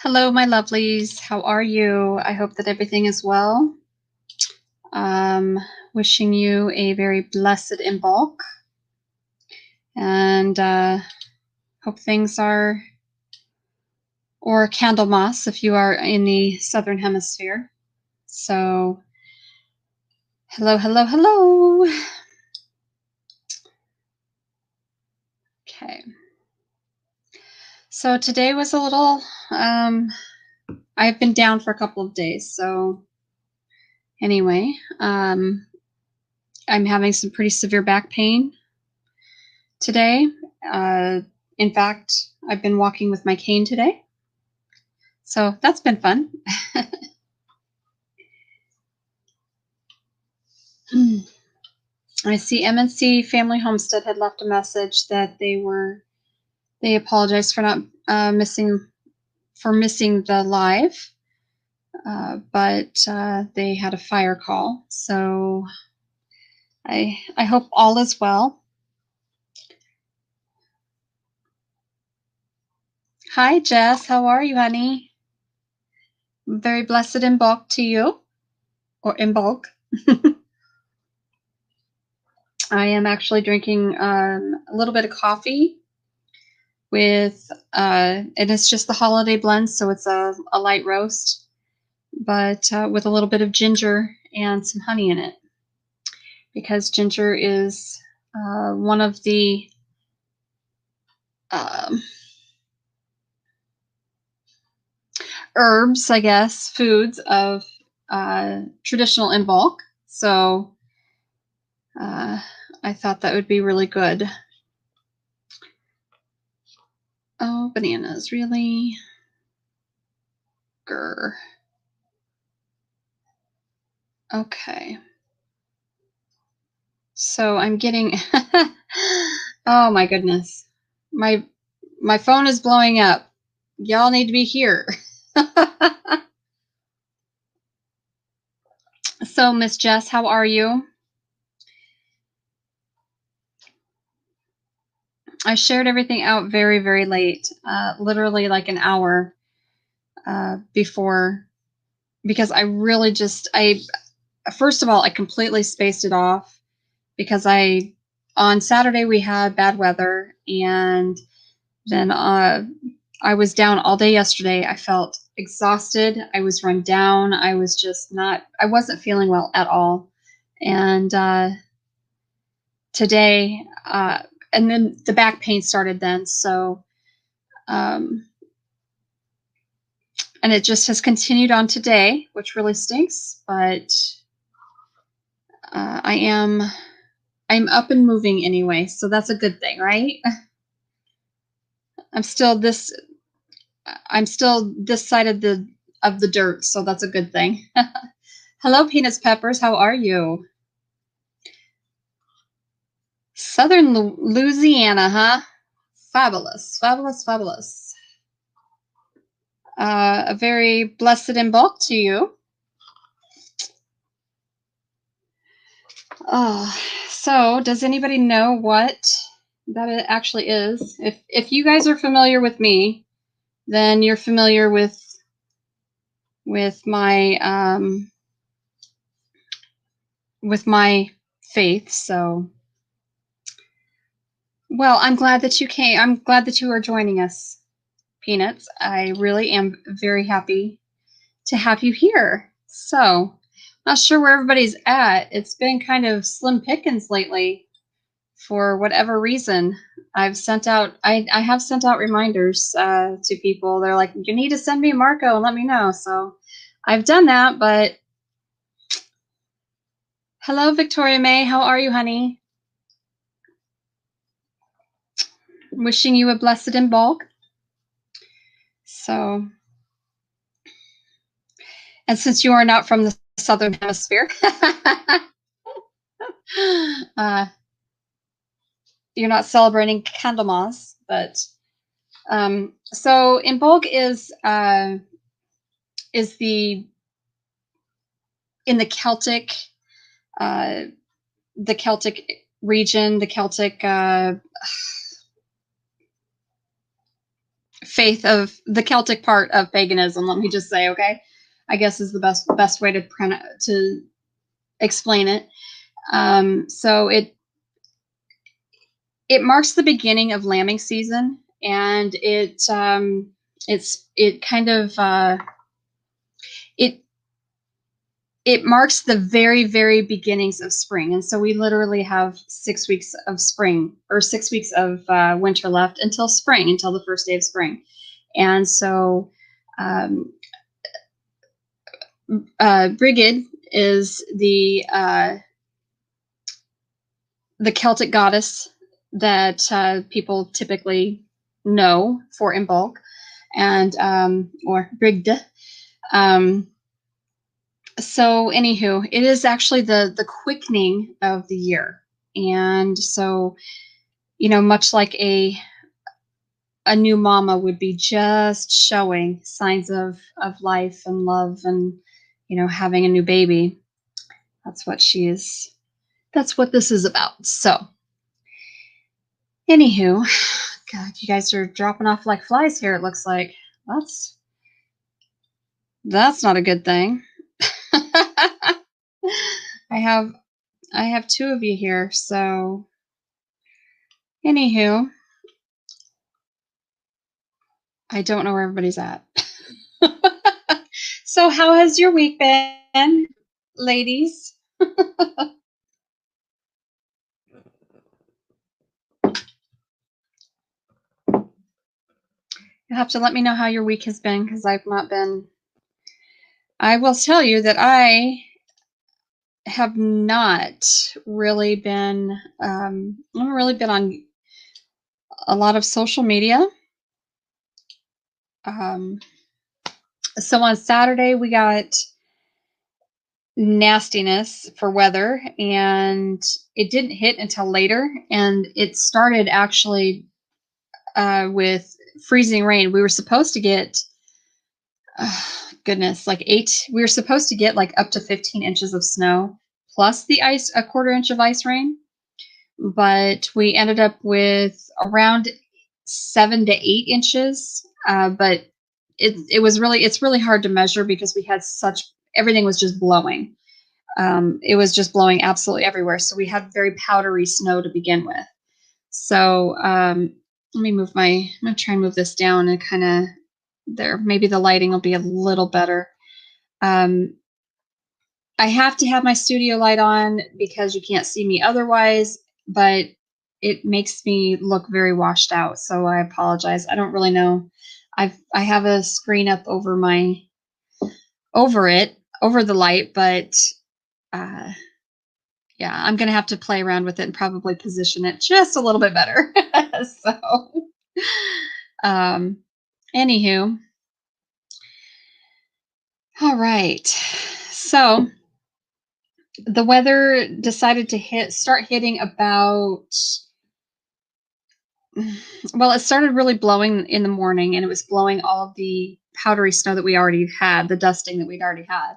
Hello, my lovelies. How are you? I hope that everything is well. Wishing you a very blessed Imbolc, and hope things are, or Candlemas if you are in the Southern Hemisphere. So, hello, hello, hello. Okay. So today was a little, I've been down for a couple of days. So anyway, I'm having some pretty severe back pain today. In fact, I've been walking with my cane today. So that's been fun. I see MNC Family Homestead had left a message that they apologized for not missing the live, but they had a fire call. So I hope all is well. Hi, Jess. How are you, honey? Very blessed Imbolc to you, or Imbolc. I am actually drinking a little bit of coffee with, and it's just the holiday blend, so it's a light roast, but with a little bit of ginger and some honey in it, because ginger is one of the herbs, I guess, foods of traditional Imbolc. So I thought that would be really good. Oh, bananas, really? Grr. Okay. So I'm getting, oh my goodness. My phone is blowing up. Y'all need to be here. So, Miss Jess, how are you? I shared everything out very, very late, literally like an hour before, because I really just, first of all, I completely spaced it off because on Saturday we had bad weather, and then I was down all day yesterday. I felt exhausted. I was run down. I was just I wasn't feeling well at all. And today, and then the back pain started then. So, and it just has continued on today, which really stinks. But I'm up and moving anyway. So that's a good thing, right? I'm still this side of the dirt. So that's a good thing. Hello, Peanuts Peppers. How are you? Southern Louisiana, huh? Fabulous, fabulous, fabulous. A very blessed Imbolc to you. Oh, so does anybody know what that it actually is? If you guys are familiar with me, then you're familiar with my faith. So, well, I'm glad that you came. I'm glad that you are joining us, Peanuts. I really am very happy to have you here. So, not sure where everybody's at. It's been kind of slim pickings lately for whatever reason. I have sent out reminders to people. They're like, you need to send me Marco and let me know. So I've done that, but hello, Victoria May. How are you, honey? Wishing you a blessed Imbolc. So, and since you are not from the Southern Hemisphere, you're not celebrating Candlemas, but so Imbolc is in the Celtic region, the Celtic faith of the Celtic part of paganism. Let me just say, okay, I guess is the best way to explain it. So it marks the beginning of lambing season, and it kind of it marks the very, very beginnings of spring. And so we literally have 6 weeks of spring, or 6 weeks of winter left until spring, until the first day of spring. And so Brigid is the Celtic goddess that people typically know for Imbolc, and or Brigde. So anywho, it is actually the quickening of the year. And so, much like a new mama would be just showing signs of life and love and, having a new baby. That's what this is about. So anywho, God, you guys are dropping off like flies here, it looks like. That's not a good thing. I have 2 of you here, so anywho, I don't know where everybody's at. So how has your week been, ladies? You'll have to let me know how your week has been, because I've not been. I will tell you that I have not really been. I haven't really been on a lot of social media. So on Saturday we got nastiness for weather, and it didn't hit until later, and it started actually with freezing rain. We were supposed to get goodness, like 8. We were supposed to get like up to 15 inches of snow plus the ice, a quarter inch of ice rain, but we ended up with around 7 to 8 inches. But it's really hard to measure because we had everything was just blowing. It was just blowing absolutely everywhere. So we had very powdery snow to begin with. So let me I'm going to try and move this down and kind of there. Maybe the lighting will be a little better. I have to have my studio light on because you can't see me otherwise, but it makes me look very washed out. So I apologize. I don't really know. I have a screen up over the light, but yeah, I'm going to have to play around with it and probably position it just a little bit better. So, anywho, all right. So the weather decided to start hitting about, well, it started really blowing in the morning, and it was blowing all of the powdery snow that we already had, the dusting that we'd already had.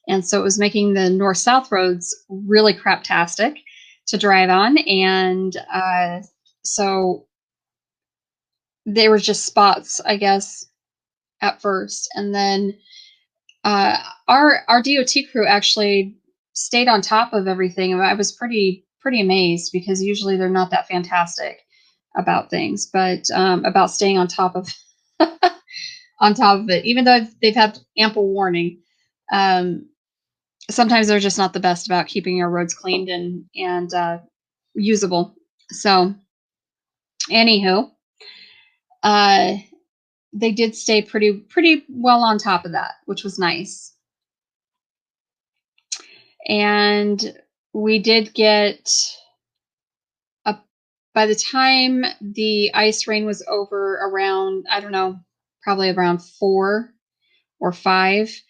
And so it was making the north-south roads really craptastic to drive on. And so they were just spots, I guess, at first. And then our DOT crew actually stayed on top of everything. And I was pretty amazed, because usually they're not that fantastic about things, but about staying on top of on top of it, even though they've had ample warning. Sometimes they're just not the best about keeping our roads cleaned and usable. So, anywho, they did stay pretty well on top of that, which was nice. And we did get by the time the ice rain was over, around, I don't know, probably around 4 or 5,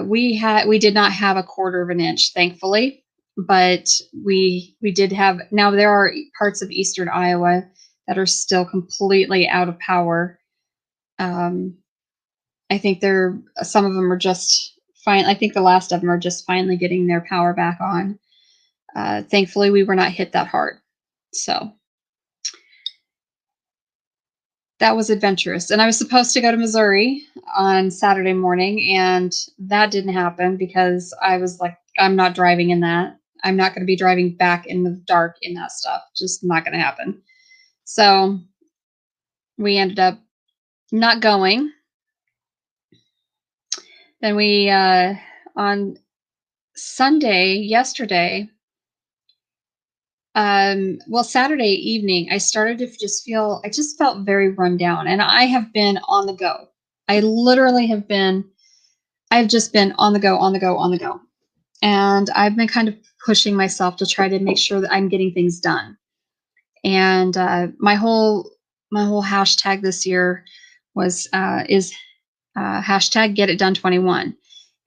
we did not have a quarter of an inch, thankfully, but we did have. Now there are parts of eastern Iowa that are still completely out of power. I think some of them are just fine. I think the last of them are just finally getting their power back on. Thankfully, we were not hit that hard. So that was adventurous. And I was supposed to go to Missouri on Saturday morning, and that didn't happen because I was like, I'm not driving in that. I'm not going to be driving back in the dark in that stuff. Just not going to happen. So we ended up not going. Then we, on Sunday, yesterday, well, Saturday evening, I started to I just felt very run down, and I have been on the go. I literally I've just been on the go, on the go, on the go. And I've been kind of pushing myself to try to make sure that I'm getting things done. And my whole hashtag this year is hashtag get it done 21.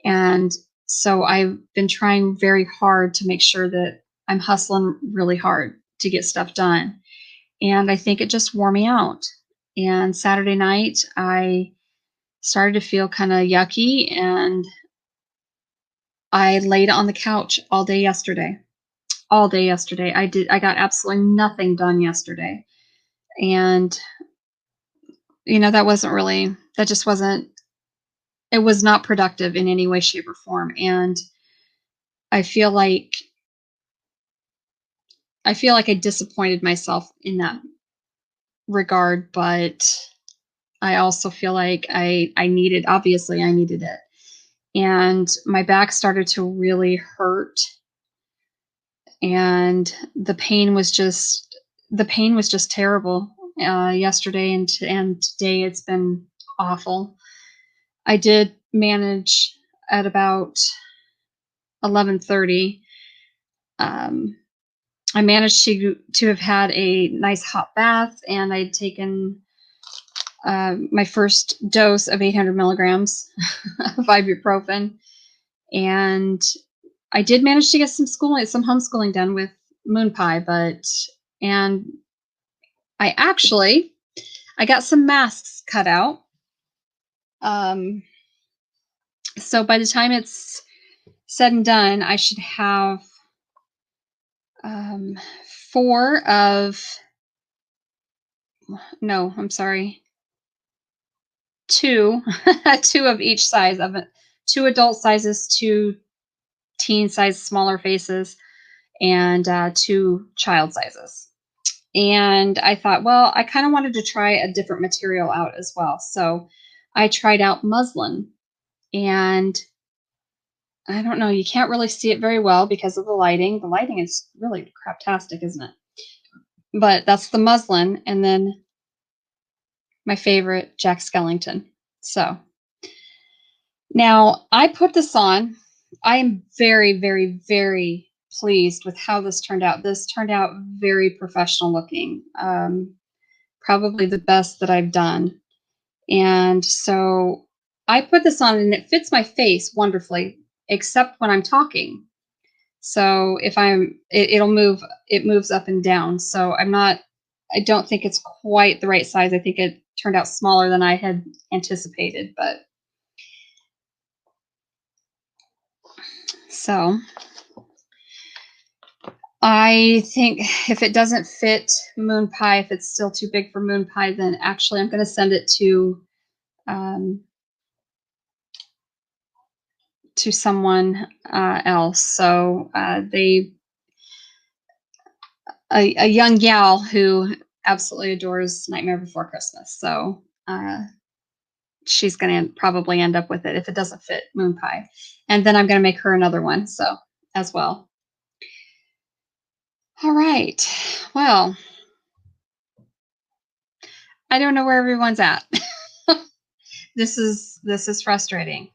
And so I've been trying very hard to make sure that I'm hustling really hard to get stuff done. And I think it just wore me out. And Saturday night, I started to feel kind of yucky, and I laid on the couch all day yesterday. All day yesterday. I got absolutely nothing done yesterday. And that just wasn't it was not productive in any way, shape, or form. And I feel like I disappointed myself in that regard, but I also feel like I needed it. And my back started to really hurt, and the pain was just terrible. Yesterday and today it's been awful. I did manage at about 11:30. Um, I managed to have had a nice hot bath, and I'd taken my first dose of 800 milligrams of ibuprofen, and I did manage to get some homeschooling done with Moon Pie, and I got some masks cut out. So by the time it's said and done, I should have four of no, I'm sorry, two, two of each size of it, two adult sizes, two teen size smaller faces, and two child sizes. And I thought, well, I kind of wanted to try a different material out as well. So I tried out muslin, and I don't know, you can't really see it very well because of the lighting. The lighting is really craptastic, isn't it? But that's the muslin, and then my favorite, Jack Skellington. So now I put this on. I am very, very, very pleased with how this turned out. This turned out very professional looking. Probably the best that I've done. And so I put this on, and it fits my face wonderfully, except when I'm talking. So if it moves up and down. So I don't think it's quite the right size. I think it turned out smaller than I had anticipated, but so I think if it doesn't fit Moon Pie, if it's still too big for Moon Pie, then actually I'm going to send it to someone else. So a young gal who absolutely adores Nightmare Before Christmas. So she's going to probably end up with it if it doesn't fit Moon Pie. And then I'm going to make her another one, so as well. All right. Well, I don't know where everyone's at. This is frustrating.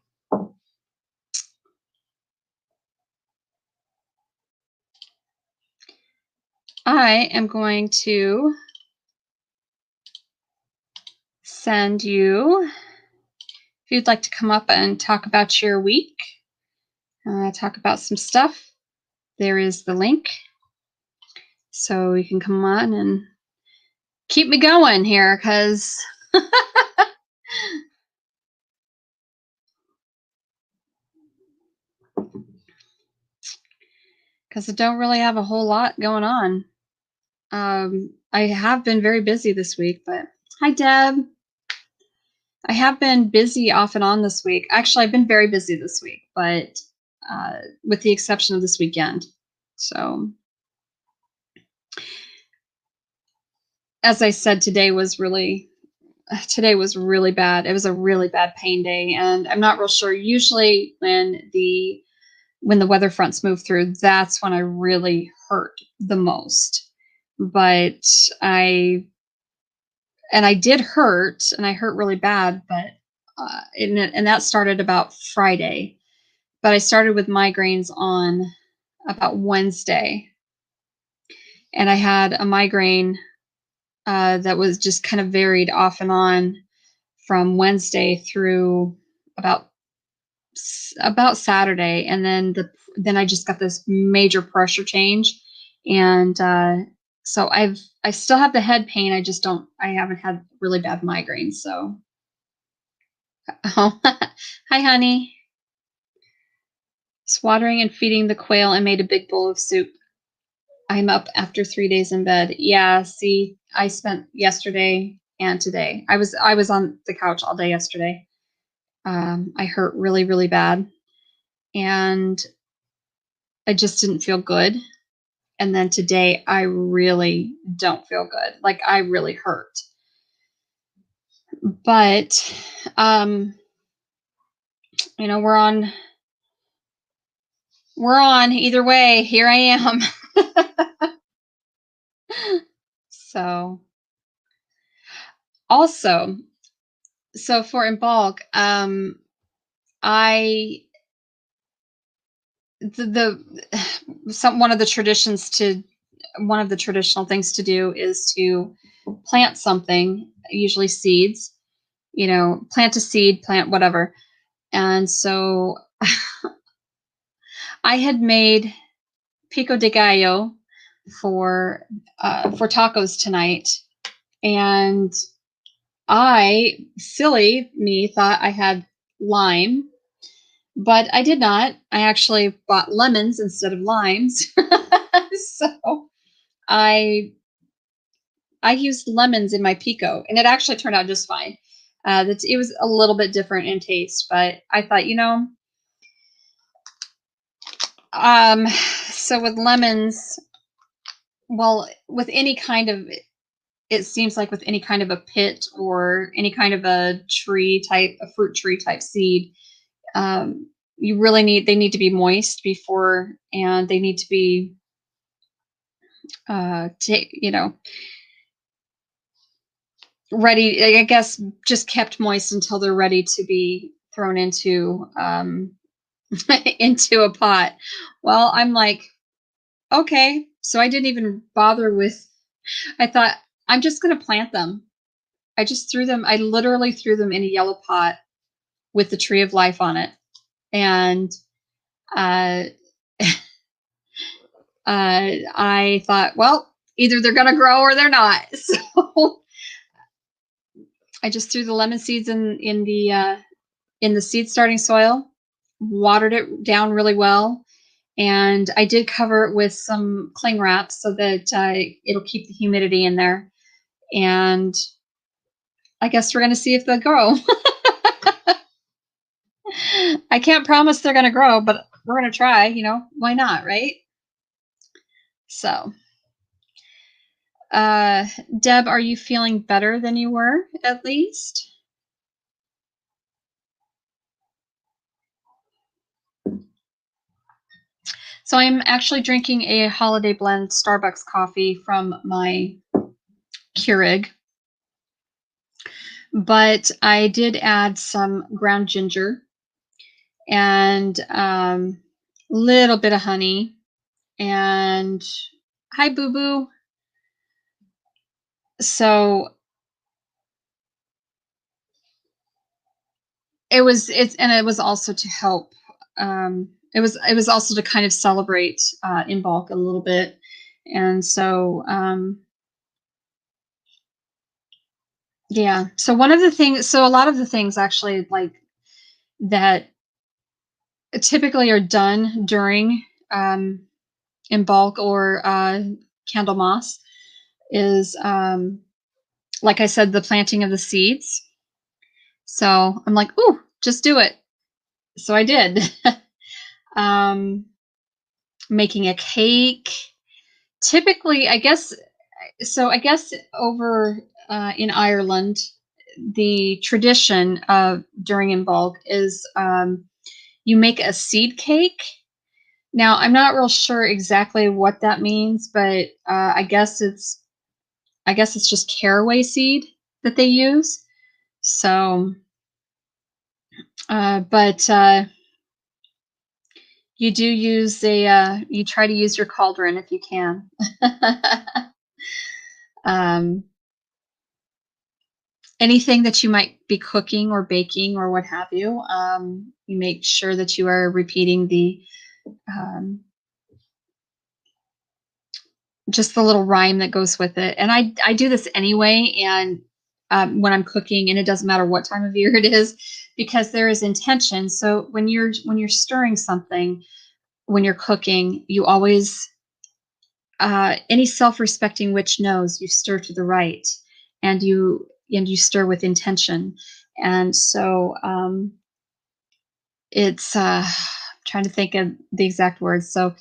I am going to send you, if you'd like to come up and talk about your week, talk about some stuff, there is the link. So you can come on and keep me going here, because I don't really have a whole lot going on. I have been very busy this week, but Hi, Deb. I have been busy off and on this week. Actually, I've been very busy this week, but with the exception of this weekend. So, as I said, today was really bad. It was a really bad pain day, and I'm not real sure. Usually, when the weather fronts move through, that's when I really hurt the most. But I did hurt, and I hurt really bad, but and that started about Friday. But I started with migraines on about Wednesday, and I had a migraine that was just kind of varied off and on from Wednesday through about Saturday, and then I just got this major pressure change, and so I still have the head pain. I haven't had really bad migraines. So, oh, hi, honey. Swattering and feeding the quail and made a big bowl of soup. I'm up after 3 days in bed. Yeah, see, I spent yesterday and today. I was on the couch all day yesterday. I hurt really, really bad, and I just didn't feel good. And then today, I really don't feel good. Like, I really hurt. But, we're on either way. Here I am. So, also, so for in bulk, I one of the traditional things to do is to plant something, usually seeds, plant a seed, plant whatever. And so I had made pico de gallo for tacos tonight, and silly me, thought I had lime, but I did not. I actually bought lemons instead of limes. So I used lemons in my pico, and it actually turned out just fine. It was a little bit different in taste, but I thought, so with lemons, well, with any kind of, it seems like with any kind of a pit or any kind of a fruit tree type seed, they need to be moist before, and they need to be, ready, I guess, just kept moist until they're ready to be thrown into into a pot. Well, I'm like, okay. So I didn't even bother with, I thought, I'm just going to plant them. I literally threw them in a yellow pot with the tree of life on it. And uh, I thought, well, either they're going to grow or they're not. So I just threw the lemon seeds in the seed starting soil, watered it down really well, and I did cover it with some cling wrap so that it'll keep the humidity in there. And I guess we're going to see if they'll grow. I can't promise they're going to grow, but we're going to try, why not, right? So, Deb, are you feeling better than you were, at least? So I'm actually drinking a holiday blend Starbucks coffee from my Keurig. But I did add some ground ginger and little bit of honey. And hi, Boo Boo. So it was also to help. It was also to kind of celebrate in bulk a little bit, and so yeah. So a lot of the things actually like that typically are done during in bulk or Candlemas is like I said, the planting of the seeds. So I'm like, ooh, just do it. So I did. Making a cake. Typically, I guess over in Ireland, the tradition of during in bulk is you make a seed cake. Now, I'm not real sure exactly what that means, but I guess it's just caraway seed that they use. So, but you do use you try to use your cauldron if you can. um, Anything that you might be cooking or baking or what have you, you make sure that you are repeating um, just the little rhyme that goes with it. And I do this anyway, and when I'm cooking, and it doesn't matter what time of year it is, because there is intention. So when you're stirring something, when you're cooking, you always any self-respecting witch knows you stir to the right, and you stir with intention. And so it's trying to think of the exact words. So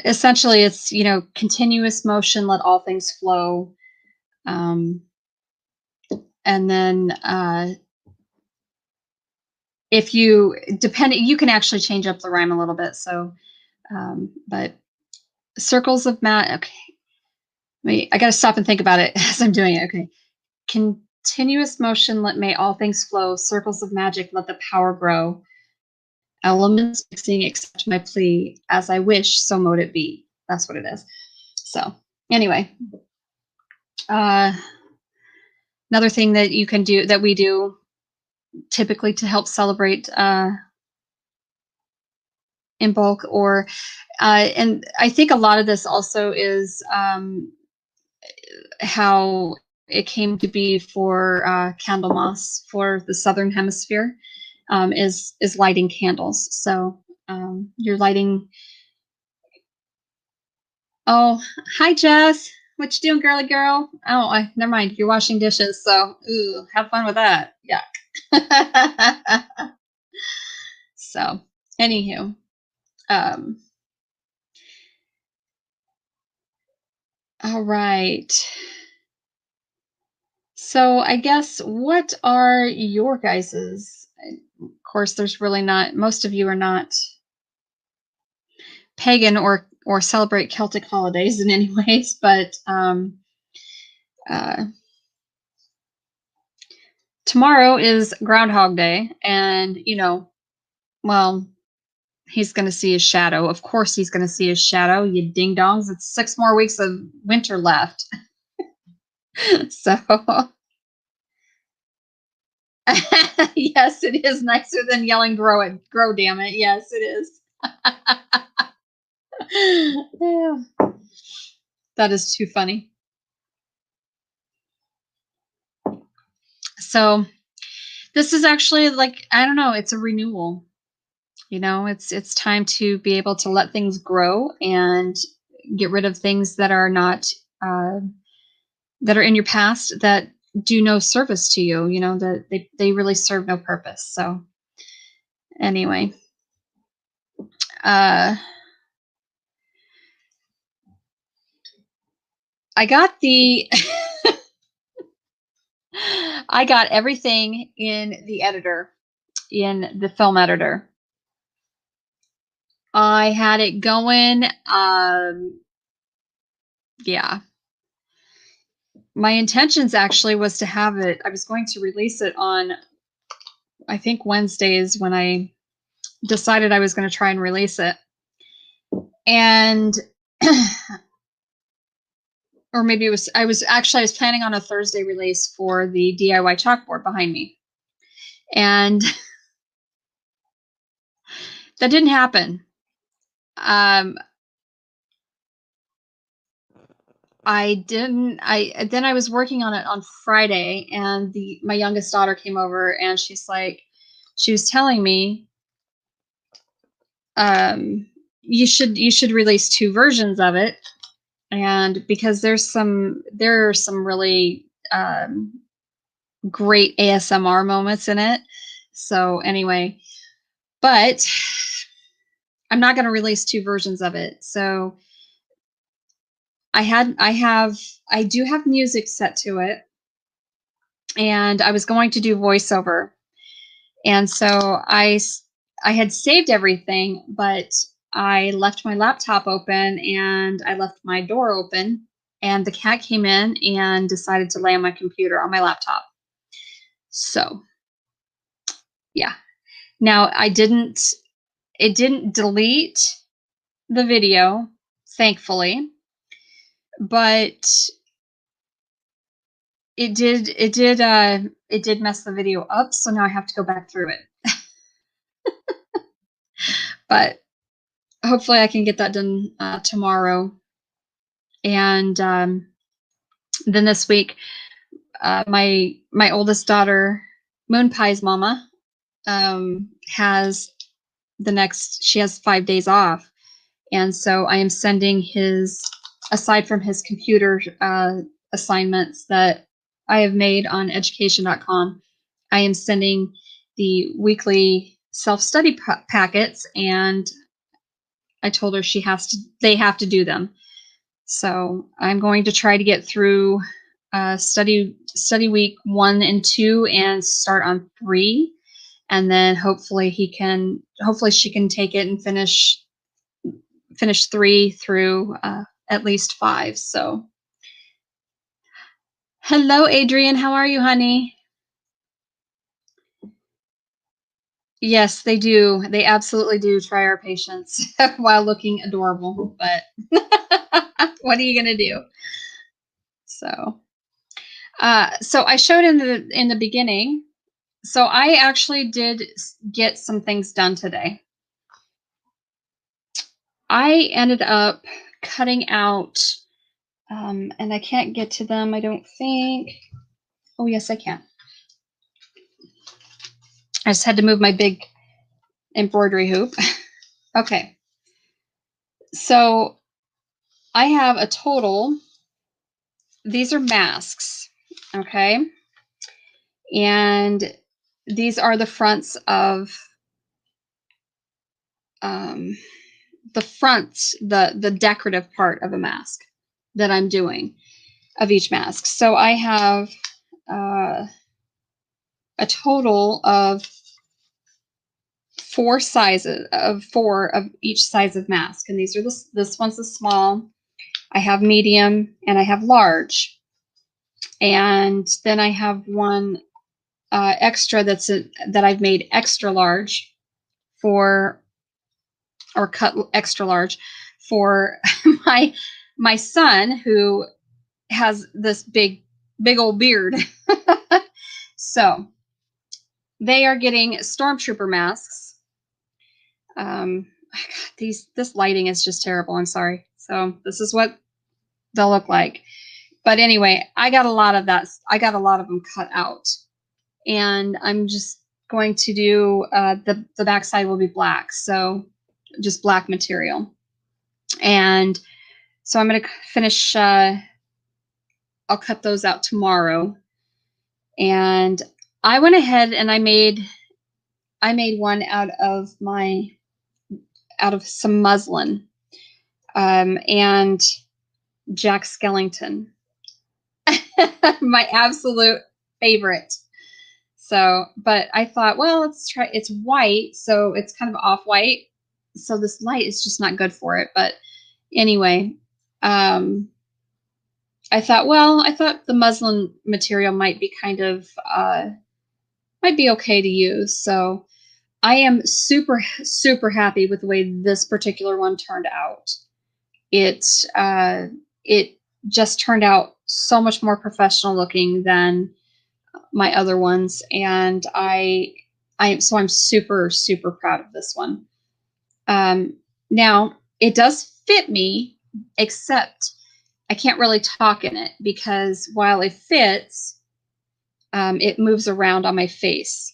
essentially it's, continuous motion, let all things flow. Um, and then if you you can actually change up the rhyme a little bit. So but circles of okay, I got to stop and think about it as I'm doing it. Okay. Continuous motion, may all things flow. Circles of magic, let the power grow. Elements mixing, accept my plea. As I wish, so mote it be. That's what it is. So anyway, another thing that you can do, that we do typically to help celebrate in bulk, or and I think a lot of this also is how it came to be for Candlemas for the Southern Hemisphere, is lighting candles. So you're lighting. Oh, hi Jess. What you doing, girly girl? Oh, never mind. You're washing dishes, so ooh, have fun with that. Yuck. So, anywho, all right. So I guess, what are your guys's? Of course, there's really not. Most of you are not pagan or celebrate Celtic holidays in any ways, but tomorrow is Groundhog Day, and well, he's going to see his shadow. Of course, he's going to see his shadow. You ding dongs! It's 6 more weeks of winter left, so. Yes, it is nicer than yelling "Grow it, grow, damn it!" Yes, it is. Yeah. That is too funny. So this is actually, like, I don't know, it's a renewal. It's time to be able to let things grow and get rid of things that are not that are in your past, that do no service to you. That they really serve no purpose. So anyway, I got the I got everything in the editor, in the film editor. I had it going. Yeah. My intentions actually was to have it. I was going to release it on, I think, Wednesdays, when I decided I was going to try and release it. And or maybe I was planning on a Thursday release for the DIY chalkboard behind me. And that didn't happen. Then I was working on it on Friday, and my youngest daughter came over, and she was telling me, you should release 2 versions of it. And because there are some really great ASMR moments in it. So anyway, but I'm not going to release 2 versions of it. So I do have music set to it, and I was going to do voiceover. And so I had saved everything, but I left my laptop open and I left my door open, and the cat came in and decided to lay on my computer on my laptop. So, yeah. Now it didn't delete the video, thankfully, but it did mess the video up, so now I have to go back through it. But hopefully I can get that done tomorrow. And then this week, my oldest daughter, Moon Pie's mama, has she has 5 days off, and so I am sending aside from his computer assignments that I have made on education.com, I am sending the weekly self-study packets, and I told her they have to do them. So I'm going to try to get through study week 1 and 2 and start on 3, and then hopefully she can take it and finish 3 through at least 5. So hello, Adrian. How are you, honey? Yes, they do. They absolutely do try our patience while looking adorable, but what are you going to do? So I showed in the beginning. So I actually did get some things done today. I ended up cutting out, and I can't get to them, I don't think. Oh, yes, I can. I just had to move my big embroidery hoop. Okay. So I have a total, these are masks, okay? And these are the fronts of the decorative part of a mask that I'm doing, of each mask. So I have a total of 4 of each size of mask, and these are this one's a small. I have medium and I have large, and then I have one extra that I've made extra large or cut extra large for my son, who has this big old beard. So they are getting stormtrooper masks. This lighting is just terrible. I'm sorry. So this is what they'll look like. But anyway, I got a lot of them cut out, and I'm just going to do the backside will be black, so just black material. And so I'm going to finish. I'll cut those out tomorrow. And I went ahead and I made one out of some muslin and Jack Skellington, my absolute favorite. So, but I thought, well, let's try. It's white, so it's kind of off-white, so this light is just not good for it. But anyway, I thought the muslin material might be might be okay to use. So I am super, super happy with the way this particular one turned out. It just turned out so much more professional looking than my other ones, and I'm super, super proud of this one. Now it does fit me, except I can't really talk in it because while it fits, it moves around on my face.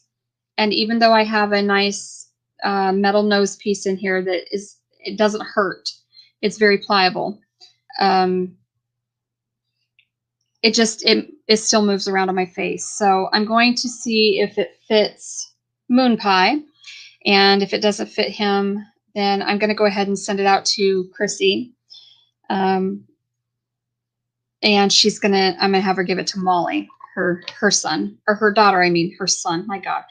And even though I have a nice metal nose piece in here it doesn't hurt. It's very pliable. it still moves around on my face. So I'm going to see if it fits Moon Pie. And if it doesn't fit him, then I'm going to go ahead and send it out to Chrissy. And I'm going to have her give it to Molly, her son, or her daughter. I mean, her son. My God,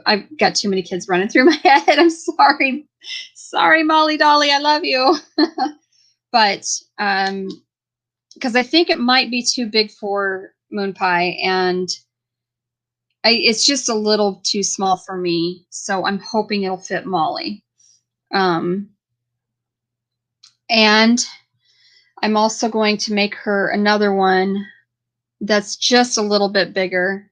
I've got too many kids running through my head. I'm sorry. Sorry, Molly Dolly. I love you. But, because I think it might be too big for Moon Pie, and it's just a little too small for me. So I'm hoping it'll fit Molly. And I'm also going to make her another one that's just a little bit bigger.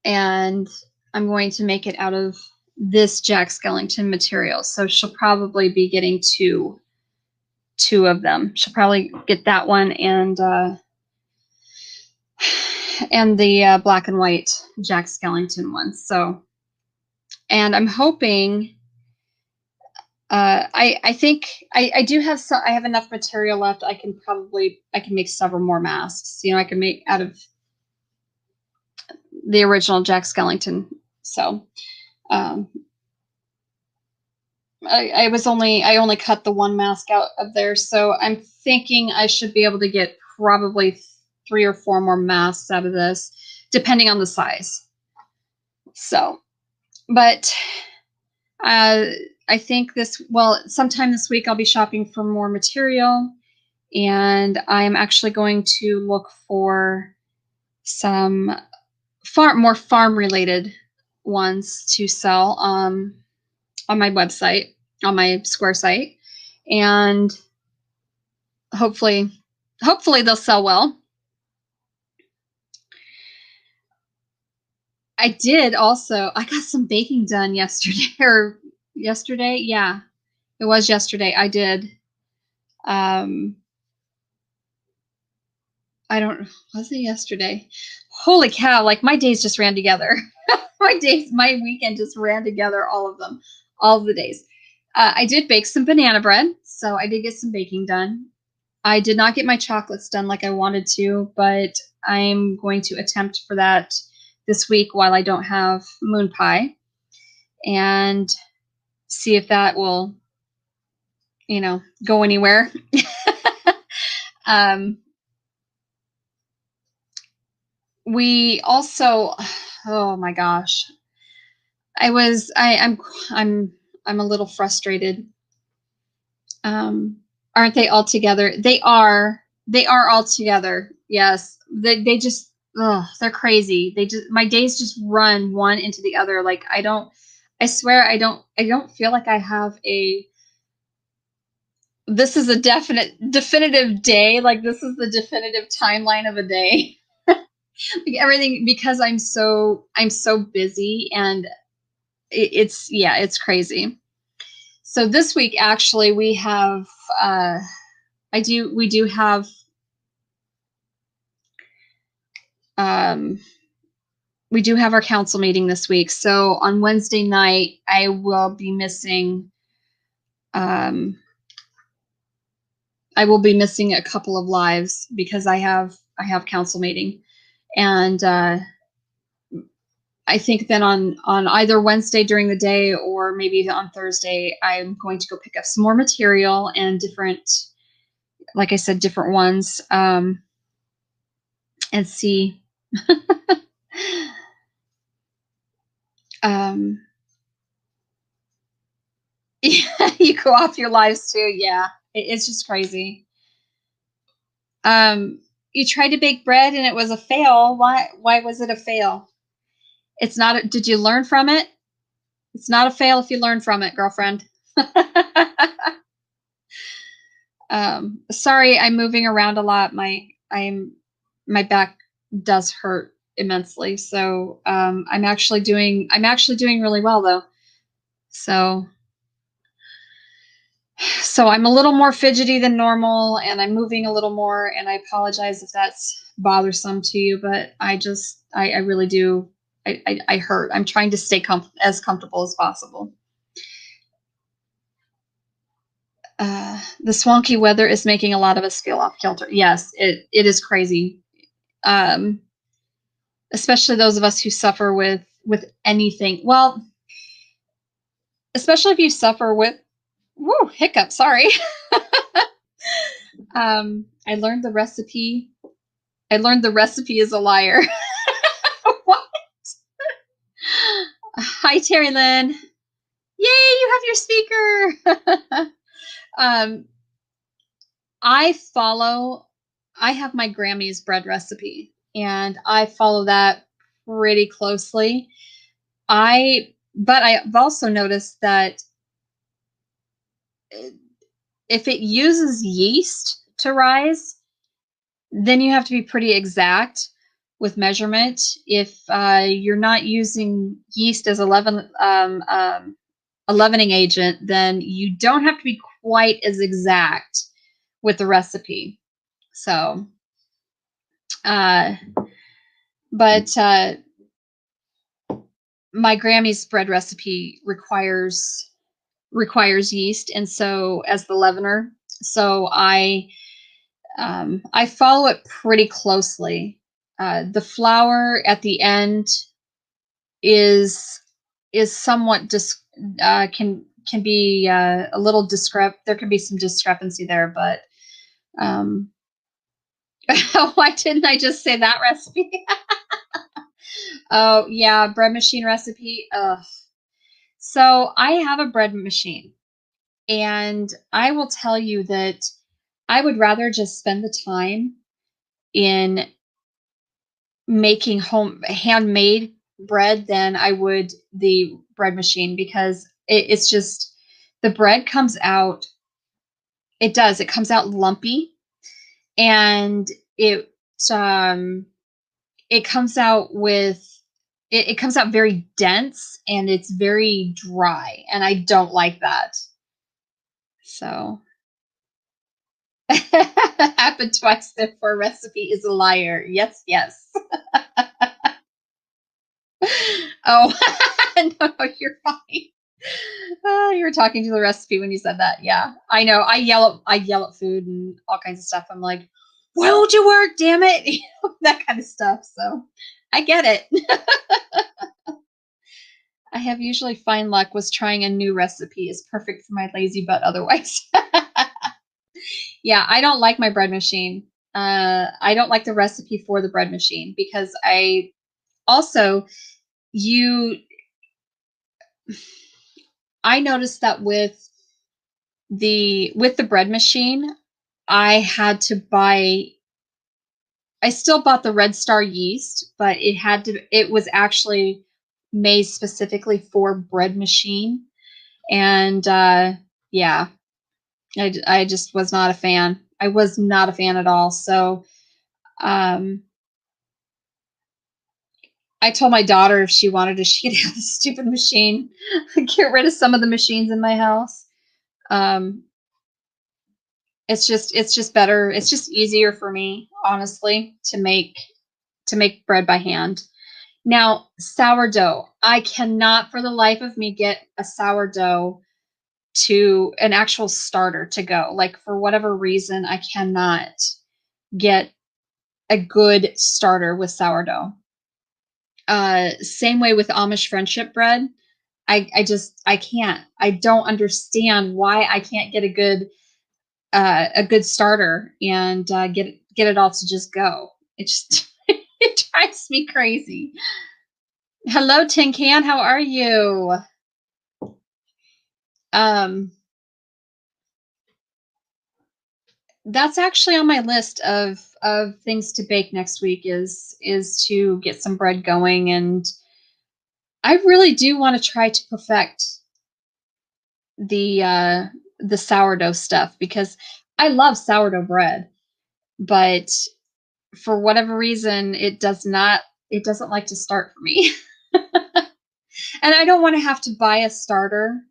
And I'm going to make it out of this Jack Skellington material. So she'll probably be getting two of them. She'll probably get that one and the black and white Jack Skellington one. So, and I'm hoping, I think I do have I have enough material left. I can make several more masks. I can make out of the original Jack Skellington. So, I only cut the one mask out of there. So I'm thinking I should be able to get probably 3 or 4 more masks out of this, depending on the size. So, but I think sometime this week I'll be shopping for more material, and I'm actually going to look for some more farm-related ones to sell on my website, on my Square site, and hopefully they'll sell well. I got some baking done yesterday. Yeah, it was yesterday. I did. Was it yesterday? Holy cow, like my days just ran together. My weekend just ran together, all of them, all of the days. I did bake some banana bread, so I did get some baking done. I did not get my chocolates done like I wanted to, but I'm going to attempt for that this week while I don't have Moon Pie, and see if that will, go anywhere. We also, oh my gosh, I'm a little frustrated. Aren't they all together? They are all together. Yes. They just, they're crazy. My days just run one into the other. Like I swear I don't feel like I have this is a definitive day. Like this is the definitive timeline of a day. Like everything, because I'm so busy, and it's crazy. So this week, actually, we have, we do have, we do have our council meeting this week. So on Wednesday night, I will be missing, a couple of lives because I have council meeting. And, I think then on either Wednesday during the day or maybe on Thursday, I'm going to go pick up some more material and like I said, different ones, and see. You go off your lives too. Yeah, it's just crazy. You tried to bake bread and it was a fail. Why was it a fail? It's not. Did you learn from it? It's not a fail if you learn from it, girlfriend. Sorry, I'm moving around a lot. My back does hurt immensely. So I'm actually doing really well though. So I'm a little more fidgety than normal, and I'm moving a little more, and I apologize if that's bothersome to you, but I really do. I hurt. I'm trying to stay as comfortable as possible. The swanky weather is making a lot of us feel off kilter. Yes, it is crazy. Especially those of us who suffer with anything. Well, especially if you suffer with hiccup. Sorry. I learned the recipe. I learned the recipe is a liar. What? Hi, Terry Lynn. Yay, you have your speaker. um, I have my Grammy's bread recipe, and I follow that pretty closely. But I've also noticed that if it uses yeast to rise, then you have to be pretty exact with measurement. If you're not using yeast as a leavening agent, then you don't have to be quite as exact with the recipe. So, but my Grammy's bread recipe requires yeast, and so as the leavener, so I follow it pretty closely. The flour at the end is somewhat can be a little there can be some discrepancy there, but why didn't I just say that recipe? Oh yeah, bread machine recipe. Ugh. So I have a bread machine, and I will tell you that I would rather just spend the time in making handmade bread than I would the bread machine, because it's just the bread comes out. It comes out lumpy, and um it comes out with it comes out very dense, and it's very dry, and I don't like that. So happened twice, therefore recipe is a liar. Yes, yes. Oh, no, you're fine. You were talking to the recipe when you said that. Yeah, I know. I yell at food and all kinds of stuff. I'm like, why won't you work? Damn it! You know, that kind of stuff. So I get it. I have usually fine luck with trying a new recipe. Is perfect for my lazy butt otherwise. Yeah, I don't like my bread machine. I don't like the recipe for the bread machine, because I also you I noticed that with the bread machine, I had to buy I still bought the Red Star yeast, but it was actually made specifically for bread machine. And yeah, I just was not a fan. I was not a fan at all. So um, I told my daughter if she wanted to, she could have the stupid machine. Get rid of some of the machines in my house. Um, it's just better. It's just easier for me, honestly, to make bread by hand. Now, sourdough. I cannot for the life of me get a sourdough to an actual starter to go. Like, for whatever reason, I cannot get a good starter with sourdough. Same way with Amish friendship bread. I can't. I don't understand why I can't get a good starter and get it all to just go. It just it drives me crazy. Hello, Tin Can. How are you? Um, that's actually on my list of things to bake next week, is to get some bread going, and I really do want to try to perfect the sourdough stuff, because I love sourdough bread, but for whatever reason it doesn't like to start for me. And I don't want to have to buy a starter.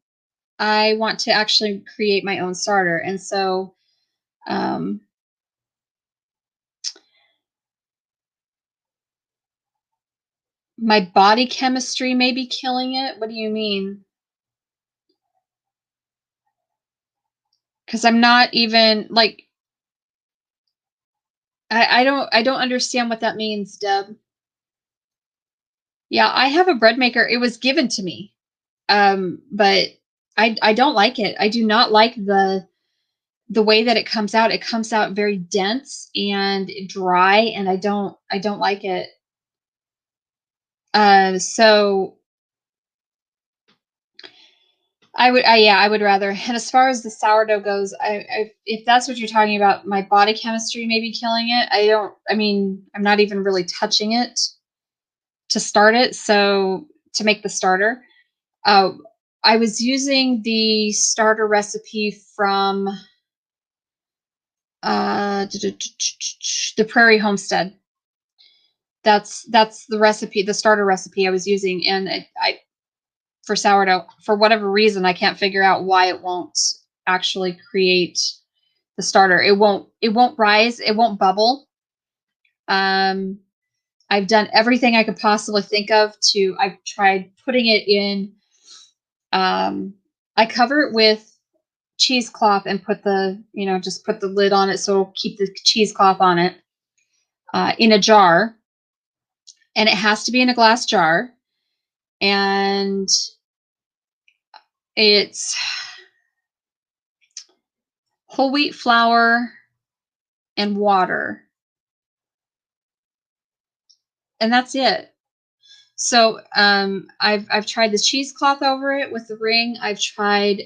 I want to actually create my own starter, and so um, my body chemistry may be killing it. What do you mean? because I'm not even like I don't understand what that means, Deb. Yeah, I have a bread maker. It was given to me. But I don't like it. I do not like the way that it comes out. It comes out very dense and dry, and I don't like it. So I would rather. And as far as the sourdough goes, if that's what you're talking about, my body chemistry may be killing it. I mean, I'm not even really touching it to start it. So to make the starter, uh, I was using the starter recipe from the Prairie Homestead. That's the recipe, the starter recipe I was using, and I for sourdough, for whatever reason, I can't figure out why it won't actually create the starter. It won't rise, it won't bubble. Um, I've done everything I could possibly think of to. I've tried putting it in. I cover it with cheesecloth and put the just put the lid on it so it'll keep the cheesecloth on it in a jar, and it has to be in a glass jar, and it's whole wheat flour and water, and that's it. So I've tried the cheesecloth over it with the ring. I've tried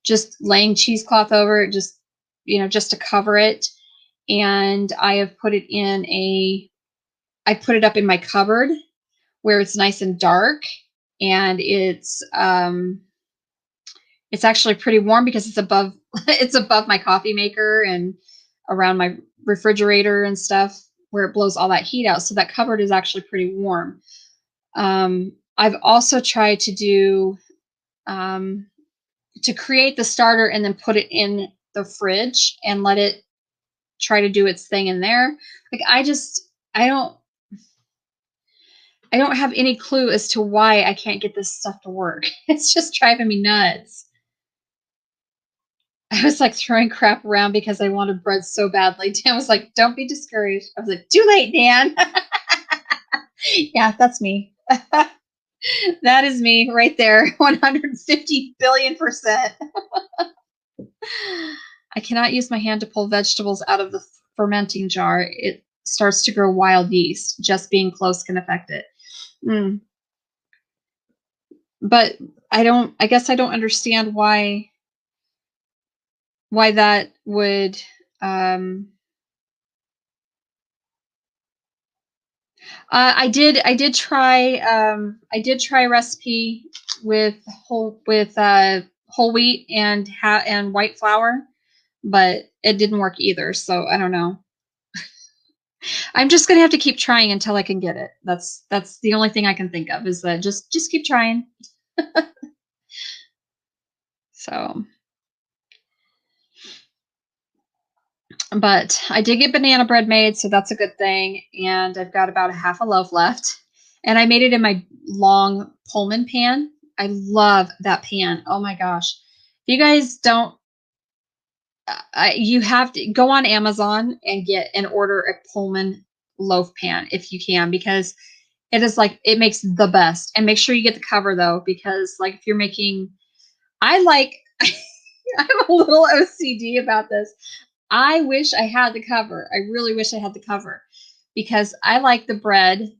just laying cheesecloth over it, just just to cover it, and I have put it in I put it up in my cupboard where it's nice and dark, and it's actually pretty warm because it's above it's above my coffee maker and around my refrigerator and stuff where it blows all that heat out. So that cupboard is actually pretty warm. I've also tried to do to create the starter and then put it in the fridge and let it try to do its thing in there. Like I don't I don't have any clue as to why I can't get this stuff to work. It's just driving me nuts. I was like throwing crap around because I wanted bread so badly. Dan was like, "Don't be discouraged." I was like, "Too late, Dan." Yeah, that's me. That is me right there. 150 billion%. I cannot use my hand to pull vegetables out of the fermenting jar. It starts to grow wild yeast. Just being close can affect it. Mm. But I guess I don't understand why that would I did try a recipe with whole wheat and white flour, but it didn't work either. So I don't know. I'm just gonna have to keep trying until I can get it. That's the only thing I can think of is that just keep trying. So, but I did get banana bread made, so that's a good thing. And I've got about a half a loaf left. And I made it in my long Pullman pan. I love that pan. Oh my gosh. If you guys don't, you have to go on Amazon and get and order a Pullman loaf pan if you can, because it is like it makes the best. And make sure you get the cover though, because like if you're making, I like, I'm a little OCD about this. I wish I had the cover. I really wish I had the cover because I like the bread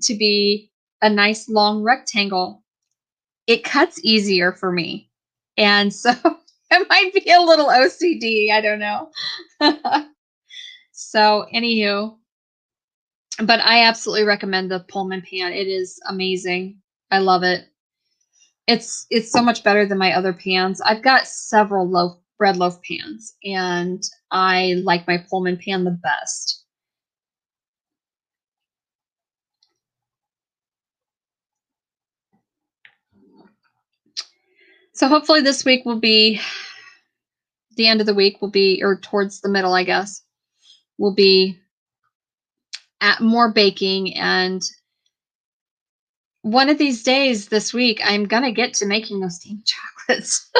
to be a nice long rectangle. It cuts easier for me. And so it might be a little OCD. I don't know. So, anywho, but I absolutely recommend the Pullman pan. It is amazing. I love it. It's so much better than my other pans. I've got several bread loaf pans, and I like my Pullman pan the best. So hopefully this week will be the end of the week will be, or towards the middle, I guess, will be at more baking. And one of these days this week, I'm gonna get to making those steamed chocolates.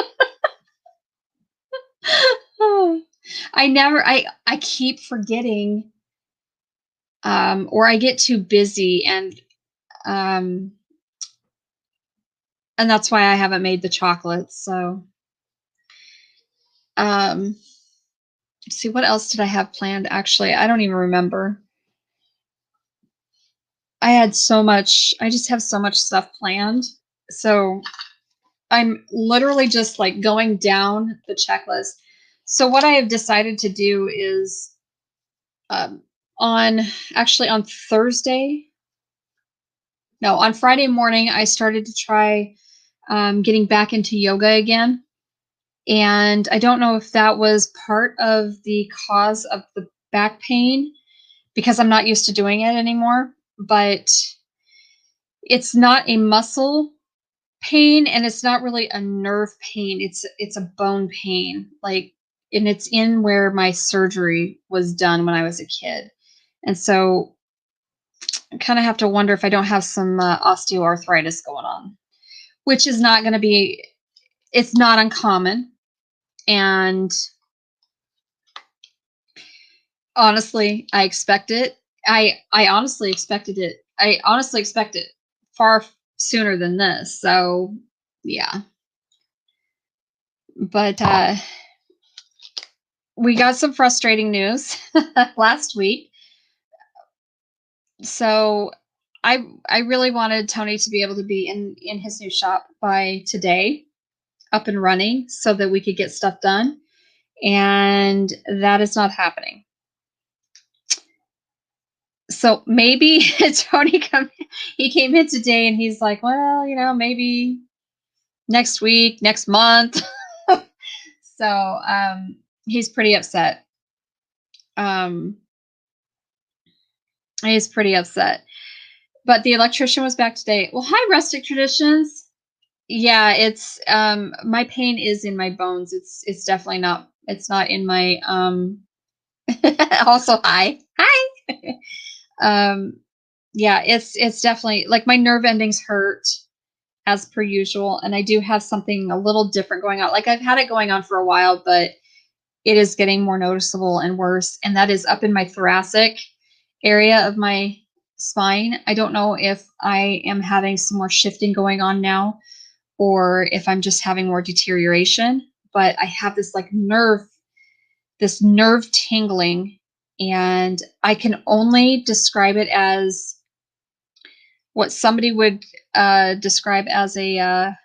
Oh, I keep forgetting, or I get too busy um, and that's why I haven't made the chocolates, so, um, see, what else did I have planned? Actually, I don't even remember. I just have so much stuff planned. So I'm literally just like going down the checklist. So what I have decided to do is um, on actually on Thursday, no, on Friday morning, I started to try getting back into yoga again. And I don't know if that was part of the cause of the back pain because I'm not used to doing it anymore, but it's not a muscle pain and it's not really a nerve pain. It's a bone pain. Like, and it's in where my surgery was done when I was a kid. And so I kind of have to wonder if I don't have some osteoarthritis going on, which is not going to be, it's not uncommon. And honestly, I expect it. I honestly expected it. I honestly expect it far sooner than this. So, yeah. But we got some frustrating news last week. So I really wanted Tony to be able to be in his new shop by today, up and running, so that we could get stuff done. And that is not happening. So maybe he came in today and he's like, well, maybe next week, next month. So he's pretty upset. Um, he's pretty upset. But the electrician was back today. Well, hi, Rustic Traditions. Yeah, it's my pain is in my bones. It's definitely not, it's not in my also hi. Hi. um yeah, it's definitely like my nerve endings hurt as per usual, and I do have something a little different going on. Like I've had it going on for a while, but it is getting more noticeable and worse, and that is up in my thoracic area of my spine. I don't know if I am having some more shifting going on now or if I'm just having more deterioration, but I have this nerve tingling, and I can only describe it as what somebody would describe as a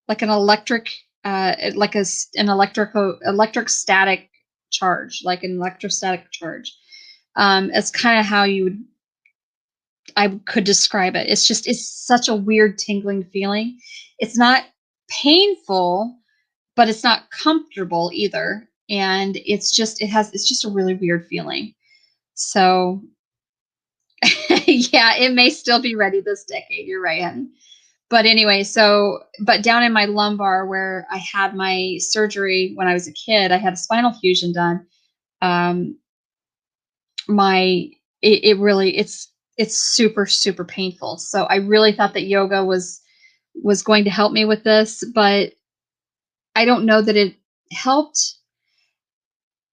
like an electric like an electric static charge, like an electrostatic charge. It's kind of how I could describe it. It's such a weird tingling feeling. It's not painful, but it's not comfortable either. And it's just a really weird feeling. So yeah, it may still be ready this decade. You're right, honey. But anyway, but down in my lumbar where I had my surgery when I was a kid, I had a spinal fusion done. Um, my, it really, it's super, super painful. So I really thought that yoga was going to help me with this, but I don't know that it helped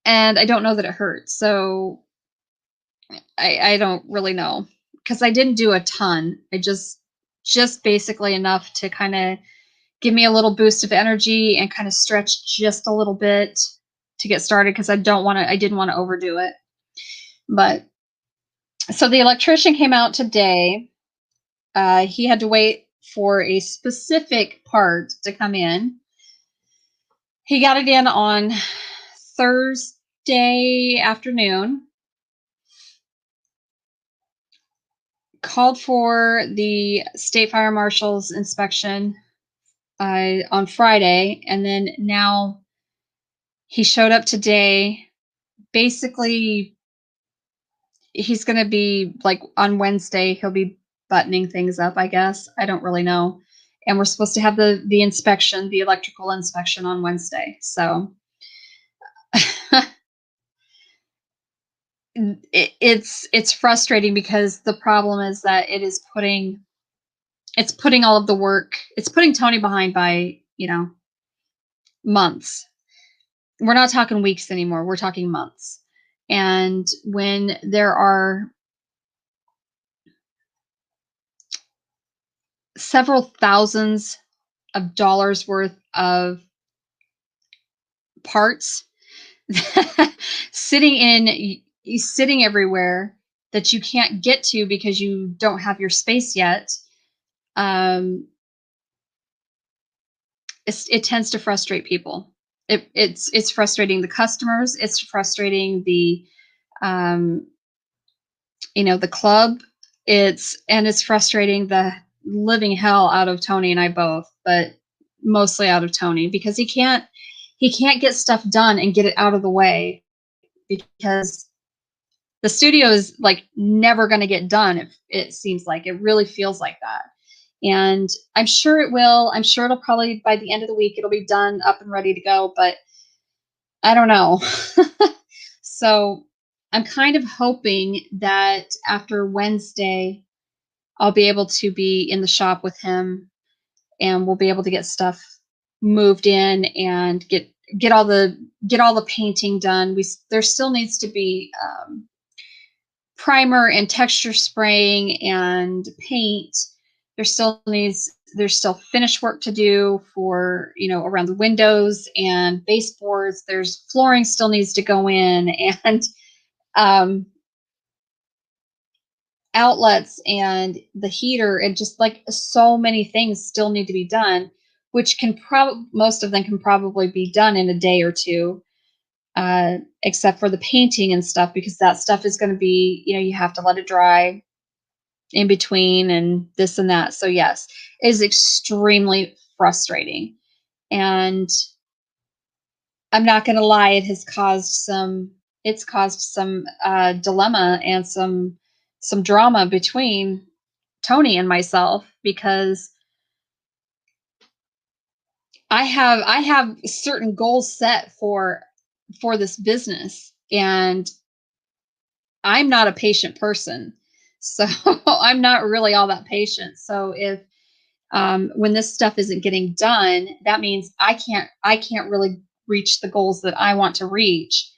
and I don't know that it hurt. So I don't really know because I didn't do a ton. I just basically enough to kind of give me a little boost of energy and kind of stretch just a little bit to get started because I didn't want to overdo it. But so the electrician came out today. He had to wait for a specific part to come in. He got it in on Thursday afternoon. Called for the state fire marshal's inspection on Friday, and then now he showed up today. Basically, he's going to be like on Wednesday, he'll be buttoning things up, I guess. I don't really know. And we're supposed to have the inspection, the electrical inspection on Wednesday. So it's frustrating because the problem is that it's putting all of the work, it's putting Tony behind by, months. We're not talking weeks anymore. We're talking months. And when there are several thousands of dollars worth of parts sitting everywhere that you can't get to because you don't have your space yet, it tends to frustrate people. It's frustrating the customers. It's frustrating the the club. It's frustrating the living hell out of Tony and I both, but mostly out of Tony, because he can't get stuff done and get it out of the way, because the studio is like never going to get done. If it seems like, it really feels like that. And I'm sure it will. I'm sure it'll probably, by the end of the week, it'll be done, up and ready to go, but I don't know. So I'm kind of hoping that after Wednesday, I'll be able to be in the shop with him, and we'll be able to get stuff moved in and get all the painting done. There still needs to be primer and texture spraying and paint. There's still finish work to do for, around the windows and baseboards. There's flooring still needs to go in, and outlets and the heater, and just like so many things still need to be done, which most of them can probably be done in a day or two, except for the painting and stuff, because that stuff is going to be, you have to let it dry in between and this and that. So yes, it is extremely frustrating. And I'm not going to lie, it's caused some dilemma and some drama between Tony and myself, because I have certain goals set for this business, and I'm not a patient person. So I'm not really all that patient. So if when this stuff isn't getting done, that means I can't really reach the goals that I want to reach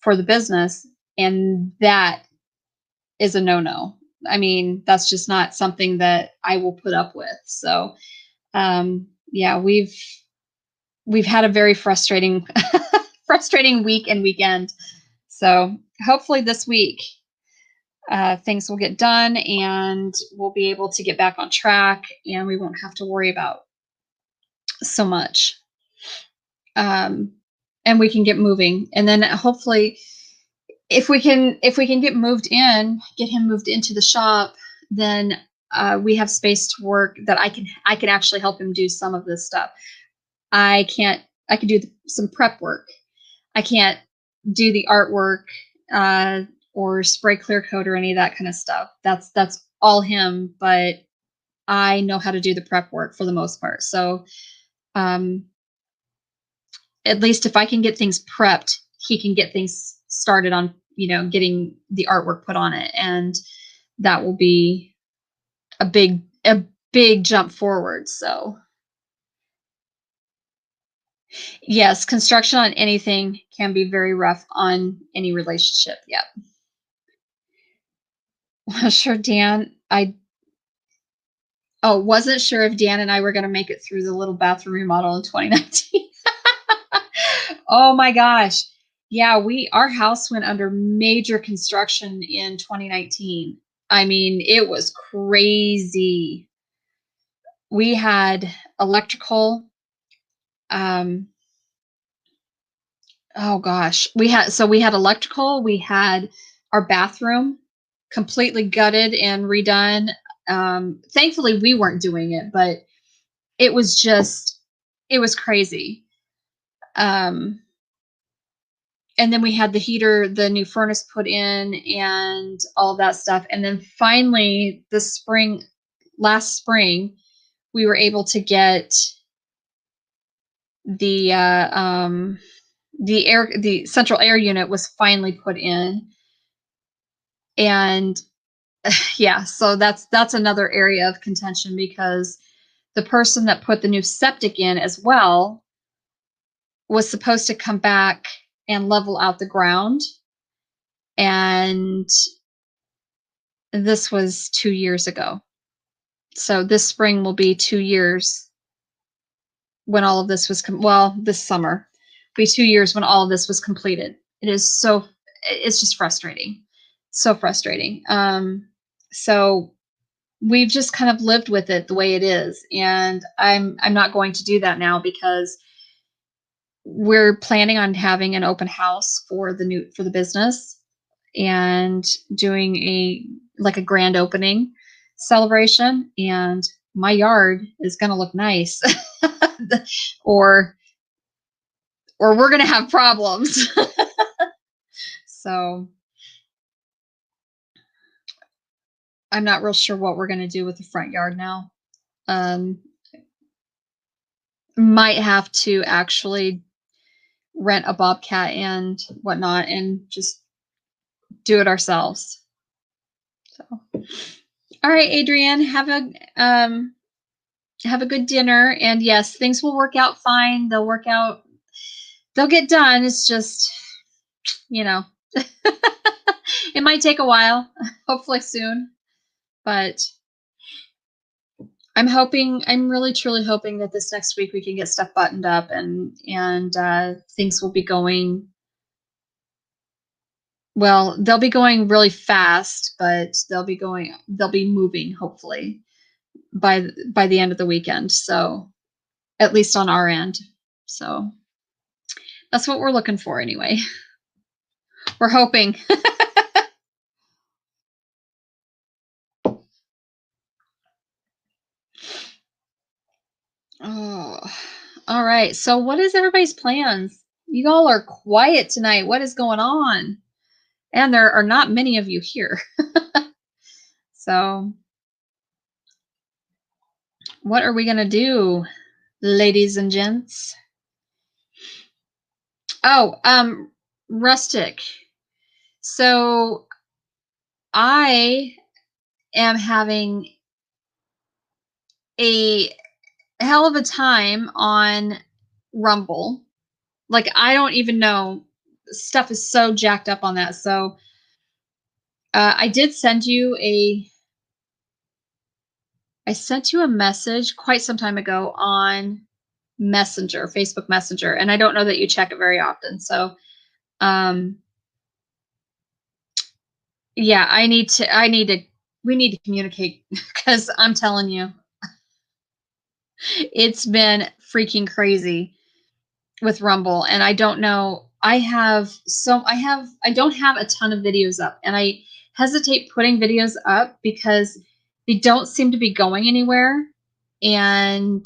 for the business, and that is a no-no. I mean, that's just not something that I will put up with. So yeah, we've had a very frustrating week and weekend. So hopefully this week things will get done, and we'll be able to get back on track, and we won't have to worry about so much. And we can get moving, and then hopefully, if we can get him moved into the shop, then we have space to work, that I can actually help him do some of this stuff. I can do some prep work. I can't do the artwork or spray clear coat or any of that kind of stuff. That's all him, but I know how to do the prep work for the most part. So at least if I can get things prepped, he can get things started on, getting the artwork put on it. And that will be a big jump forward. So yes, construction on anything can be very rough on any relationship. Yep. Well, sure, Dan. Wasn't sure if Dan and I were going to make it through the little bathroom remodel in 2019. Oh my gosh. Yeah, our house went under major construction in 2019. I mean, it was crazy. We had electrical. Oh gosh. We had electrical, we had our bathroom completely gutted and redone. Thankfully we weren't doing it, but it was crazy. And then we had the heater, the new furnace put in, and all that stuff. And then finally last spring, we were able to get the central air unit was finally put in. And yeah, so that's another area of contention, because the person that put the new septic in as well was supposed to come back and level out the ground. And this was 2 years ago. So this spring will be 2 years when all of this was, this summer will be 2 years when all of this was completed. It's just frustrating. So frustrating. So we've just kind of lived with it the way it is. And I'm not going to do that now because we're planning on having an open house for the business and doing a grand opening celebration, and my yard is going to look nice or we're going to have problems. So I'm not real sure what we're going to do with the front yard now. Might have to actually rent a bobcat and whatnot and just do it ourselves. So, all right, Adrienne, have a good dinner. And yes, things will work out fine. They'll work out. They'll get done. It's just, it might take a while, hopefully soon, but I'm really truly hoping that this next week we can get stuff buttoned up and things will be going. Well, they'll be going really fast, but they'll be moving hopefully by the end of the weekend. So at least on our end. So that's what we're looking for anyway. We're hoping. Oh, all right. So what is everybody's plans? You all are quiet tonight. What is going on? And there are not many of you here. So what are we going to do, ladies and gents? Oh, Rustic. So I am having a hell of a time on Rumble. Like, I don't even know. Stuff is so jacked up on that. So I did send you I sent you a message quite some time ago on Messenger, Facebook Messenger, and I don't know that you check it very often. So, yeah, we need to communicate because I'm telling you, it's been freaking crazy with Rumble, and I don't know. I don't have a ton of videos up, and I hesitate putting videos up because they don't seem to be going anywhere, and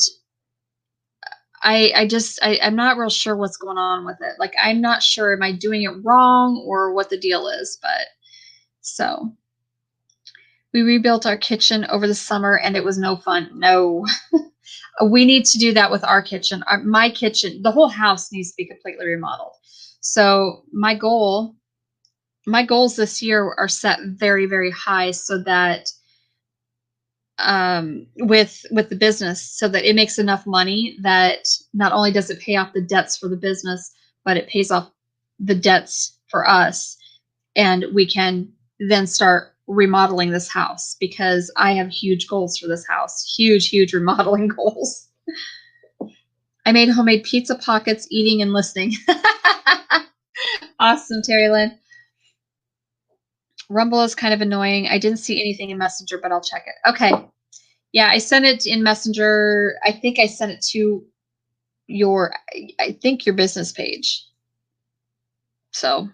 I'm not real sure what's going on with it. Like, I'm not sure, am I doing it wrong or what the deal is, but so we rebuilt our kitchen over the summer and it was no fun. No, we need to do that with our kitchen. My kitchen, the whole house needs to be completely remodeled. So my goals this year are set very, very high so that with the business, so that it makes enough money that not only does it pay off the debts for the business, but it pays off the debts for us, and we can then start remodeling this house because I have huge goals for this house. Huge remodeling goals. I made homemade pizza pockets, eating and listening. Awesome, Terry Lynn. Rumble is kind of annoying. I didn't see anything in Messenger, but I'll check it. Okay. Yeah, I sent it in Messenger. I think I sent it to your business page. So,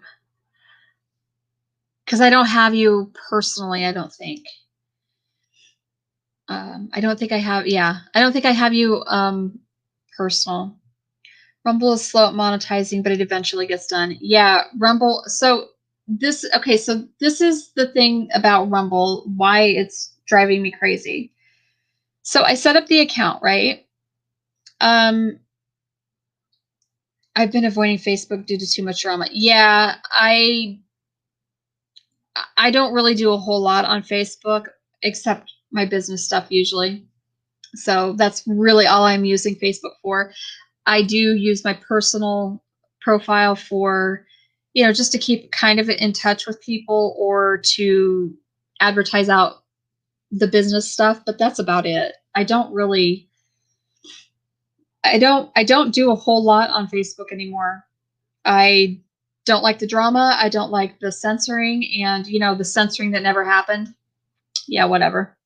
because I don't have you personally, I don't think. I don't think I have. Yeah, I don't think I have you personal. Rumble is slow at monetizing, but it eventually gets done. Yeah, Rumble. So this is the thing about Rumble, why it's driving me crazy. So I set up the account, right? I've been avoiding Facebook due to too much drama. Yeah, I don't really do a whole lot on Facebook except my business stuff usually. So that's really all I'm using Facebook for. I do use my personal profile for, you know, just to keep kind of in touch with people or to advertise out the business stuff, but that's about it. I don't do a whole lot on Facebook anymore. I don't like the drama. I don't like the censoring, and, you know, the censoring that never happened. Yeah, whatever.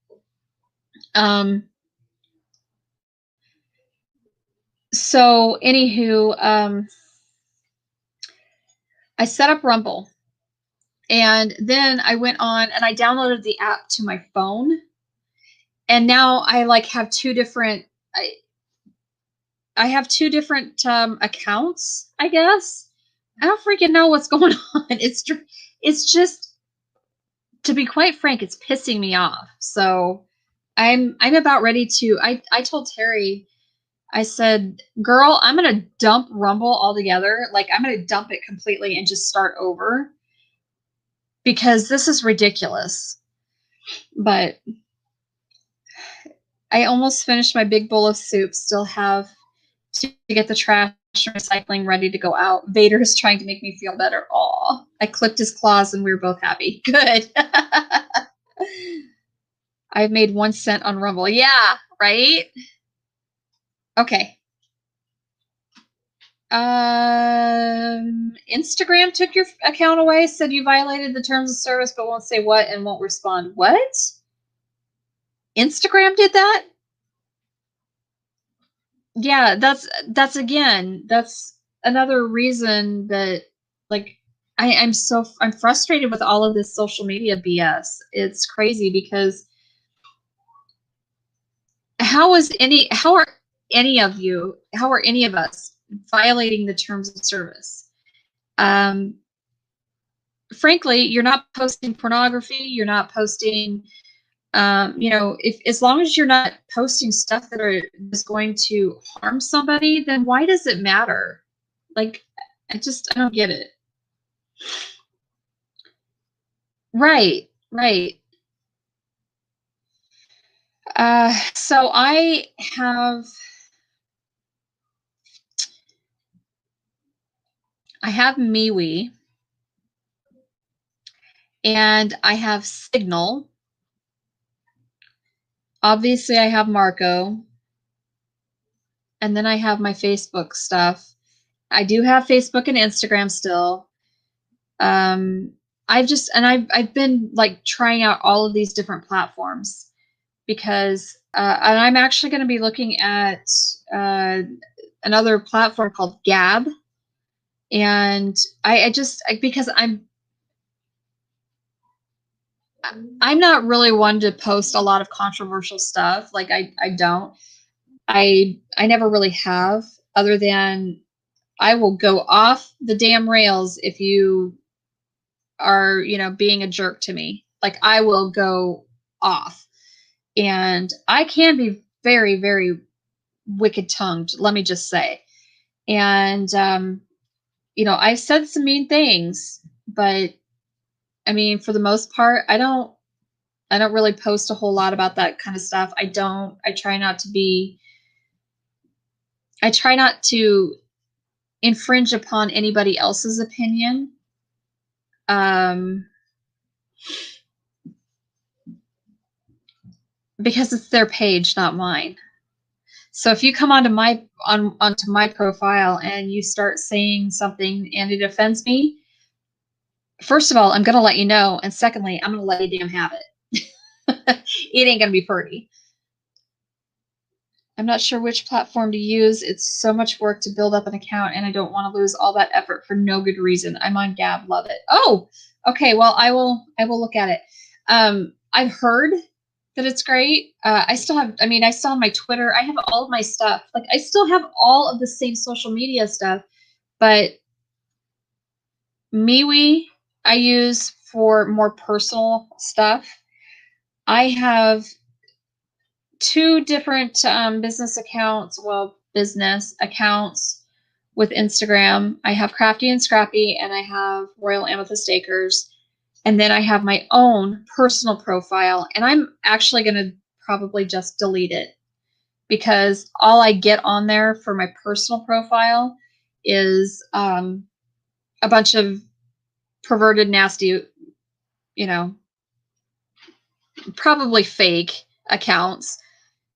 So anywho, I set up Rumble, and then I went on and I downloaded the app to my phone, and now I like have two different, I have two different accounts, I guess. I don't freaking know what's going on. It's just, to be quite frank, it's pissing me off. So I'm about ready to, I told Terry, I said, girl, I'm going to dump Rumble altogether. Like, I'm going to dump it completely and just start over, because this is ridiculous. But I almost finished my big bowl of soup. Still have to get the trash and recycling ready to go out. Vader is trying to make me feel better. Aw, I clipped his claws and we were both happy. Good. I've made 1 cent on Rumble. Yeah, right? Okay. Instagram took your account away, said you violated the terms of service, but won't say what and won't respond. What? Instagram did that? Yeah, that's another reason that, like, I'm frustrated with all of this social media BS. It's crazy, because how are any of us violating the terms of service? Frankly, you're not posting pornography, you're not posting, you know, if as long as you're not posting stuff that is going to harm somebody, then why does it matter? Like, I don't get it. Right, right. So I have MeWe, and I have Signal. Obviously, I have Marco, and then I have my Facebook stuff. I do have Facebook and Instagram still. I've been like trying out all of these different platforms, because and I'm actually going to be looking at another platform called Gab, and because I'm not really one to post a lot of controversial stuff. Like, I never really have, other than I will go off the damn rails if you are, you know, being a jerk to me. Like, I will go off. And I can be very, very wicked tongued, let me just say. And, you know, I've said some mean things, but I mean, for the most part, I don't really post a whole lot about that kind of stuff. I try not to infringe upon anybody else's opinion. Because it's their page, not mine. So if you come onto my profile and you start saying something and it offends me, first of all, I'm going to let you know, and secondly, I'm going to let you damn have it. It ain't going to be pretty. I'm not sure which platform to use. It's so much work to build up an account, and I don't want to lose all that effort for no good reason. I'm on Gab. Love it. Oh, okay. Well, I will look at it. I've heard that it's great. I still have my Twitter. I have all of my stuff. Like, I still have all of the same social media stuff, but MeWe I use for more personal stuff. I have 2 different business accounts with Instagram. I have Crafty and Scrappy, and I have Royal Amethyst Acres. And then I have my own personal profile, and I'm actually going to probably just delete it, because all I get on there for my personal profile is a bunch of perverted, nasty, you know, probably fake accounts.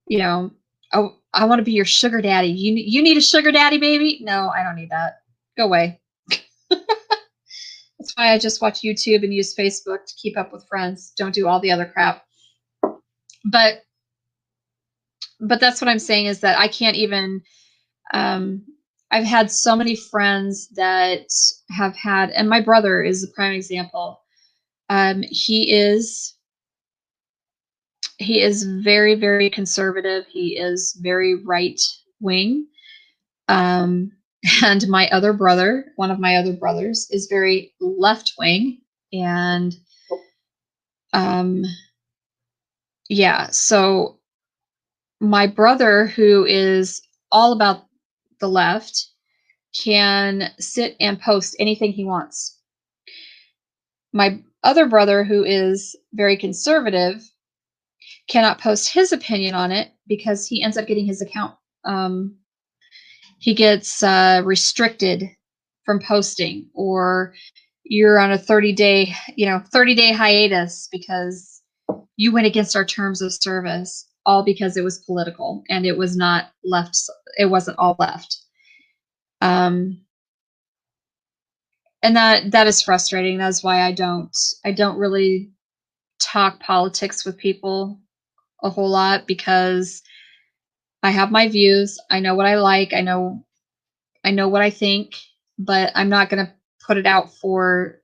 You know, oh, I want to be your sugar daddy. You need a sugar daddy, baby? No, I don't need that. Go away. That's why I just watch YouTube and use Facebook to keep up with friends. Don't do all the other crap. But that's what I'm saying, is that I can't even. I've had so many friends that have had, and my brother is a prime example. He is very, very conservative. He is very right wing. And my other brother, one of my other brothers, is very left wing. And yeah, so my brother, who is all about the left, can sit and post anything he wants. My other brother, who is very conservative, cannot post his opinion on it because he ends up getting his account. He gets restricted from posting, or you're on a 30-day hiatus because you went against our terms of service, all because it was political and it was not left. It wasn't all left. And that is frustrating. That's why I don't really talk politics with people a whole lot, because I have my views. I know what I like. I know what I think, but I'm not going to put it out for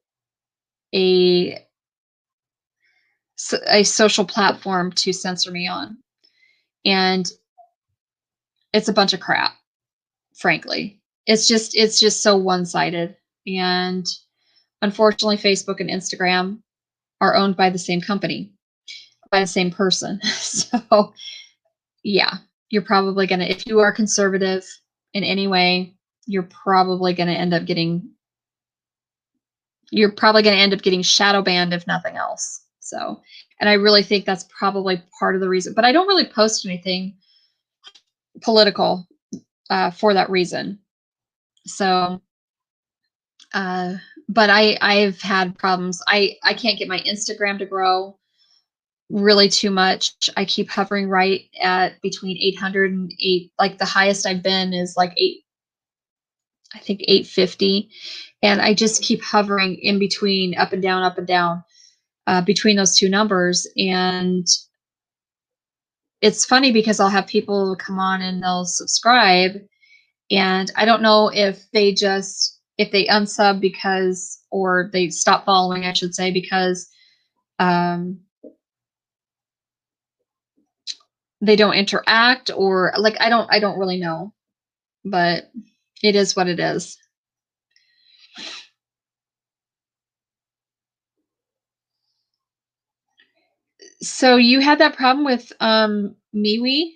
a social platform to censor me on. And it's a bunch of crap, frankly. It's just so one-sided. And unfortunately, Facebook and Instagram are owned by the same company, by the same person. So yeah, you're probably going to, if you are conservative in any way, you're probably going to end up getting shadow banned, if nothing else. So, and I really think that's probably part of the reason, but I don't really post anything political for that reason. So, but I've had problems. I can't get my Instagram to grow really too much. I keep hovering right at between 800 and 8. Like the highest I've been is like 850. And I just keep hovering in between, up and down, between those two numbers. And it's funny because I'll have people come on and they'll subscribe, and I don't know if they unsub because, or they stop following, I should say, because they don't interact, or like I don't really know, but it is what it is. So you had that problem with MeWe?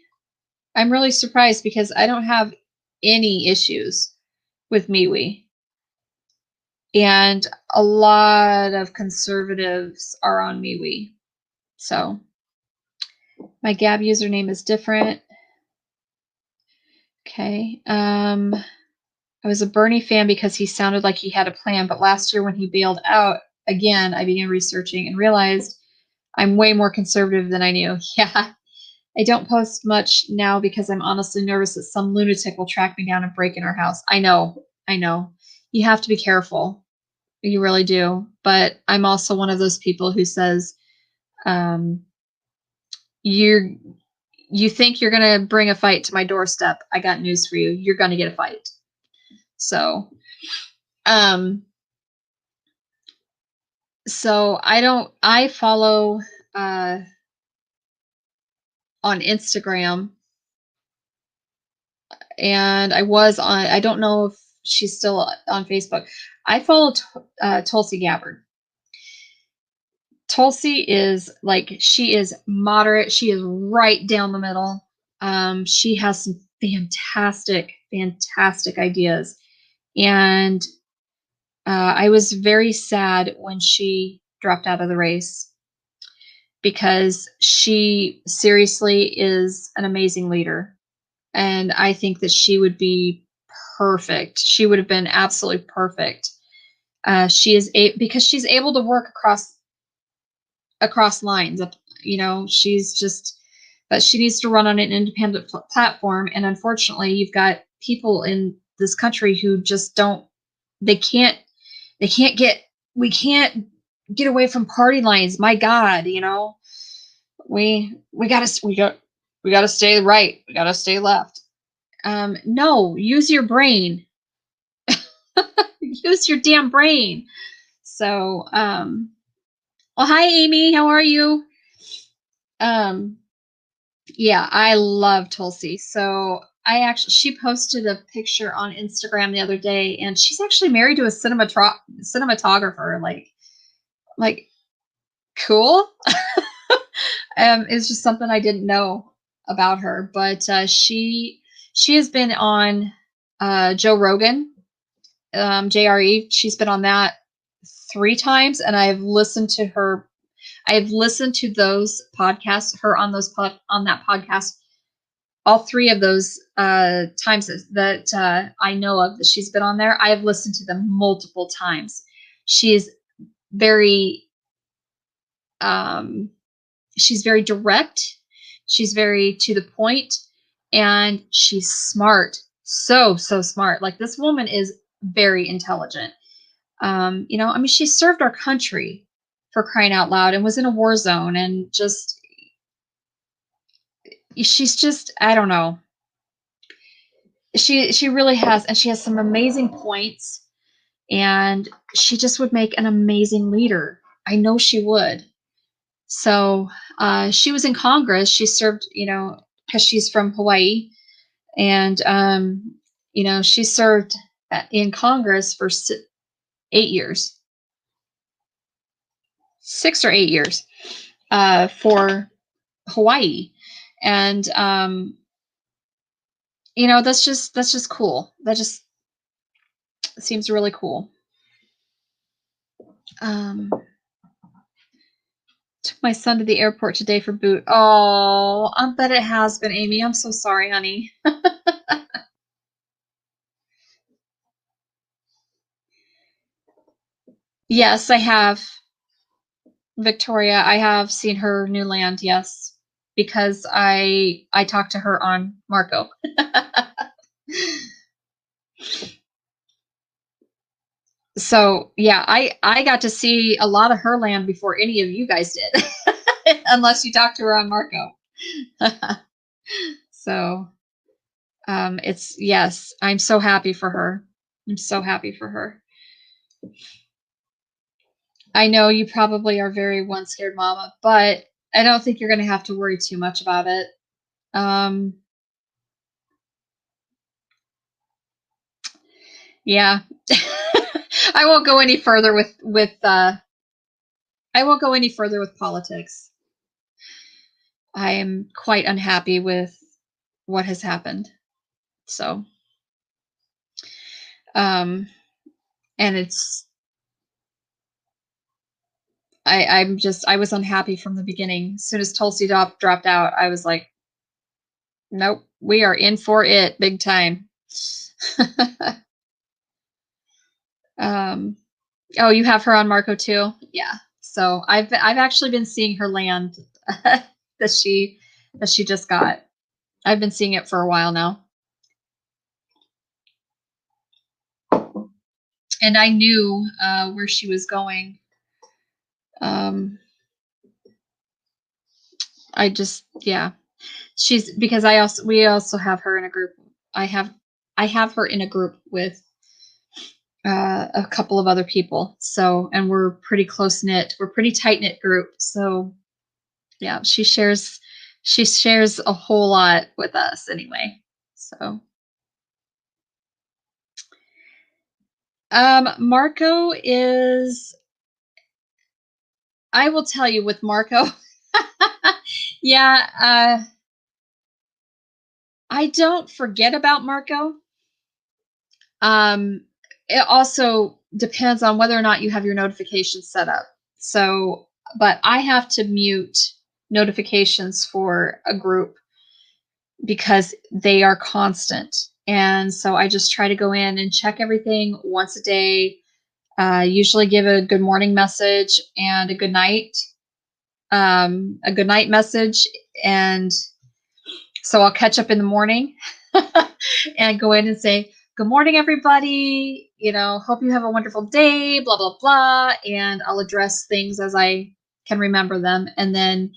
I'm really surprised because I don't have any issues with MeWe. And a lot of conservatives are on MeWe. So my Gab username is different. Okay. I was a Bernie fan because he sounded like he had a plan, but last year when he bailed out again, I began researching and realized I'm way more conservative than I knew. Yeah. I don't post much now because I'm honestly nervous that some lunatic will track me down and break in our house. I know. You have to be careful. You really do. But I'm also one of those people who says, you think you're going to bring a fight to my doorstep. I got news for you. You're going to get a fight. So, I follow, on Instagram, and I don't know if she's still on Facebook. I follow Tulsi Gabbard. Tulsi is she is moderate. She is right down the middle. She has some fantastic ideas. And I was very sad when she dropped out of the race, because she seriously is an amazing leader. And I think that she would be perfect. She would have been absolutely perfect. Because she's able to work across lines. She's just, but she needs to run on an independent platform. And unfortunately, you've got people in this country who just don't. They can't. They can't get. We can't get away from party lines. My God, we gotta stay right. We gotta stay left. No, use your brain. Use your damn brain. So, well, hi, Amy. How are you? Yeah, I love Tulsi. So she posted a picture on Instagram the other day, and she's actually married to a cinematographer. Like, cool. It's just something I didn't know about her, but she has been on Joe Rogan, JRE. She's been on that 3 times, and I've listened to her. I've listened to those podcasts, her on on that podcast, all 3 of those times that I know of that she's been on there. I have listened to them multiple times. She's very she's very direct. She's very to the point, and she's smart. So smart. Like, this woman is very intelligent. She served our country, for crying out loud, and was in a war zone, and she's just, I don't know. She really has, and she has some amazing points, and she just would make an amazing leader. I know she would. So she was in Congress. She served, because she's from Hawaii, and she served in Congress for 8 years, 6 or 8 years, for Hawaii, and that's just cool. That just seems really cool. Took my son to the airport today for boot. Oh, I bet it has been, Amy. I'm so sorry, honey. Yes, I have. Victoria, I have seen her new land, yes, because I talked to her on Marco. So yeah, I got to see a lot of her land before any of you guys did, unless you talked to her on Marco. So yes, I'm so happy for her. I'm so happy for her. I know you probably are very one scared mama, but I don't think you're going to have to worry too much about it. Yeah. I won't go any further with I won't go any further with politics. I am quite unhappy with what has happened. So and I was unhappy from the beginning. As soon as Tulsi dropped out, I was like, nope, we are in for it big time. Oh, you have her on Marco too? Yeah. So I've actually been seeing her land that she just got. I've been seeing it for a while now. And I knew where she was going. I just, yeah. She's, because we also have her in a group. I have her in a group with a couple of other people. So, and we're pretty close knit. We're pretty tight knit group. So yeah, she shares a whole lot with us anyway. So Marco is, I will tell you with Marco. Yeah, I don't forget about Marco. It also depends on whether or not you have your notifications set up. So, but I have to mute notifications for a group because they are constant. And so I just try to go in and check everything once a day. Usually give a good morning message and a good night message. And so I'll catch up in the morning and go in and say, good morning, everybody. Hope you have a wonderful day, blah, blah, blah. And I'll address things as I can remember them. And then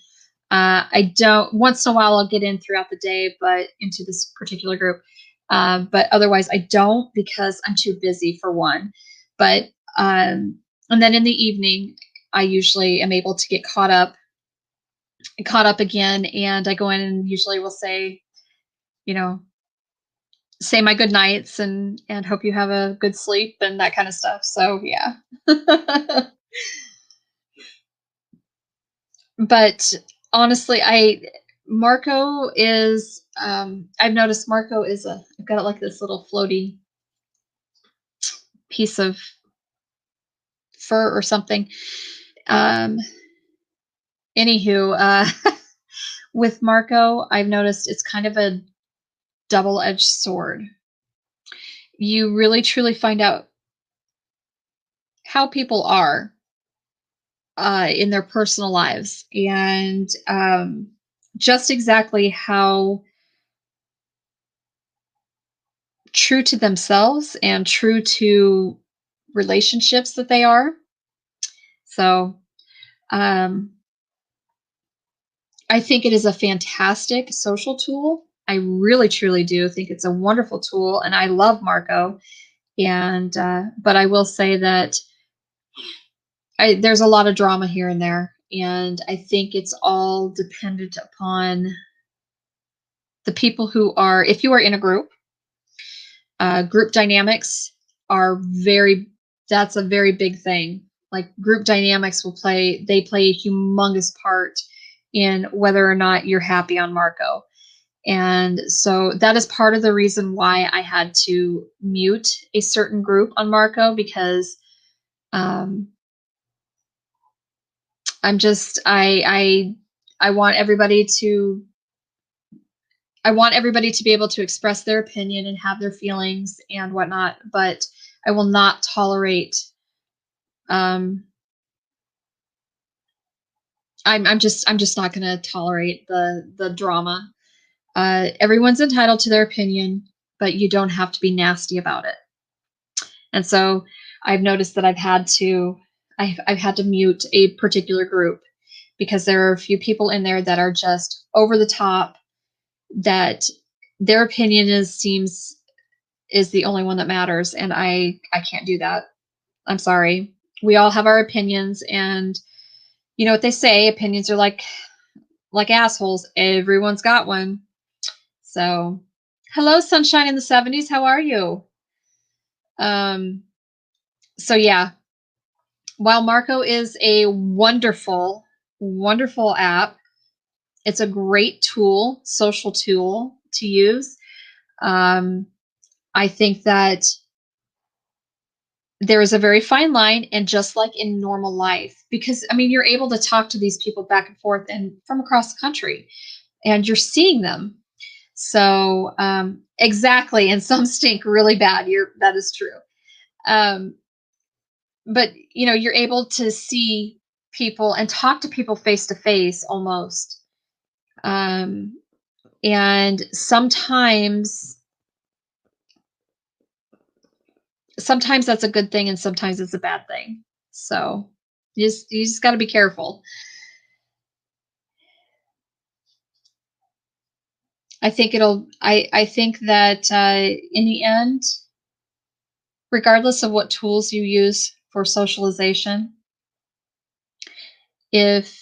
once in a while I'll get in throughout the day, but into this particular group. But otherwise I don't, because I'm too busy for one. But, and then in the evening, I usually am able to get caught up again. And I go in and usually will say, say my good nights and hope you have a good sleep and that kind of stuff. So yeah. But honestly, Marco is, I've noticed Marco is I've got like this little floaty piece of fur or something. Anywho, with Marco, I've noticed it's kind of a double-edged sword. You really truly find out how people are in their personal lives, and just exactly how true to themselves and true to relationships that they are. So I think it is a fantastic social tool. I really truly do think it's a wonderful tool, and I love Marco. And but I will say that there's a lot of drama here and there, and I think it's all dependent upon the people who are, if you are in a group dynamics are that's a very big thing. Like group dynamics play a humongous part in whether or not you're happy on Marco. And so that is part of the reason why I had to mute a certain group on Marco, because I'm just, I want everybody to be able to express their opinion and have their feelings and whatnot, but I will not tolerate. I'm just not going to tolerate the drama. Everyone's entitled to their opinion, but you don't have to be nasty about it. And so I've noticed that I've had to mute a particular group because there are a few people in there that are just over the top, that their opinion is the only one that matters. And I can't do that. I'm sorry. We all have our opinions, and you know what they say, opinions are like assholes. Everyone's got one. So, hello, Sunshine in the 70s. How are you? So yeah, while Marco is a wonderful, wonderful app, it's a great tool, social tool to use. I think that there is a very fine line, and just like in normal life, because I mean, you're able to talk to these people back and forth and from across the country, and you're seeing them. So exactly, and some stink really bad. That is true. But you know, you're able to see people and talk to people face to face almost. And sometimes that's a good thing, and sometimes it's a bad thing. So you just got to be careful. I think I think that in the end, regardless of what tools you use for socialization, if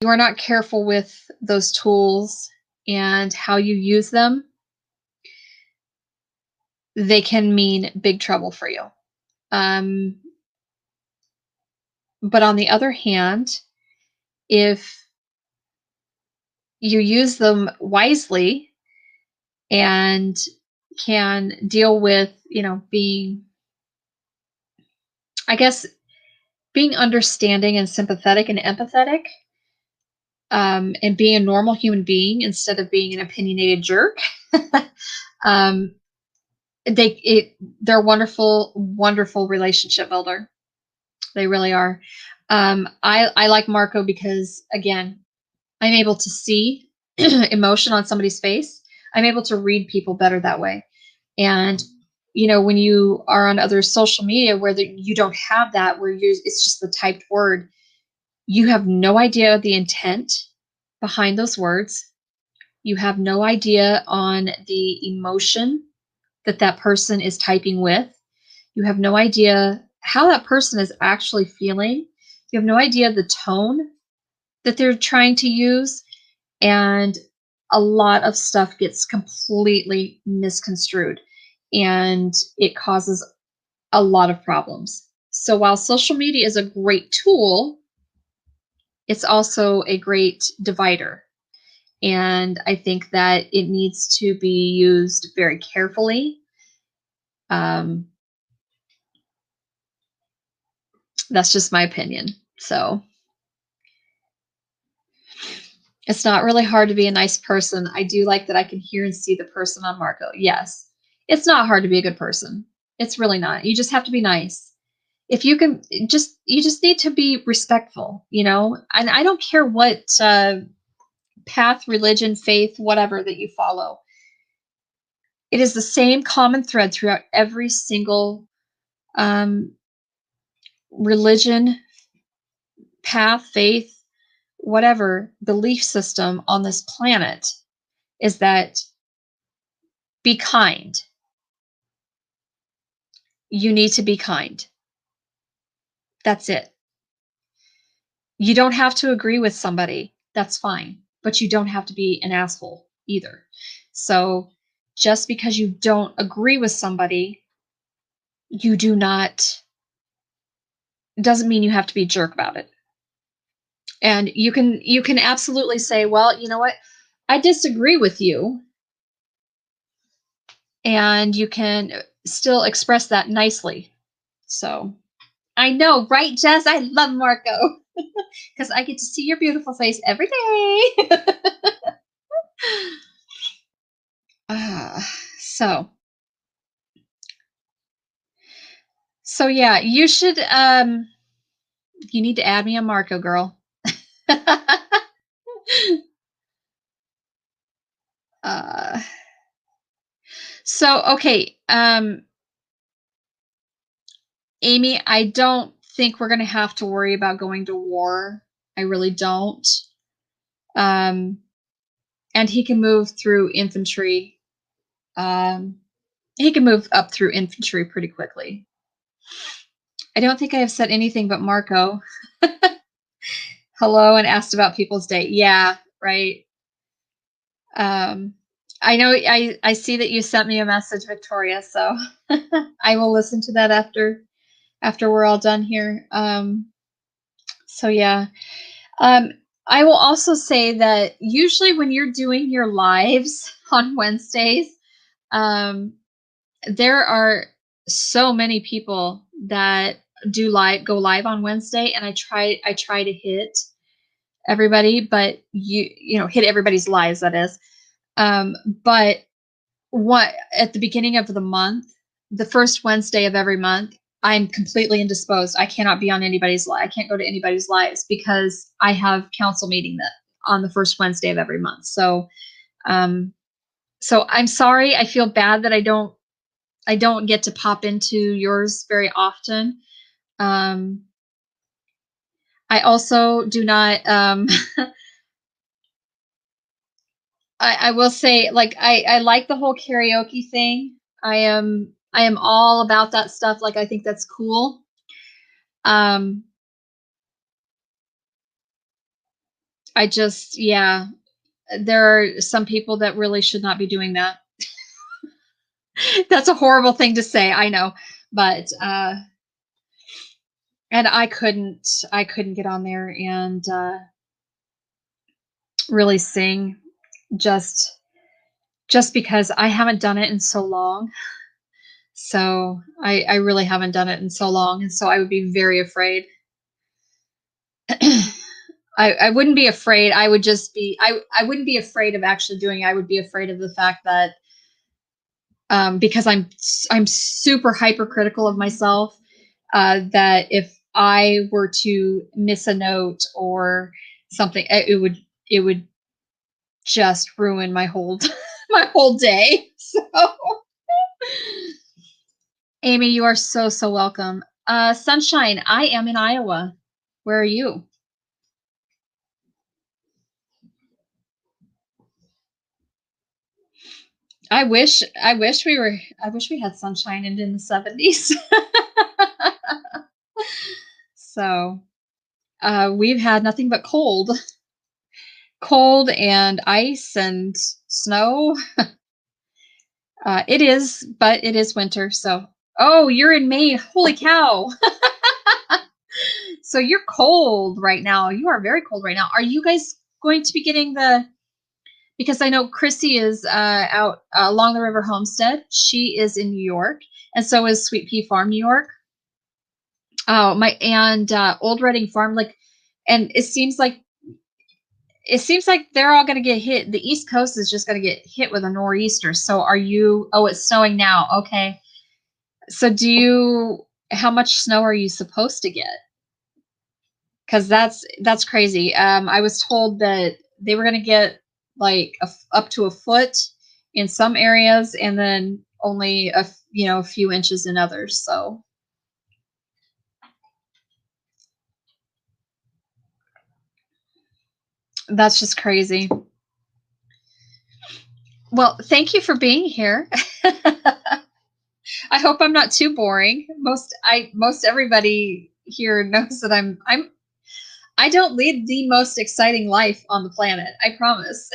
you are not careful with those tools and how you use them, they can mean big trouble for you. But on the other hand, if you use them wisely and can deal with, being understanding and sympathetic and empathetic, and being a normal human being instead of being an opinionated jerk. um, they're wonderful, wonderful relationship builder. They really are. I like Marco because, again, I'm able to see emotion on somebody's face. I'm able to read people better that way. And when you are on other social media where you don't have that, where it's just the typed word, you have no idea the intent behind those words. You have no idea on the emotion that person is typing with. You have no idea how that person is actually feeling. You have no idea the tone that they're trying to use. And a lot of stuff gets completely misconstrued, and it causes a lot of problems. So while social media is a great tool, it's also a great divider. And I think that it needs to be used very carefully. That's just my opinion. So it's not really hard to be a nice person. I do like that I can hear and see the person on Marco. Yes. It's not hard to be a good person. It's really not. You just have to be nice. If you can you just need to be respectful, and I don't care what path, religion, faith, whatever that you follow. It is the same common thread throughout every single religion, path, faith, whatever belief system on this planet, is that be kind. You need to be kind. That's it. You don't have to agree with somebody. That's fine. But you don't have to be an asshole either. So just because you don't agree with somebody, doesn't mean you have to be a jerk about it. And you can absolutely say, well, you know what? I disagree with you. And you can still express that nicely. So I know, right, Jess? I love Marco because I get to see your beautiful face every day. So yeah, you should you need to add me on Marco, girl. uh so okay, Amy, I don't think we're gonna have to worry about going to war. I really don't. And he can move through infantry. He can move up through infantry pretty quickly. I don't think I have said anything but Marco. Hello, and asked about people's day. Yeah, right. I know I see that you sent me a message, Victoria, so I will listen to that after we're all done here. So yeah. I will also say that usually when you're doing your lives on Wednesdays, there are so many people that go live on Wednesday, and I try to hit everybody, but hit everybody's lives, that is. But what at the beginning of the month, the first Wednesday of every month, I'm completely indisposed. I cannot be on anybody's live. I can't go to anybody's lives because I have council meeting that on the first Wednesday of every month. So I'm sorry. I feel bad that I don't get to pop into yours very often. I also do not I will say, like, I like the whole karaoke thing. I am all about that stuff. Like, I think that's cool. I just, yeah, there are some people that really should not be doing that. That's a horrible thing to say, I know, but and I couldn't get on there and really sing just because I haven't done it in so long. So I really haven't done it in so long, and so I would be very afraid. I wouldn't be afraid. I would just be, I wouldn't be afraid of actually doing it. I would be afraid of the fact that, because I'm super hypercritical of myself, that if I were to miss a note or something, it would just ruin my whole my whole day. So, Amy, you are so so welcome. Sunshine, I am in Iowa. Where are you? I wish we had sunshine and in the 70s. So, we've had nothing but cold and ice and snow. But it is winter. So, oh, you're in Maine. Holy cow. So you're cold right now. You are very cold right now. Are you guys going to be getting because I know Chrissy is out along the River Homestead. She is in New York, and so is Sweet Pea Farm, New York. Oh, and Old Reading Farm, like, and it seems like they're all going to get hit. The East Coast is just going to get hit with a nor'easter. So are you? Oh, it's snowing now. Okay. So how much snow are you supposed to get? Because that's crazy. I was told that they were going to get like up to a foot in some areas, and then only a few inches in others. So that's just crazy. Well, thank you for being here. I hope I'm not too boring. Most everybody here knows that I don't lead the most exciting life on the planet. I promise.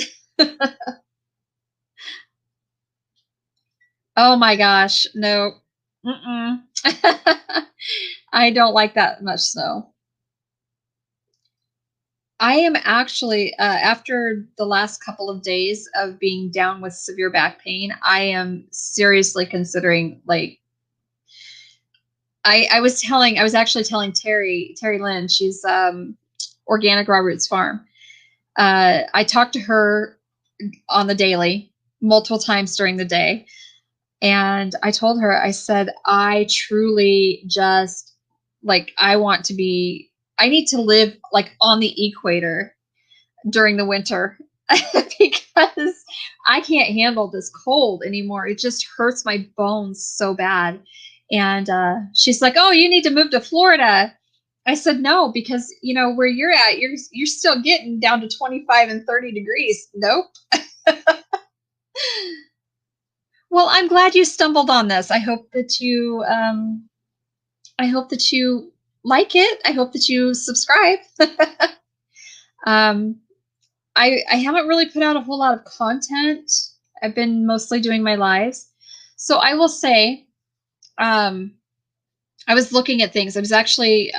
Oh my gosh, no. Mm-mm. I don't like that much snow. I am actually, after the last couple of days of being down with severe back pain, I am seriously considering, like, I was actually telling Terry Lynn, she's Organic Raw Roots Farm. I talked to her on the daily multiple times during the day. And I told her, I said, I truly just like, I need to live like on the equator during the winter because I can't handle this cold anymore. It just hurts my bones so bad. And she's like, "Oh, you need to move to Florida." I said, "No, because where you're at, you're still getting down to 25 and 30 degrees." Nope. Well, I'm glad you stumbled on this. I hope that you like it. I hope that you subscribe. um, I haven't really put out a whole lot of content. I've been mostly doing my lives. So I will say, um, I was looking at things. I was actually,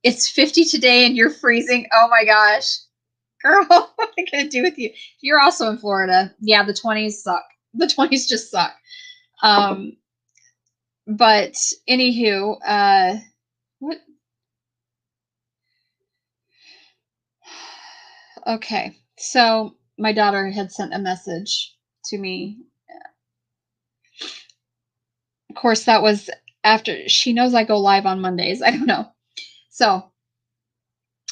it's 50 today and you're freezing. Oh my gosh. Girl, what am I going to do with you? You're also in Florida. Yeah, the 20s suck. The 20s just suck. But anywho, what? Okay. So my daughter had sent a message to me. Of course, that was after she knows I go live on Mondays. I don't know. So,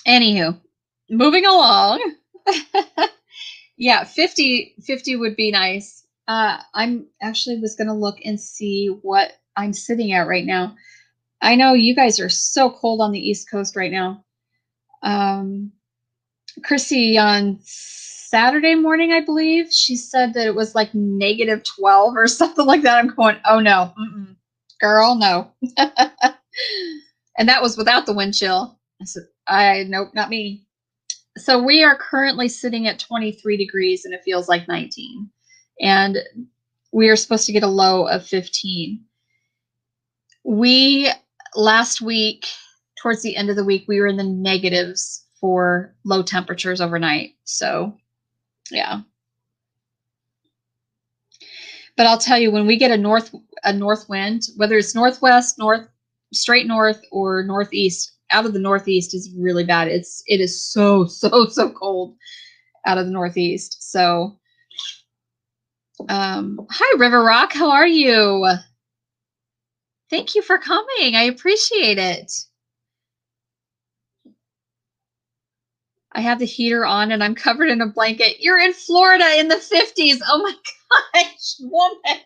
anywho, moving along. Yeah, 50 would be nice. I'm actually was going to look and see what I'm sitting at right now. I know you guys are so cold on the East Coast right now. Chrissy on Saturday morning, I believe, she said that it was like -12 or something like that. I'm going, oh no, girl, no. And that was without the wind chill. I said, nope, not me. So we are currently sitting at 23 degrees and it feels like 19. And we are supposed to get a low of 15. Last week, towards the end of the week, we were in the negatives for low temperatures overnight. So, yeah. But I'll tell you, when we get a north wind, whether it's northwest, straight north, or northeast, out of the Northeast is really bad. It is so cold out of the Northeast. So, hi River Rock, how are you? Thank you for coming. I appreciate it. I have the heater on and I'm covered in a blanket. You're in Florida in the 50s. Oh my gosh, woman.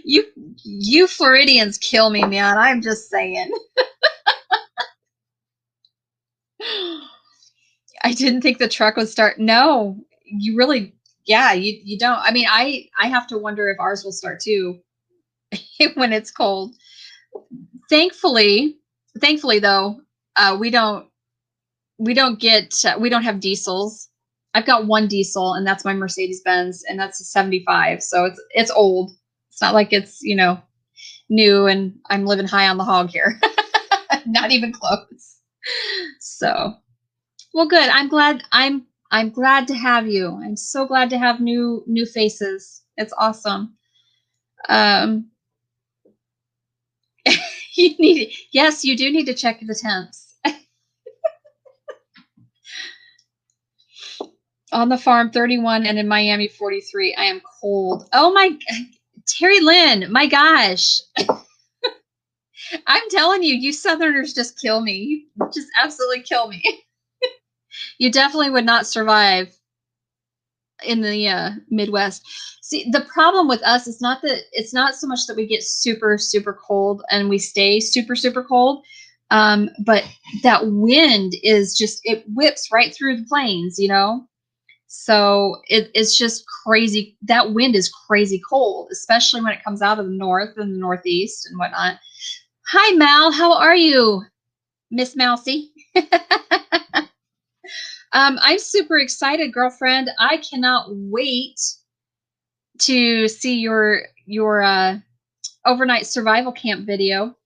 You Floridians kill me, man. I'm just saying. I didn't think the truck would start. No, you really, yeah, you don't. I mean, I have to wonder if ours will start too when it's cold. Thankfully though, we don't have diesels. I've got one diesel, and that's my Mercedes Benz, and that's a 75. So it's old. It's not like it's new, and I'm living high on the hog here. Not even close. So, well, good. I'm glad to have you. I'm so glad to have new faces. It's awesome. Yes, you do need to check the temps. On the farm 31 and in Miami 43. I am cold. Oh my, Terry Lynn, my gosh. I'm telling you, you Southerners just kill me. You just absolutely kill me. You definitely would not survive in the Midwest. See, the problem with us is it's not so much that we get super cold and we stay super cold, but that wind is just, it whips right through the plains, So it's just crazy. That wind is crazy cold, especially when it comes out of the north and the northeast and whatnot. Hi, Mal. How are you, Miss Mousy? I'm super excited, girlfriend. I cannot wait to see your overnight survival camp video,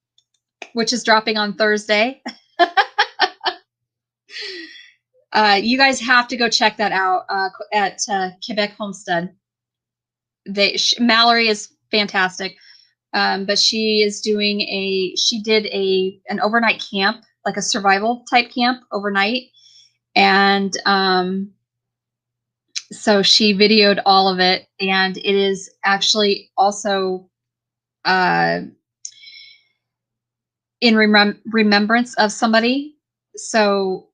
which is dropping on Thursday. You guys have to go check that out at Quebec Homestead. Mallory is fantastic, but she did an overnight camp, like a survival type camp overnight, and so she videoed all of it, and it is actually also in remembrance of somebody. So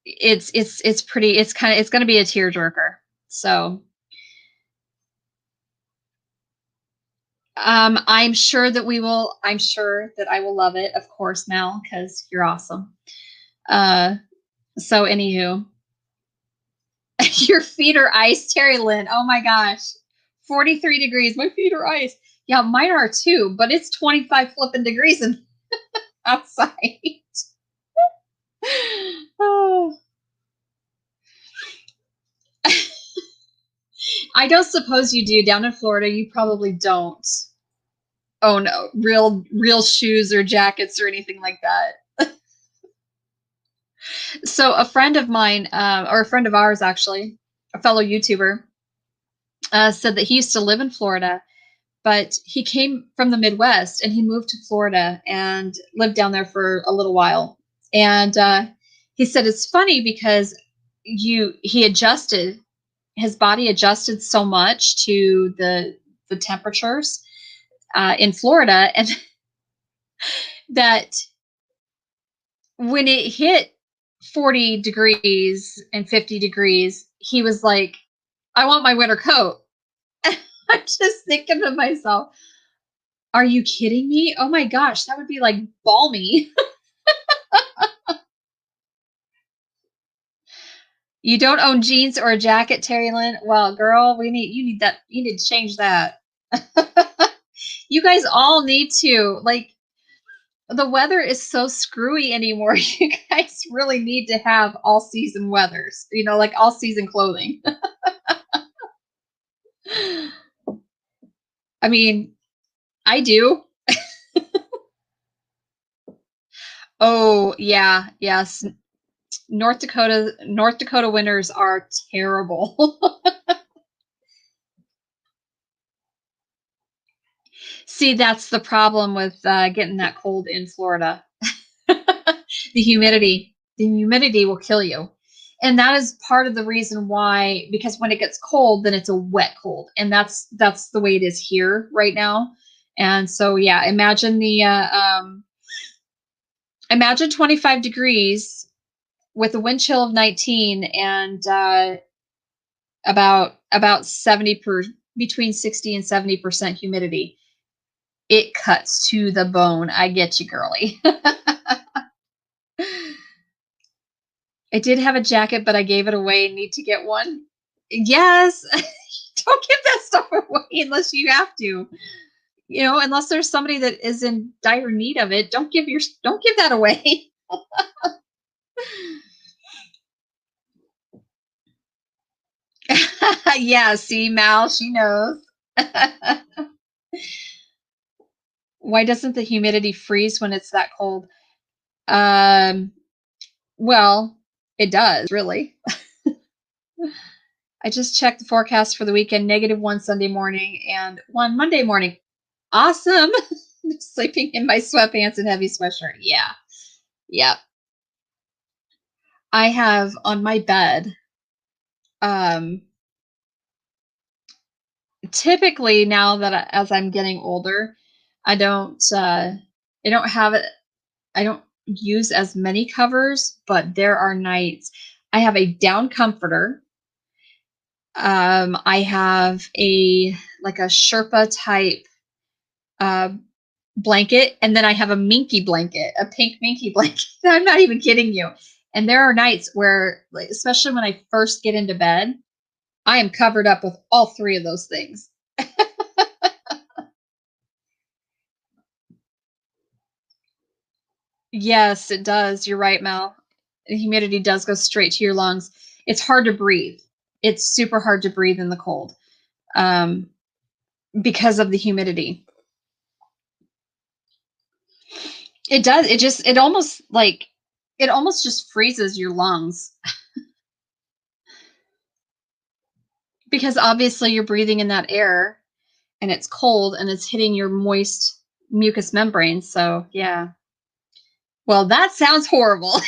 it's pretty. It's going to be a tearjerker. So I'm sure that I'm sure that I will love it, of course, Mel, because you're awesome. So anywho, your feet are ice, Terry Lynn. Oh my gosh. 43 degrees. My feet are ice. Yeah, mine are too, but it's 25 flipping degrees outside. Oh. I don't suppose you do. Down in Florida, you probably don't own real shoes or jackets or anything like that. So a friend of mine, or a friend of ours actually, a fellow YouTuber, said that he used to live in Florida, but he came from the Midwest and he moved to Florida and lived down there for a little while. And he said it's funny because his body adjusted so much to the temperatures in Florida, and that when it hit 40 degrees and 50 degrees, he was like, I want my winter coat. I'm just thinking to myself, are you kidding me? Oh my gosh, that would be like balmy. You don't own jeans or a jacket, Terry Lynn? Well, girl, you need that. You need to change that. You guys all need to. Like, the weather is so screwy anymore. You guys really need to have all season weathers, like all season clothing. I mean, I do. Oh, yeah, yes. North Dakota winters are terrible. See, that's the problem with getting that cold in Florida. The humidity. The humidity will kill you. And that is part of the reason why, because when it gets cold, then it's a wet cold. And that's the way it is here right now. And so yeah, imagine 25 degrees with a wind chill of 19 and about between 60 and 70% humidity. It cuts to the bone. I get you, girly. I did have a jacket, but I gave it away. Need to get one. Yes. Don't give that stuff away unless you have to. You know, unless there's somebody that is in dire need of it, don't give that away. Yeah, see, Mal, she knows. Why doesn't the humidity freeze when it's that cold? Um, well, it does, really. I just checked the forecast for the weekend, -1 Sunday morning and 1 Monday morning. Awesome. Sleeping in my sweatpants and heavy sweatshirt. Yeah. Yeah. I have on my bed, um, typically now that as I'm getting older, I don't have it. I don't use as many covers, but there are nights I have a down comforter. I have like a Sherpa type uh, blanket, and then I have a minky blanket, a pink minky blanket. I'm not even kidding you. And there are nights where, like, especially when I first get into bed, I am covered up with all three of those things. Yes, it does. You're right, Mel. The humidity does go straight to your lungs. It's hard to breathe. It's super hard to breathe in the cold um, because of the humidity. It does. It almost just freezes your lungs because obviously you're breathing in that air and it's cold and it's hitting your moist mucous membrane. So, yeah. Well, that sounds horrible.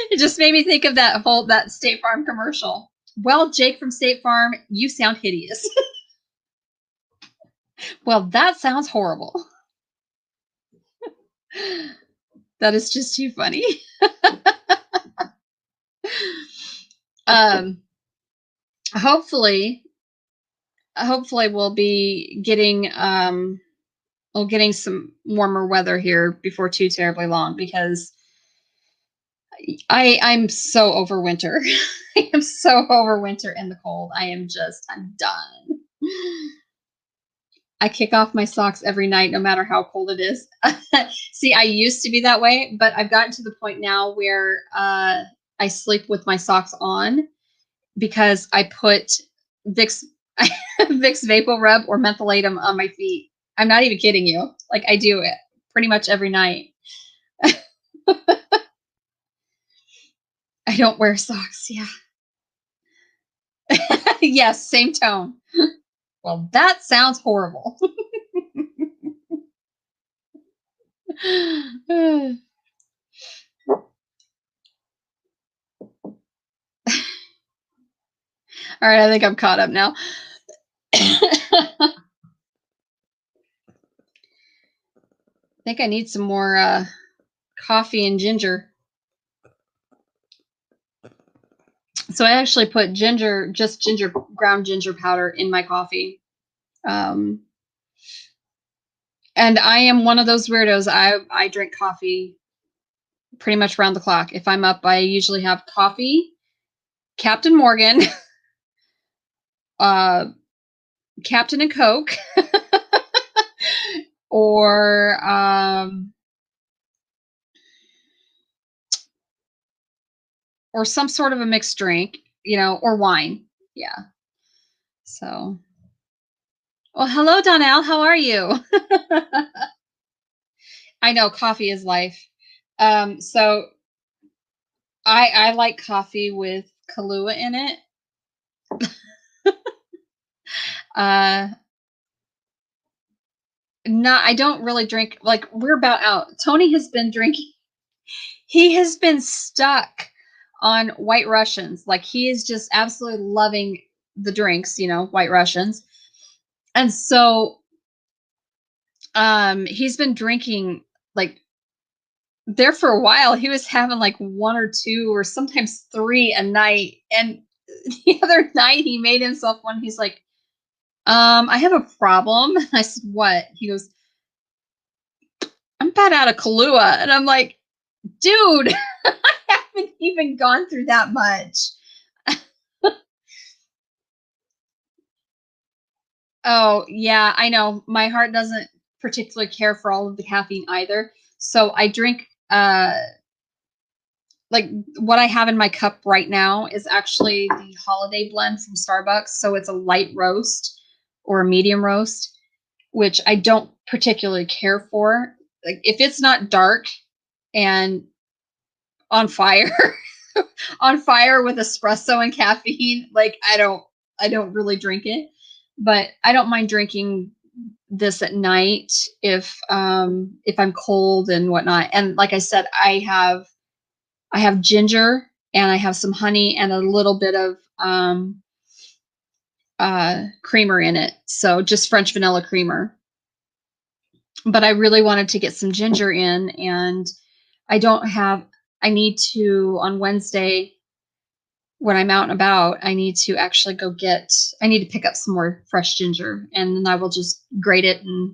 It just made me think of that State Farm commercial. Well, Jake from State Farm, you sound hideous. Well, that sounds horrible. That is just too funny. um, hopefully, we'll be getting some warmer weather here before too terribly long because I'm so over winter. I am so over winter and the cold. I'm done. I kick off my socks every night, no matter how cold it is. See, I used to be that way, but I've gotten to the point now where I sleep with my socks on because I put Vicks Vicks Vapor Rub or Mentholatum on my feet. I'm not even kidding you. Like, I do it pretty much every night. I don't wear socks. Yeah. Yes, same tone. Well, that sounds horrible. All right, I think I'm caught up now. I think I need some more coffee and ginger. So I actually put ground ginger powder in my coffee. And I am one of those weirdos. I drink coffee pretty much round the clock. If I'm up, I usually have coffee, Captain Morgan, uh, Captain and Coke, or some sort of a mixed drink, or wine. Yeah. So, well, hello, Donnell. How are you? I know coffee is life. So I like coffee with Kahlua in it. Uh, I don't really drink. Like, we're about out. Tony has been drinking. He has been stuck on White Russians. Like, he is just absolutely loving the drinks, White Russians. And so he's been drinking, like, there for a while. He was having like one or two or sometimes three a night. And the other night he made himself one. He's like, I have a problem. I said, what? He goes, I'm about out of Kahlua. And I'm like, dude, I haven't even gone through that much. Oh, yeah, I know. My heart doesn't particularly care for all of the caffeine either. So I drink, like, what I have in my cup right now is actually the holiday blend from Starbucks. So it's a light roast or a medium roast, which I don't particularly care for. Like, if it's not dark and on fire, on fire with espresso and caffeine, like, I don't really drink it. But I don't mind drinking this at night if I'm cold and whatnot. And like I said, I have ginger and I have some honey and a little bit of creamer in it. So just French vanilla creamer. But I really wanted to get some ginger in, and I don't have, I need to, on Wednesday, when I'm out and about, I need to actually I need to pick up some more fresh ginger, and then I will just grate it and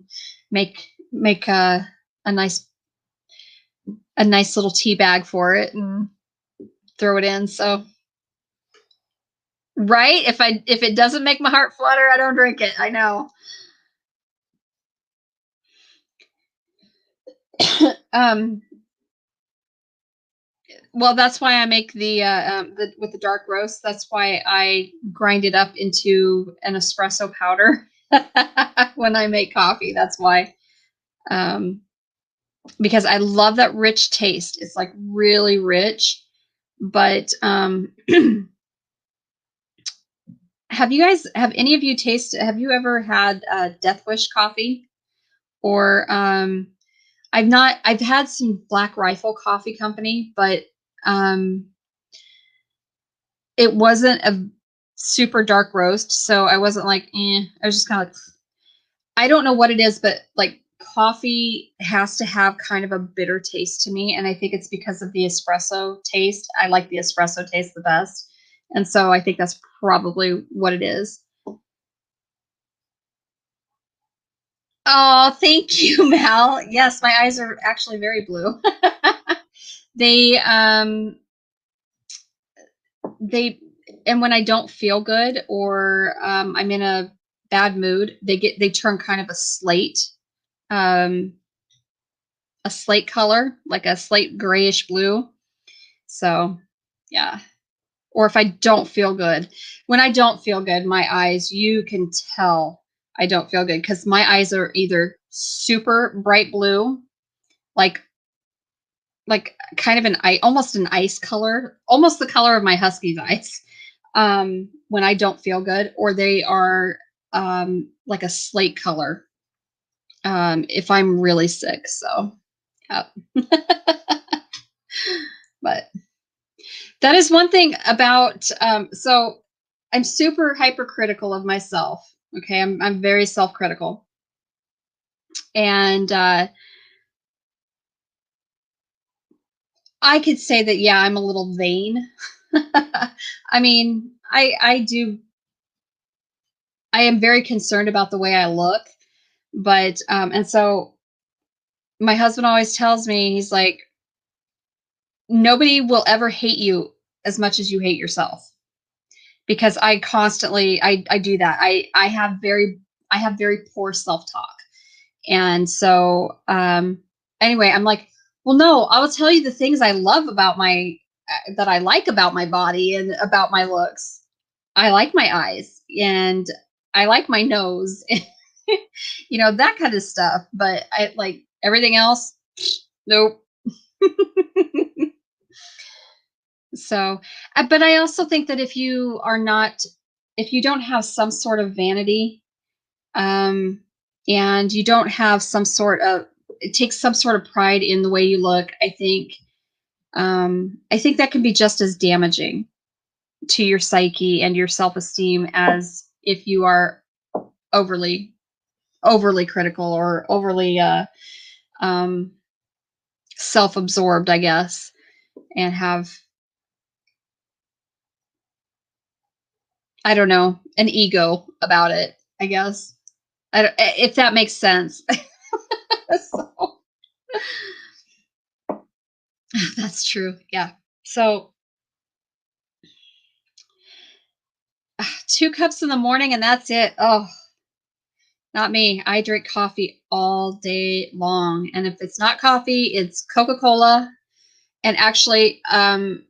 make a nice little tea bag for it and throw it in. So, right, if it doesn't make my heart flutter, I don't drink it. I know. um, well, that's why I make the with the dark roast. That's why I grind it up into an espresso powder when I make coffee. That's why. Um, because I love that rich taste. It's like really rich. But have any of you have you ever had Death Wish coffee? Or I've had some Black Rifle Coffee Company, but um, it wasn't a super dark roast, so I wasn't like, eh. I was just kind of like, I don't know what it is, but like, coffee has to have kind of a bitter taste to me, and I think it's because of the espresso taste. I like the espresso taste the best, and so I think that's probably what it is. Oh, thank you, Mal. Yes, my eyes are actually very blue. they they and when I don't feel good, or I'm in a bad mood, they turn kind of um a slate color, like a slate grayish blue. So, yeah. Or if I don't feel good. When I don't feel good, my eyes, you can tell I don't feel good, because my eyes are either super bright blue, like kind of almost an ice color, almost the color of my husky's eyes, when I don't feel good, or they are like a slate color if I'm really sick. So, yeah. But that is one thing about, so I'm super hypercritical of myself. Okay. I'm very self-critical. And I could say that, yeah, I'm a little vain. I mean, I am very concerned about the way I look, but, and so my husband always tells me, he's like, nobody will ever hate you as much as you hate yourself. Because I constantly, I do that. I have very poor self-talk. And so, anyway, I'm like, well, no, I will tell you the things I love about that I like about my body and about my looks. I like my eyes, and I like my nose, that kind of stuff. But I like everything else. Nope. So, but I also think that if you don't have some sort of vanity, and you don't have it takes some sort of pride in the way you look, I think that can be just as damaging to your psyche and your self-esteem as if you are overly critical or overly um, self-absorbed, I guess, and have, I don't know, an ego about it, I guess. If that makes sense. So, that's true. Yeah. So 2 cups in the morning and that's it. Oh, not me. I drink coffee all day long. And if it's not coffee, it's Coca-Cola. And actually, I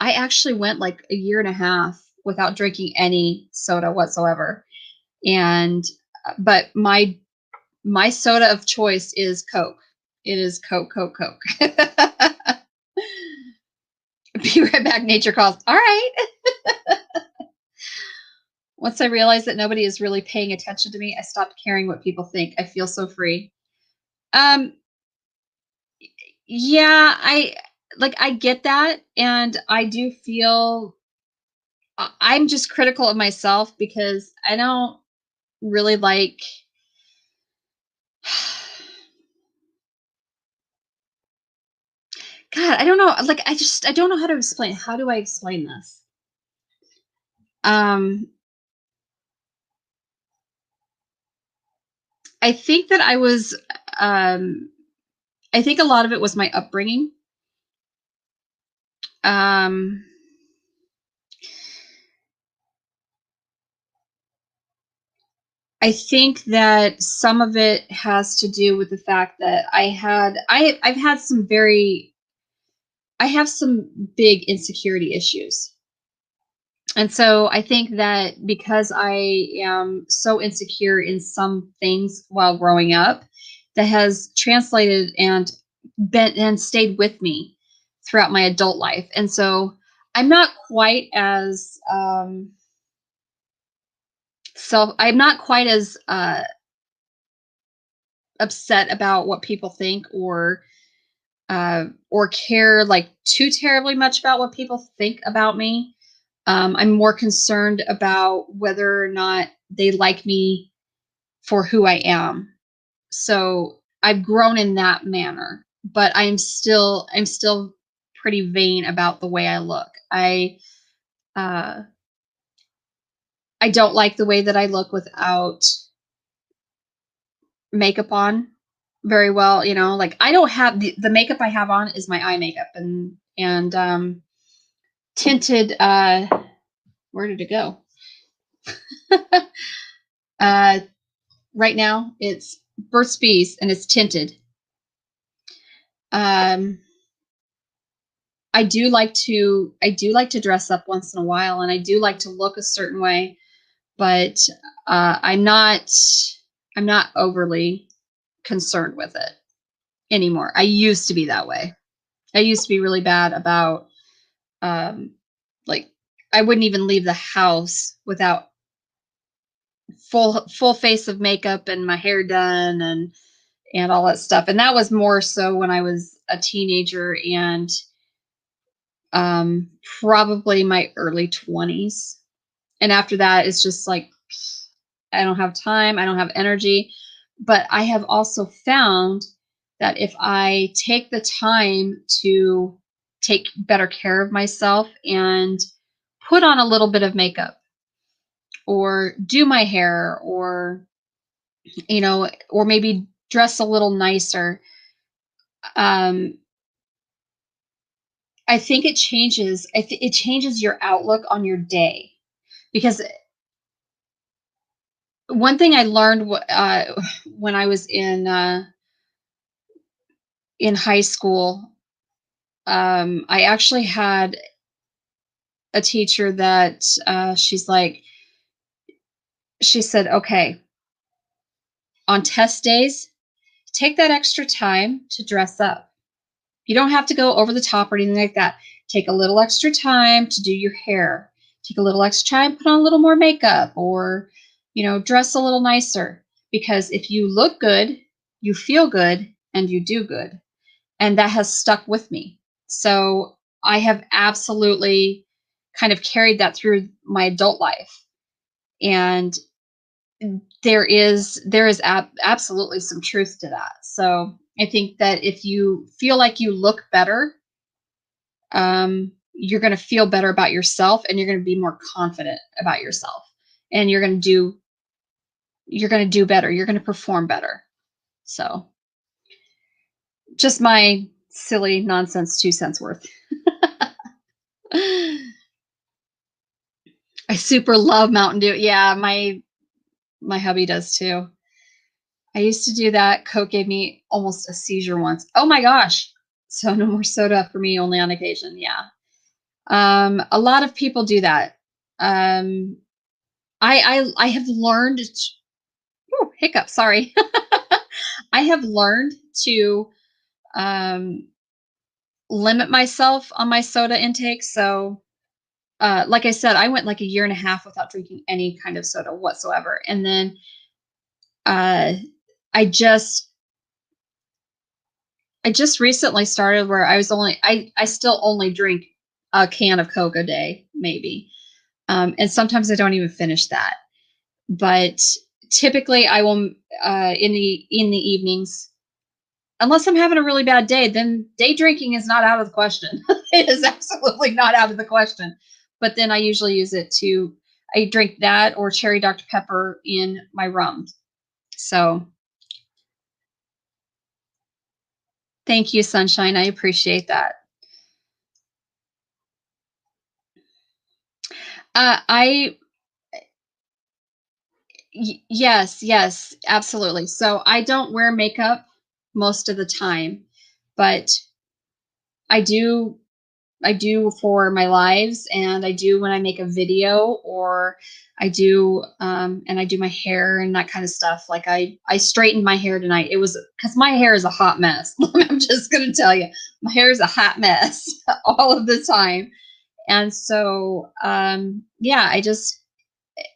actually went like a year and a half without drinking any soda whatsoever. And but my soda of choice is Coke. It is Coke, Coke, Coke. Be right back. Nature calls. All right. Once I realized that nobody is really paying attention to me, I stopped caring what people think. I feel so free. Um, yeah, I get that, and I do feel I'm just critical of myself because I don't really like. God, I don't know. Like, I don't know how to explain. How do I explain this? Um, I think that um, I think a lot of it was my upbringing. Um, I think that some of it has to do with the fact that I've had I have some big insecurity issues. And so I think that because I am so insecure in some things while growing up, that has translated and been and stayed with me throughout my adult life. And so I'm not quite as I'm not quite as upset about what people think or care like too terribly much about what people think about me. I'm more concerned about whether or not they like me for who I am. So I've grown in that manner, but I'm still pretty vain about the way I look. Uh, I don't like the way that I look without makeup on very well. You know, like I don't have the makeup I have on is my eye makeup and tinted. Where did it go? uh, right now it's Burt's Bees and it's tinted. Um, I do like to dress up once in a while, and I do like to look a certain way, but I'm not overly concerned with it anymore. I used to be that way. I used to be really bad about um, like I wouldn't even leave the house without full face of makeup and my hair done and all that stuff. And that was more so when I was a teenager and um, probably my early 20s. And after that, it's just like, I don't have time, I don't have energy. But I have also found that if I take the time to take better care of myself and put on a little bit of makeup or do my hair or, you know, or maybe dress a little nicer, um, I think it changes your outlook on your day because one thing I learned when I was in high school, I actually had a teacher that she said, okay, on test days, take that extra time to dress up. You don't have to go over the top or anything like that. Take a little extra time to do your hair. Take a little extra time, put on a little more makeup, or dress a little nicer, because if you look good, you feel good, and you do good. And that has stuck with me. So I have absolutely kind of carried that through my adult life. And there is absolutely some truth to that. So I think that if you feel like you look better, you're going to feel better about yourself, and you're going to be more confident about yourself, and you're going to do better. You're going to perform better. So just my silly nonsense 2 cents worth. I super love Mountain Dew. Yeah, my hubby does too. I used to do that. Coke gave me almost a seizure once. Oh my gosh. So no more soda for me, only on occasion. Yeah. A lot of people do that. I have learned hiccup, sorry. I have learned to limit myself on my soda intake. So like I said, I went like a year and a half without drinking any kind of soda whatsoever. And then uh, I just recently started where I still only drink a can of Coke a day, maybe. And sometimes I don't even finish that. But typically I will in the evenings, unless I'm having a really bad day, then day drinking is not out of the question. It is absolutely not out of the question. But then I usually use it I drink that or cherry Dr. Pepper in my rum. So thank you, Sunshine. I appreciate that. I yes, absolutely. So I don't wear makeup most of the time, but I do I do for my lives, and I do when I make a video, or I do my hair and that kind of stuff. Like I straightened my hair tonight. It was because my hair is a hot mess. I'm just gonna tell you, my hair is a hot mess all of the time. And so yeah,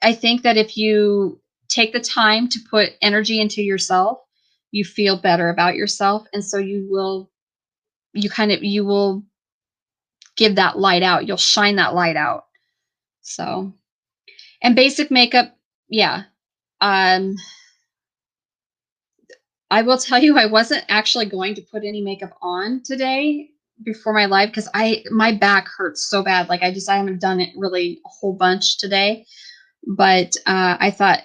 I think that if you take the time to put energy into yourself, you feel better about yourself. And so you will give that light out. You'll shine that light out. So, and basic makeup, yeah. Um, I will tell you, I wasn't actually going to put any makeup on today before my live, because my back hurts so bad. Like I haven't done it really a whole bunch today. But I thought,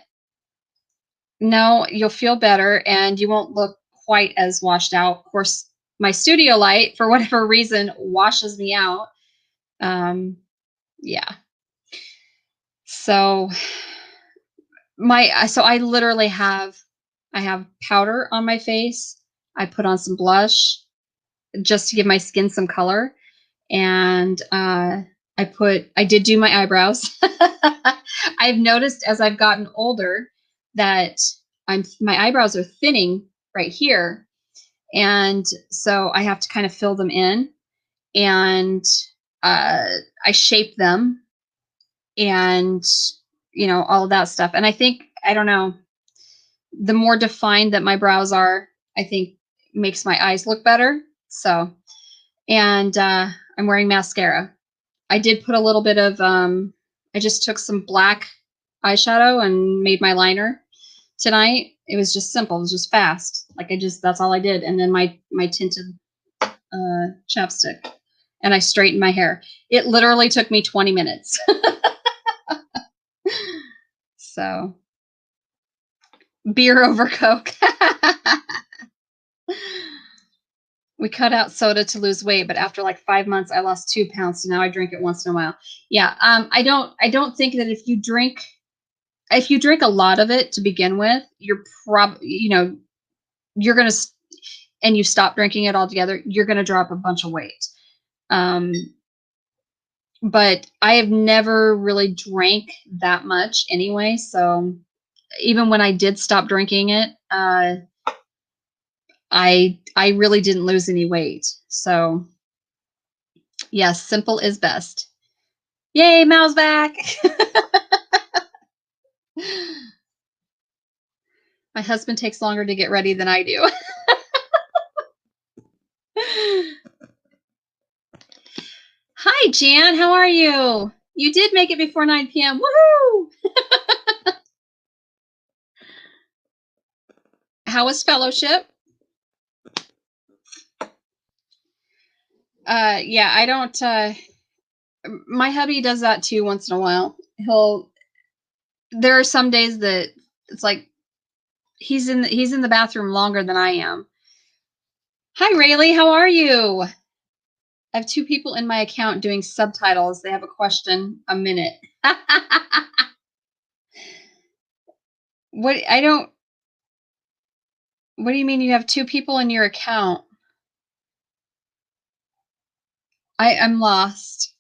no, you'll feel better and you won't look quite as washed out. Of course, my studio light, for whatever reason, washes me out. Yeah. So I literally I have powder on my face. I put on some blush just to give my skin some color. And I did do my eyebrows. I've noticed as I've gotten older that my eyebrows are thinning right here. And so I have to kind of fill them in, and I shape them, and all of that stuff. And I don't know, the more defined that my brows are, I think makes my eyes look better. So, and I'm wearing mascara. I did put a little bit of I just took some black eyeshadow and made my liner tonight. It was just simple. It was just fast. Like that's all I did. And then my tinted chapstick, and I straightened my hair. It literally took me 20 minutes. So beer over Coke. We cut out soda to lose weight, but after like 5 months, I lost 2 pounds. So now I drink it once in a while. Yeah. I don't think that if you drink a lot of it to begin with, you're probably, you're going to, and you stop drinking it altogether, you're going to drop a bunch of weight. But I have never really drank that much anyway. So even when I did stop drinking it, I really didn't lose any weight. So yes, simple is best. Yay, Mal's back. My husband takes longer to get ready than I do. Hi, Jan. How are you? You did make it before 9 p.m. Woohoo! How was fellowship? Yeah, I don't, my hubby does that too once in a while. There are some days that it's like he's in the bathroom longer than I am. Hi, Rayleigh. How are you? I have 2 people in my account doing subtitles. They have a question a minute. What do you mean you have 2 people in your account? I'm lost.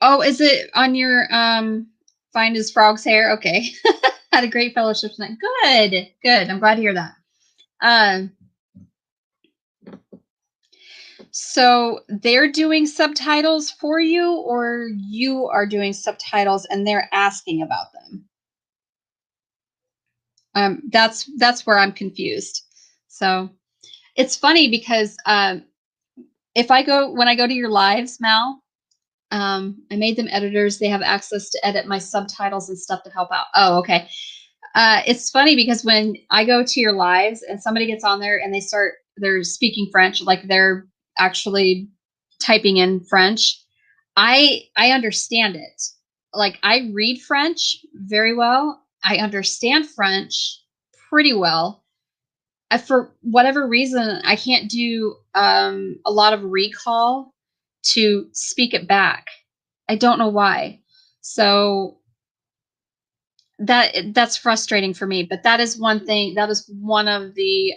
Oh, is it on your find his frog's hair? Okay. Had a great fellowship tonight. Good. Good. I'm glad to hear that. So they're doing subtitles for you, or you are doing subtitles and they're asking about them? That's where I'm confused. So it's funny because when I go to your lives, Mal, I made them editors. They have access to edit my subtitles and stuff to help out. Oh, okay. It's funny because when I go to your lives and somebody gets on there and they're speaking French, like they're actually typing in French, I understand it. Like I read French very well. I understand French pretty well. For whatever reason, I can't do a lot of recall to speak it back. I don't know why. So that's frustrating for me, but that is one thing. That is one of the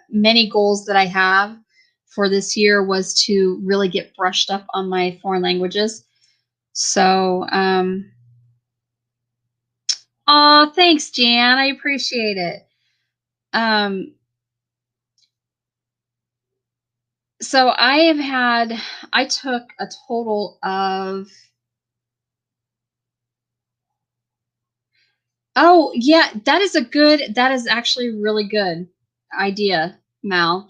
many goals that I have for this year, was to really get brushed up on my foreign languages. So oh, thanks, Jan. I appreciate it. So I took a total of, oh yeah, that is actually a really good idea, Mal.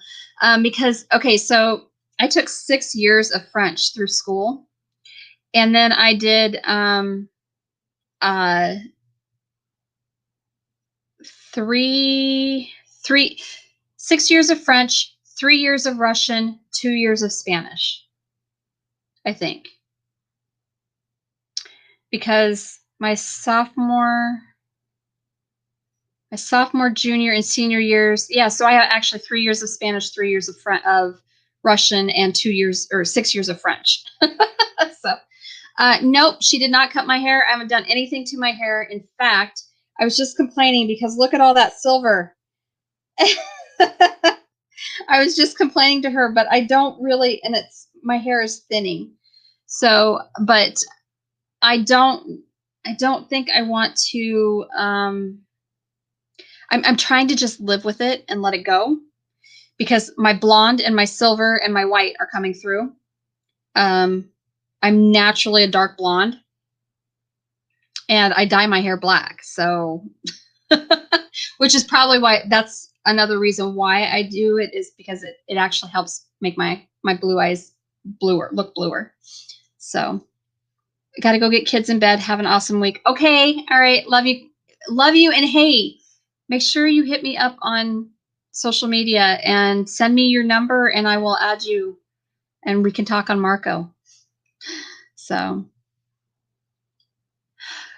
Because okay, so I took 6 years of French through school, and then I did uh three three 6 years of French, 3 years of Russian, 2 years of Spanish, I think. Because my sophomore, junior, and senior years. Yeah, so I had actually 3 years of Spanish, 3 years of Russian, and 2 years or 6 years of French. So, nope, she did not cut my hair. I haven't done anything to my hair. In fact, I was just complaining because look at all that silver. I was just complaining to her, but I don't really, and my hair is thinning. So, but I don't think I want to. I'm trying to just live with it and let it go, because my blonde and my silver and my white are coming through. I'm naturally a dark blonde, and I dye my hair black. So, which is probably why, that's another reason why I do it, is because it actually helps make my blue eyes look bluer. So, I got to go get kids in bed. Have an awesome week. Okay. All right. Love you. Love you. And hey, make sure you hit me up on social media and send me your number, and I will add you and we can talk on Marco. So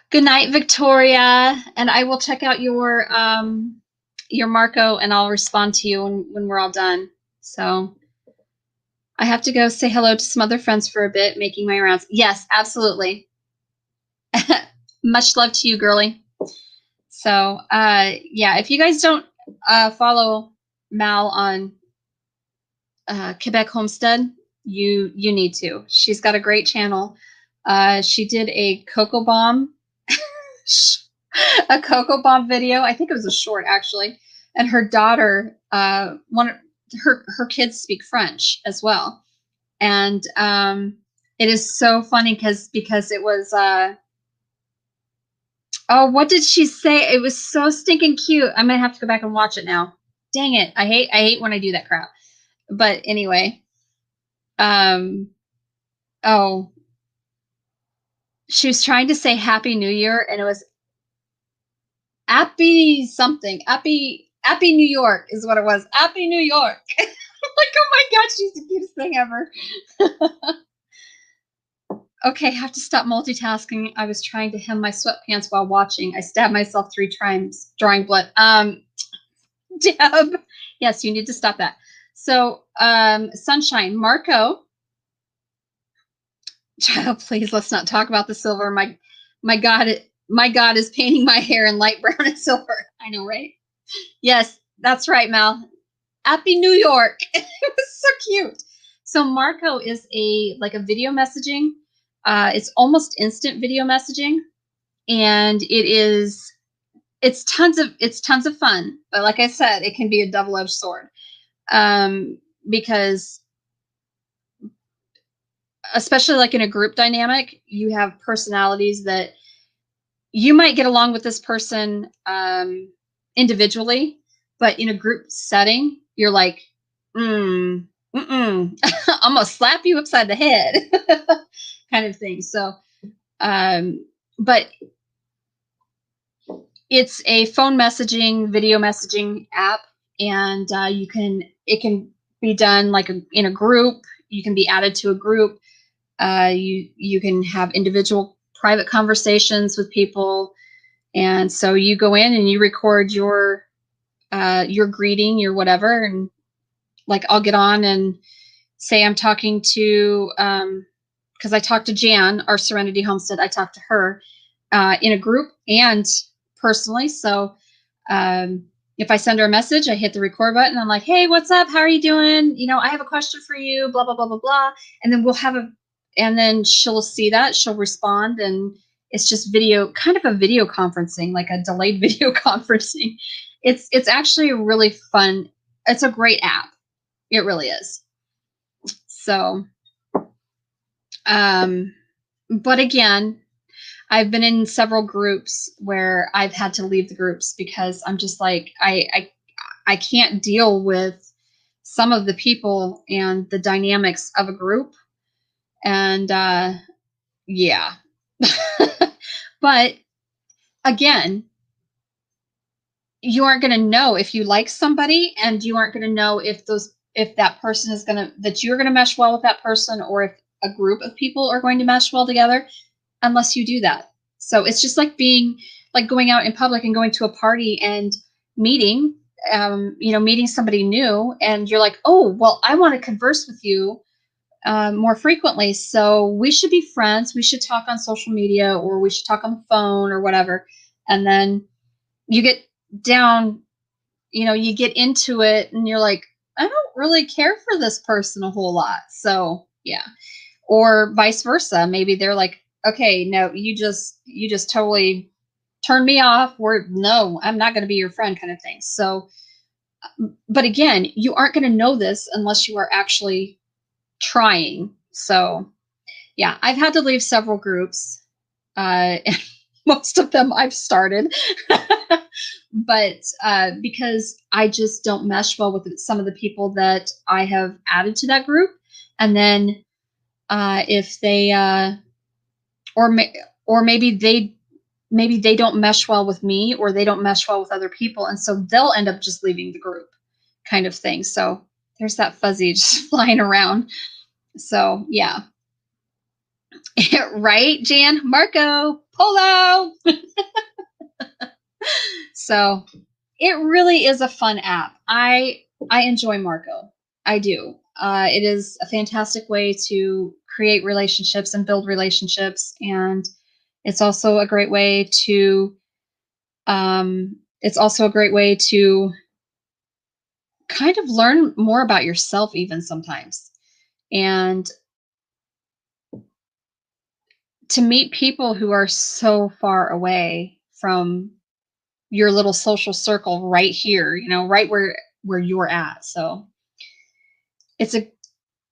good night, Victoria. And I will check out your Marco, and I'll respond to you when we're all done. So I have to go say hello to some other friends for a bit, making my rounds. Yes, absolutely. Much love to you, girly. So yeah, if you guys don't follow Mal on Quebec Homestead, you need to. She's got a great channel. She did a cocoa bomb video. I think it was a short, actually. And her daughter, her kids speak French as well. And it is so funny because it was Oh, what did she say? It was so stinking cute. I'm gonna have to go back and watch it now. Dang it. I hate when I do that crap. But anyway, um, oh, she was trying to say Happy New Year, and it was Happy something. Happy New York is what it was. Happy New York. I'm like, oh my god, she's the cutest thing ever. Okay, I have to stop multitasking. I was trying to hem my sweatpants while watching. I stabbed myself 3 times, drawing blood. Deb, yes, you need to stop that. So, Sunshine, Marco. Child, please, let's not talk about the silver. My God is painting my hair in light brown and silver. I know, right? Yes, that's right, Mal. Happy New York. It was so cute. So Marco is a video messaging. It's almost instant video messaging, and it's tons of fun. But like I said, it can be a double-edged sword, because especially like in a group dynamic, you have personalities that you might get along with this person individually, but in a group setting, you're like, I'm gonna slap you upside the head, kind of thing. So, but it's a phone messaging, video messaging app, and it can be done like in a group. You can be added to a group. You can have individual private conversations with people, and so you go in and you record your greeting, your whatever, and like I'll get on and say I'm talking to because I talked to Jan, our Serenity Homestead. I talked to her in a group and personally. So if I send her a message, I hit the record button. I'm like, hey, what's up? How are you doing? I have a question for you, blah, blah, blah, blah, blah. And then and then she'll see that, she'll respond, and it's just video, kind of a video conferencing, like a delayed video conferencing. It's actually a really fun, it's a great app. It really is. So, but again, I've been in several groups where I've had to leave the groups because I'm just like, I can't deal with some of the people and the dynamics of a group. And yeah. But again, you aren't going to know if you like somebody, and you aren't going to know if that person is that you're going to mesh well with that person, or if a group of people are going to mesh well together, unless you do that. So it's just like going out in public and going to a party and meeting, meeting somebody new, and you're like, oh, well, I want to converse with you more frequently. So we should be friends. We should talk on social media, or we should talk on the phone, or whatever. And then you get down, you get into it, and you're like, I don't really care for this person a whole lot. So yeah. Or vice versa. Maybe they're like, okay, no, you just totally turned me off. No, I'm not going to be your friend, kind of thing. So, but again, you aren't going to know this unless you are actually trying. So yeah, I've had to leave several groups. And most of them I've started, but because I just don't mesh well with some of the people that I have added to that group. And then if they or maybe they don't mesh well with me, or they don't mesh well with other people, and so they'll end up just leaving the group, kind of thing. So there's that fuzzy just flying around. So yeah. Right, Jan? Marco Polo. So it really is a fun app. I enjoy Marco. I do. It is a fantastic way to create relationships and build relationships, and it's also a great way to kind of learn more about yourself, even sometimes, and to meet people who are so far away from your little social circle right here, right where you're at. So it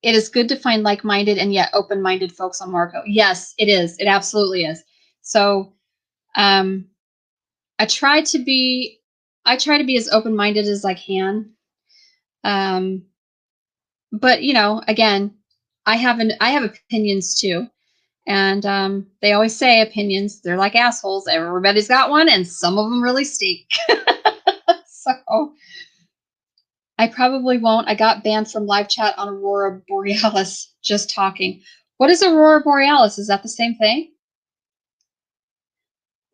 is good to find like-minded and yet open-minded folks on Marco. Yes, it is. It absolutely is. So I try to be as open-minded as I can. But again, I have opinions too. And they always say opinions, they're like assholes. Everybody's got one, and some of them really stink. So I probably won't. I got banned from live chat on Aurora Borealis just talking. What is Aurora Borealis? Is that the same thing?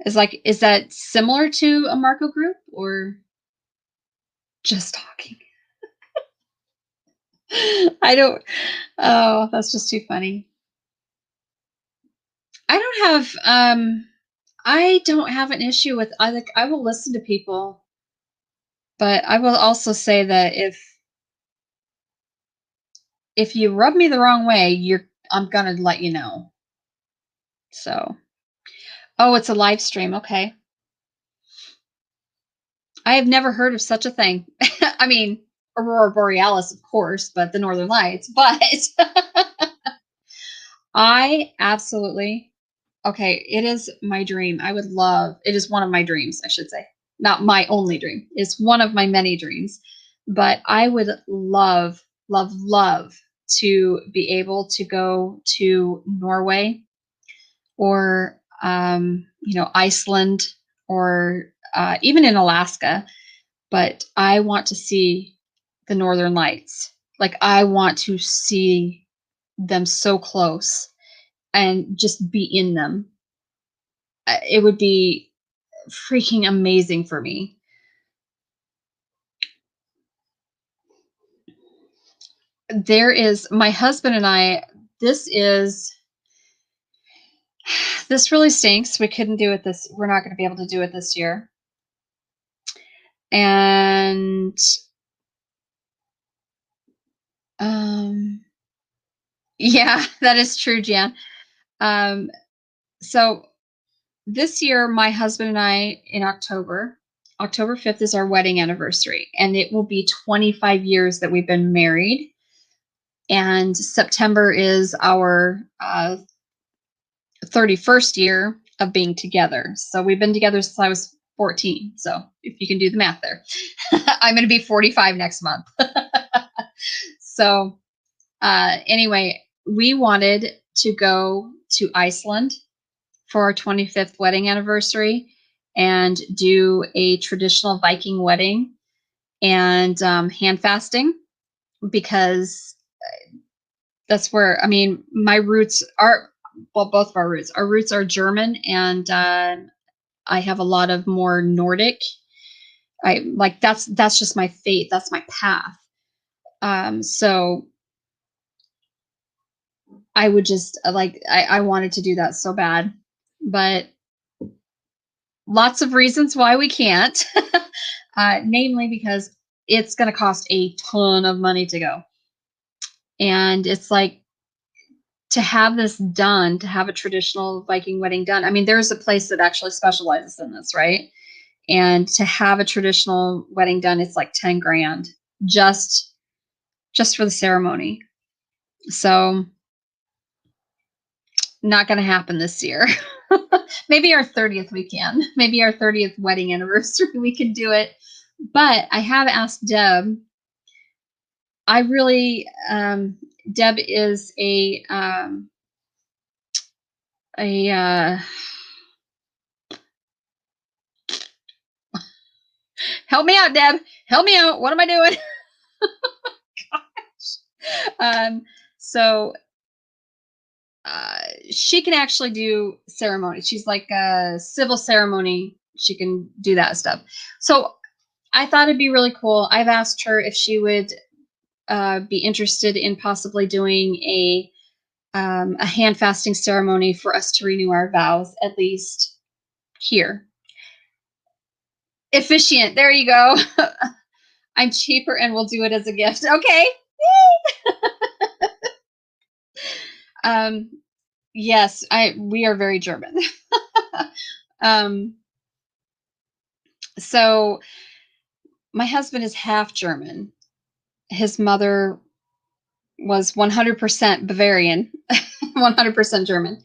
Is that similar to a Marco group or just talking? I don't. Oh, that's just too funny. I don't have an issue with I will listen to people, but I will also say that if you rub me the wrong way, I'm gonna let you know. So, oh, it's a live stream. Okay. I have never heard of such a thing. I mean, Aurora Borealis, of course, but the Northern Lights. But I absolutely, okay, it is my dream. It is one of my dreams, I should say. Not my only dream. It's one of my many dreams. But I would love, love, love to be able to go to Norway or, Iceland or even in Alaska. But I want to see the Northern Lights. Like, I want to see them so close and just be in them. It would be freaking amazing for me. There is my husband and I, this really stinks. We couldn't do it we're not going to be able to do it this year. And yeah, that is true, Jan. So this year, my husband and I, in October 5th is our wedding anniversary, and it will be 25 years that we've been married. And September is our 31st year of being together. So we've been together since I was 14. So if you can do the math there, I'm going to be 45 next month. So anyway, we wanted to go to Iceland for our 25th wedding anniversary and do a traditional Viking wedding and hand fasting, because that's where, I mean, my roots are, well, both of our roots are German, and I have a lot of more Nordic. That's just my fate. That's my path. So I would just I wanted to do that so bad, but lots of reasons why we can't. Namely because it's going to cost a ton of money to go. And it's like, to have this done, to have a traditional Viking wedding done. I mean, there's a place that actually specializes in this, right? And to have a traditional wedding done, it's like 10 grand just for the ceremony. So not going to happen this year. Maybe our 30th we can. Maybe our 30th wedding anniversary we can do it. But I have asked Deb. I really, Deb is a help me out, Deb. Help me out. What am I doing? Gosh. So she can actually do ceremony. She's like a civil ceremony. She can do that stuff. So I thought it'd be really cool. I've asked her if she would be interested in possibly doing a hand fasting ceremony for us to renew our vows, at least here. Efficient. There you go. I'm cheaper and we'll do it as a gift. Okay. Yes, we are very German. So my husband is half German. His mother was 100% Bavarian, 100% German.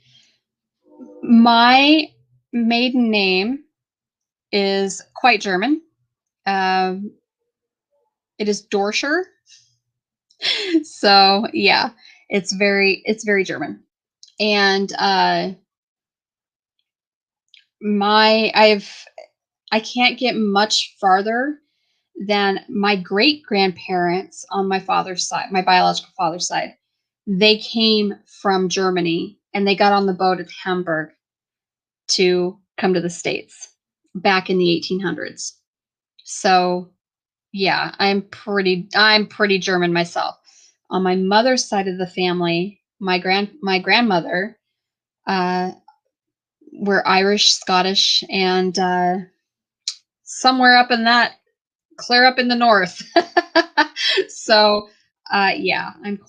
My maiden name is quite German. Um, it is Dorscher. So yeah, it's very German. And my I can't get much farther than my great grandparents on my father's side, my biological father's side. They came from Germany and they got on the boat at Hamburg to come to the States back in the 1800s. So yeah, I'm pretty German myself. On my mother's side of the family, my grandmother, uh, were Irish, Scottish, and somewhere up in that, clear up in the north. So yeah, I'm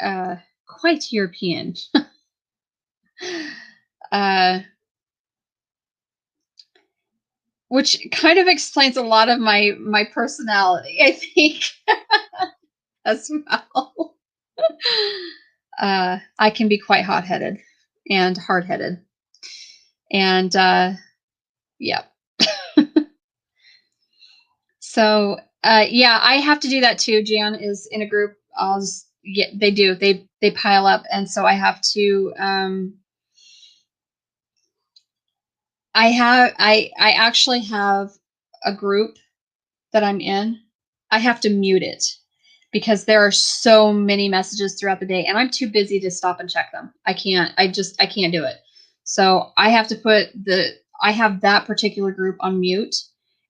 uh, quite European. uh, which kind of explains a lot of my personality, I think, as well. I can be quite hot-headed and hard-headed. And yeah. So yeah, I have to do that too. Jan is in a group. I'll just, yeah, they do. They pile up, and so I have to. I actually have a group that I'm in. I have to mute it because there are so many messages throughout the day, and I'm too busy to stop and check them. I can't. I can't do it. So I have to put I have that particular group on mute,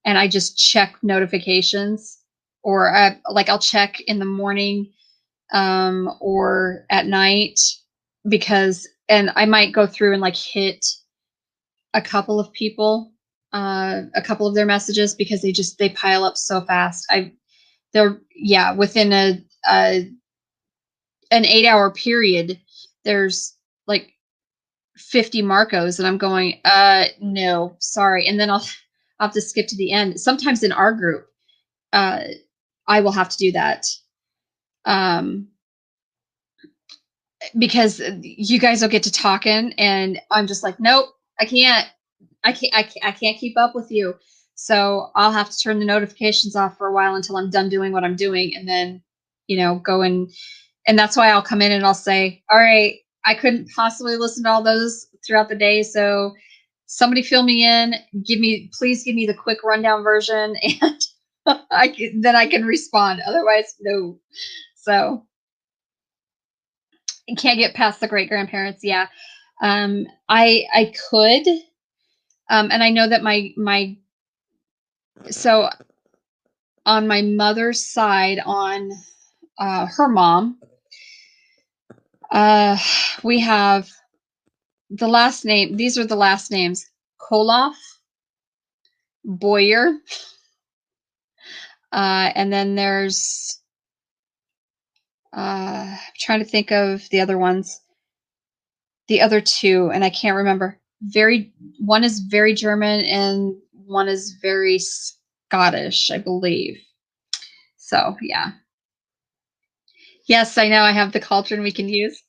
and I just check notifications, or like I'll check in the morning, or at night, because, and I might go through and like hit a couple of people, a couple of their messages, because they pile up so fast. They're, yeah, within a an 8-hour period, there's like 50 Marcos, and I'm going, no, sorry. And then I'll have to skip to the end. Sometimes in our group, I will have to do that. Because you guys will get to talking, and I'm just like, nope, I can't. I can't keep up with you. So I'll have to turn the notifications off for a while until I'm done doing what I'm doing, and then, go and that's why I'll come in and I'll say, all right, I couldn't possibly listen to all those throughout the day, so somebody fill me in. Please give me the quick rundown version, and then I can respond. Otherwise, no. So I can't get past the great grandparents. Yeah, I could, and I know that so on my mother's side, on her mom, we have the last name. These are the last names: Koloff, Boyer, and then there's, I'm trying to think of the other ones, the other two, and I can't remember. One is very German, and one is very Scottish, I believe. So yeah. Yes, I know. I have the cauldron we can use.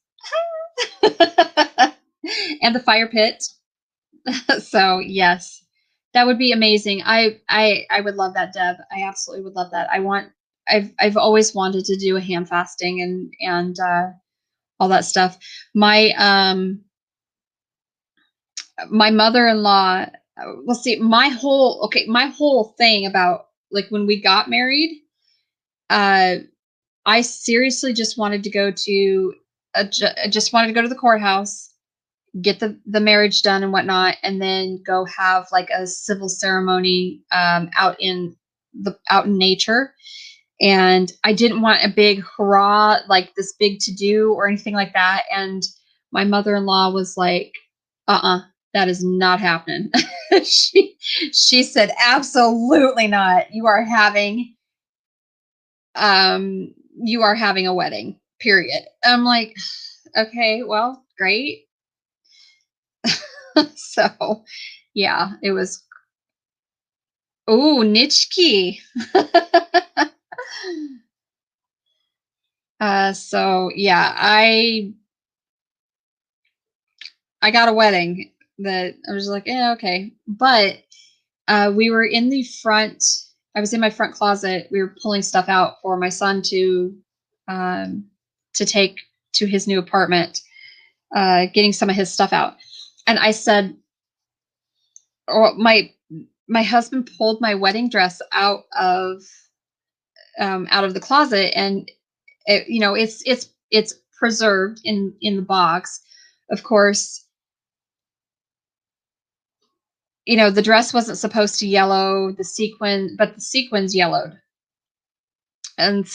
And the fire pit. So yes, that would be amazing. I would love that, Deb. I absolutely would love that. I've always wanted to do a ham fasting, and all that stuff. My mother-in-law, let's see, my whole thing about, like, when we got married, I seriously just wanted to go to just wanted to go to the courthouse, get the marriage done and whatnot, and then go have like a civil ceremony, out in nature. And I didn't want a big hurrah, like this big to do or anything like that. And my mother-in-law was like, that is not happening. She said, absolutely not. You are having a wedding, period. I'm like, okay, well, great. So yeah, it was, oh, Nitschke. So yeah, I got a wedding. that I was like, yeah, okay. But we were in the front. I was in my front closet. We were pulling stuff out for my son to take to his new apartment, getting some of his stuff out. And I said, or my husband pulled my wedding dress out of the closet, and it's preserved in the box. Of course, the dress wasn't supposed to yellow, but the sequins yellowed. And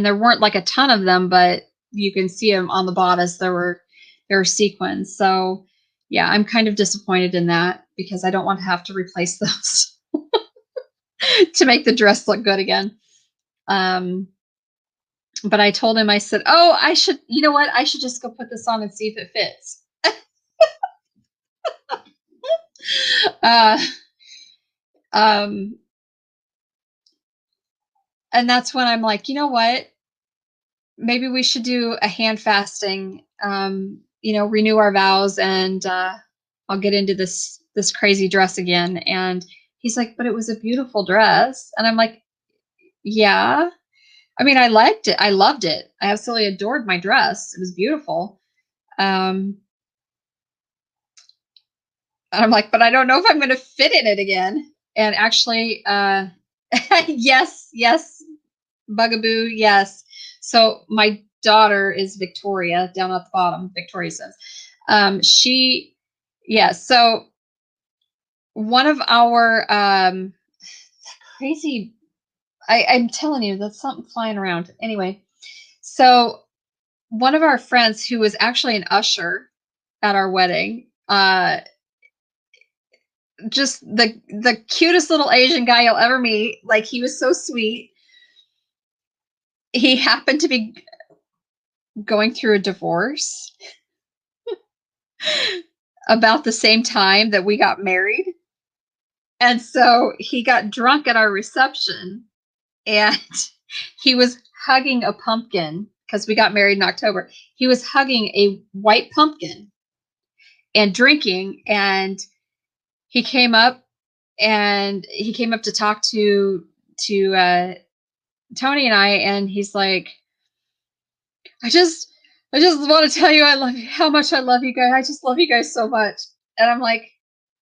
there weren't like a ton of them, but you can see them on the bodice. There were sequins. So yeah, I'm kind of disappointed in that because I don't want to have to replace those to make the dress look good again. But I told him, I said, oh, you know what? I should just go put this on and see if it fits. Uh, um, and that's when I'm like, you know what? Maybe we should do a hand fasting, renew our vows, and I'll get into this crazy dress again. And he's like, but it was a beautiful dress. And I'm like, yeah. I mean, I liked it. I loved it. I absolutely adored my dress. It was beautiful. And I'm like, but I don't know if I'm going to fit in it again. And actually, yes, bugaboo, yes. So my daughter is Victoria, down at the bottom. Victoria says, so one of our crazy, I'm telling you, that's something flying around. Anyway, so one of our friends who was actually an usher at our wedding, just the cutest little Asian guy you'll ever meet. Like, he was so sweet. He happened to be going through a divorce about the same time that we got married. And so he got drunk at our reception, and he was hugging a pumpkin because we got married in October. He was hugging a white pumpkin and drinking, and he came up to talk to Tony and I, and he's like, I just want to tell you how much I love you guys. I just love you guys so much. And I'm like,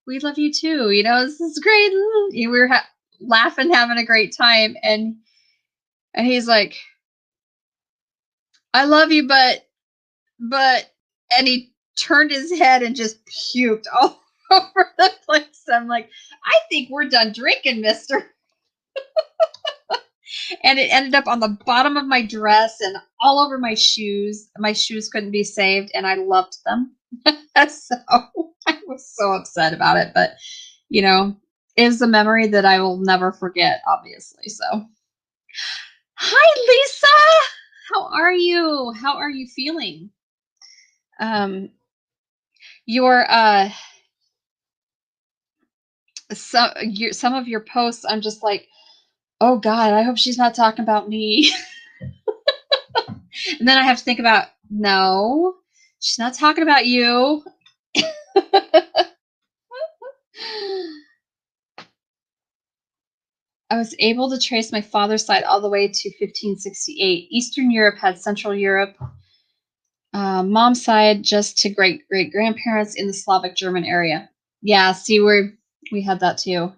we love you too. This is great. We were laughing, having a great time. And he's like, I love you, but, and he turned his head and just puked all over the place. I'm like, I think we're done drinking, mister. And it ended up on the bottom of my dress and all over my shoes. My shoes couldn't be saved, and I loved them. So I was so upset about it, but it is a memory that I will never forget, obviously. So, hi, Lisa. How are you? How are you feeling? Your some of your posts, I'm just like, oh God, I hope she's not talking about me. And then I have to think about, no, she's not talking about you. I was able to trace my father's side all the way to 1568. Eastern Europe had Central Europe. Mom's side just to great grandparents in the Slavic German area. Yeah, see, we had that too.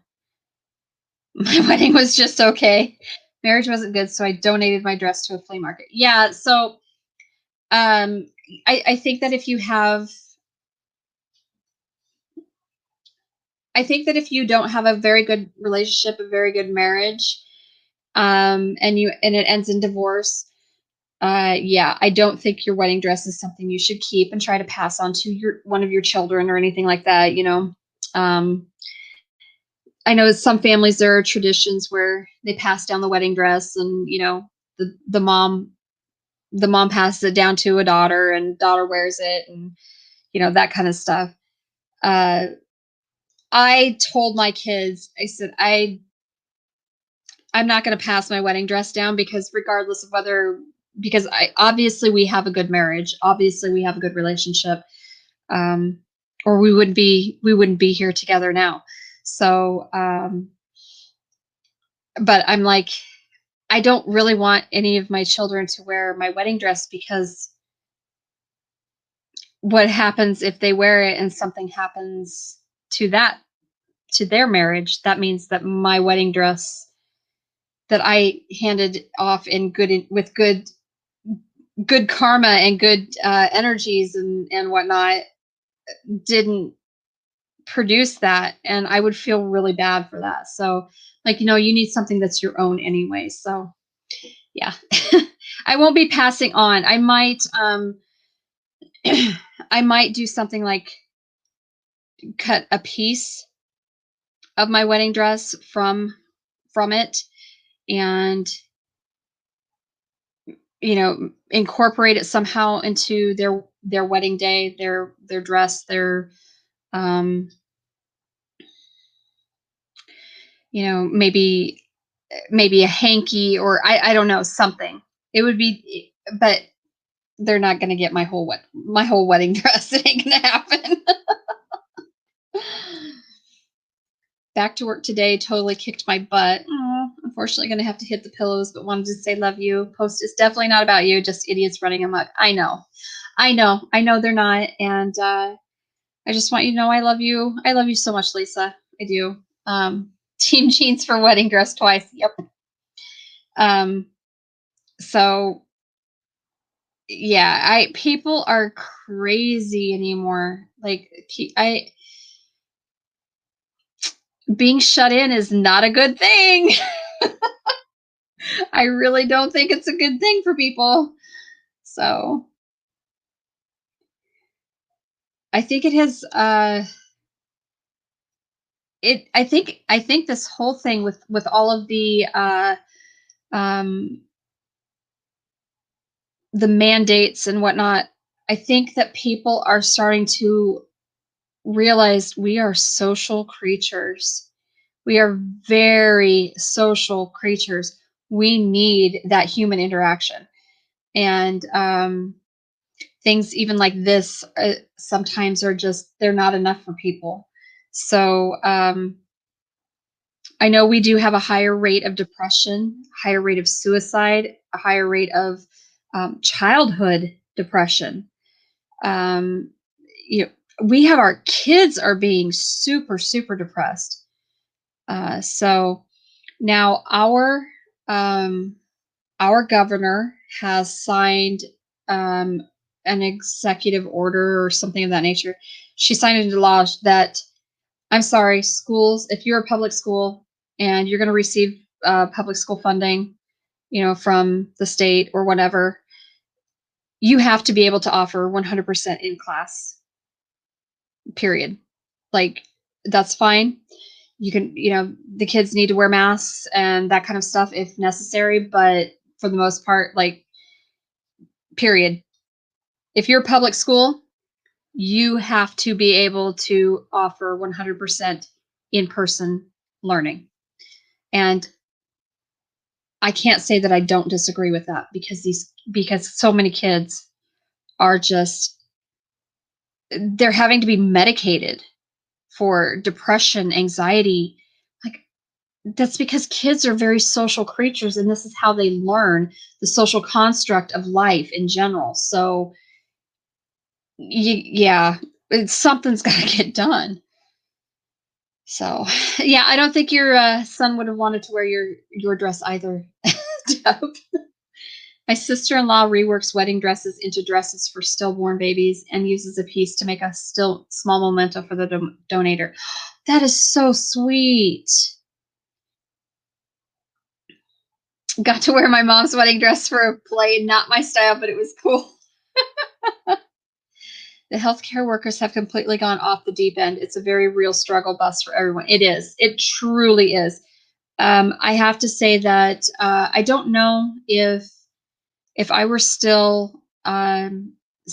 My wedding was just okay. Marriage wasn't good, so I donated my dress to a flea market. Yeah, so I think that if you don't have a very good relationship, a very good marriage, and it ends in divorce, I don't think your wedding dress is something you should keep and try to pass on to one of your children or anything like that. I know some families, there are traditions where they pass down the wedding dress, and the mom passes it down to a daughter, and daughter wears it, and that kind of stuff. I told my kids, I said, I'm not going to pass my wedding dress down, because regardless of obviously we have a good marriage. Obviously we have a good relationship. or we wouldn't be here together now. So, but I'm like, I don't really want any of my children to wear my wedding dress, because what happens if they wear it and something happens to their marriage? That means that my wedding dress that I handed off with good karma and good energies and whatnot didn't produce that, and I would feel really bad for that. So, like, you need something that's your own anyway. So, yeah. I won't be passing on. I might I might do something like cut a piece of my wedding dress from it, and incorporate it somehow into their wedding day, their dress, their um maybe a hanky, or I don't know, something. It would be, but they're not going to get my whole wedding dress. It ain't going to happen. Back to work today, totally kicked my butt. Oh, unfortunately going to have to hit the pillows, but wanted to say love you. Post is definitely not about you, just idiots running amok. I know they're not, and I just want you to know I love you. I love you so much, Lisa. I do. Team jeans for wedding dress twice. Yep. So yeah, people are crazy anymore. Like, being shut in is not a good thing. I really don't think it's a good thing for people. So I think it has I think this whole thing with all of um the mandates and whatnot, I think that people are starting to realize we are social creatures. We are very social creatures. We need that human interaction. And things even like this sometimes they're not enough for people. So I know we do have a higher rate of depression, higher rate of suicide, a higher rate of childhood depression. Um, you know, we have our kids are being super, super depressed. So now our governor has signed an executive order or something of that nature. She signed into law that, I'm sorry, schools, if you're a public school and you're going to receive public school funding, from the state or whatever, you have to be able to offer 100% in class, period. Like, that's fine. You can, the kids need to wear masks and that kind of stuff if necessary, but for the most part, like, period. If you're public school, you have to be able to offer 100% in-person learning. And I can't say that I don't disagree with that, because so many kids are they're having to be medicated for depression, anxiety. Like, that's because kids are very social creatures, and this is how they learn the social construct of life in general. So yeah, something's got to get done. So yeah, I don't think your son would have wanted to wear your dress either. Deb. My sister-in-law reworks wedding dresses into dresses for stillborn babies and uses a piece to make a still small memento for the donator. That is so sweet. Got to wear my mom's wedding dress for a play. Not my style, but it was cool. The healthcare workers have completely gone off the deep end. It's a very real struggle bus for everyone. It is. It truly is. I have to say that I don't know if I were still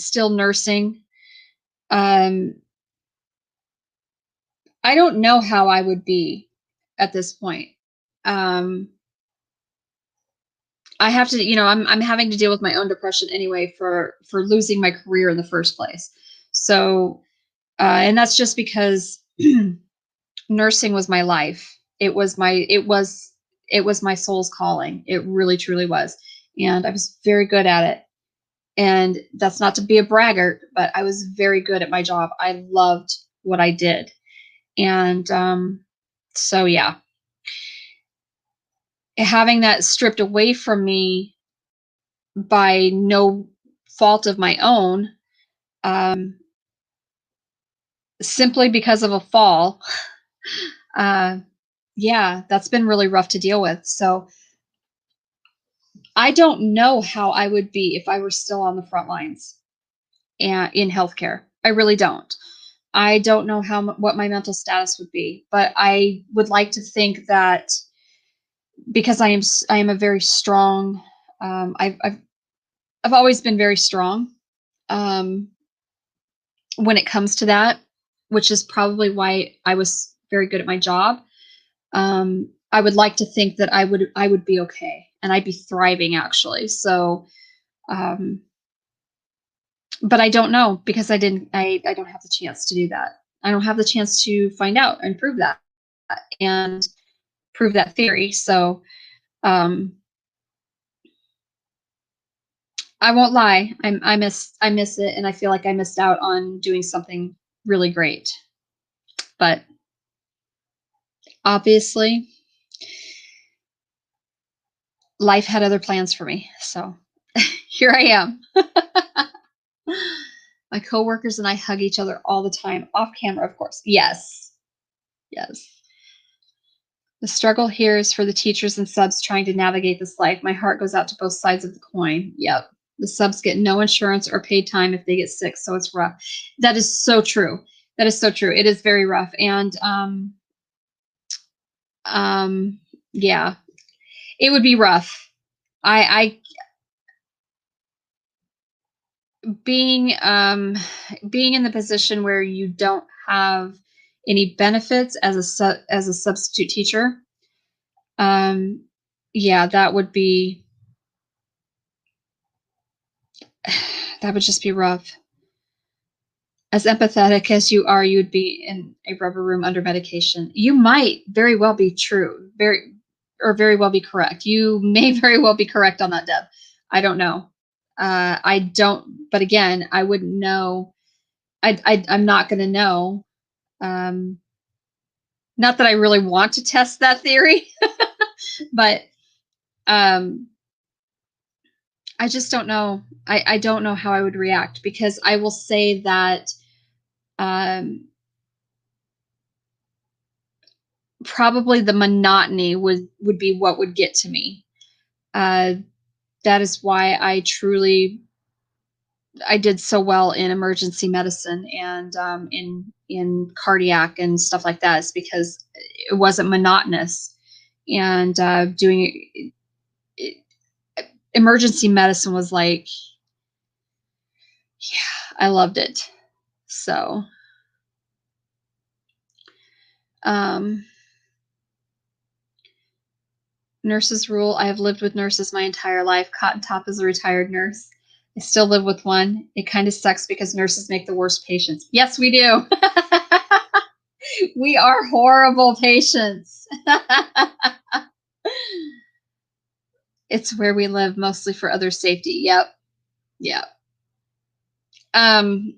nursing. Um, I don't know how I would be at this point. Um, I have to, I'm having to deal with my own depression anyway for losing my career in the first place. So And that's just because nursing was my life. It was my soul's calling. It really, truly was. And I was very good at it. And that's not to be a braggart, but I was very good at my job. I loved what I did. And so, yeah, having that stripped away from me by no fault of my own, simply because of a fall, yeah, that's been really rough to deal with. So I don't know how I would be if I were still on the front lines and in healthcare. I really don't. I don't know what my mental status would be, but I would like to think that because I am a very strong. I've always been very strong um, when it comes to that, which is probably why I was very good at my job. I would like to think that I would be okay and I'd be thriving actually. So, um, but I don't know because I don't have the chance to do that. I don't have the chance to find out and prove that and prove that theory. So, um, I won't lie. I miss it, and I feel like I missed out on doing something really great. But obviously, life had other plans for me. So here I am. My coworkers and I hug each other all the time, off camera, of course. Yes. Yes. The struggle here is for the teachers and subs trying to navigate this life. My heart goes out to both sides of the coin. Yep. The subs get no insurance or paid time if they get sick, so it's rough. That is so true. That is so true. It is very rough. And yeah, it would be rough. I being being in the position where you don't have any benefits as a substitute teacher. Yeah, that would be that would just be rough. As empathetic as you are, you'd be in a rubber room under medication. You might very well be true, very well be correct. You may very well be correct on that, Deb. I don't know. I don't, but again, I wouldn't know. I'm not going to know. Not that I really want to test that theory, but um, I just don't know. I don't know how I would react because I will say that probably the monotony would be what would get to me. That is why I did so well in emergency medicine and in cardiac and stuff like that. Is because it wasn't monotonous, and doing emergency medicine was like, yeah, I loved it. So, nurses rule. I have lived with nurses my entire life. Cotton Top is a retired nurse. I still live with one. It kind of sucks because nurses make the worst patients. Yes, we do. We are horrible patients. It's where we live, mostly for other safety. Yep. Yep. Um,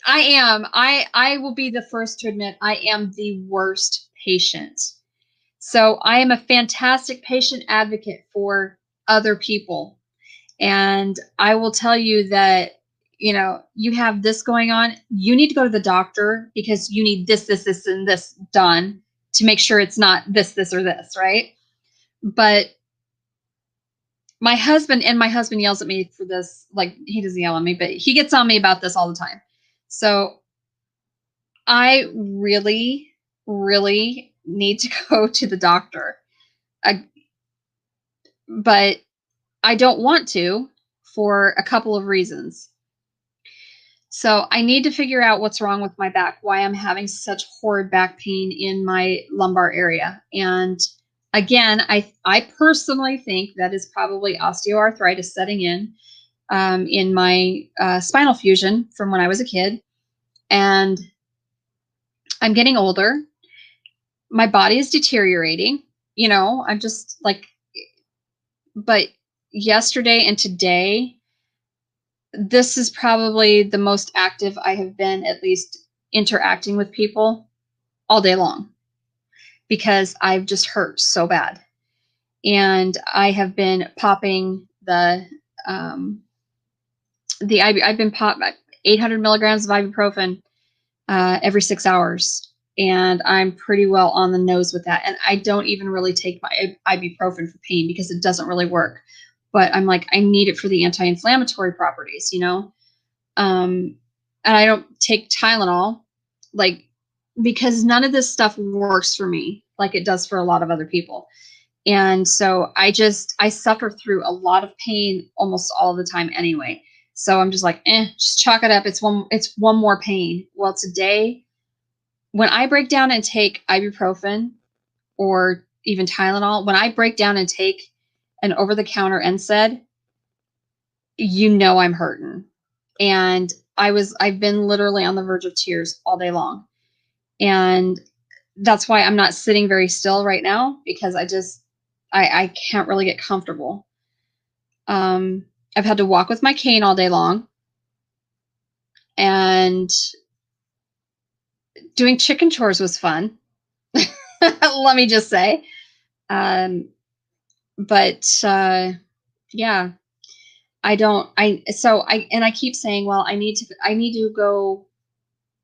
I am. I will be the first to admit I am the worst patient. So I am a fantastic patient advocate for other people. And I will tell you that, you have this going on. You need to go to the doctor because you need this, and this done to make sure it's not this, or this, right? But my husband yells at me for this. Like, he doesn't yell at me, but he gets on me about this all the time. So I really, really need to go to the doctor. But I don't want to for a couple of reasons. So I need to figure out what's wrong with my back, why I'm having such horrid back pain in my lumbar area. And again, I personally think that is probably osteoarthritis setting in. in my spinal fusion from when I was a kid. And I'm getting older. My body is deteriorating. I'm just like, but yesterday and today, this is probably the most active I have been, at least interacting with people all day long, because I've just hurt so bad. And I have been popping the I've been popping 800 milligrams of ibuprofen every 6 hours. And I'm pretty well on the nose with that. And I don't even really take my ibuprofen for pain because it doesn't really work. But I'm like, I need it for the anti-inflammatory properties, And I don't take Tylenol, like, because none of this stuff works for me like it does for a lot of other people. And so I suffer through a lot of pain almost all the time anyway. So I'm just like, just chalk it up. It's one more pain. Well, today, when I break down and take ibuprofen or even Tylenol, when I break down and take an over-the-counter NSAID, I'm hurting. And I've been literally on the verge of tears all day long. And that's why I'm not sitting very still right now, because I can't really get comfortable. I've had to walk with my cane all day long, and doing chicken chores was fun. Let me just say. Yeah, I keep saying, well, I need to go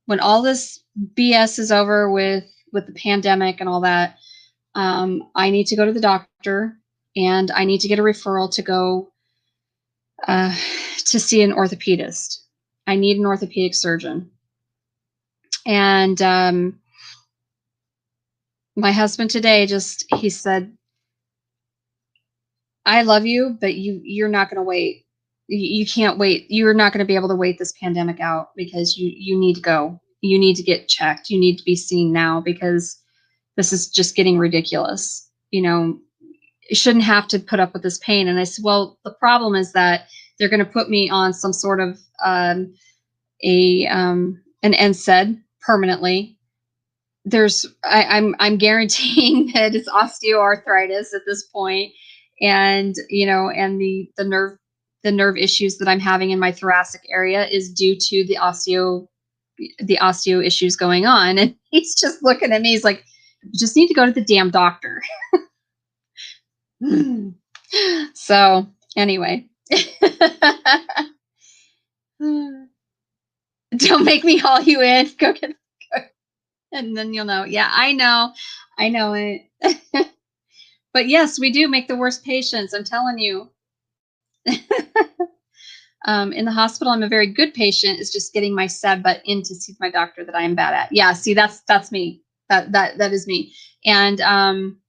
when all this BS is over with the pandemic and all that. I need to go to the doctor, and I need to get a referral to go to see an orthopedist. I need an orthopedic surgeon. And my husband today he said, I love you, but you're not going to wait. You can't wait. You're not going to be able to wait this pandemic out, because you need to go. You need to get checked. You need to be seen now, because this is just getting ridiculous. You shouldn't have to put up with this pain. And I said, well, the problem is that they're going to put me on some sort of an NSAID permanently. I'm guaranteeing that it's osteoarthritis at this point, and and the nerve issues that I'm having in my thoracic area is due to the osteo issues going on. And he's just looking at me. He's like, you just need to go to the damn doctor. So anyway, don't make me haul you in. Go and then you'll know. Yeah, I know it. But yes, we do make the worst patients. I'm telling you. In the hospital, I'm a very good patient. It's just getting my sad butt in to see my doctor that I am bad at. Yeah, see, that's me. That is me. And I'm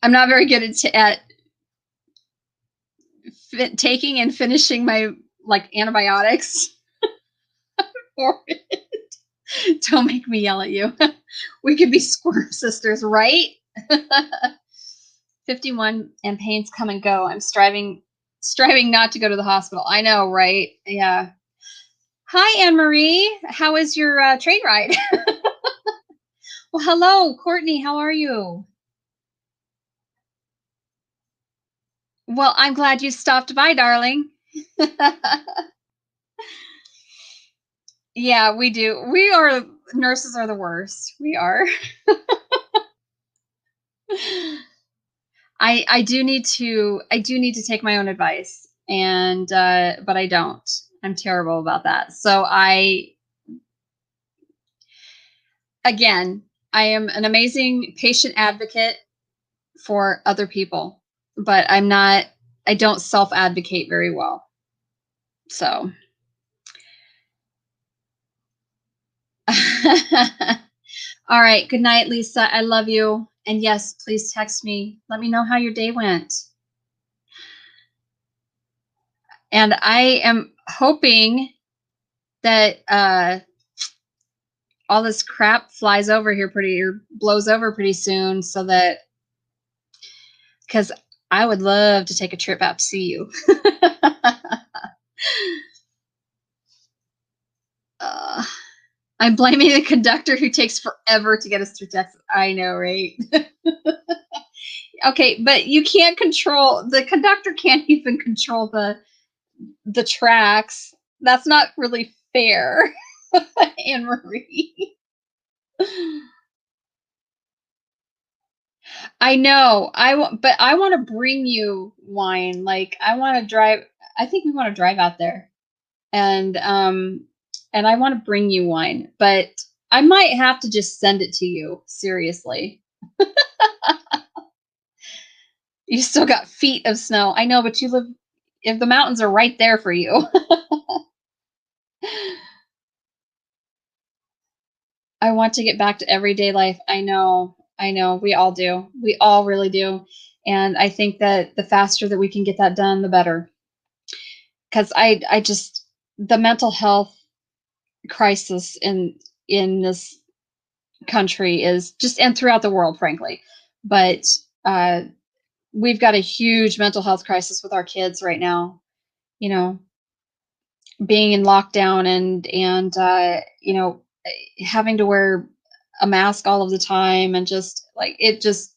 not very good at taking and finishing my antibiotics for it. Don't make me yell at you. We could be squirm sisters, right? 51 and pains come and go. I'm striving not to go to the hospital. I know, right? Yeah. Hi, Anne-Marie. How is your train ride? Well, hello, Courtney. How are you? Well, I'm glad you stopped by, darling. Yeah, we do. Nurses are the worst. We are. I do need to take my own advice, and but I don't. I'm terrible about that. So I am an amazing patient advocate for other people, but I don't self-advocate very well. So all right. Good night, Lisa. I love you. And yes, please text me. Let me know how your day went. And I am hoping that all this crap flies over here or blows over pretty soon, so that, because I would love to take a trip out to see you. Uh, I'm blaming the conductor who takes forever to get us through Texas. I know, right? Okay, but you can't control the conductor can't even control the tracks. That's not really fair, Anne Marie. I know. But I want to bring you wine. Like I want to drive. I think we want to drive out there, and I want to bring you wine. But I might have to just send it to you. Seriously, you still got feet of snow. I know, but you live. If the mountains are right there for you. I want to get back to everyday life. I know. I know. We all do. We all really do. And I think that the faster that we can get that done, the better. Because I just the mental health crisis in this country is just and throughout the world, frankly. But uh, we've got a huge mental health crisis with our kids right now. You know, being in lockdown and having to wear a mask all of the time and just like it's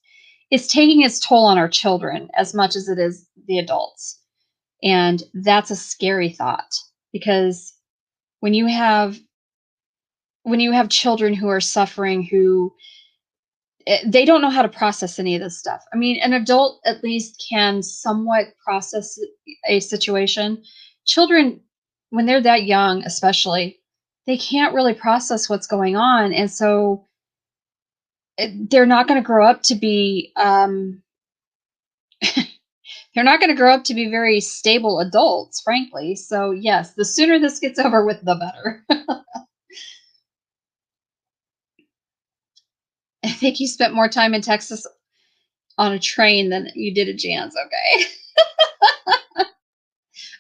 taking its toll on our children as much as it is the adults. And that's a scary thought because when you have when you have children who are suffering who they don't know how to process any of this stuff. I mean, an adult at least can somewhat process a situation. Children, when they're that young, especially, they can't really process what's going on. And so they're not going to grow up to be, they're not going to grow up to be very stable adults, frankly. So, yes, the sooner this gets over with, the better. I think you spent more time in Texas on a train than you did at Jan's. Okay.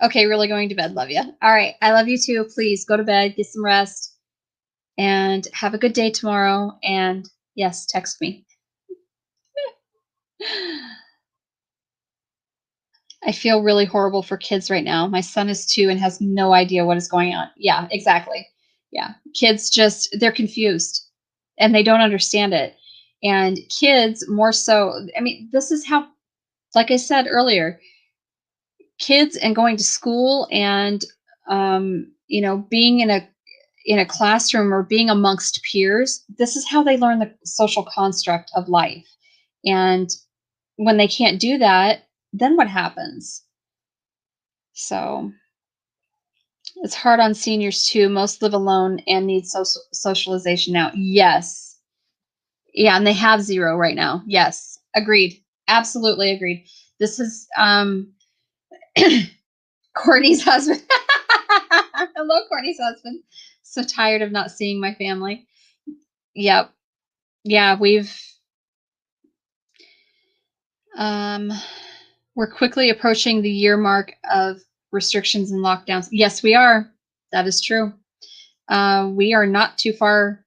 Okay, really going to bed. Love you. All right. I love you too. Please go to bed, get some rest, and have a good day tomorrow. And yes, text me. I feel really horrible for kids right now. My son is 2 and has no idea what is going on. Yeah, exactly. Yeah. Kids just, they're confused and they don't understand it. And kids more so, I mean, this is how, like I said earlier, kids and going to school and, being in a classroom or being amongst peers, this is how they learn the social construct of life. And when they can't do that, then what happens? So it's hard on seniors too. Most live alone and need socialization now. Yes. Yeah, and they have zero right now. Yes. Agreed. Absolutely agreed. This is Courtney's husband. Hello, Courtney's husband. So tired of not seeing my family. Yep. Yeah, um we're quickly approaching the year mark of restrictions and lockdowns. Yes, we are. That is true. We are not too far.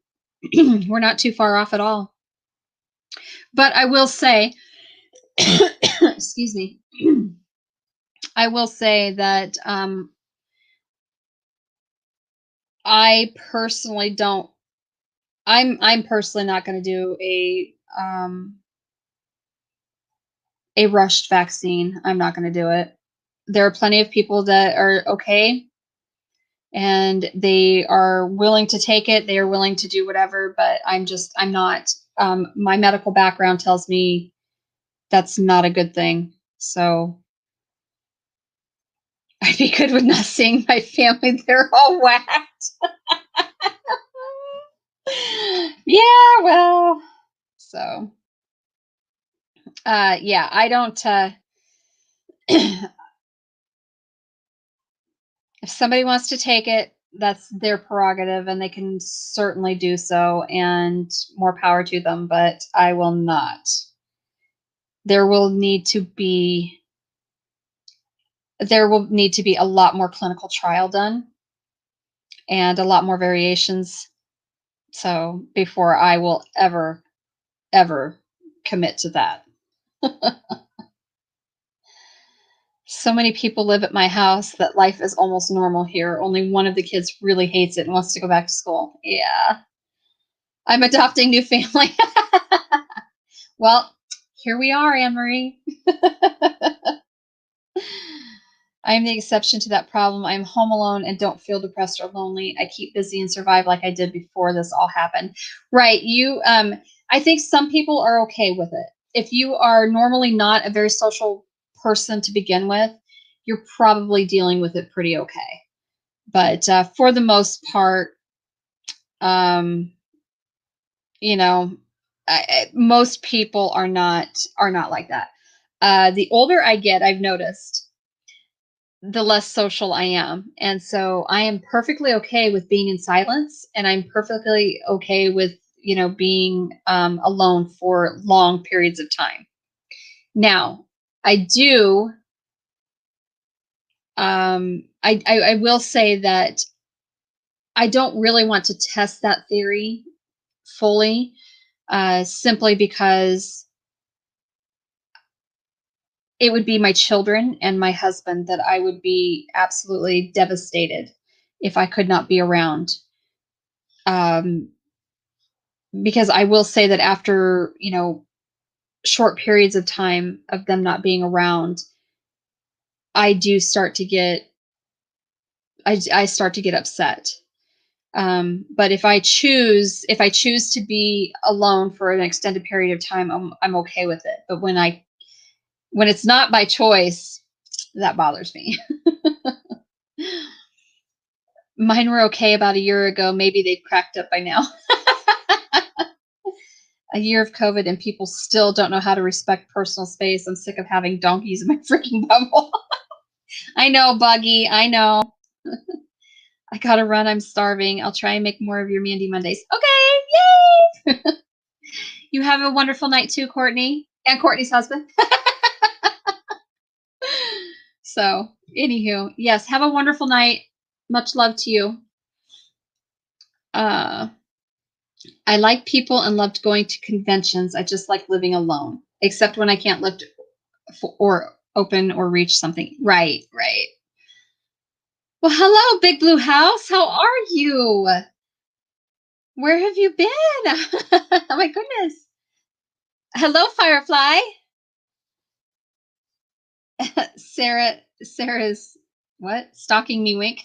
We're not too far off at all. But I will say, excuse me, I will say that I personally don't. I'm personally not going to do a rushed vaccine. I'm not going to do it. There are plenty of people that are okay and they are willing to take it. They are willing to do whatever, but I'm not. My medical background tells me that's not a good thing. So I'd be good with not seeing my family. They're all whacked. Yeah, well, so yeah, I don't if somebody wants to take it, that's their prerogative and they can certainly do so and more power to them, but I will not. There will need to be a lot more clinical trial done and a lot more variations. So before I will ever commit to that. So many people live at my house that life is almost normal here. Only one of the kids really hates it and wants to go back to school. Yeah. I'm adopting new family. Well, here we are, Anne Marie. I am the exception to that problem. I am home alone and don't feel depressed or lonely. I keep busy and survive like I did before this all happened. Right. I think some people are okay with it. If you are normally not a very social person to begin with, you're probably dealing with it pretty okay. But for the most part, um, you know, most people are not like that. The older I get, I've noticed the less social I am. And so I am perfectly okay with being in silence, and I'm perfectly okay with, being alone for long periods of time. Now, I do, I will say that I don't really want to test that theory fully, simply because it would be my children and my husband that I would be absolutely devastated if I could not be around. Um, because I will say that after, short periods of time of them not being around, I do start to get, I start to get upset. But if I choose to be alone for an extended period of time, I'm okay with it. But when it's not by choice, that bothers me. Mine were okay about a year ago. Maybe they've cracked up by now. A year of COVID and people still don't know how to respect personal space. I'm sick of having donkeys in my freaking bubble. I know, Buggy. I know. I gotta run. I'm starving. I'll try and make more of your Mandy Mondays. Okay. Yay. You have a wonderful night too, Courtney. And Courtney's husband. So, anywho, yes, have a wonderful night. Much love to you. Uh, I like people and loved going to conventions. I just like living alone, except when I can't lift or open or reach something. Right, right. Well, hello, Big Blue House. How are you? Where have you been? Oh my goodness. Hello, Firefly. Sarah's what? Stalking me wink.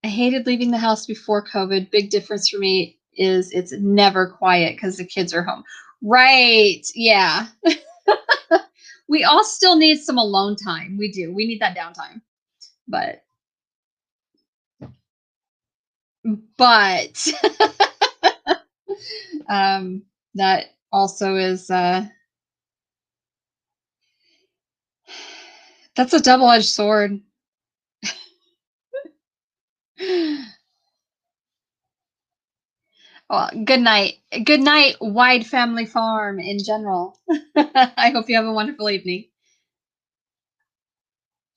I hated leaving the house before COVID. Big difference for me is it's never quiet because the kids are home. Right. Yeah. We all still need some alone time. We do. We need that downtime. But but um that also is that's a double-edged sword. Well, good night. Good night, Wide Family Farm in general. I hope you have a wonderful evening.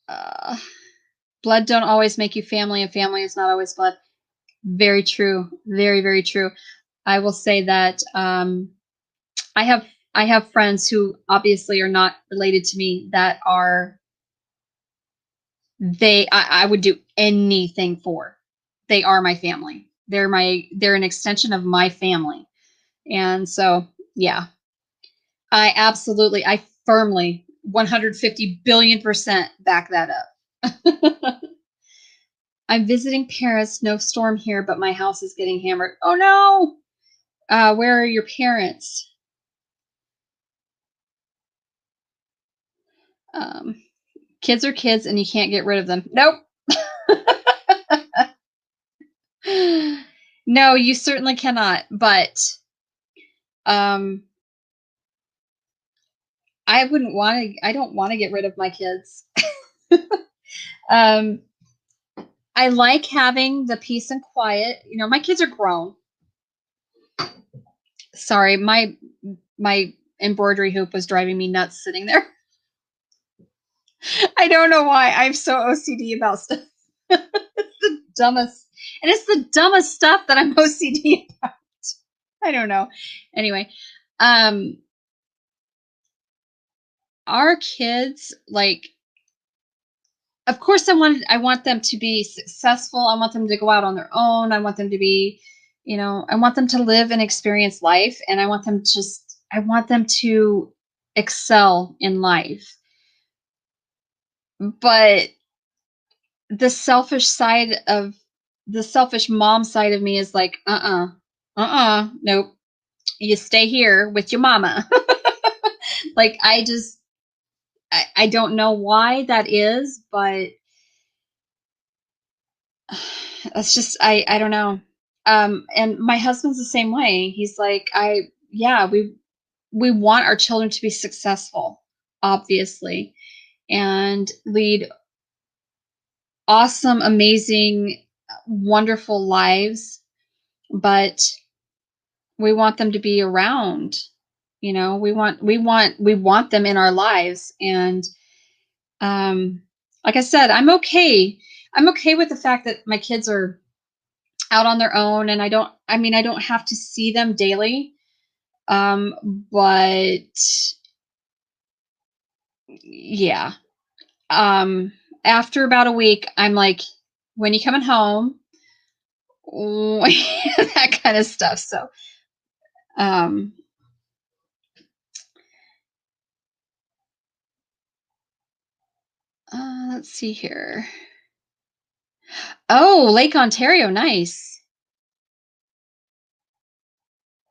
Uh, Blood don't always make you family, and family is not always blood. Very true. Very, very true. I will say that I have I have friends who obviously are not related to me that are I would do anything for. They are my family. They're an extension of my family. And so, yeah, I firmly 150 billion% back that up. I'm visiting parents. No storm here, but my house is getting hammered. Oh no! Where are your parents? Um, Kids are kids, and you can't get rid of them. Nope. No, you certainly cannot. But um, I wouldn't want to. I don't want to get rid of my kids. um, I like having the peace and quiet. My kids are grown. Sorry, my embroidery hoop was driving me nuts sitting there. I don't know why I'm so OCD about stuff. It's the dumbest, and it's the dumbest stuff that I'm OCD about. I don't know. Anyway, um, our kids, like, of course I want them to be successful. I want them to go out on their own. I want them to be, I want them to live and experience life, and I want them to excel in life. But the selfish side of the selfish mom side of me is like, nope. You stay here with your mama. Like, I don't know why that is, but it's just I don't know. And my husband's the same way. He's like, yeah, we want our children to be successful, obviously, and lead awesome, amazing, wonderful lives, but we want them to be around. We want them in our lives, and like I said, I'm okay with the fact that my kids are out on their own, and I don't have to see them daily. But yeah. After about a week, I'm like, when you coming home? That kind of stuff. So, um, let's see here. Oh, Lake Ontario, nice.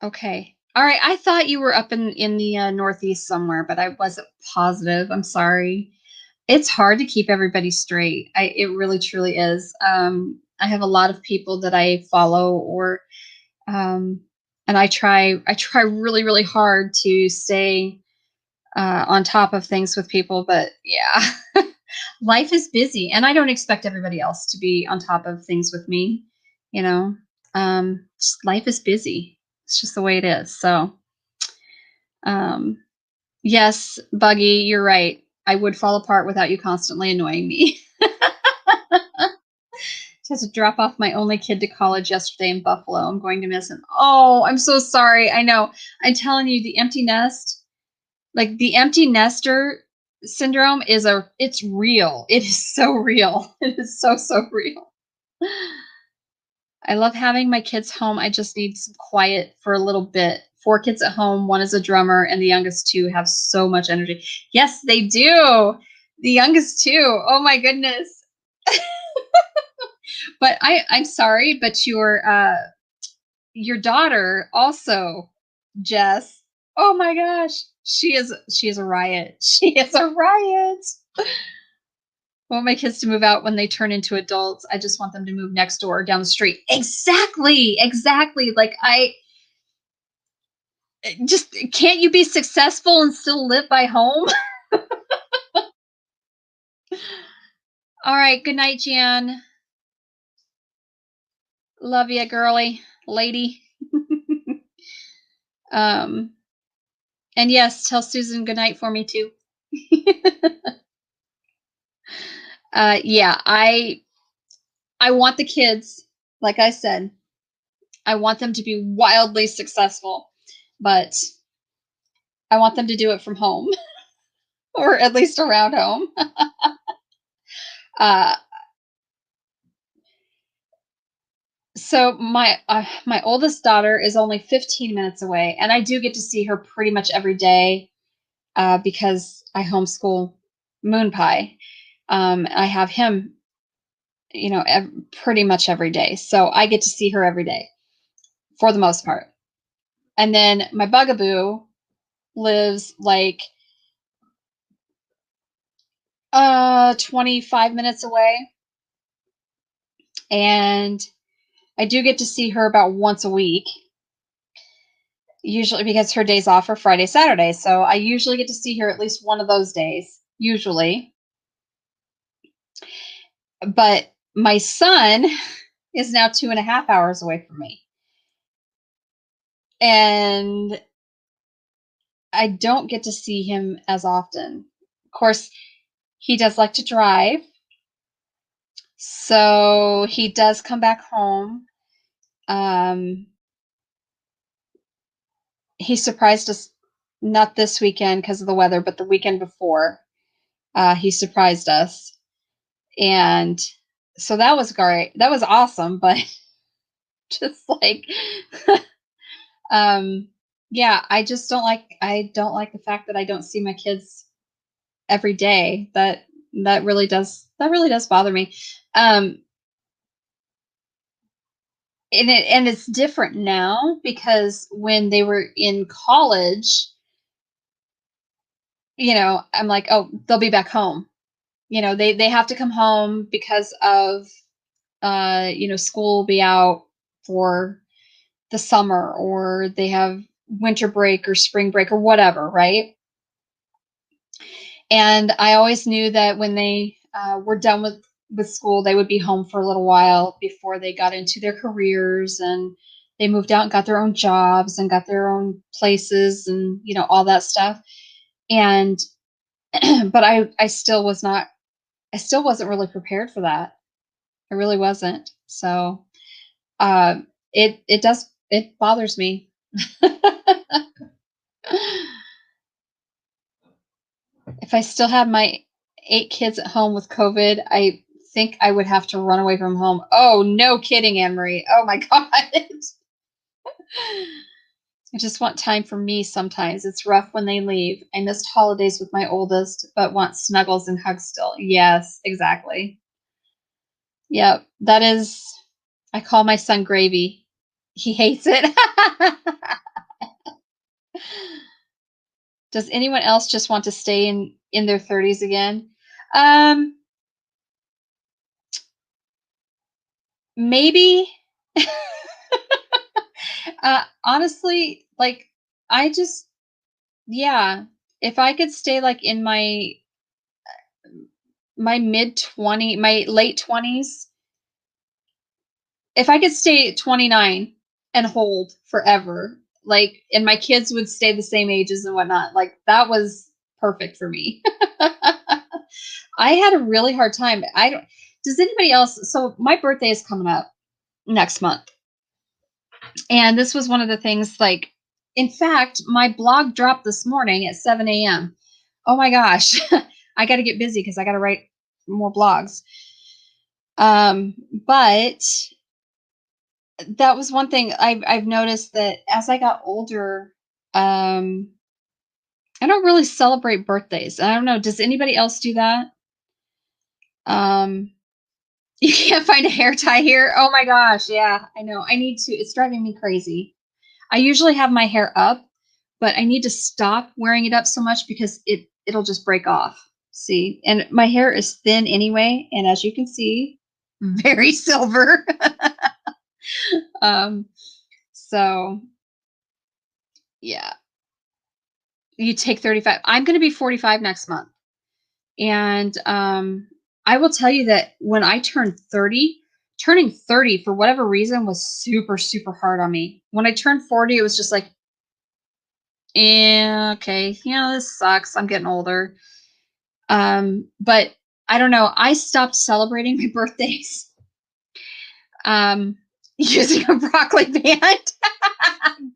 Okay. All right. I thought you were up in the Northeast somewhere, but I wasn't positive. I'm sorry. It's hard to keep everybody straight. It really truly is. I have a lot of people that I follow, or um, and I try really really hard to stay on top of things with people, but yeah, life is busy, and I don't expect everybody else to be on top of things with me. You know, just life is busy. It's just the way it is. So, um, yes, Buggy, you're right. I would fall apart without you constantly annoying me. Just had to drop off my only kid to college yesterday in Buffalo. I'm going to miss him. Oh, I'm so sorry. I know. I'm telling you, the empty nest, like the empty nester syndrome it's real. It is so real. It is so, so real. I love having my kids home. I just need some quiet for a little bit. 4 kids at home, one is a drummer, and the youngest 2 have so much energy. Yes, they do. The youngest 2. Oh my goodness. But I'm sorry, but your daughter also, Jess. Oh my gosh. She is a riot. She is a riot. I want my kids to move out when they turn into adults. I just want them to move next door or down the street. Exactly. Exactly. Like, I just can't you be successful and still live by home? All right. Good night, Jan. Love ya, girly, lady. um, and yes, tell Susan good night for me too. Yeah, I want the kids, like I said, I want them to be wildly successful, but I want them to do it from home or at least around home. uh, so my oldest daughter is only 15 minutes away, and I do get to see her pretty much every day because I homeschool Moon Pie. I have him, pretty much every day, so I get to see her every day for the most part. And then my bugaboo lives like 25 minutes away, and I do get to see her about once a week, usually because her days off are Friday, Saturday. So I usually get to see her at least one of those days, usually. But my son is now 2.5 hours away from me. And I don't get to see him as often. Of course, he does like to drive. So he does come back home. Um, he surprised us not this weekend because of the weather, but the weekend before, he surprised us. And so that was great. That was awesome, but just like, um, yeah, I don't like the fact that I don't see my kids every day. That really does bother me. Um, and it's different now because when they were in college, I'm like, oh, they'll be back home. They have to come home because of school will be out for the summer, or they have winter break or spring break or whatever, right? And I always knew that when they were done with school, they would be home for a little while before they got into their careers, and they moved out and got their own jobs and got their own places and all that stuff. And but I still wasn't really prepared for that. I really wasn't. So it bothers me. If I still had my 8 kids at home with COVID, I think I would have to run away from home. Oh, no kidding, Anne Marie. Oh my God. I just want time for me sometimes. It's rough when they leave. I missed holidays with my oldest, but want snuggles and hugs still. Yes, exactly. Yep. I call my son Gravy. He hates it. Does anyone else just want to stay in their 30s again? Um, maybe. Honestly, like I just yeah, if I could stay like in my late 20s, if I could stay at 29 and hold forever, like, and my kids would stay the same ages and whatnot, like that was perfect for me. I had a really hard time. I don't, does anybody else? So my birthday is coming up next month. And this was one of the things, like, in fact, my blog dropped this morning at 7 a.m. Oh my gosh. I got to get busy because I got to write more blogs. But that was one thing I've noticed, that as I got older, um, I don't really celebrate birthdays. I don't know. Does anybody else do that? Um, you can't find a hair tie here. Oh my gosh. Yeah, I know. I need to. It's driving me crazy. I usually have my hair up, but I need to stop wearing it up so much because it'll just break off. See, and my hair is thin anyway, and as you can see, very silver. um, so yeah, you take 35. I'm going to be 45 next month, and I will tell you that when I turned 30, turning 30 for whatever reason was super super hard on me. When I turned 40, it was just like, yeah, okay, this sucks. I'm getting older. But I don't know. I stopped celebrating my birthdays um, using a broccoli band.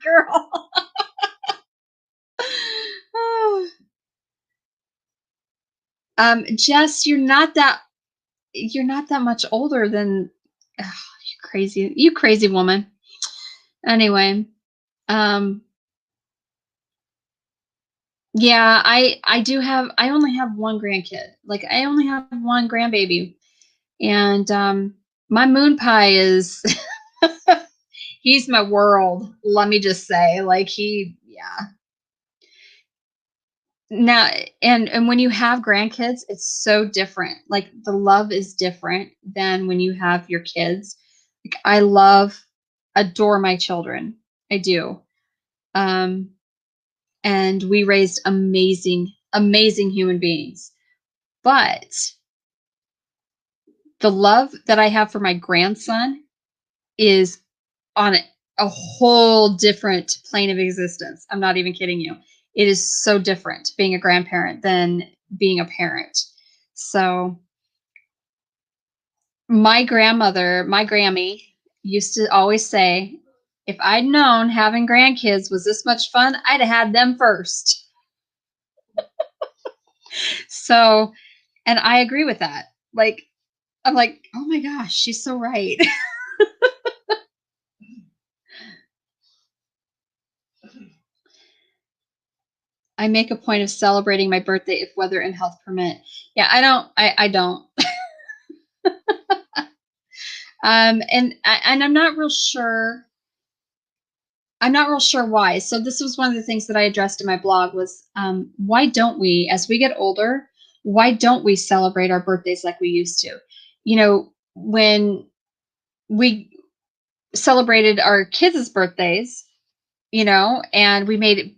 Girl. Jess, you're not that much older than you crazy woman. Anyway, um, yeah, I only have one grandkid. Like, I only have one grandbaby. And my moon pie is he's my world, let me just say. Like, yeah. Now, and when you have grandkids, it's so different. Like, the love is different than when you have your kids. Like, adore my children. I do. Um, and we raised amazing, amazing human beings. But the love that I have for my grandson is on a whole different plane of existence. I'm not even kidding you. It is so different being a grandparent than being a parent. So my Grammy, used to always say, if I'd known having grandkids was this much fun, I'd have had them first. So, and I agree with that. Like, I'm like, oh my gosh, she's so right. I make a point of celebrating my birthday if weather and health permit. Yeah, I don't. And I'm not real sure. I'm not real sure why. So this was one of the things that I addressed in my blog was why don't we, as we get older, why don't we celebrate our birthdays like we used to? You know, when we celebrated our kids' birthdays, you know, and we made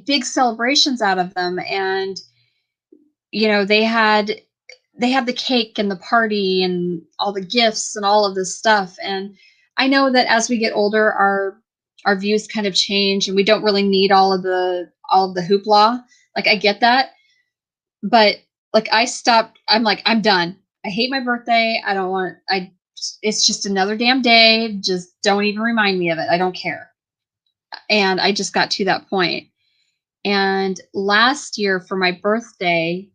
big celebrations out of them, and you know, they had the cake and the party and all the gifts and all of this stuff. And I know that as we get older, our views kind of change, and we don't really need all of the hoopla. Like I get that, but like I stopped. I'm like, I'm done. I hate my birthday. I don't want. I. It's just another damn day. Just don't even remind me of it. I don't care. And I just got to that point. And last year for my birthday,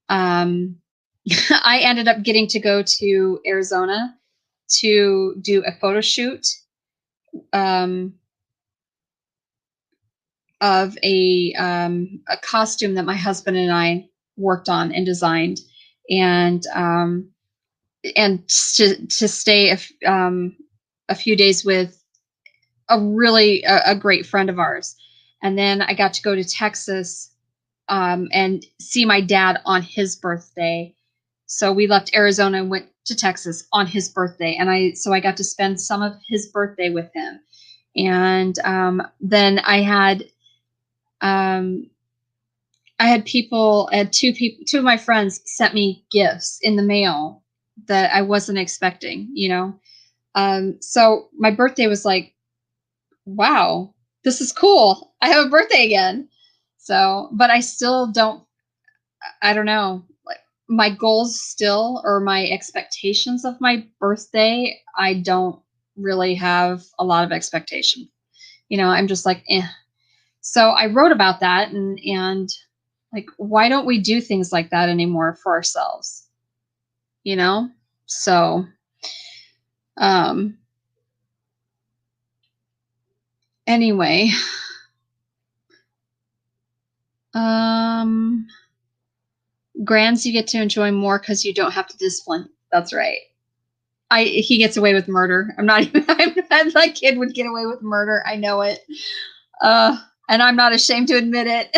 I ended up getting to go to Arizona to do a photo shoot of a costume that my husband and I worked on and designed, and to stay a few days with a great friend of ours. And then I got to go to Texas and see my dad on his birthday. So we left Arizona and went to Texas on his birthday, and I got to spend some of his birthday with him. And then I had two of my friends sent me gifts in the mail that I wasn't expecting, you know. So my birthday was like, wow, this is cool. I have a birthday again. So, but I still don't, I don't know, like my goals still, or my expectations of my birthday, I don't really have a lot of expectation. You know, I'm just like, eh. So I wrote about that, and like, why don't we do things like that anymore for ourselves? You know? So, um, anyway, um, grands you get to enjoy more because you don't have to discipline. That's right. He gets away with murder. I'm not even. That kid would get away with murder. I know it. Uh, and I'm not ashamed to admit it.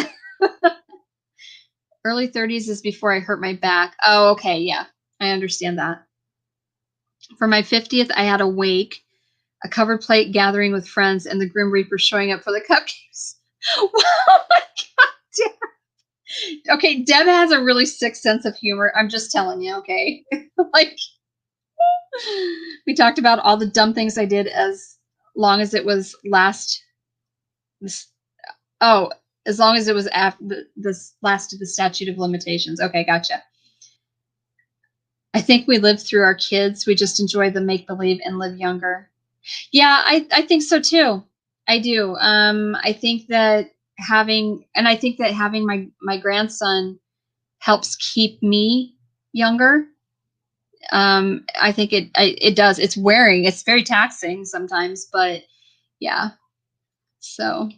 Early 30s is before I hurt my back. Oh, okay, yeah, I understand that. For my 50th, I had a wake, a covered plate gathering with friends, and the Grim Reaper showing up for the cupcakes. Oh my god, Deb. Okay, Deb has a really sick sense of humor. I'm just telling you, okay? Like, we talked about all the dumb things I did as long as it was oh, as long as it was after this lasted the statute of limitations. Okay, gotcha. I think we lived through our kids. We just enjoy the make believe and live younger. Yeah, I think so too. I do. I think that having my grandson helps keep me younger. I think it does. It's wearing. It's very taxing sometimes, but yeah. So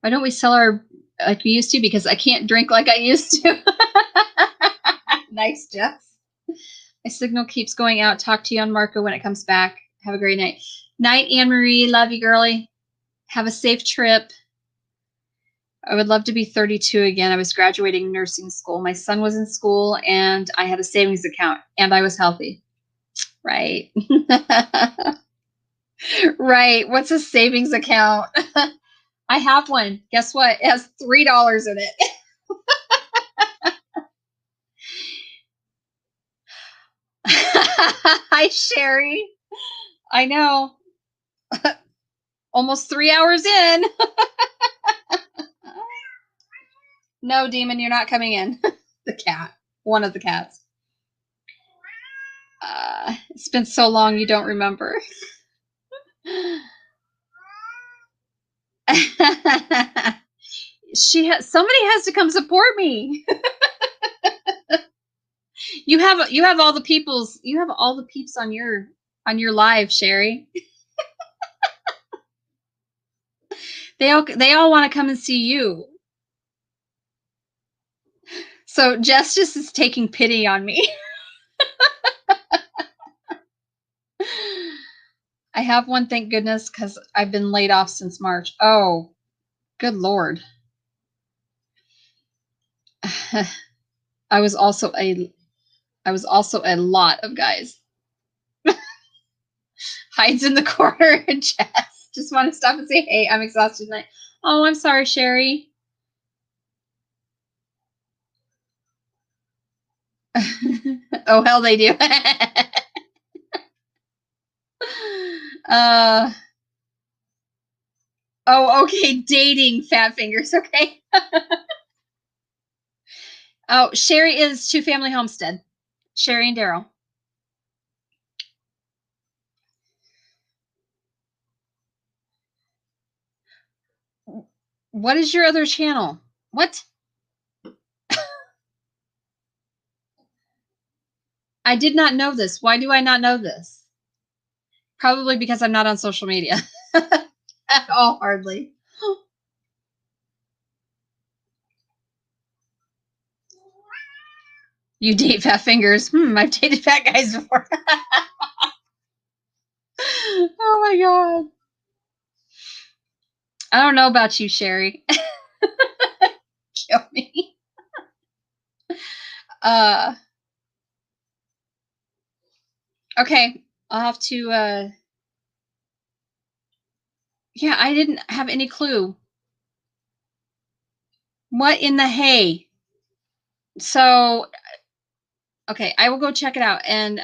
why don't we sell our like we used to? Because I can't drink like I used to. Nice, Jeff. My signal keeps going out. Talk to you on Marco when it comes back. Have a great night. Night, Anne Marie. Love you, girlie. Have a safe trip. I would love to be 32 again. I was graduating nursing school. My son was in school, and I had a savings account, and I was healthy. Right. Right. What's a savings account? I have one. Guess what? It has $3 in it. Hi, Sherry. I know. Almost 3 hours in. No, Demon, you're not coming in. The cat. One of the cats. It's been so long you don't remember. Somebody has to come support me. You have all the peeps on your live, Sherry. They all want to come and see you. So Justice is taking pity on me. I have one, thank goodness, because I've been laid off since March. Oh, good Lord. I was also a lot of guys. Hides in the corner and just want to stop and say, hey, I'm exhausted tonight. Oh, I'm sorry, Sherry. Oh, hell they do. Oh, okay, dating fat fingers, okay. Oh, Sherry is Two Family Homestead. Sherry and Daryl. What is your other channel? What? I did not know this. Why do I not know this? Probably because I'm not on social media. At all, hardly. You date fat fingers. I've dated fat guys before. Oh my God. I don't know about you, Sherry. Kill me. Okay. I'll have to, yeah, I didn't have any clue. What in the hay? So, okay, I will go check it out. And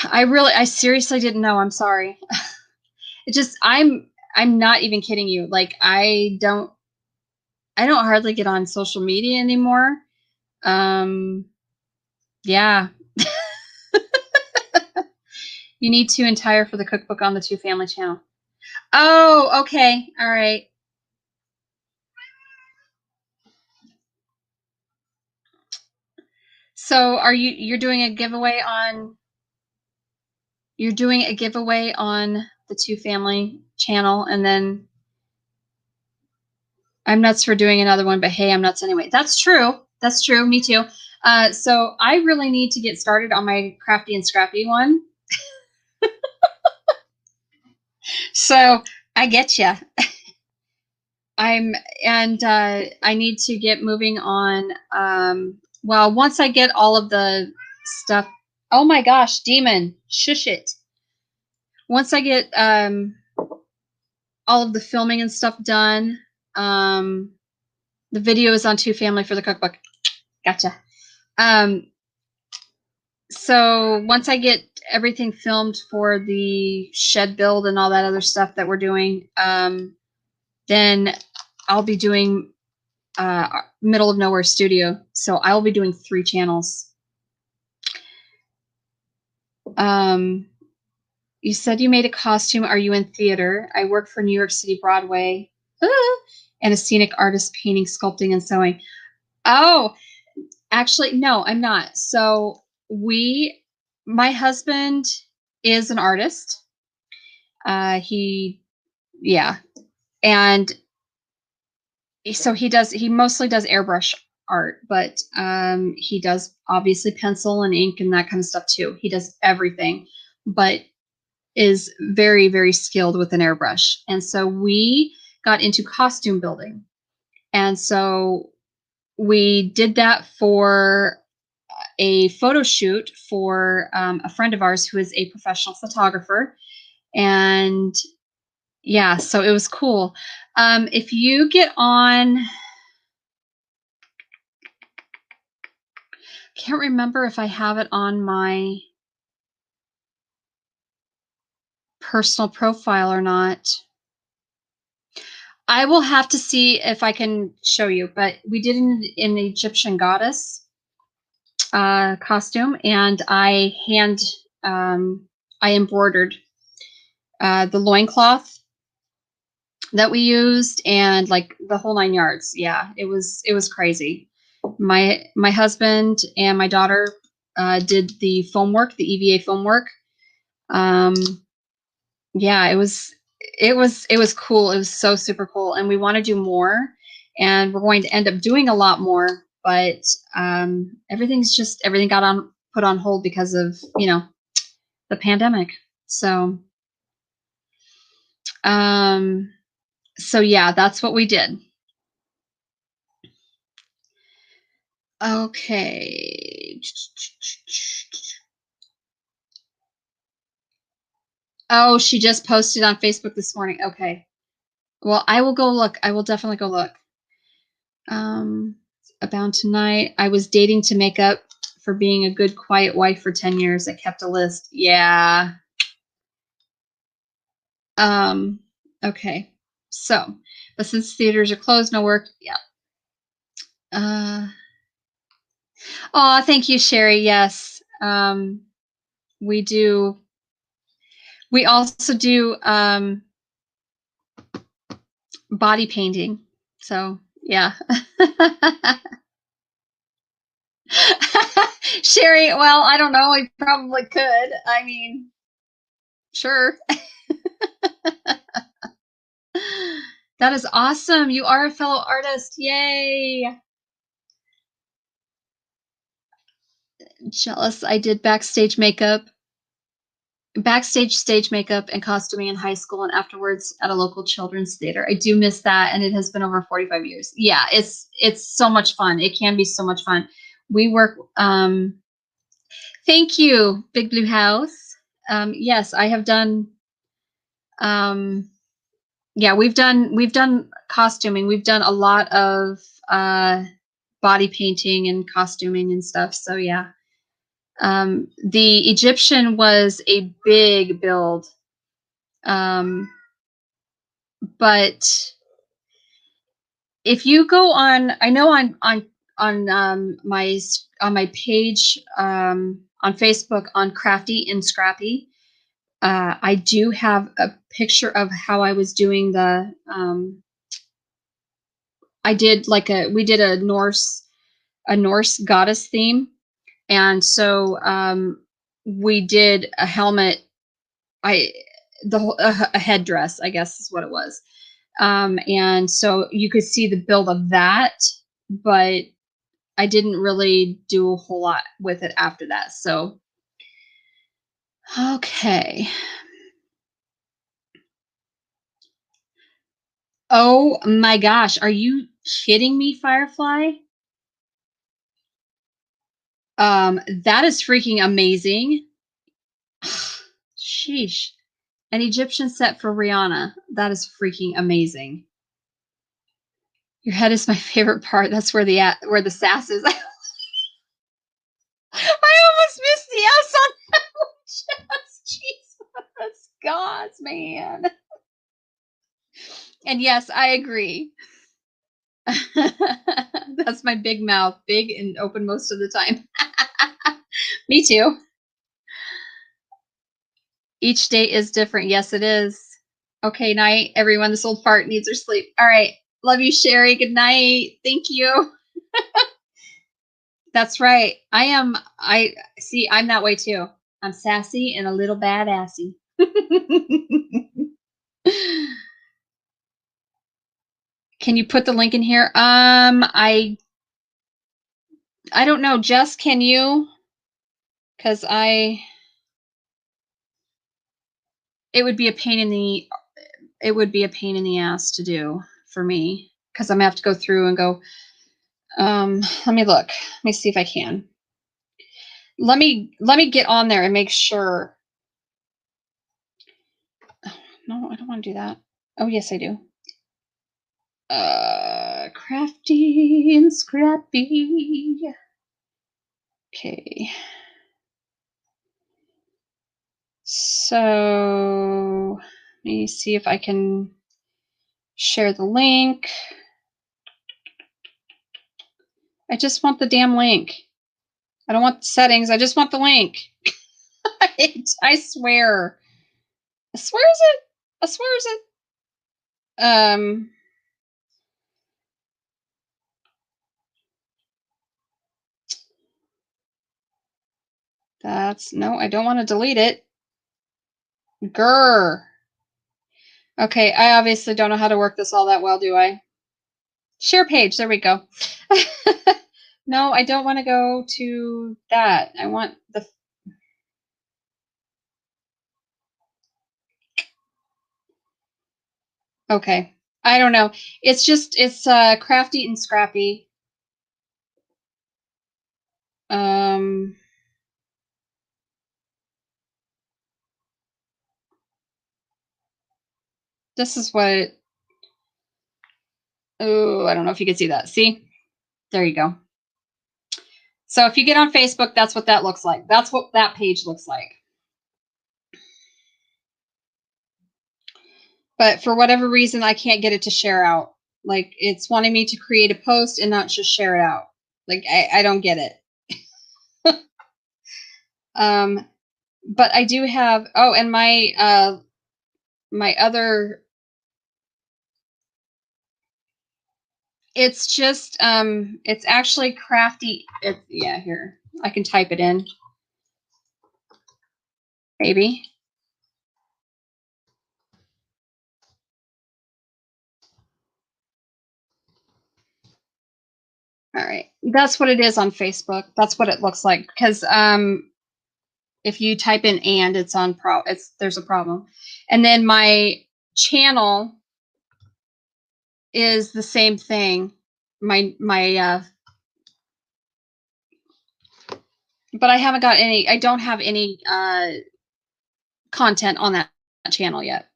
I seriously didn't know. I'm sorry. It just, I'm not even kidding you. Like, I don't hardly get on social media anymore. Yeah. You need to entire for the cookbook on the Two Family channel. Oh, okay. All right. So you're doing a giveaway on the Two Family channel, and then I'm nuts for doing another one, but hey, I'm nuts anyway. That's true. That's true. Me too. So I really need to get started on my crafty and scrappy one. So I get you. I need to get moving on. Well, once I get all of the stuff. Oh my gosh, demon, shush it. Once I get all of the filming and stuff done, the video is on Two Family for the cookbook. Gotcha. So once I get everything filmed for the shed build and all that other stuff that we're doing, then I'll be doing Middle of Nowhere Studio. So I'll be doing 3 channels. You said you made a costume. Are you in theater? I work for New York City Broadway. And a scenic artist, painting, sculpting, and sewing. Oh, actually, no, I'm not. So my husband is an artist. Yeah. And so he mostly does airbrush art, but he does obviously pencil and ink and that kind of stuff too. He does everything, but is very, very skilled with an airbrush. And so we got into costume building. And so we did that for a photo shoot for a friend of ours who is a professional photographer. And yeah, so it was cool. If you get on, can't remember if I have it on my personal profile or not. I will have to see if I can show you, but we did an Egyptian goddess costume, and I embroidered the loincloth that we used, and like the whole 9 yards. Yeah, it was crazy. My husband and my daughter did the foam work, the EVA foam work. Um, yeah, it was cool. It was so super cool, and we want to do more, and we're going to end up doing a lot more. But everything got put on hold because of the pandemic. So yeah, that's what we did. Okay. Oh, she just posted on Facebook this morning. Okay. Well, I will go look. I will definitely go look. About tonight. I was dating to make up for being a good, quiet wife for 10 years. I kept a list. Yeah. Okay. So, but since theaters are closed, no work. Yeah. Oh, thank you, Sherry. Yes. We do. We also do body painting. So, yeah. Sherry, well, I don't know. We probably could. I mean, sure. That is awesome. You are a fellow artist. Yay. Jealous. I did backstage stage makeup and costuming in high school and afterwards at a local children's theater. I do miss that, and it has been over 45 years. Yeah, it's so much fun. It can be so much fun. We work thank you, Big Blue House. Yes, I have done yeah, we've done costuming. We've done a lot of body painting and costuming and stuff. So yeah. The Egyptian was a big build. But if you go on, I know on my page on Facebook on Crafty and Scrappy, I do have a picture of how I was doing the. I did we did a Norse goddess theme, and so we did a helmet. I the whole a headdress, I guess is what it was. And so you could see the build of that, but I didn't really do a whole lot with it after that. So, okay. Oh my gosh. Are you kidding me, Firefly? That is freaking amazing. Sheesh. An Egyptian set for Rihanna. That is freaking amazing. Your head is my favorite part. That's where the sass is. I almost missed the S on that one. Jesus. Gods, man. And yes, I agree. That's my big mouth, big and open most of the time. Me too. Each day is different. Yes, it is. Okay, night, everyone. This old fart needs her sleep. All right. Love you, Sherry. Good night. Thank you. That's right. I see, I'm that way too. I'm sassy and a little badassy. Can you put the link in here? I don't know. Jess, can you? Because it would be a pain in the ass to do for me, because I'm gonna have to go through and go. Let me look. Let me see if I can. Let me get on there and make sure. Oh, no, I don't want to do that. Oh, yes, I do. Crafty and Scrappy. Okay. So let me see if I can share the link. I just want the damn link. I don't want the settings. I just want the link. I swear. I swear is it? That's no, I don't want to delete it. Grr. Okay, I obviously don't know how to work this all that well, do I? Share page, there we go. No, I don't want to go to that. I want the... Okay. I don't know. It's just, it's crafty and scrappy. This is what... Oh, I don't know if you can see that. See? There you go. So if you get on Facebook, that's what that looks like. That's what that page looks like. But for whatever reason, I can't get it to share out. Like, it's wanting me to create a post and not just share it out. Like, I don't get it. But I do have... Oh, and my my other... It's just, it's actually crafty. Yeah, here. I can type it in. Maybe. All right. That's what it is on Facebook. That's what it looks like. Because if you type in "and," it's on there's a problem. And then my channel is the same thing. My but I haven't got any... I don't have any content on that channel yet.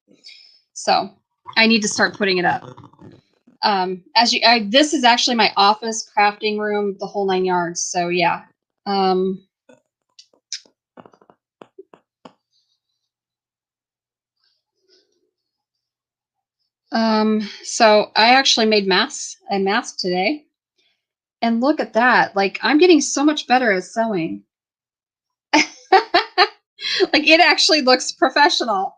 So I need to start putting it up. This is actually my office, crafting room, the whole 9 yards. So yeah. So I actually made a mask today. And look at that. Like, I'm getting so much better at sewing. Like, it actually looks professional.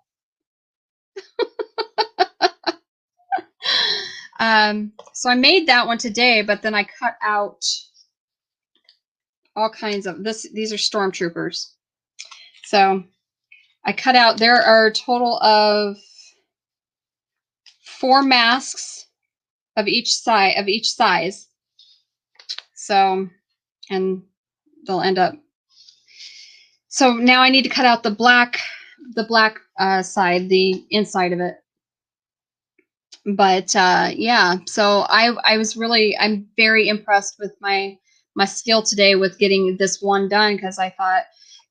So I made that one today, but then I cut out all kinds of these are stormtroopers. So I cut out... There are a total of 4 masks of each size. So, and they'll end up... So now I need to cut out the black side, the inside of it. But yeah, so I'm very impressed with my skill today with getting this one done, because I thought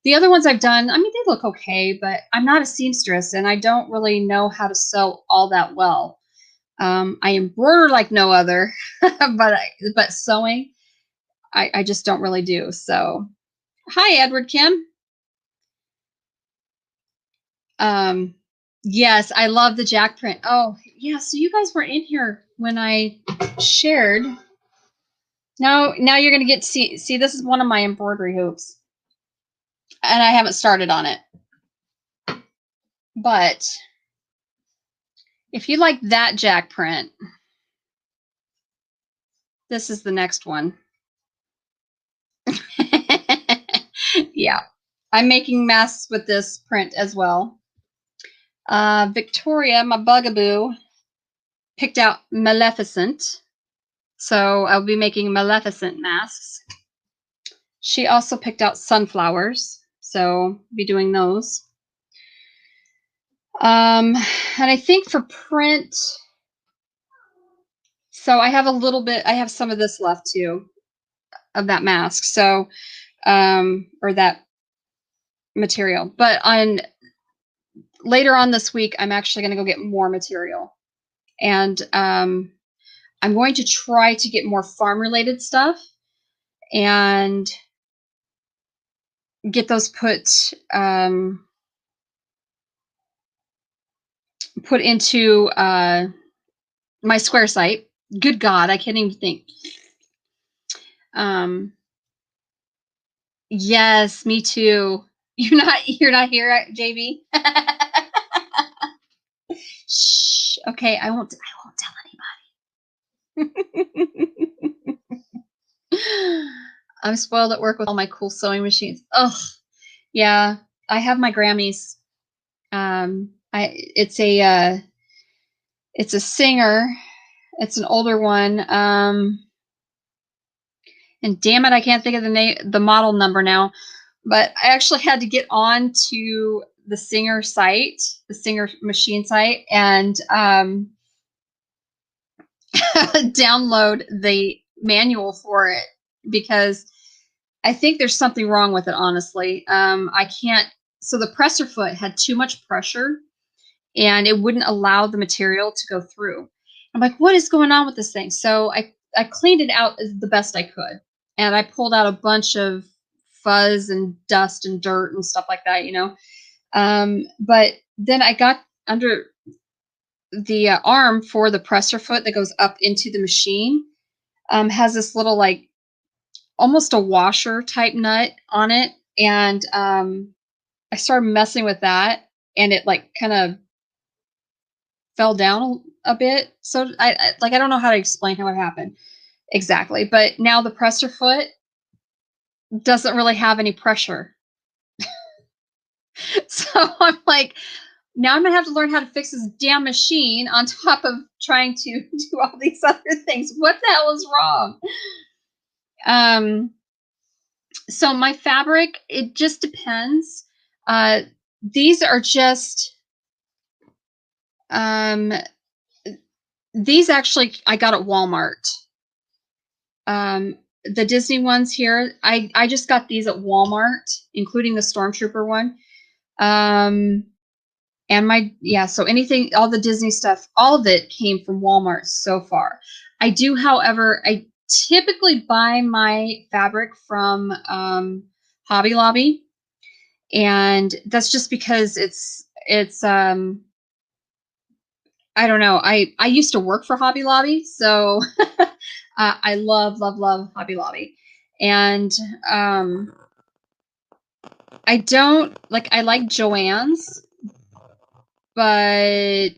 the other ones I've done, I mean, they look okay, but I'm not a seamstress and I don't really know how to sew all that well. I embroider like no other, but sewing, I just don't really do. So, hi, Edward Kim. Yes, I love the jack print. Oh, yeah. So you guys were in here when I shared. Now you're gonna get to see. This is one of my embroidery hoops, and I haven't started on it. But if you like that jack print, this is the next one. Yeah, I'm making masks with this print as well. Victoria, my bugaboo, picked out Maleficent. So I'll be making Maleficent masks. She also picked out sunflowers. So I'll be doing those. And I think for print, so I have a little bit, I have some of this left too, of that mask. So, or that material. But later on this week, I'm actually going to go get more material. And I'm going to try to get more farm related stuff and get those put into my Square site. Good God, I can't even think. Yes, me too. You're not here, JB. Shh. Okay, I won't tell anybody. I'm spoiled at work with all my cool sewing machines. Oh, yeah. I have my Grammys. It's a singer. It's an older one. And damn it, I can't think of the model number now. But I actually had to get on to the Singer site, the Singer machine site, and download the manual for it because I think there's something wrong with it, honestly. I can't. So the presser foot had too much pressure and it wouldn't allow the material to go through. I'm like, what is going on with this thing? So I cleaned it out the best I could. And I pulled out a bunch of fuzz and dust and dirt and stuff like that, you know. But then I got under the arm for the presser foot that goes up into the machine, has this little like almost a washer type nut on it. And I started messing with that and it like kind of fell down a bit. So I don't know how to explain how it happened exactly, but now the presser foot doesn't really have any pressure. So I'm like, now I'm gonna have to learn how to fix this damn machine on top of trying to do all these other things. What the hell is wrong? So my fabric, it just depends. These are just these actually I got at Walmart. The Disney ones here, I just got these at Walmart, including the Stormtrooper one. And so anything, all the Disney stuff, all of it came from Walmart so far. I do, however, I typically buy my fabric from Hobby Lobby, and that's just because it's I don't know. I used to work for Hobby Lobby, so I love Hobby Lobby, and I don't like. I like Joann's, but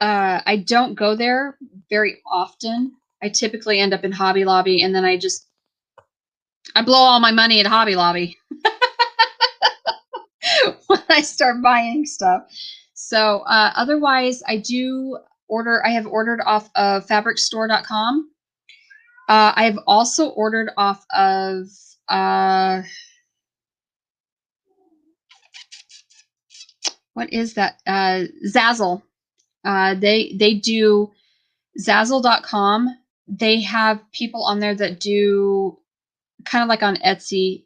I don't go there very often. I typically end up in Hobby Lobby, and then I blow all my money at Hobby Lobby when I start buying stuff. So otherwise, I have ordered off of fabricstore.com. I have also ordered off of what is that? Zazzle. They do Zazzle.com. They have people on there that do kind of like on Etsy.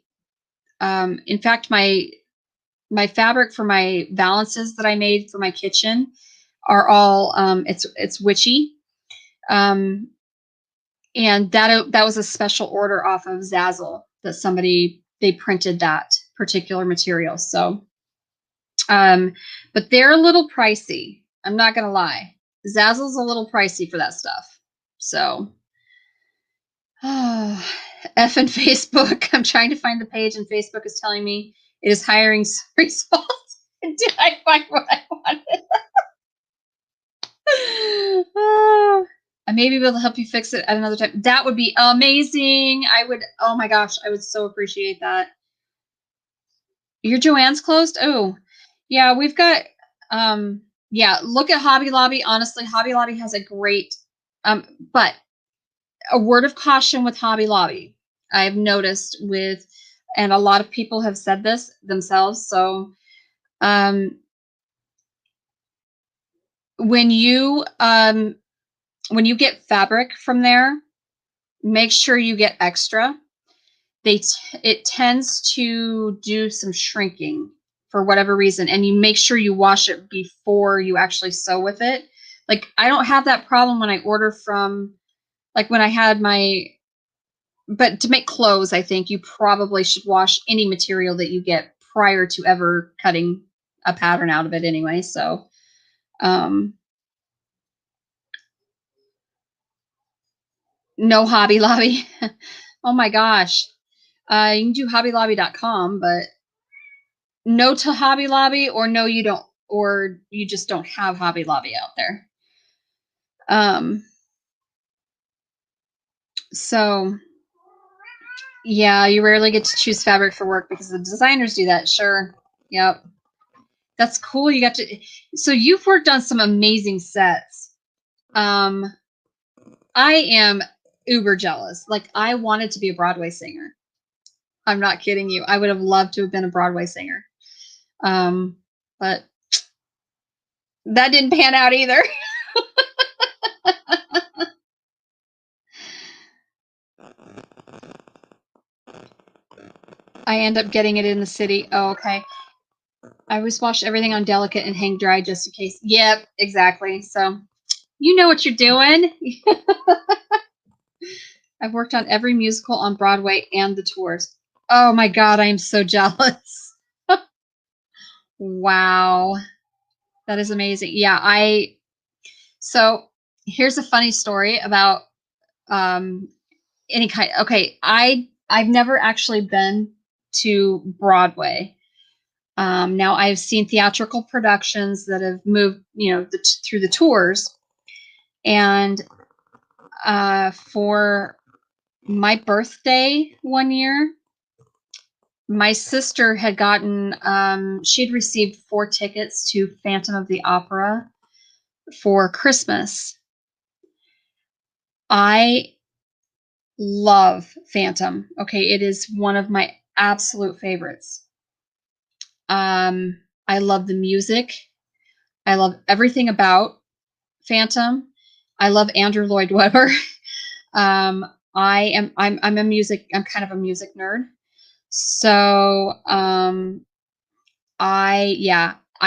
In fact, my fabric for my valances that I made for my kitchen are all it's witchy. And that was a special order off of Zazzle that they printed that particular material. So but they're a little pricey. I'm not gonna lie. Zazzle's a little pricey for that stuff. So F and Facebook. I'm trying to find the page and Facebook is telling me it is hiring results. Did I find what I wanted? I may be able to help you fix it at another time. That would be amazing. Oh my gosh, I would so appreciate that. Your Joann's closed? Oh, yeah, we've got, yeah, look at Hobby Lobby. Honestly, Hobby Lobby has a great, but a word of caution with Hobby Lobby. I've noticed and a lot of people have said this themselves. So, when you get fabric from there, make sure you get extra. It tends to do some shrinking for whatever reason, and you make sure you wash it before you actually sew with it. Like I don't have that problem when I order from, like when I had but to make clothes, I think you probably should wash any material that you get prior to ever cutting a pattern out of it anyway. So, no Hobby Lobby. Oh my gosh. You can do hobbylobby.com, but no to Hobby Lobby or no, you don't. or you just don't have Hobby Lobby out there. So yeah, you rarely get to choose fabric for work because the designers do that. Sure. Yep. That's cool. You got to, so you've worked on some amazing sets. I am uber jealous. Like, I wanted to be a Broadway singer. I'm not kidding you. I would have loved to have been a Broadway singer. But that didn't pan out either. I end up getting it in the city. Oh, okay. I always wash everything on delicate and hang dry just in case. Yep, exactly. So you know what you're doing. I've worked on every musical on Broadway and the tours. Oh my God, I am so jealous. Wow. That is amazing. Yeah, so here's a funny story about any kind. Okay, I've never actually been to Broadway. Now I've seen theatrical productions that have moved, through the tours, and for my birthday one year, my sister had gotten, she'd received 4 tickets to Phantom of the Opera for Christmas. I love Phantom. Okay, it is one of my absolute favorites. I love the music. I love everything about Phantom. I love Andrew Lloyd Webber. I'm kind of a music nerd. So, I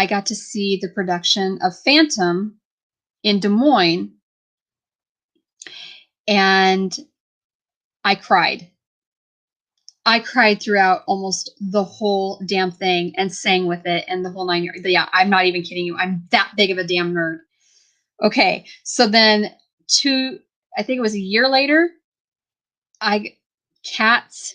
got to see the production of Phantom in Des Moines, and I cried. I cried throughout almost the whole damn thing and sang with it and the whole 9 yards. Yeah, I'm not even kidding you. I'm that big of a damn nerd. Okay, so then I think it was a year later, Cats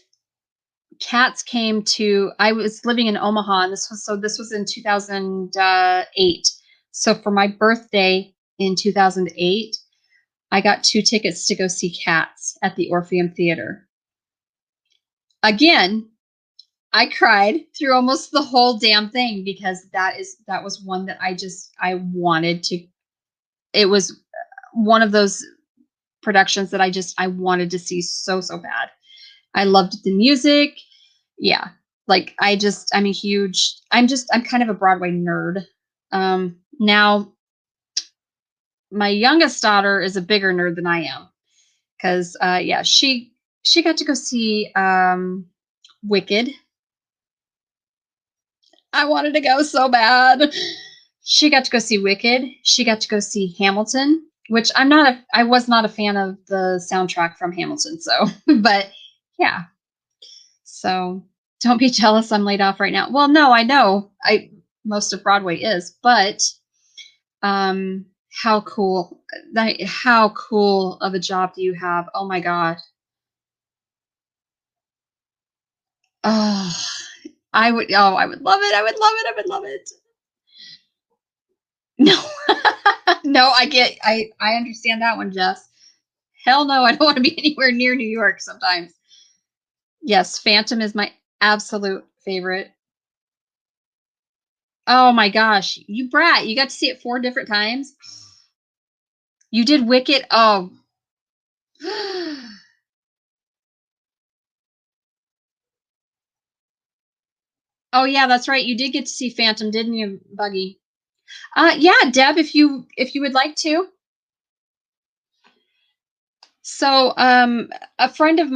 came to, I was living in Omaha, and this was in 2008. So for my birthday in 2008, I got 2 tickets to go see Cats at the Orpheum Theater. Again, I cried through almost the whole damn thing because that was one that I wanted to. It was one of those productions that I wanted to see so bad. I loved the music. Yeah. Like, I'm kind of a Broadway nerd. Now my youngest daughter is a bigger nerd than I am, because she got to go see Wicked. I wanted to go so bad. She got to go see Wicked. She got to go see Hamilton, which I was not a fan of the soundtrack from Hamilton. So, but yeah. So don't be jealous I'm laid off right now. Well, no, I know most of Broadway is, but how cool of a job do you have? Oh my God. Oh, I would love it. I would love it. I would love it. No, no, I understand that one, Jess. Hell no, I don't want to be anywhere near New York sometimes. Yes, Phantom is my absolute favorite. Oh my gosh, you brat. You got to see it 4 different times. You did Wicked? Oh. Oh yeah, that's right. You did get to see Phantom, didn't you, Buggy? Yeah, Deb, if you would like to. So, a friend of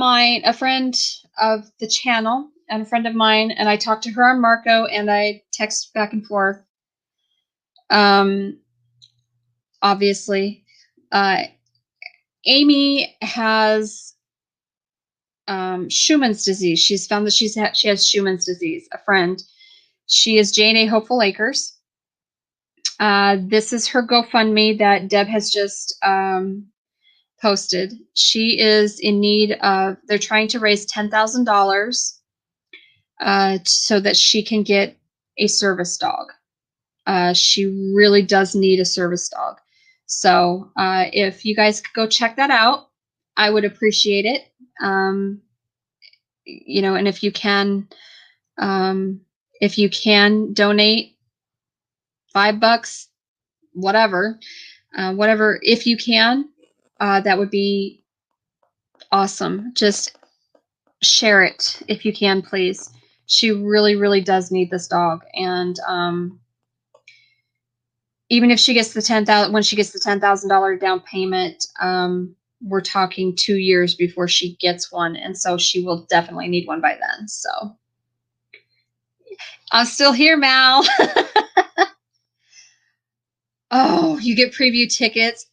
the channel, and a friend of mine, and I talked to her on Marco, and I text back and forth. Obviously, Amy has Schumann's disease. She's found that she has Schumann's disease. A friend. She is Jane Hopeful Acres. This is her GoFundMe that Deb has just posted. She is in need of. They're trying to raise $10,000 so that she can get a service dog. She really does need a service dog. So if you guys could go check that out, I would appreciate it. You know, and if you can donate $5, whatever, whatever, if you can, that would be awesome. Just share it if you can, please. She really, really does need this dog. And even if she gets the when she gets the $10,000 down payment, we're talking 2 years before she gets one. And so she will definitely need one by then. So I'm still here, Mal. Oh, you get preview tickets.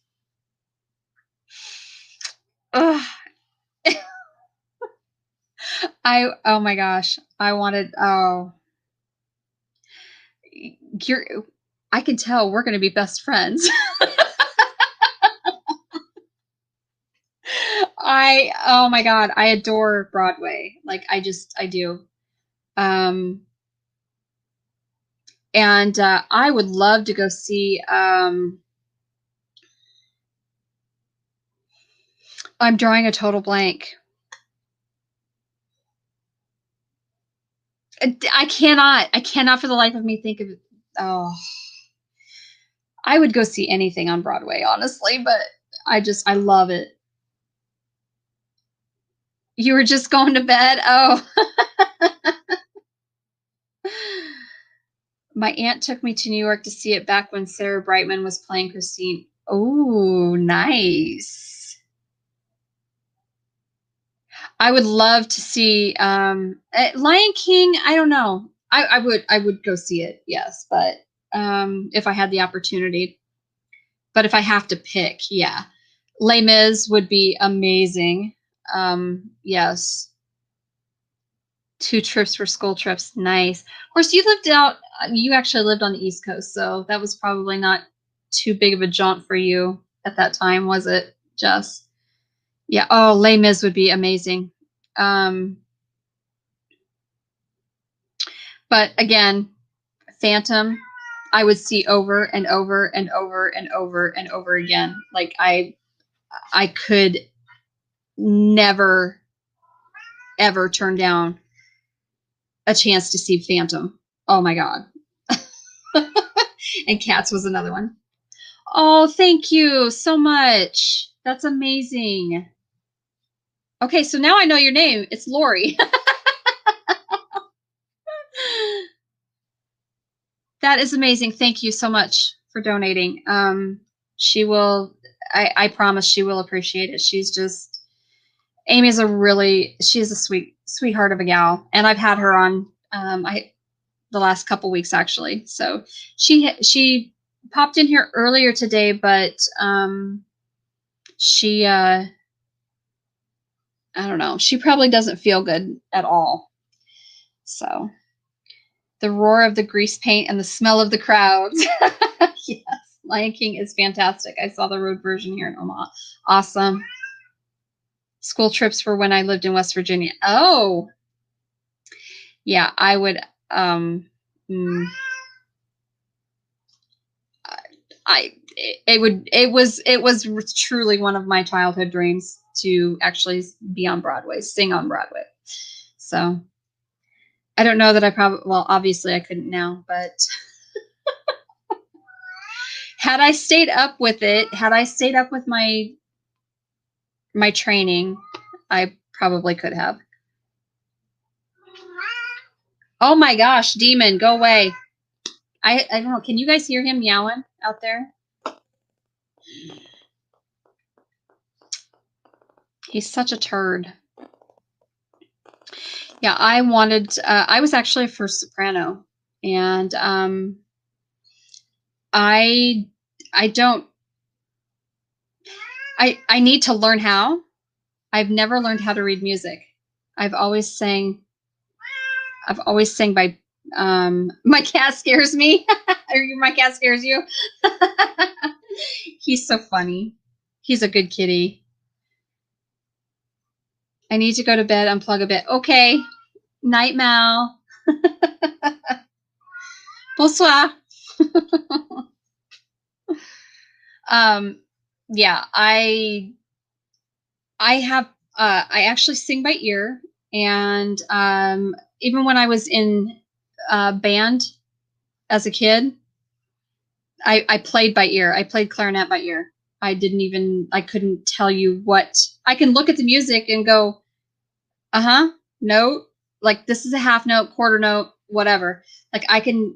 Oh, oh my gosh. I wanted, I can tell we're going to be best friends. Oh my God, I adore Broadway. Like I do. And I would love to go see, I'm drawing a total blank. I cannot for the life of me think of it. Oh, I would go see anything on Broadway, honestly, but I love it. You were just going to bed? Oh. My aunt took me to New York to see it back when Sarah Brightman was playing Christine. Oh, nice. I would love to see Lion King. I don't know. I would go see it, yes, but if I had the opportunity. But if I have to pick, yeah. Les Mis would be amazing. Yes. 2 trips for school trips. Nice. Of course, you actually lived on the East Coast, so that was probably not too big of a jaunt for you at that time, was it, Jess? Yeah. Oh, Les Mis would be amazing. But again, Phantom, I would see over and over and over and over and over again. Like I could never, ever turn down a chance to see Phantom. Oh my God. And Cats was another one. Oh, thank you so much. That's amazing. Okay, so now I know your name. It's Lori. That is amazing. Thank you so much for donating. She will, I promise she will appreciate it. Amy's she's a sweetheart of a gal. And I've had her on, the last couple weeks actually. So she popped in here earlier today, but, she, I don't know. She probably doesn't feel good at all. So the roar of the grease paint and the smell of the crowds. Yes, Lion King is fantastic. I saw the road version here in Omaha. Awesome. School trips for when I lived in West Virginia. Oh, yeah, I would. It was truly one of my childhood dreams to actually be on Broadway, sing on Broadway. So I don't know that obviously I couldn't now, but had I stayed up with my training, I probably could have. Oh my gosh, Demon, go away. I don't know. Can you guys hear him meowing out there? He's such a turd. Yeah, I was actually a first soprano, and I need to learn how. I've never learned how to read music. I've always sang by, my cat scares me. Or my cat scares you. He's so funny. He's a good kitty. I need to go to bed, unplug a bit. Okay. Night, Mal. Bonsoir. Yeah, I actually sing by ear, and even when I was in band as a kid, I played by ear. I played clarinet by ear. I couldn't tell you what. I can look at the music and go, uh-huh, note, like this is a half note, quarter note, whatever. Like I can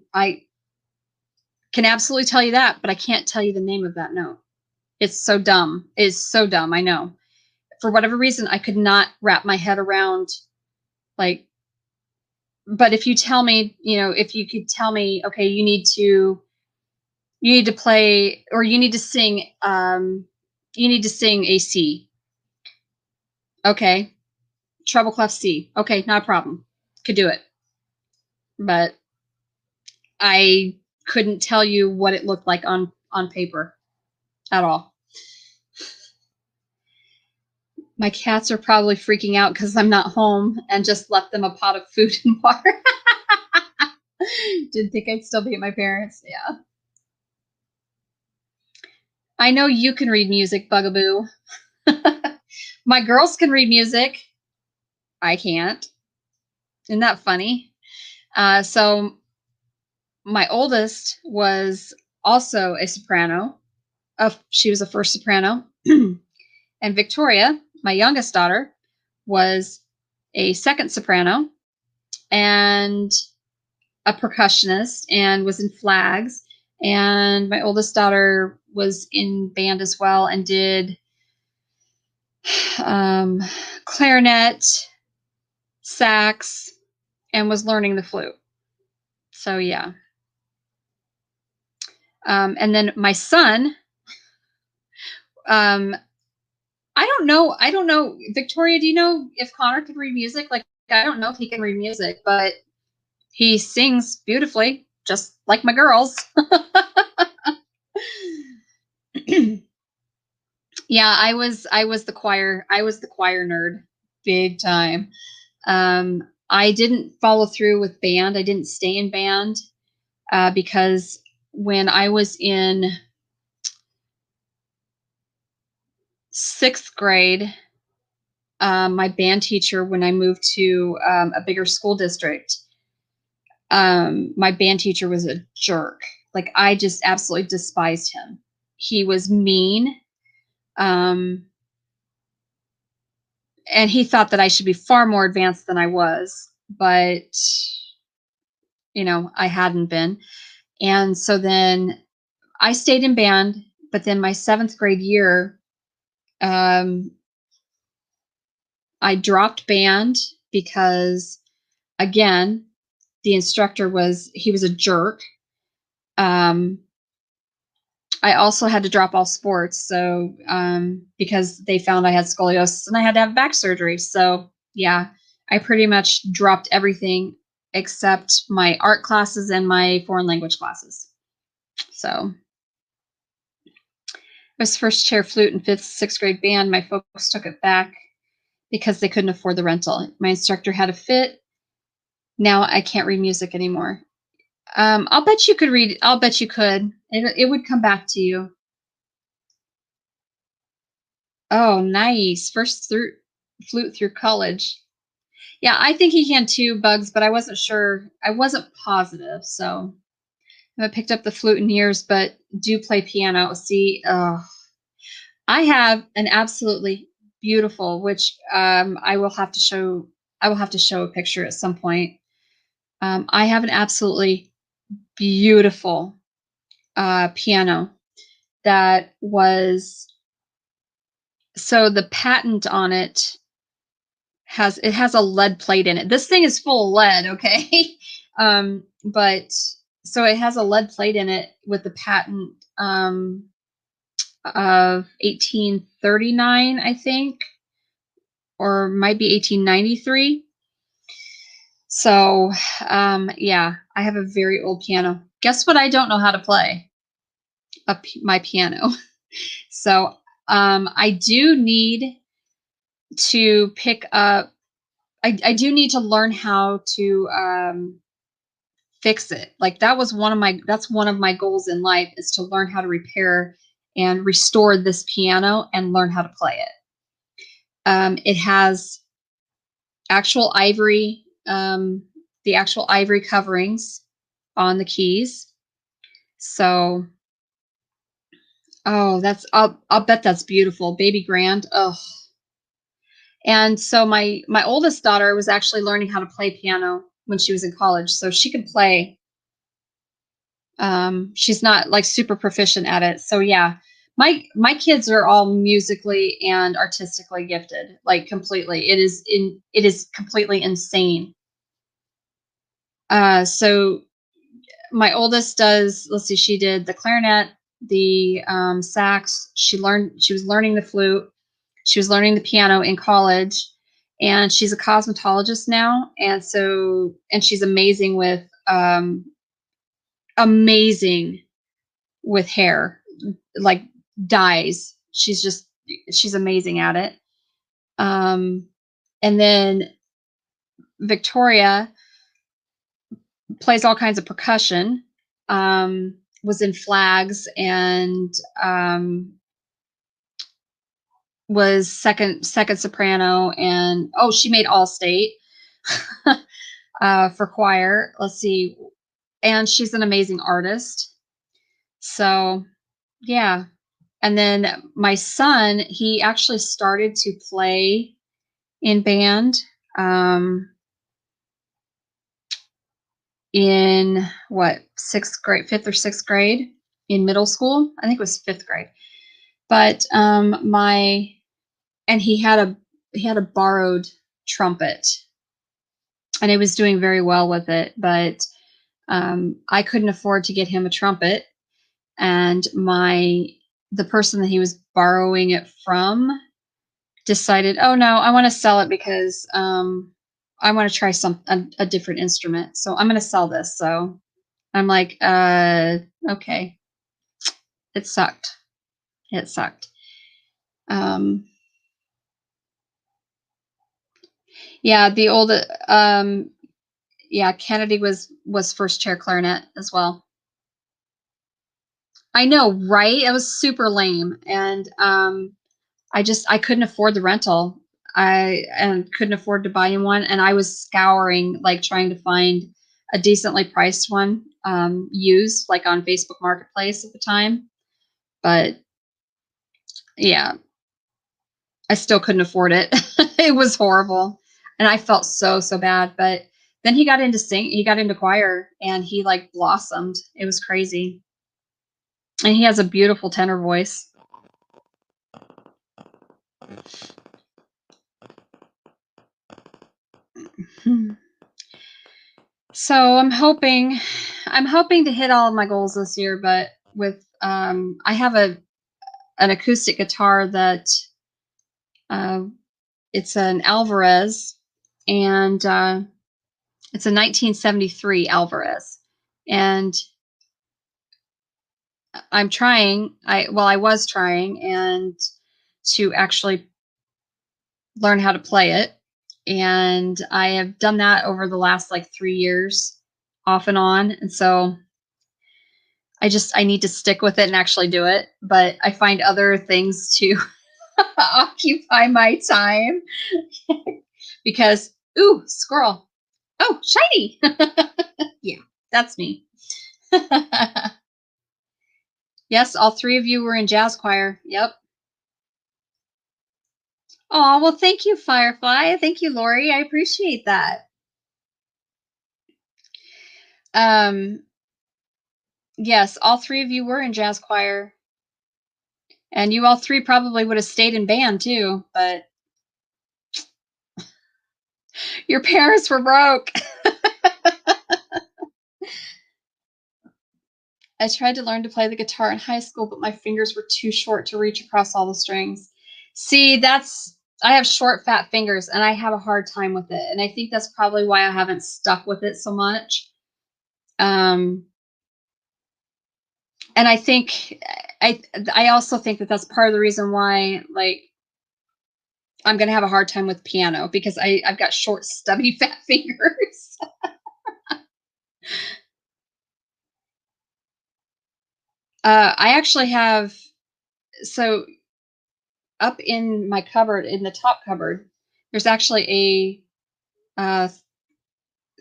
absolutely tell you that, but I can't tell you the name of that note. It's so dumb. It's so dumb, I know. For whatever reason, I could not wrap my head around, like, but if you tell me, if you could tell me, okay, you need to play, or you need to sing a C. Okay. Treble clef C. Okay, not a problem. Could do it. But I couldn't tell you what it looked like on paper at all. My cats are probably freaking out because I'm not home and just left them a pot of food and water. Didn't think I'd still be at my parents'. Yeah. I know you can read music, Bugaboo. My girls can read music. I can't. Isn't that funny? So my oldest was also a soprano. She was a first soprano. And Victoria, my youngest daughter, was a second soprano and a percussionist and was in flags. And my oldest daughter was in band as well and did clarinet, sax, and was learning the flute. So yeah. And then my son, I don't know. Victoria, do you know if Connor can read music? Like, I don't know if he can read music, but he sings beautifully, just like my girls. Yeah, I was the choir nerd, big time. I didn't follow through with band. I didn't stay in band because when I was in 6th grade, my band teacher, when I moved to a bigger school district, my band teacher was a jerk. Like, I just absolutely despised him. He was mean. And he thought that I should be far more advanced than I was, but I hadn't been. And so then I stayed in band, but then my 7th grade year, I dropped band because, again, the instructor was a jerk. I also had to drop all sports, so because they found I had scoliosis and I had to have back surgery. So yeah, I pretty much dropped everything except my art classes and my foreign language classes. So I was first chair flute in 5th, 6th grade band. My folks took it back because they couldn't afford the rental. My instructor had a fit. Now I can't read music anymore. I'll bet you could read. I'll bet you could. It would come back to you. Oh, nice. First through flute through college. Yeah, I think he can too, Bugs, but I wasn't sure. I wasn't positive. So I haven't picked up the flute in years, but do play piano. See, I have an absolutely beautiful, which I will have to show. I will have to show a picture at some point. I have an absolutely beautiful piano that was, so the patent on it has a lead plate in it. This thing is full of lead, okay? But so it has a lead plate in it with the patent of 1839, I think, or might be 1893. So yeah, I have a very old piano. Guess what I don't know how to play? My piano. So I do need to pick up, I do need to learn how to fix it. Like that's one of my goals in life, is to learn how to repair and restore this piano and learn how to play it. It has actual ivory, the actual ivory coverings on the keys. So, oh, I'll bet that's beautiful. Baby grand. Oh. And so my oldest daughter was actually learning how to play piano when she was in college, so she could play. She's not like super proficient at it. So yeah, my kids are all musically and artistically gifted, like completely. It is completely insane. So my oldest does, let's see, she did the clarinet, the sax. She was learning the flute. She was learning the piano in college, and she's a cosmetologist now. And she's amazing with hair, like dyes. She's amazing at it. And then Victoria plays all kinds of percussion, was in flags, and was second soprano, and she made all state for choir. Let's see. And she's an amazing artist. So yeah. And then my son, he actually started to play in band in sixth grade, fifth or sixth grade, in middle school. I think it was fifth grade. But he had a borrowed trumpet, and he was doing very well with it. But I couldn't afford to get him a trumpet, and the person that he was borrowing it from decided, oh no, I want to sell it because I want to try a different instrument. So I'm going to sell this. So I'm like, okay. It sucked. Yeah, the old, Kennedy was first chair clarinet as well. I know, right? It was super lame. And I couldn't afford the rental. And couldn't afford to buy him one. And I was scouring, like trying to find a decently priced one, used, like on Facebook Marketplace at the time. But yeah, I still couldn't afford it. It was horrible. And I felt so bad. But then he got into choir, and he like blossomed. It was crazy. And he has a beautiful tenor voice. So I'm hoping to hit all of my goals this year, but with I have an acoustic guitar that it's an Alvarez, and it's a 1973 Alvarez, and I was trying and to actually learn how to play it. And I have done that over the last like 3 years, off and on. And so I need to stick with it and actually do it. But I find other things to occupy my time because, ooh, squirrel. Oh, shiny. Yeah, that's me. Yes, all three of you were in jazz choir. Yep. Oh, well, thank you, Firefly. Thank you, Lori. I appreciate that. Yes, all three of you were in jazz choir. And you all three probably would have stayed in band too, but your parents were broke. I tried to learn to play the guitar in high school, but my fingers were too short to reach across all the strings. See, I have short, fat fingers, and I have a hard time with it. And I think that's probably why I haven't stuck with it so much. And I think I also think that that's part of the reason why, like, I'm going to have a hard time with piano, because I've got short, stubby, fat fingers. I actually have, so up in my cupboard, in the top cupboard, there's actually a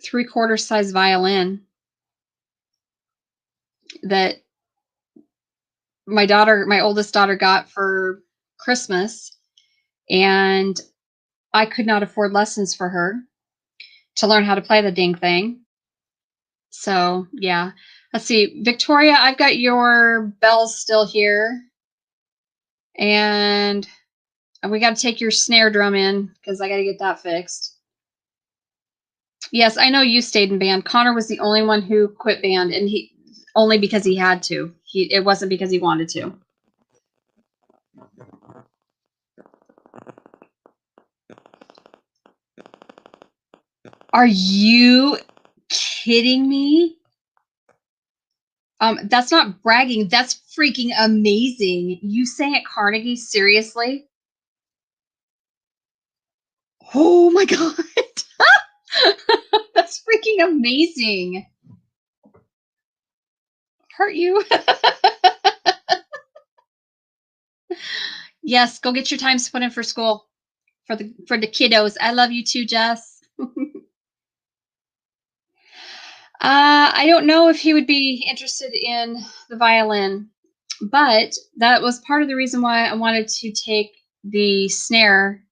3/4 size violin that my oldest daughter got for Christmas, and I could not afford lessons for her to learn how to play the dang thing. So, yeah. Let's see. Victoria, I've got your bells still here. And we got to take your snare drum in because I got to get that fixed. Yes, I know you stayed in band. Connor was the only one who quit band, and he only because he had to. It wasn't because he wanted to. Are you kidding me? That's not bragging. That's freaking amazing. You sang at Carnegie? Seriously? Oh my God. That's freaking amazing. Hurt you? Yes, go get your time put in for school. For the kiddos. I love you too, Jess. I don't know if he would be interested in the violin, but that was part of the reason why I wanted to take the snare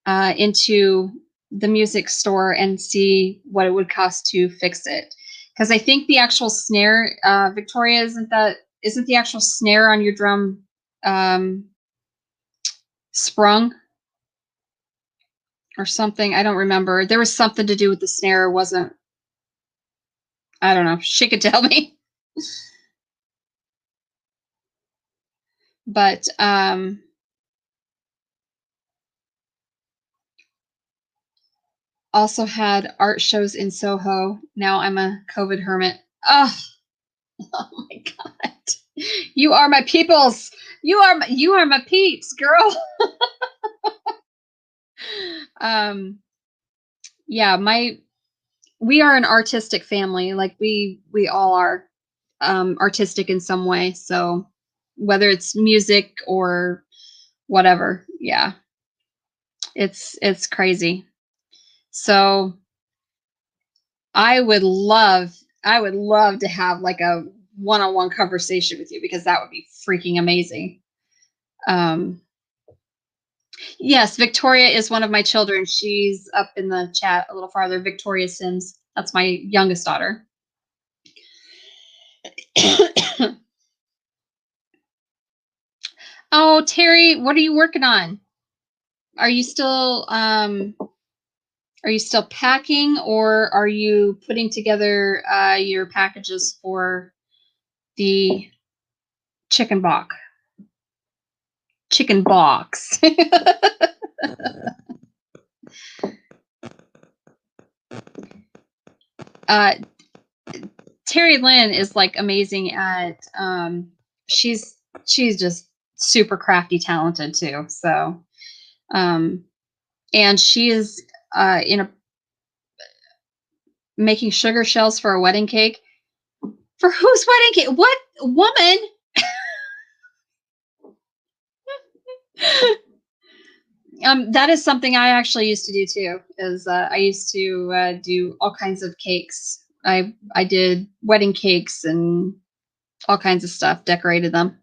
into the music store and see what it would cost to fix it. Because I think the actual snare, Victoria, isn't the actual snare on your drum sprung or something? I don't remember. There was something to do with the snare. It wasn't. I don't know. She could tell me. But also had art shows in Soho. Now I'm a COVID hermit. Oh, oh my God. You are my peoples. You are my peeps, girl. Yeah, we are an artistic family. Like we all are artistic in some way. So whether it's music or whatever, yeah. It's crazy. So I would love to have like a one-on-one conversation with you because that would be freaking amazing. Yes, Victoria is one of my children. She's up in the chat a little farther. Victoria Sims. That's my youngest daughter. Oh, Terry, what are you working on? Are you still packing, or are you putting together your packages for the chicken box? Chicken box. Terry Lynn is like amazing at she's just super crafty talented too. So and she is in a making sugar shells for a wedding cake. For whose wedding cake? What woman? That is something I actually used to do too. Is I used to do all kinds of cakes. I did wedding cakes and all kinds of stuff. Decorated them.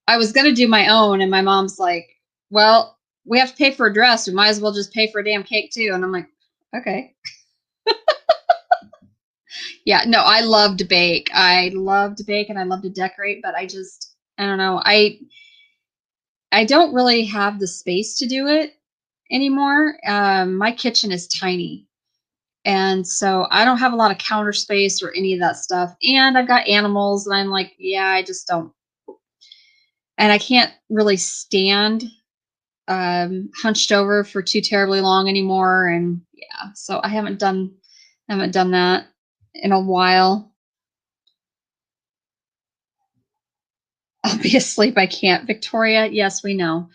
I was gonna do my own, and my mom's like, "Well, we have to pay for a dress. We might as well just pay for a damn cake too." And I'm like, "Okay." Yeah, no, I love to bake. I love to bake and I love to decorate, but I don't know. I don't really have the space to do it anymore. My kitchen is tiny. And so I don't have a lot of counter space or any of that stuff. And I've got animals, and I'm like, yeah, I just don't. And I can't really stand hunched over for too terribly long anymore. And yeah, so I haven't done that in a while. I'll be asleep. I can't. Victoria, yes, we know.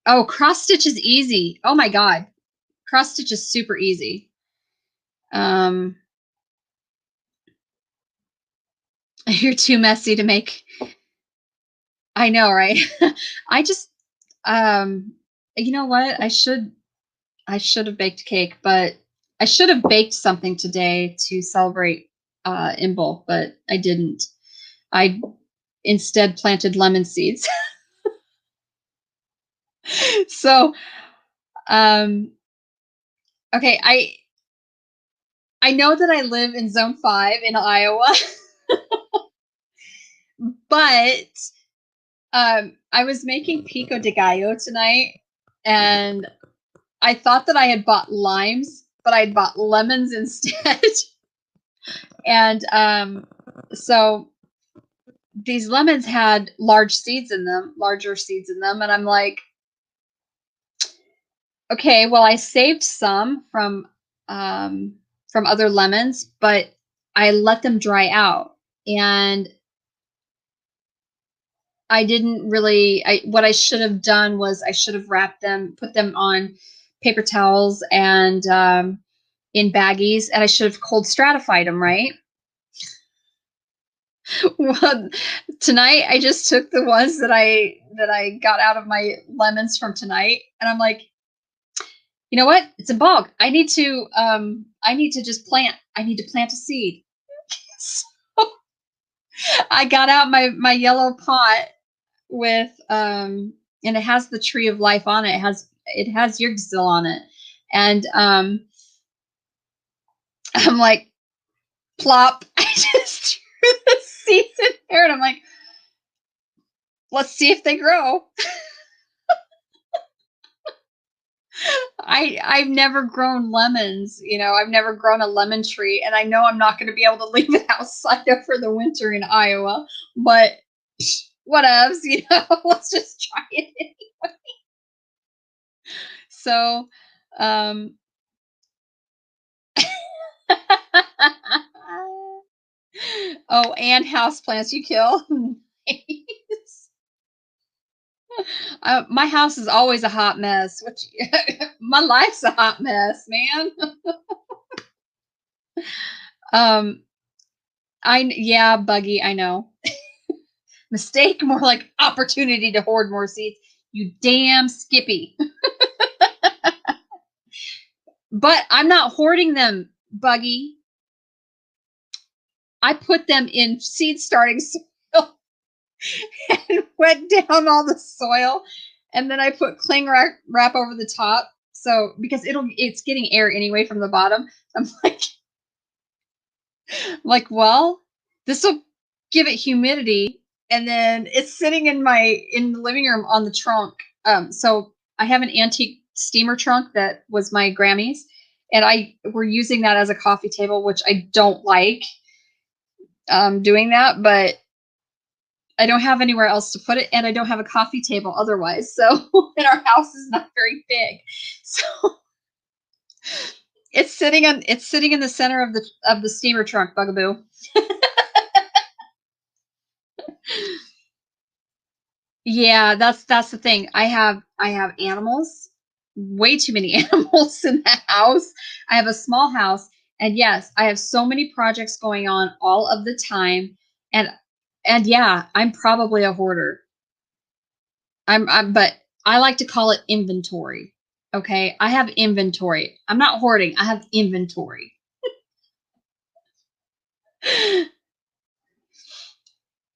Oh, cross stitch is easy. Oh my God. Cross stitch is super easy. Um, you're too messy to make. I know, right? I just, you know what? I should have baked cake, but I should have baked something today to celebrate Imbolc, but I didn't. I instead planted lemon seeds. So, um, okay, I know that I live in Zone 5 in Iowa, but I was making pico de gallo tonight, and I thought that I had bought limes, but I'd bought lemons instead. And so these lemons had larger seeds in them, and I'm like, okay, well, I saved some from other lemons, but I let them dry out, and I didn't really. What I should have done was I should have wrapped them, put them on paper towels and in baggies, and I should have cold stratified them, right? Well, tonight I just took the ones that I got out of my lemons from tonight, and I'm like, you know what? It's a bog. I need to just plant. I need to plant a seed. So I got out my yellow pot with and it has the tree of life on it. It has Yggdrasil on it. And I'm like, plop. I just threw the seeds in there, and I'm like, let's see if they grow. I've never grown lemons, I've never grown a lemon tree, and I know I'm not going to be able to leave it outside for the winter in Iowa, but whatevs, let's just try it anyway. So, um, oh, and houseplants you kill. Nice. My house is always a hot mess, which my life's a hot mess, man. Um, yeah, buggy, I know. Mistake, more like opportunity to hoard more seeds. You damn Skippy. But I'm not hoarding them, Buggy. I put them in seed starting soil and wet down all the soil, and then I put cling wrap over the top. So because it's getting air anyway from the bottom. I'm well, this will give it humidity, and then it's sitting in the living room on the trunk. So I have an antique steamer trunk that was my Grammy's, and we're using that as a coffee table, which I don't like doing that, but I don't have anywhere else to put it, and I don't have a coffee table otherwise. So, and our house is not very big, so it's sitting in the center of the steamer trunk, Bugaboo. Yeah, that's the thing. I have animals, way too many animals in the house. I have a small house, and yes, I have so many projects going on all of the time, and yeah, I'm probably a hoarder. But I like to call it inventory. Okay, I have inventory. I'm not hoarding. I have inventory.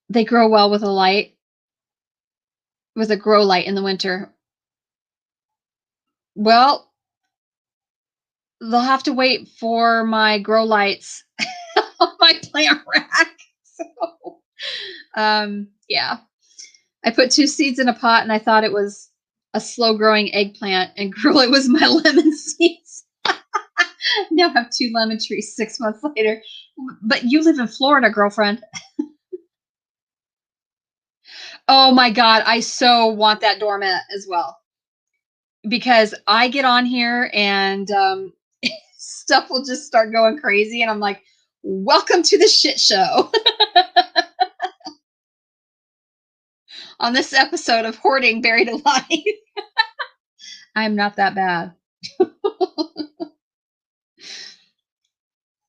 They grow well with a grow light in the winter. Well, they'll have to wait for my grow lights on my plant rack. So, yeah, I put 2 seeds in a pot, and I thought it was a slow growing eggplant, and girl, it was my lemon seeds. Now I have 2 lemon trees 6 months later. But you live in Florida, girlfriend. Oh my God, I so want that doormat as well, because I get on here and stuff will just start going crazy, and I'm like, welcome to the shit show. On this episode of Hoarding Buried Alive. I'm not that bad.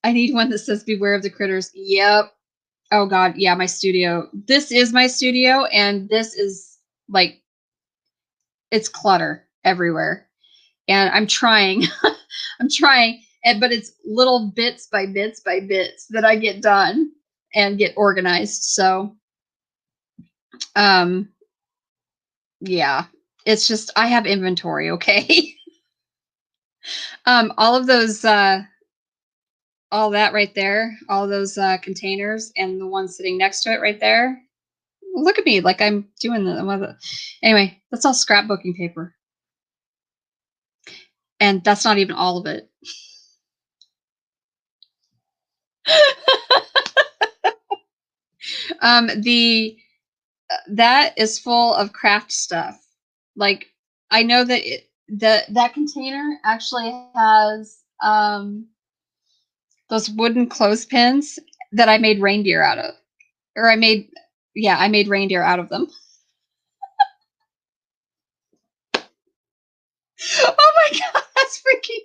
I need one that says beware of the critters. Yep. Oh God. Yeah. My studio. This is my studio. And this is like, it's clutter everywhere. And I'm trying, I'm trying, but it's little bits by bits by bits that I get done and get organized. So, yeah, it's just, I have inventory. Okay. All of those, all that right there, all those containers and the one sitting next to it right there. Look at me, like I'm doing the anyway, that's all scrapbooking paper. And that's not even all of it. The that is full of craft stuff. Like I know that that container actually has those wooden clothespins that I made reindeer out of. Or I made reindeer out of them. Oh my God, that's freaking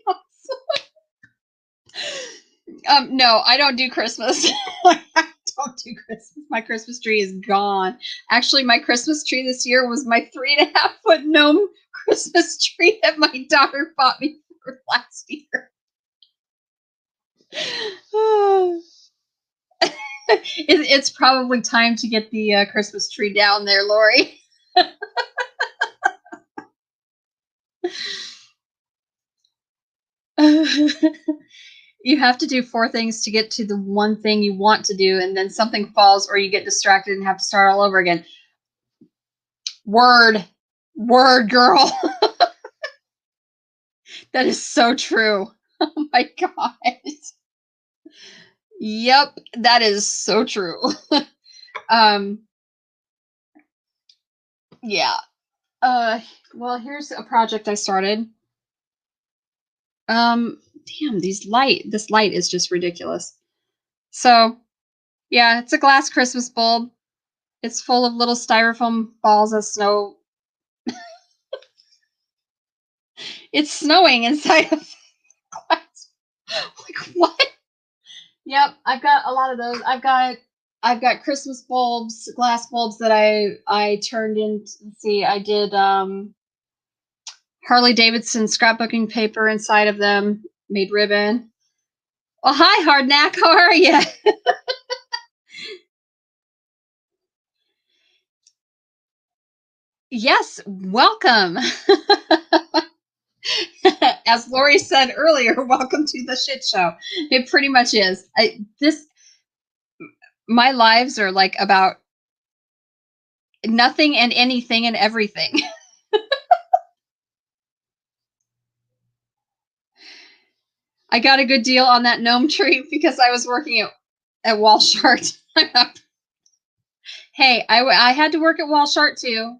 awesome. No, I don't do Christmas. I don't do Christmas. My Christmas tree is gone. Actually, my Christmas tree this year was my 3.5-foot gnome Christmas tree that my daughter bought me for last year. It's probably time to get the Christmas tree down there, Lori. You have to do 4 things to get to the one thing you want to do, and then something falls or you get distracted and have to start all over again. Word, girl. That is so true. Oh my God. Yep, that is so true. Yeah. Well, here's a project I started. Damn, this light is just ridiculous. So, yeah, it's a glass Christmas bulb. It's full of little styrofoam balls of snow. It's snowing inside of glass. Like what? Yep, I've got a lot of those. I've got Christmas bulbs, glass bulbs that I turned into. Let's see, I did Harley Davidson scrapbooking paper inside of them. Made ribbon. Oh, hi, Hardknack. How are you? Yes, welcome. As Lori said earlier, welcome to the shit show. It pretty much is. My lives are like about nothing and anything and everything. I got a good deal on that gnome tree because I was working at Walshart. Hey, I had to work at Walshart too.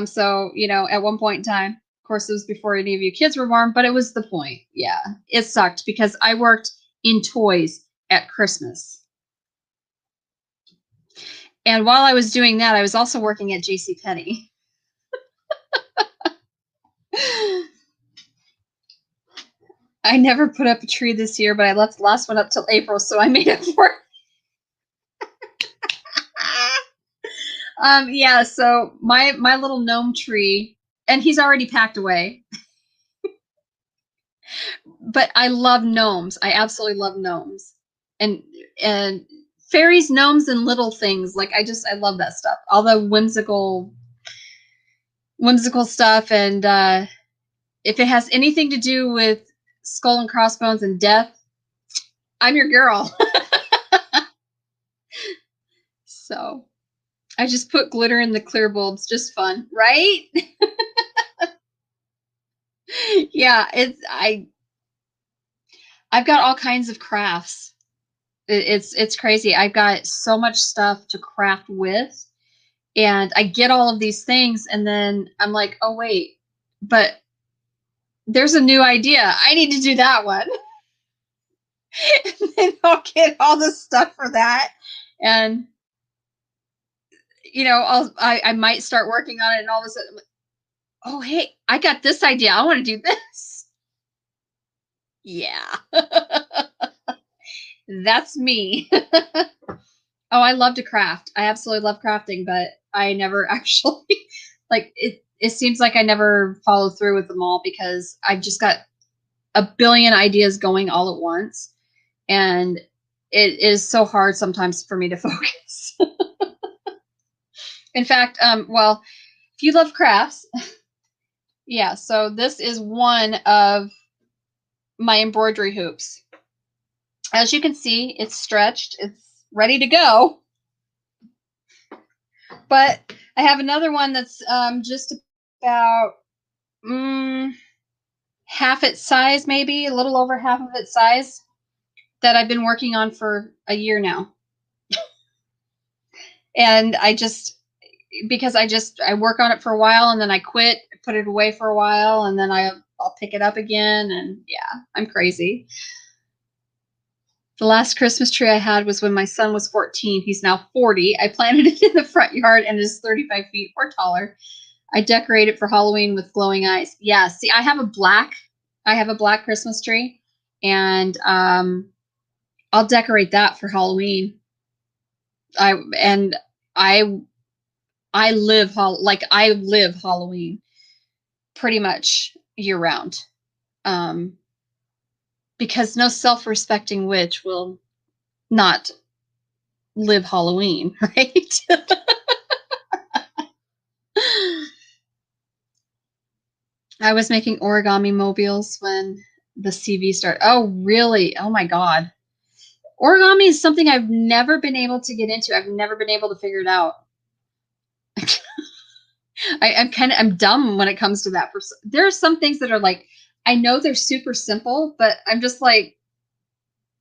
So, at one point in time, of course, it was before any of you kids were born, but it was the point. Yeah, it sucked because I worked in toys at Christmas. And while I was doing that, I was also working at JCPenney. I never put up a tree this year, but I left the last one up till April, so I made up for it. Yeah, so my little gnome tree, and he's already packed away. But I love gnomes. I absolutely love gnomes. And fairies, gnomes, and little things. Like I love that stuff. All the whimsical stuff, and if it has anything to do with skull and crossbones and death, I'm your girl. So I just put glitter in the clear bulbs. Just fun, right? Yeah, I've got all kinds of crafts. It's crazy. I've got so much stuff to craft with, and I get all of these things, and then I'm like, oh wait, but there's a new idea. I need to do that one. And then I'll get all the stuff for that, and I might start working on it, and all of a sudden, oh hey, I got this idea. I want to do this. Yeah. That's me. Oh, I love to craft. I absolutely love crafting, but I never actually like it. It seems like I never follow through with them all because I've just got a billion ideas going all at once, and it is so hard sometimes for me to focus. In fact, well, if you love crafts, yeah. So this is one of my embroidery hoops. As you can see, it's stretched. It's ready to go. But I have another one that's just about half its size, maybe a little over half of its size, that I've been working on for a year now. And because I work on it for a while and then I quit, put it away for a while, and then I'll pick it up again. And yeah, I'm crazy. The last Christmas tree I had was when my son was 14. He's now 40. I planted it in the front yard and it is 35 feet or taller. I decorate it for Halloween with glowing eyes. Yeah, see, I have a black Christmas tree, and I'll decorate that for Halloween. I live Halloween pretty much year round. Because no self-respecting witch will not live Halloween, right? I was making origami mobiles when the CV started. Oh, really? Oh my God. Origami is something I've never been able to get into. I've never been able to figure it out. I'm dumb when it comes to that. There are some things that are like, I know they're super simple, but I'm just like,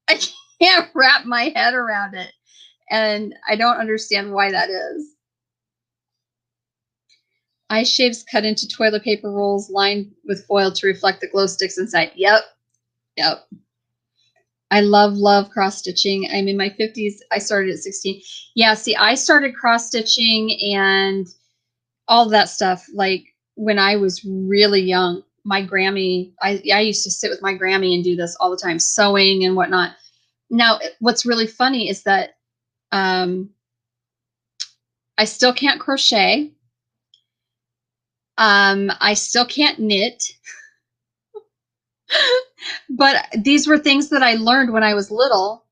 I can't wrap my head around it. And I don't understand why that is. Eye shapes cut into toilet paper rolls lined with foil to reflect the glow sticks inside. Yep. I love cross stitching. I'm in my 50s. I started at 16. Yeah, see, I started cross stitching and all that stuff like when I was really young. My Grammy, I used to sit with my Grammy and do this all the time, sewing and whatnot. Now, what's really funny is that I still can't crochet. I still can't knit. But these were things that I learned when I was little,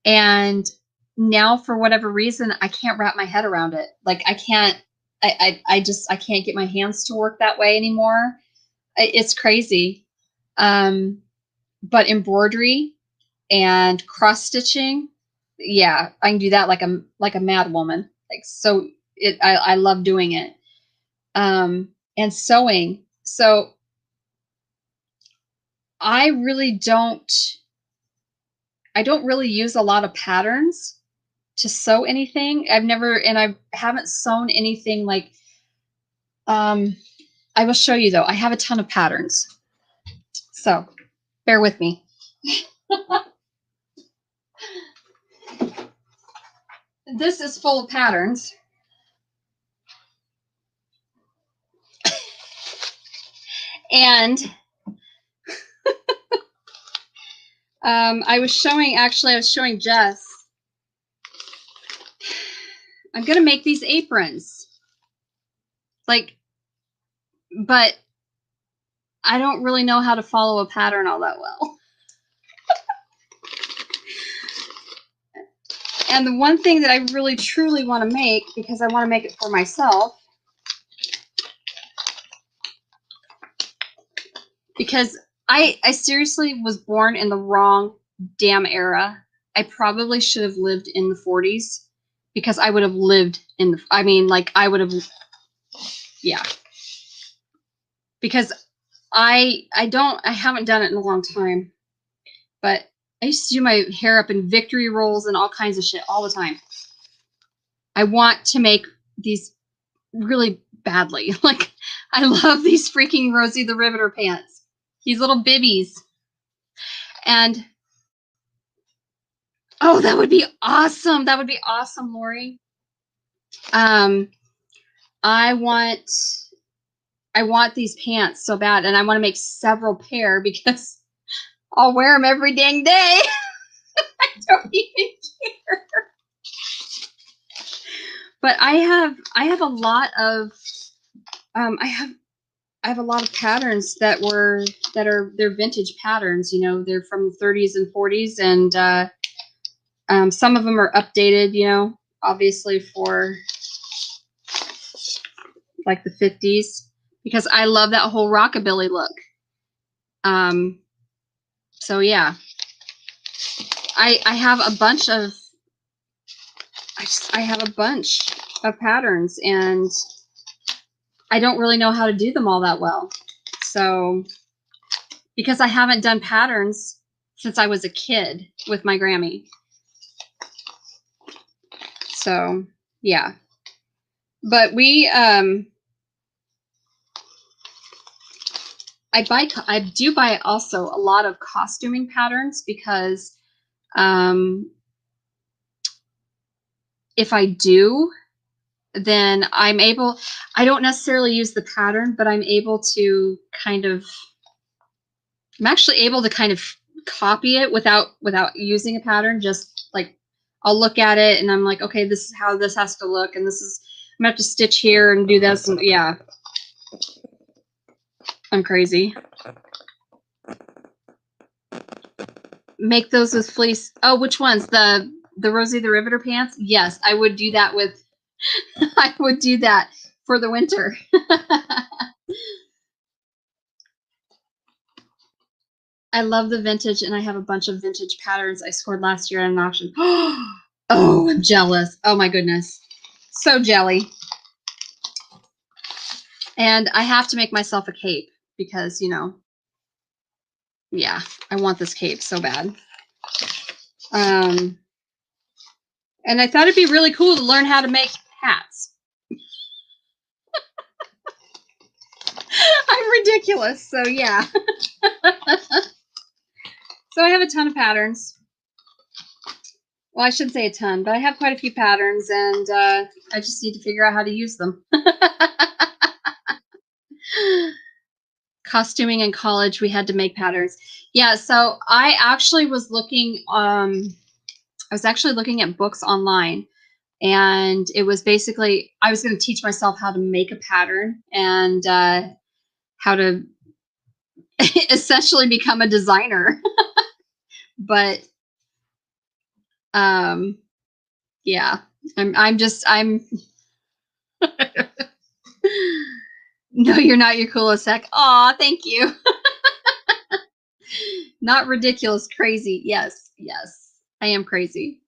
and now for whatever reason I can't wrap my head around it. Like I can't get my hands to work that way anymore. It's crazy. But embroidery and cross stitching, yeah, I can do that like a mad woman. Like, so I love doing it. And sewing. So I don't really use a lot of patterns to sew anything. I haven't sewn anything like, I will show you though. I have a ton of patterns. So bear with me. This is full of patterns. And I was showing Jess. I'm going to make these aprons. But I don't really know how to follow a pattern all that well. And the one thing that I really truly want to make, because I want to make it for myself, because I seriously was born in the wrong damn era. I probably should have lived in the 40s, because I would have lived in the, yeah. Because I haven't done it in a long time, but I used to do my hair up in victory rolls and all kinds of shit all the time. I want to make these really badly. Like, I love these freaking Rosie the Riveter pants. These little bibbies. And, oh, that would be awesome. That would be awesome, Lori. I want these pants so bad, and I want to make several pair because I'll wear them every dang day. don't even care. But I have a lot of I have a lot of patterns that they're vintage patterns. You know, they're from the 30s and 40s, and some of them are updated. You know, obviously for like the 50s, because I love that whole rockabilly look. So yeah, I have a bunch of I have a bunch of patterns, and I don't really know how to do them all that well. So because I haven't done patterns since I was a kid with my Grammy. So yeah, but I do buy also a lot of costuming patterns, because if I do, then I don't necessarily use the pattern, but I'm actually able to kind of copy it without using a pattern. Just like I'll look at it and I'm like, okay, this is how this has to look, and this is I'm gonna have to stitch here and do this, and yeah, I'm crazy. Make those with fleece. Oh, which ones? The Rosie the Riveter pants? Yes, I would do that with I would do that for the winter. I love the vintage, and I have a bunch of vintage patterns I scored last year at an auction. Oh, I'm jealous. Oh my goodness. So jelly. And I have to make myself a cape because, you know, yeah, I want this cape so bad. And I thought it'd be really cool to learn how to make hats. I'm ridiculous, so yeah. So I have a ton of patterns. Well, I shouldn't say a ton, but I have quite a few patterns, and I just need to figure out how to use them. Costuming in college, we had to make patterns. Yeah, so I actually was looking at books online, and it was basically I was going to teach myself how to make a pattern and how to essentially become a designer. But yeah, I'm no, you're not. You're cool as heck. Aw, thank you. Not ridiculous, crazy. Yes, yes, I am crazy.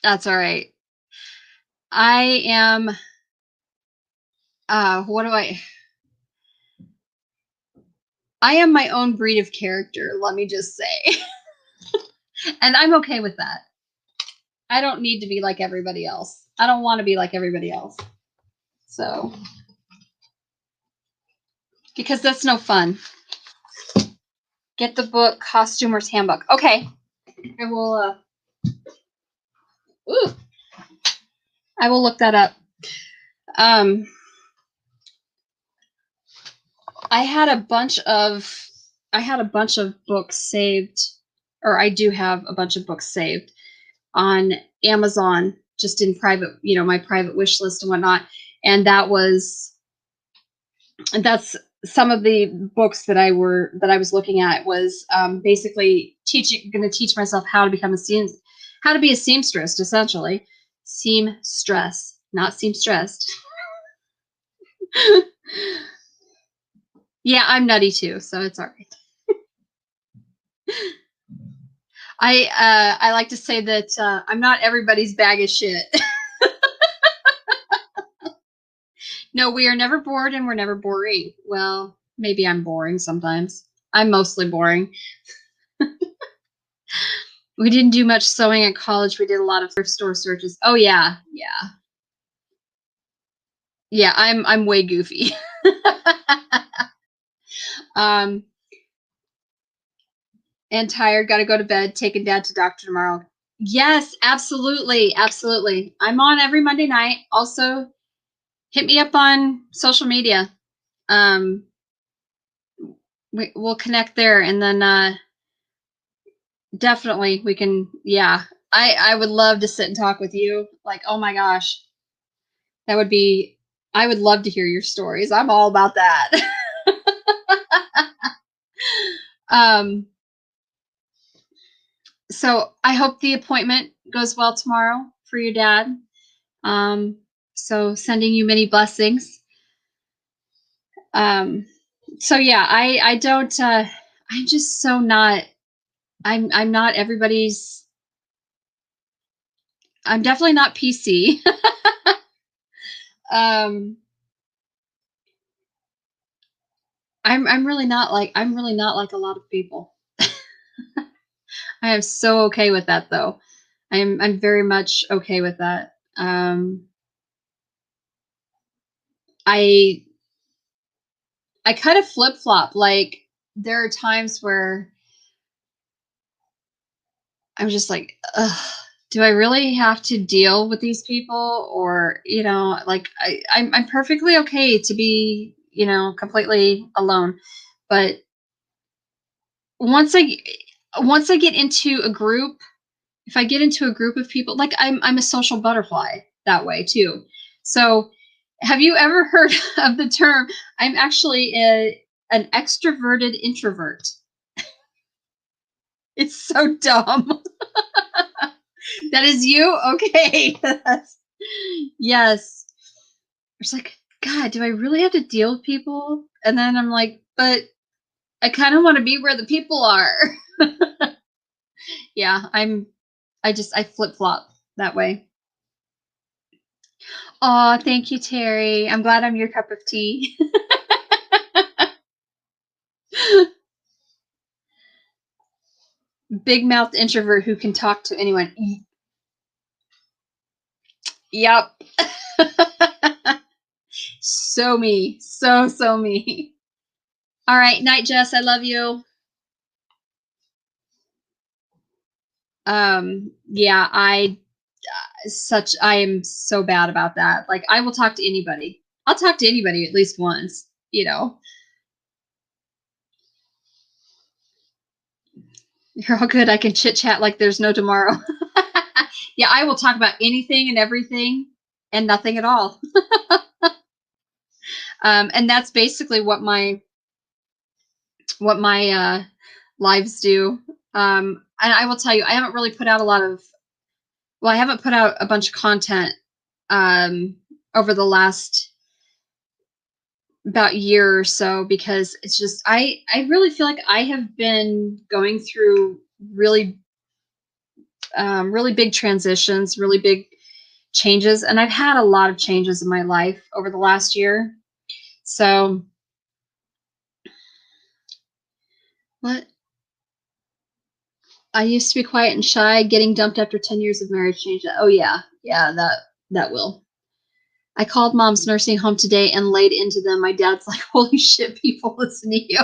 That's all right. I am. What do I am my own breed of character. Let me just say, and I'm okay with that. I don't need to be like everybody else. I don't want to be like everybody else. So, because that's no fun. Get the book, Costumer's Handbook. Okay, I will. Ooh, I will look that up. I had a bunch of books saved, or I do have a bunch of books saved on Amazon, just in private, you know, my private wish list and whatnot. And that's some of the books that I was looking at was basically going to teach myself how to become how to be a seamstress, essentially. Seamstress, not seamstressed. Yeah, I'm nutty too, so it's all right. I like to say that I'm not everybody's bag of shit. No, we are never bored, and we're never boring. Well, maybe I'm boring sometimes. I'm mostly boring. We didn't do much sewing at college. We did a lot of thrift store searches. Oh yeah, yeah, yeah. I'm way goofy. um, and tired. Got to go to bed. Taking Dad to doctor tomorrow. Yes, absolutely, absolutely. I'm on every Monday night. Also, hit me up on social media. We'll connect there, and then definitely we can. Yeah, I would love to sit and talk with you. Like, oh my gosh, that would be. I would love to hear your stories. I'm all about that. um, so I hope the appointment goes well tomorrow for your dad. Um, so sending you many blessings. Um, so yeah, I don't. I'm just so not. I'm not everybody's. I'm definitely not PC. um, I'm really not like a lot of people. I am so okay with that though. I'm very much okay with that. I I kind of flip flop. Like there are times where I'm just like, ugh, do I really have to deal with these people? Or, like I'm perfectly okay to be, completely alone. But once I once I get into a group, if I get into a group of people, like I'm a social butterfly that way too. So have you ever heard of the term, I'm actually an extroverted introvert? It's so dumb. That is you? Okay. Yes. It's like, God, do I really have to deal with people? And then I'm like, but I kind of want to be where the people are. Yeah, I flip flop that way. Oh, thank you, Terry. I'm glad I'm your cup of tea. Big mouth introvert who can talk to anyone. Yep. So me. So me. All right. Night, Jess. I love you. Yeah, I am so bad about that. Like I will talk to anybody. I'll talk to anybody at least once, You're all good. I can chit chat like there's no tomorrow. Yeah, I will talk about anything and everything and nothing at all. And that's basically what my lives do. And I will tell you, I haven't really put out I haven't put out a bunch of content over the last about year or so because it's just I really feel like I have been going through really big transitions, really big changes, and I've had a lot of changes in my life over the last year. So what I used to be quiet and shy, getting dumped after 10 years of marriage changed that. Oh yeah, that will. I called mom's nursing home today and laid into them. My dad's like, holy shit, people listen to you.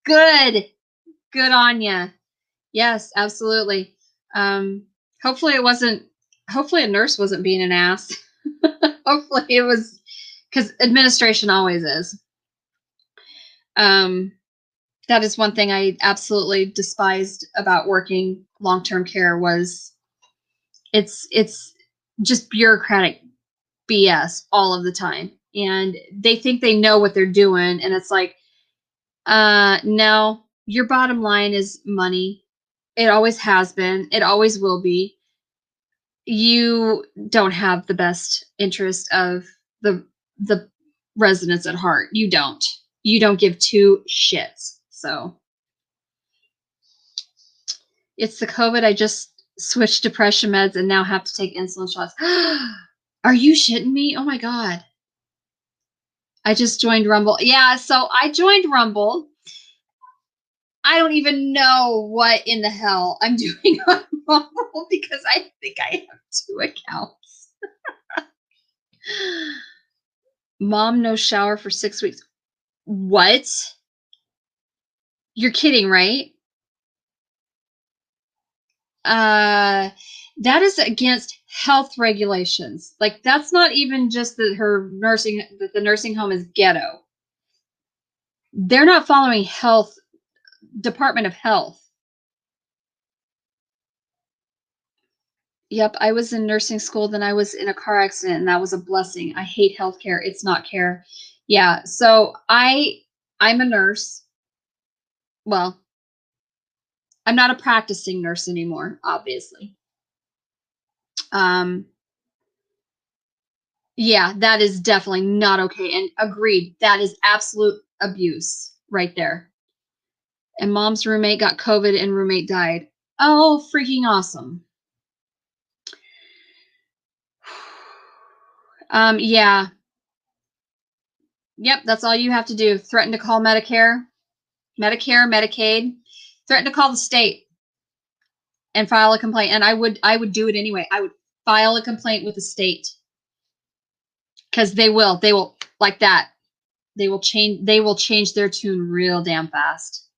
Good. Good on you. Yes, absolutely. Um, hopefully hopefully a nurse wasn't being an ass. Hopefully it was, because administration always is. Um, that is one thing I absolutely despised about working long-term care was it's just bureaucratic BS all of the time. And they think they know what they're doing. And it's like, no, your bottom line is money. It always has been. It always will be. You don't have the best interest of the residents at heart. You don't. You don't give two shits. So it's the COVID. I just switched depression meds and now have to take insulin shots. Are you shitting me? Oh my God. I just joined Rumble. Yeah, so I joined Rumble. I don't even know what in the hell I'm doing on Rumble because I think I have two accounts. Mom, no shower for 6 weeks. What? You're kidding, right? Uh, that is against health regulations. Like that's not even just that the nursing home is ghetto. They're not following health Department of Health. Yep, I was in nursing school, then I was in a car accident, and that was a blessing. I hate healthcare. It's not care. Yeah, so I'm a nurse. Well, I'm not a practicing nurse anymore, obviously. Um, yeah, that is definitely not okay. And agreed, that is absolute abuse right there. And mom's roommate got COVID and roommate died. Oh, freaking awesome. Yeah. Yep, that's all you have to do. Threaten to call Medicare, Medicaid, threaten to call the state and file a complaint. And I would do it anyway. I would file a complaint with the state. Because they will like that. They will change their tune real damn fast.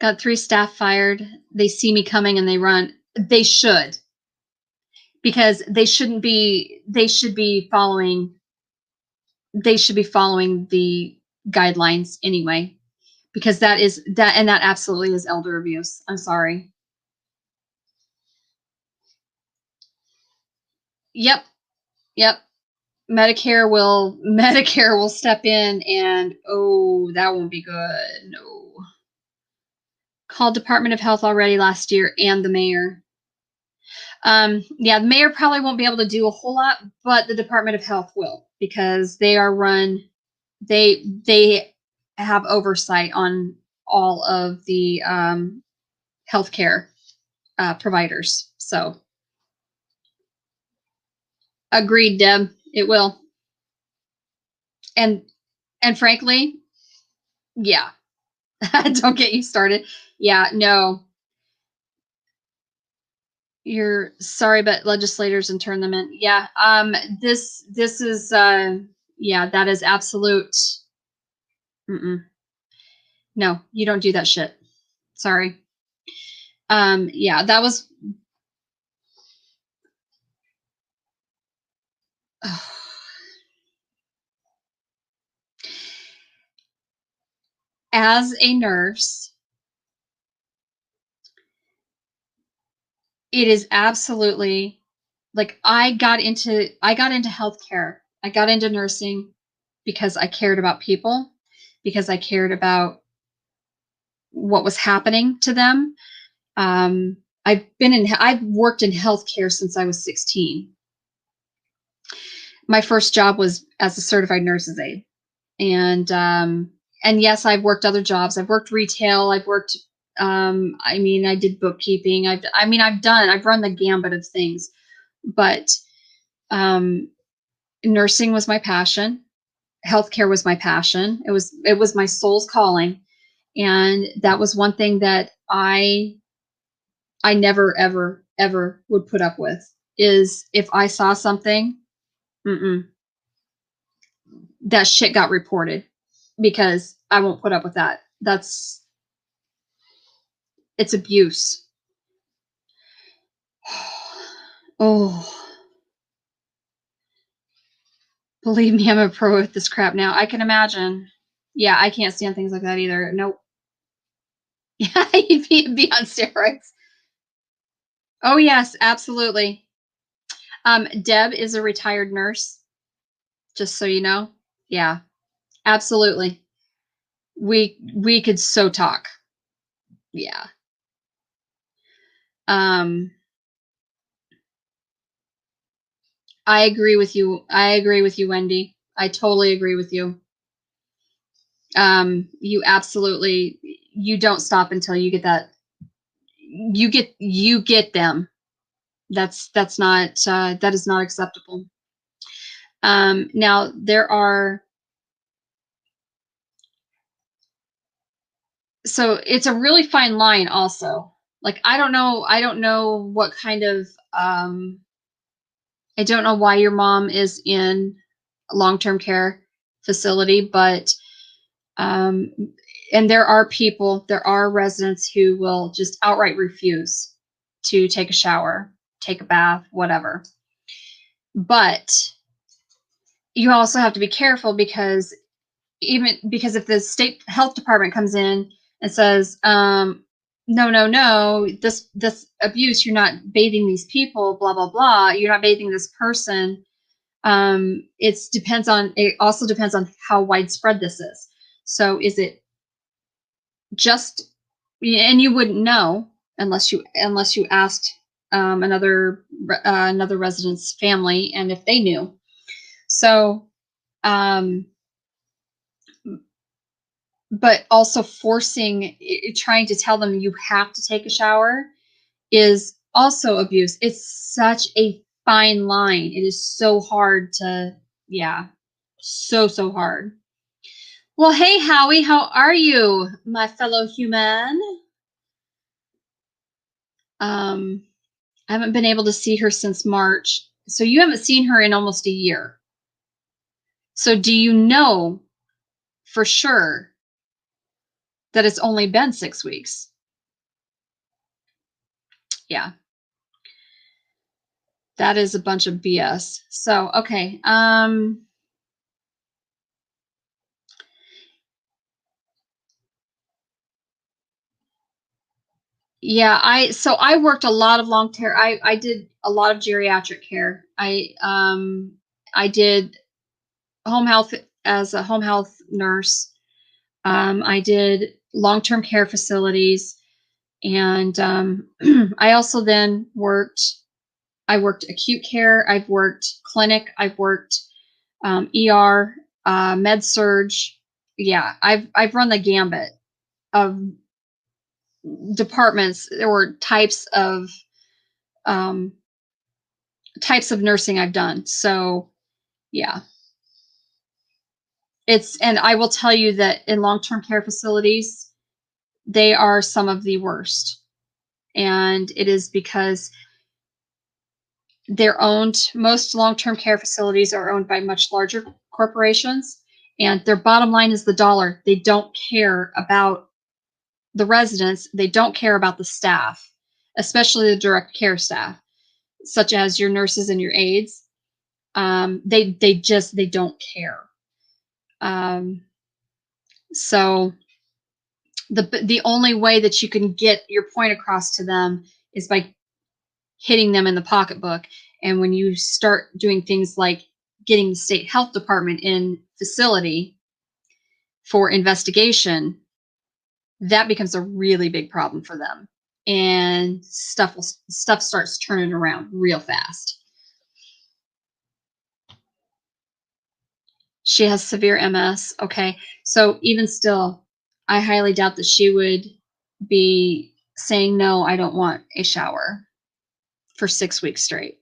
Got 3 staff fired. They see me coming and they run. They should. Because they should be following the guidelines anyway. Because that absolutely is elder abuse. I'm sorry. Yep. Yep. Medicare will step in and that won't be good. No. Called Department of Health already last year and the mayor. Yeah, the mayor probably won't be able to do a whole lot, but the Department of Health will because they have oversight on all of the healthcare providers. So agreed, Deb. It will. And frankly, yeah. Don't get you started. Yeah, no. You're sorry, but legislators and turn them in. Yeah. This is yeah, that is absolute. Mm-mm. No, you don't do that shit. Sorry. Yeah, that was as a nurse, it is absolutely like I got into healthcare. I got into nursing because I cared about people, because I cared about what was happening to them. I've worked in healthcare since I was 16. My first job was as a certified nurse's aide. And yes, I've worked other jobs. I've worked retail. I've worked I did bookkeeping. I've run the gambit of things. But um nursing was my passion. Healthcare was my passion. It was my soul's calling. And that was one thing that I never ever ever would put up with is if I saw something, that shit got reported because I won't put up with that. It's abuse. Oh, believe me, I'm a pro with this crap now. I can imagine. Yeah, I can't stand things like that either. Nope. Yeah, you'd be on steroids. Oh yes, absolutely. Deb is a retired nurse, just so you know. Yeah, absolutely. We could so talk. Yeah. Um, I agree with you. I agree with you, Wendy. I totally agree with you. You don't stop until you get that. You get them. That is not acceptable. Now there are. So it's a really fine line also. Like I don't know what kind of I don't know why your mom is in a long-term care facility, but um and there are residents who will just outright refuse to take a shower, take a bath, whatever. But you also have to be careful because even because if the state health department comes in and says, no, this abuse, you're not bathing these people, blah, blah, blah, you're not bathing this person. It also depends on how widespread this is. So is it just, and you wouldn't know unless you asked another resident's family, and if they knew. So, but also trying to tell them you have to take a shower is also abuse. It's such a fine line. It is so hard to, yeah, so hard. Well, hey, Howie, how are you, my fellow human? I haven't been able to see her since March. So you haven't seen her in almost a year. So do you know for sure that it's only been 6 weeks? Yeah. That is a bunch of BS. So, okay. Yeah, I worked a lot of long term. I did a lot of geriatric care. I did home health as a home health nurse. I did long-term care facilities, and I also then I worked acute care. I've worked clinic. I've worked ER, med surge. Yeah, I've run the gambit of departments or um, types of nursing I've done. So yeah, and I will tell you that in long-term care facilities, they are some of the worst. And it is because most long-term care facilities are owned by much larger corporations, and their bottom line is the dollar. They don't care about the residents. They don't care about the staff, especially the direct care staff, such as your nurses and your aides. They don't care. So the only way that you can get your point across to them is by hitting them in the pocketbook. And when you start doing things like getting the state health department in facility for investigation, that becomes a really big problem for them. And stuff starts turning around real fast. She has severe MS. Okay. So even still, I highly doubt that she would be saying, no, I don't want a shower for 6 weeks straight.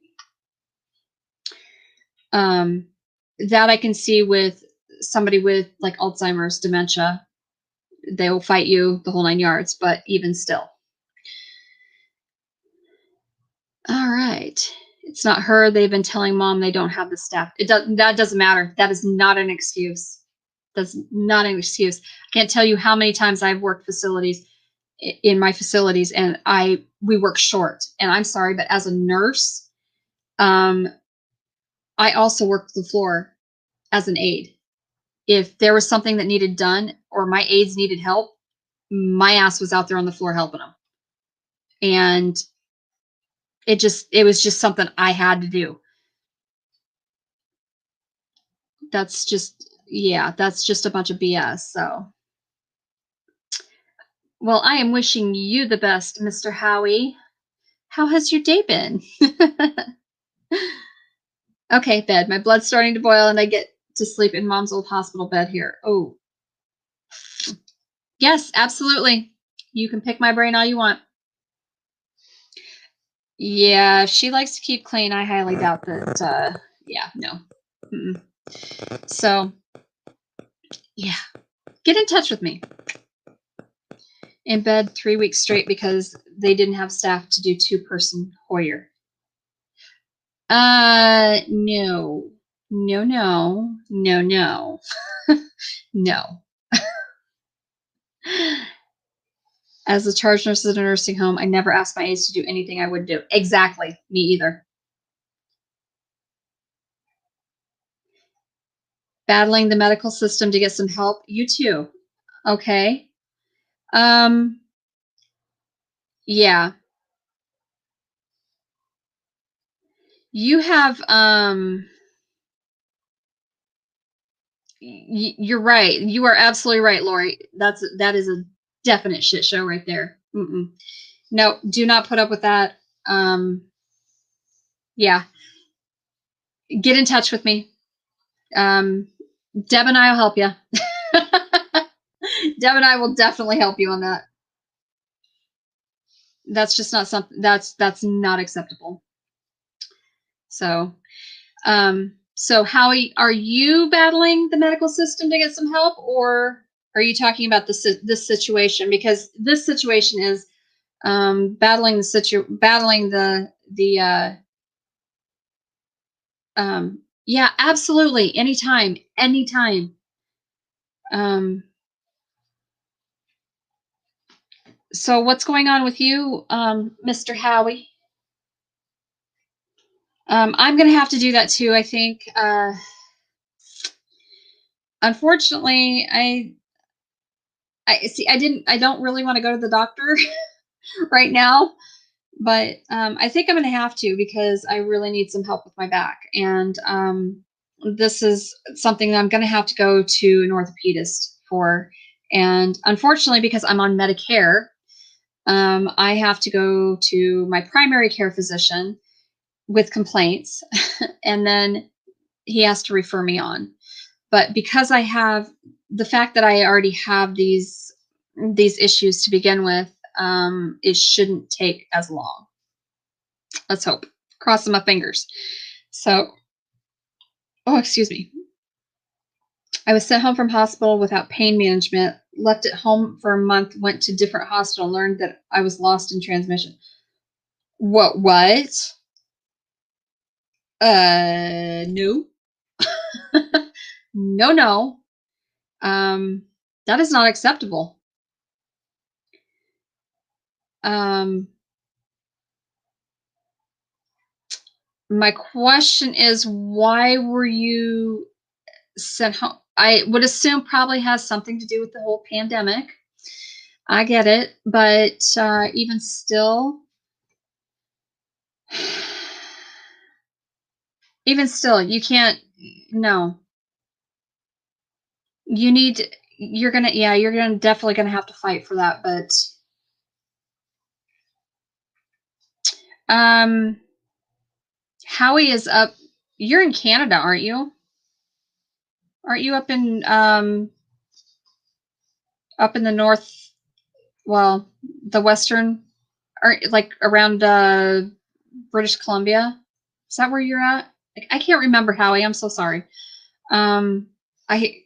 That I can see with somebody with like Alzheimer's, dementia. They will fight you the whole 9 yards, but even still. All right. It's not her. They've been telling mom they don't have the staff. That doesn't matter. That is not an excuse. That's not an excuse. I can't tell you how many times I've worked in my facilities, and we work short. And I'm sorry, but as a nurse, I also worked the floor as an aide. If there was something that needed done or my aides needed help, my ass was out there on the floor helping them. And it was just something I had to do. That's just a bunch of BS. So, well, I am wishing you the best, Mr. Howie. How has your day been? Okay, bed. My blood's starting to boil, and I get to sleep in mom's old hospital bed here. Oh, yes, absolutely. You can pick my brain all you want. Yeah, she likes to keep clean. I highly doubt that. Yeah, no. Mm-mm. So, yeah, get in touch with me. In bed 3 weeks straight because they didn't have staff to do 2-person Hoyer. No. No. No. As a charge nurse at a nursing home, I never asked my aides to do anything I would do. Exactly. Me either. battling the medical system to get some help. You too. Okay. Um, yeah. You have you're right. You are absolutely right, Lori. That is a definite shit show right there. Mm-mm. No, do not put up with that. Yeah. Get in touch with me. Deb and I will help you. Deb and I will definitely help you on that. That's just not something that's not acceptable. So Howie, are you battling the medical system to get some help, or are you talking about this situation? Because this situation is battling the yeah, absolutely, anytime. So what's going on with you, Mr. Howie? I'm gonna have to do that too, I think. Unfortunately, I see. I don't really want to go to the doctor right now, but I think I'm going to have to because I really need some help with my back, and this is something that I'm going to have to go to an orthopedist for. And unfortunately, because I'm on Medicare, I have to go to my primary care physician with complaints, and then he has to refer me on. But because I have the fact that I already have these issues to begin with, it shouldn't take as long. Let's hope. Crossing my fingers. So, oh, excuse me. I was sent home from hospital without pain management, left at home for a month, went to different hospital, learned that I was lost in transmission. What? No. No. That is not acceptable. My question is, why were you sent home? I would assume probably has something to do with the whole pandemic. I get it, but even still, you can't. No, you need. You're gonna, yeah, you're gonna definitely gonna have to fight for that. But Howie is up. You're in Canada, aren't you? Aren't you up in the north? Well, the western, or like around British Columbia. Is that where you're at? I can't remember, Howie. I'm so sorry. I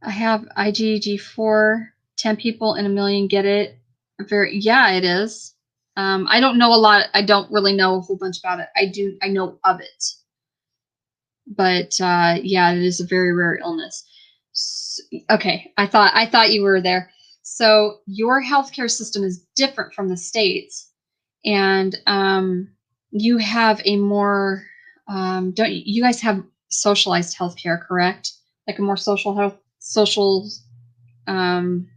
I have IgG4, 10 people in a million get it. Yeah, it is. I don't know a lot. I don't really know a whole bunch about it. I know of it. But yeah, it is a very rare illness. Okay, I thought you were there. So your healthcare system is different from the states, and you have a more don't you guys have socialized healthcare, correct? Like a more social um,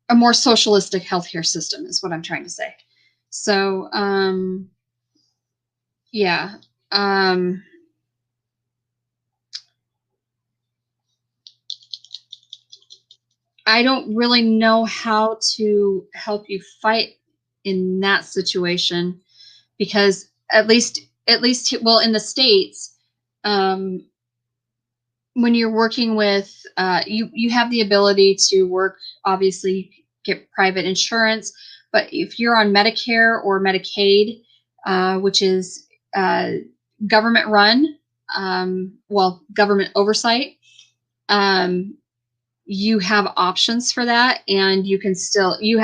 a more socialistic healthcare system is what I'm trying to say. So yeah. I don't really know how to help you fight in that situation because at least well in the states, um, when you're working with you have the ability to work, obviously get private insurance, but if you're on Medicare or Medicaid, which is government run, well, government oversight, um, you have options for that, and you can still you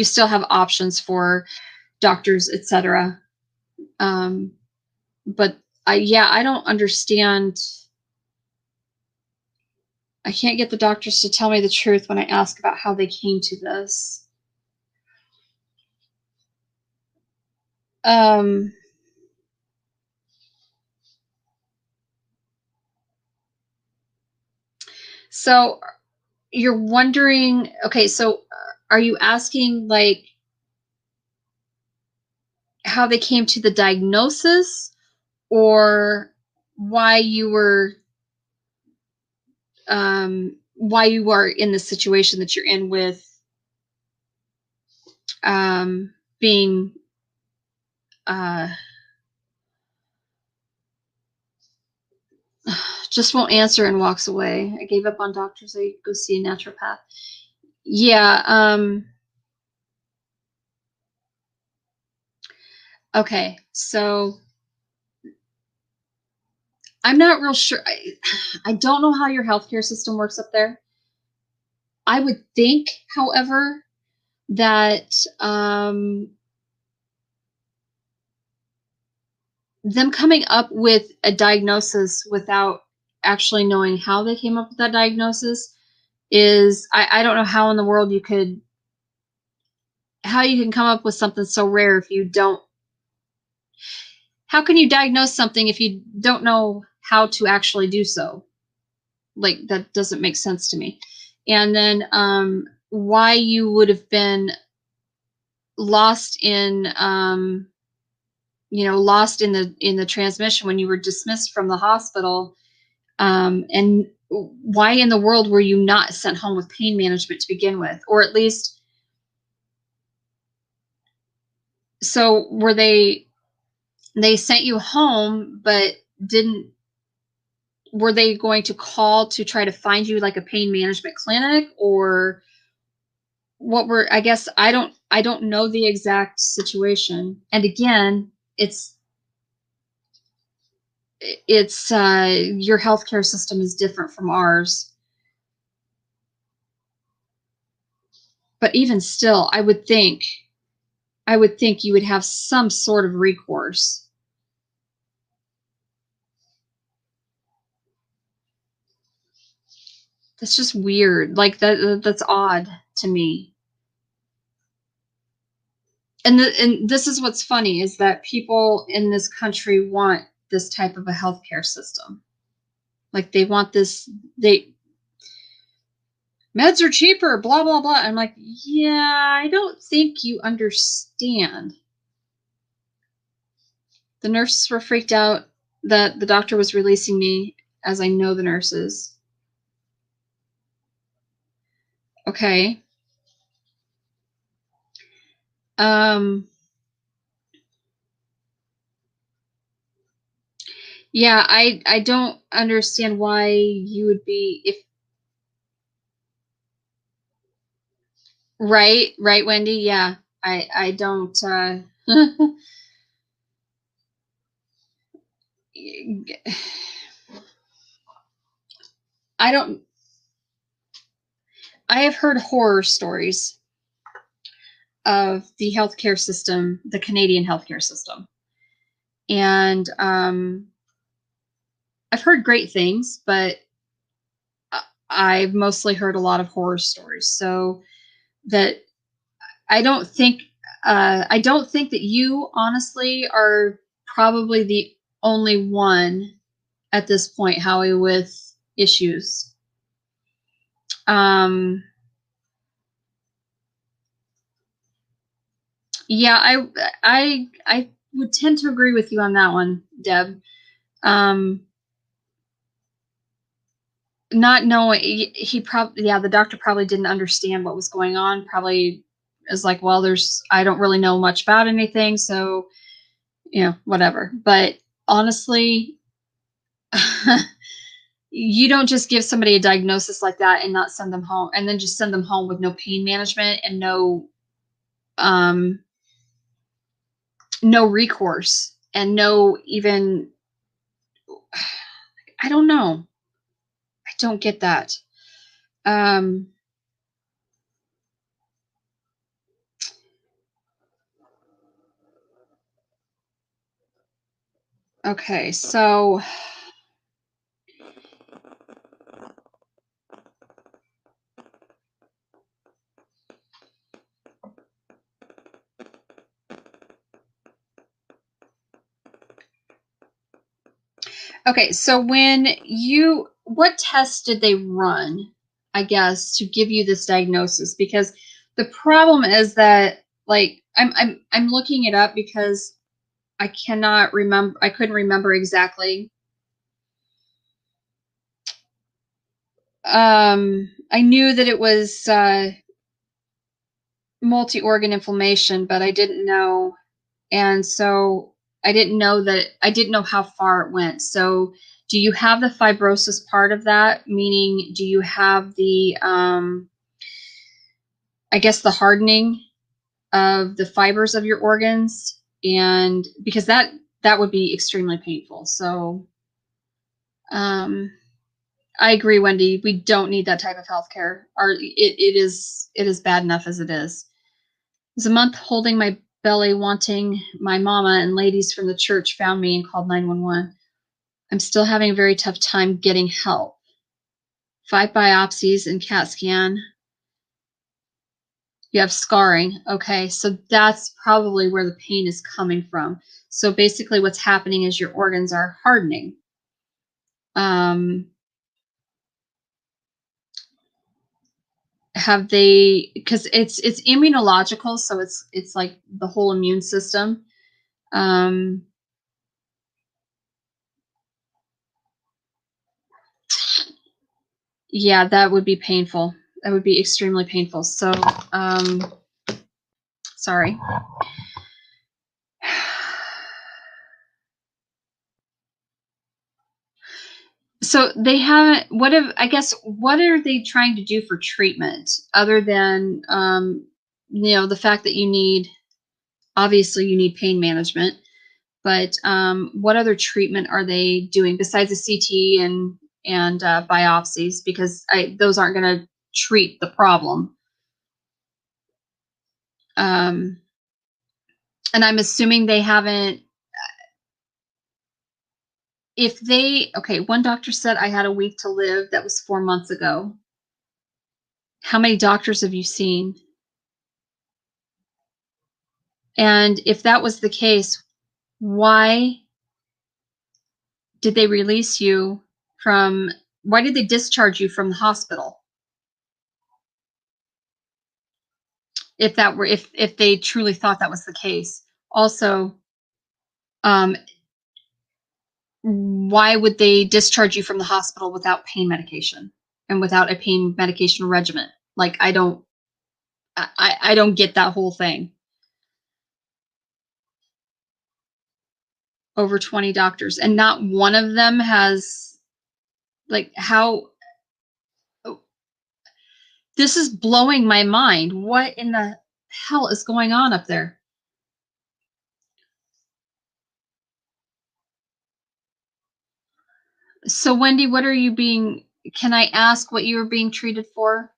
still have options for doctors, etc. um, but I don't understand. I can't get the doctors to tell me the truth when I ask about how they came to this. Um, so you're wondering, okay, so are you asking like how they came to the diagnosis, or why you were why you are in the situation that you're in with being uh, just won't answer and walks away. I gave up on doctors. I go see a naturopath. Yeah. Okay. So I'm not real sure. I don't know how your healthcare system works up there. I would think, however, that them coming up with a diagnosis without actually knowing how they came up with that diagnosis is I don't know how in the world you can come up with something so rare if you don't. How can you diagnose something if you don't know how to actually do so? Like, that doesn't make sense to me. And then why you would have been lost in lost in the transmission when you were dismissed from the hospital, and why in the world were you not sent home with pain management to begin with, or at least, so were they sent you home, but didn't were they going to call to try to find you like a pain management clinic, or what were, I guess I don't know the exact situation. And again, it's your healthcare system is different from ours. But even still, I would think you would have some sort of recourse. That's just weird. Like that's odd to me. And this is what's funny, is that people in this country want this type of a healthcare system. Like they want this, they meds are cheaper, blah blah blah. I'm like, yeah, I don't think you understand. The nurses were freaked out that the doctor was releasing me, as I know the nurses. Okay. Um yeah, I don't understand why you would be, if right, Wendy. Yeah. I don't I don't I have heard horror stories of the healthcare system, the Canadian healthcare system. And I've heard great things, but I've mostly heard a lot of horror stories. So that I don't think I don't think that you honestly are probably the only one at this point, Howie, with issues. Um, yeah, I would tend to agree with you on that one, Deb. Um, not knowing, he probably, yeah, the doctor probably didn't understand what was going on. Probably is like, well, I don't really know much about anything, so whatever. But honestly, you don't just give somebody a diagnosis like that and not send them home, and then just send them home with no pain management and um no recourse and no even, I don't know. I don't get that. Um okay, so Okay, so what tests did they run, I guess, to give you this diagnosis? Because the problem is that, like, I'm looking it up because I cannot remember. I couldn't remember exactly. I knew that it was multi-organ inflammation, but I didn't know, and so I didn't know how far it went. So, do you have the fibrosis part of that? Meaning, do you have the I guess the hardening of the fibers of your organs? And because that would be extremely painful. So, I agree, Wendy. We don't need that type of healthcare. It is bad enough as it is. It was a month holding my belly, wanting my mama, and ladies from the church found me and called 911. I'm still having a very tough time getting help. 5 biopsies and CAT scan. You have scarring. Okay, so that's probably where the pain is coming from. So basically what's happening is your organs are hardening. Have they, because it's immunological, so it's like the whole immune system. Yeah, that would be painful. That would be extremely painful. So, sorry. So they haven't. What are they trying to do for treatment other than the fact that obviously you need pain management, but what other treatment are they doing besides the CT and biopsies? Because those aren't going to treat the problem. And I'm assuming they haven't. One doctor said I had a week to live. That was 4 months ago. How many doctors have you seen? And if that was the case, why did they why did they discharge you from the hospital? If they truly thought that was the case. Also, why would they discharge you from the hospital without pain medication and without a pain medication regimen? Like, I don't get that whole thing. Over 20 doctors, and not one of them has, like, how. This is blowing my mind. What in the hell is going on up there? So, Wendy, can I ask what you were being treated for?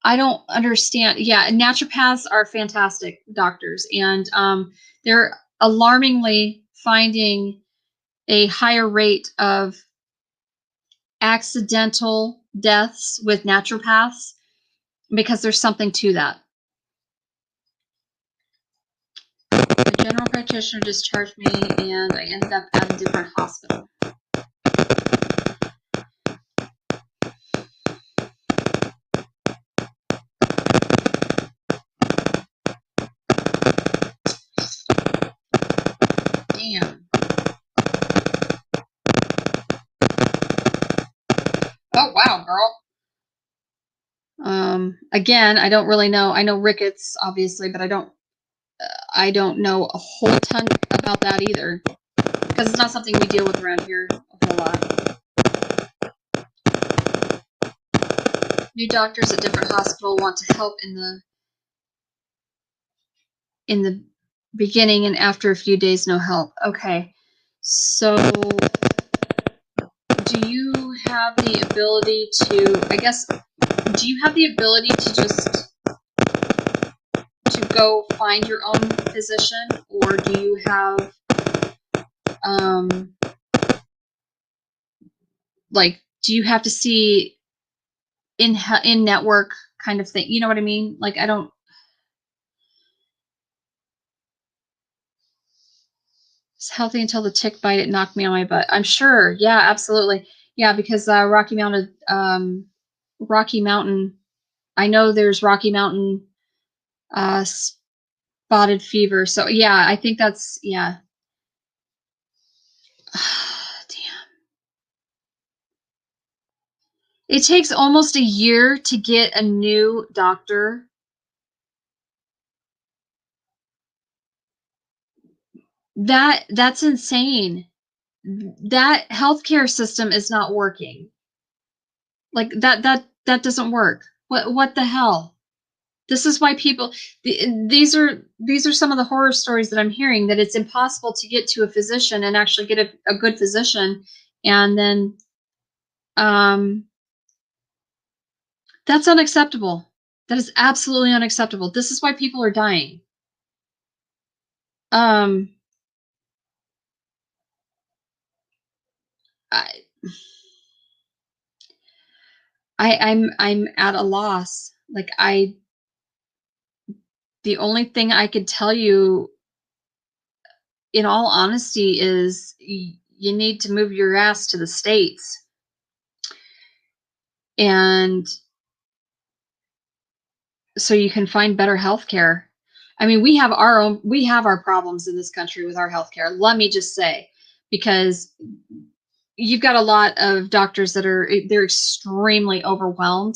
I don't understand. Yeah, naturopaths are fantastic doctors, and they're alarmingly finding a higher rate of accidental deaths with naturopaths because there's something to that. A general practitioner discharged me, and I ended up at a different hospital. Damn. Oh, wow, girl. Again, I don't really know. I know rickets, obviously, but I don't know a whole ton about that either, because it's not something we deal with around here a whole lot. New doctors at different hospital want to help in the beginning, and after a few days, no help. Okay, so do you have the ability to? I guess, do you have the ability to just go find your own physician, or do you have do you have to see in network kind of thing? You know what I mean? Like, I don't. It's healthy until the tick bite. It knocked me on my butt. I'm sure. Yeah, absolutely. Yeah, because Rocky Mountain. I know there's Rocky Mountain spotted fever. So yeah, I think that's yeah. Damn. It takes almost a year to get a new doctor. That's insane. That healthcare system is not working. Like that doesn't work. What the hell? This is why people these are some of the horror stories that I'm hearing, that it's impossible to get to a physician and actually get a good physician, and then um that's unacceptable. That is absolutely unacceptable. This is why people are dying. Um I I'm at a loss. Like the only thing I could tell you in all honesty is you need to move your ass to the States, and so you can find better health care. I mean, we have our problems in this country with our healthcare. Let me just say, because you've got a lot of doctors that they're extremely overwhelmed,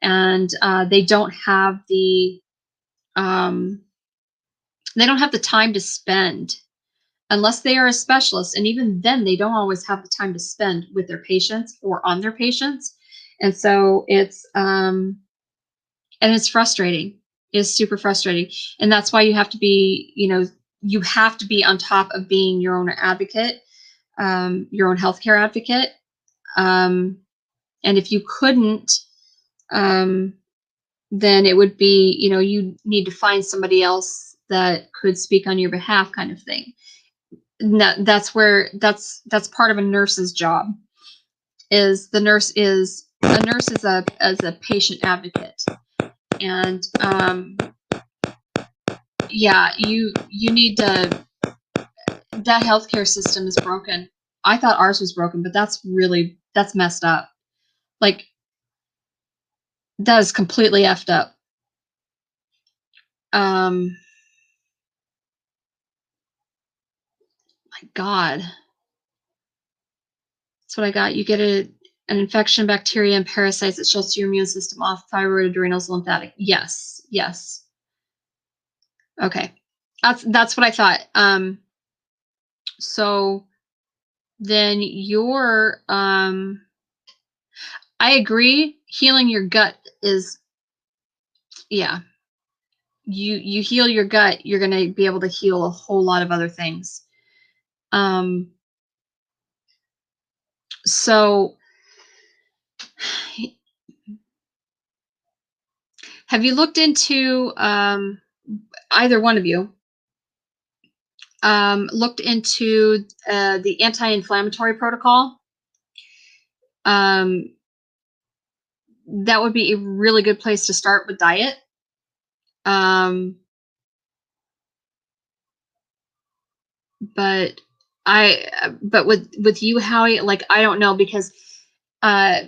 and um, they don't have the time to spend unless they are a specialist, and even then, they don't always have the time to spend with their patients or on their patients, and so it's frustrating. It's super frustrating. And that's why you have to be, you have to be on top of being your own advocate, your own healthcare advocate. Um, and if you couldn't, um, then it would be, you need to find somebody else that could speak on your behalf, kind of thing. And that's part of a nurse's job. Is the nurse is a nurse is a as a patient advocate, and yeah, you need to. That healthcare system is broken. I thought ours was broken, but that's messed up. Like, that is completely effed up. My God, that's what I got. You get an infection, bacteria, and parasites that shuts your immune system off. Thyroid, adrenals, lymphatic. Yes, yes. Okay, that's what I thought. So then I agree. Healing your gut is, yeah. You heal your gut, you're going to be able to heal a whole lot of other things. Um, so have you looked into, either one of you, looked into the anti-inflammatory protocol? Um, that would be a really good place to start with diet. But with you, Howie, like, I don't know, because uh,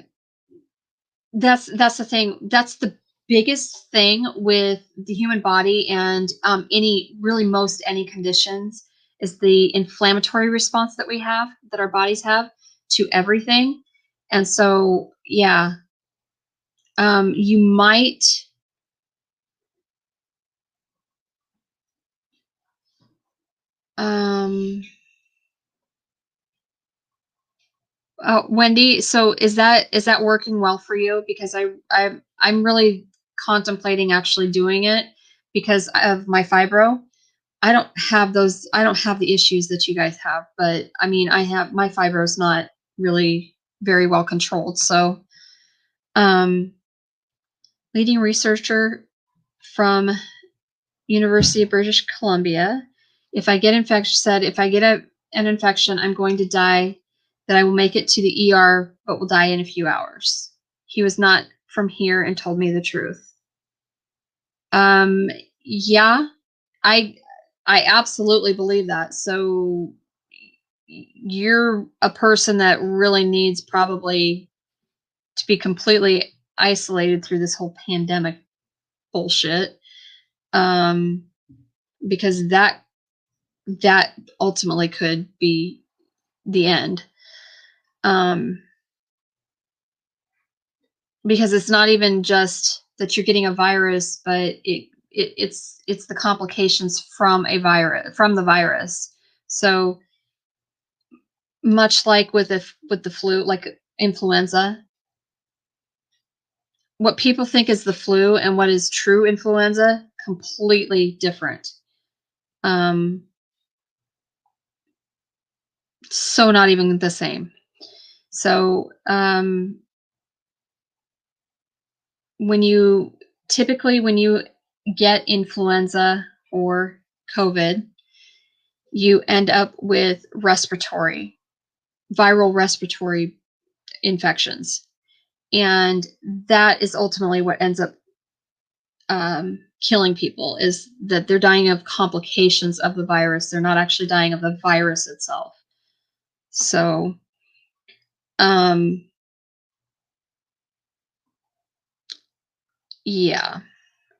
that's the thing. That's the biggest thing with the human body, and most any conditions, is the inflammatory response that our bodies have to everything. And so, yeah, you might. Um, Wendy, so is that working well for you? Because I'm really contemplating actually doing it because of my fibro. I don't have the issues that you guys have, but I mean, my fibro is not really very well controlled. So, um, leading researcher from University of British Columbia. If I get an infection, I'm going to die, that I will make it to the ER, but will die in a few hours. He was not from here and told me the truth. Yeah, I, I absolutely believe that. So you're a person that really needs probably to be completely isolated through this whole pandemic bullshit. Because that ultimately could be the end. Because it's not even just that you're getting a virus, but it's the complications from the virus. So much like with the flu, like influenza, what people think is the flu and what is true influenza, completely different. So not even the same. So when you get influenza or COVID, you end up with viral respiratory infections. And that is ultimately what ends up killing people, is that they're dying of complications of the virus. They're not actually dying of the virus itself. So, yeah,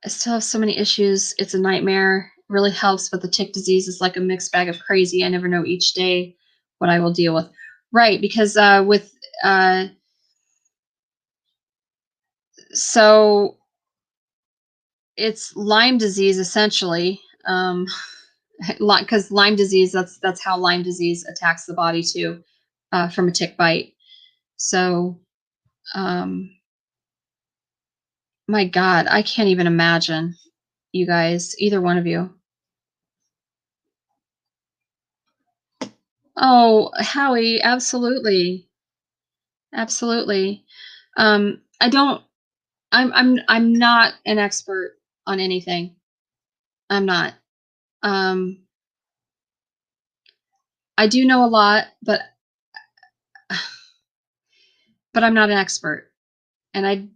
I still have so many issues. It's a nightmare. It really helps, but the tick disease is like a mixed bag of crazy. I never know each day what I will deal with. Right, because so it's Lyme disease essentially. Because Lyme disease, that's how Lyme disease attacks the body too, from a tick bite. So, my God, I can't even imagine, you guys, either one of you. Oh, Howie, absolutely, absolutely. I don't. I'm not an expert on anything. I'm not. Um, I do know a lot, but I'm not an expert, and I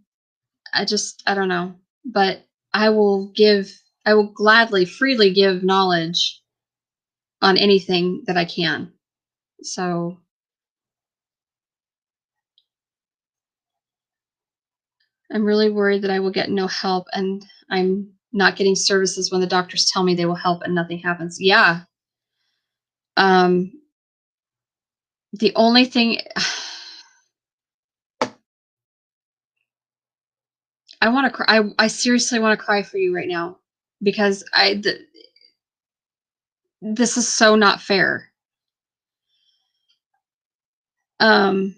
don't know. But I will gladly, freely give knowledge on anything that I can. So I'm really worried that I will get no help, and I'm not getting services when the doctors tell me they will help and nothing happens. Yeah. The only thing I want to cry. I seriously want to cry for you right now, because this is so not fair. Um,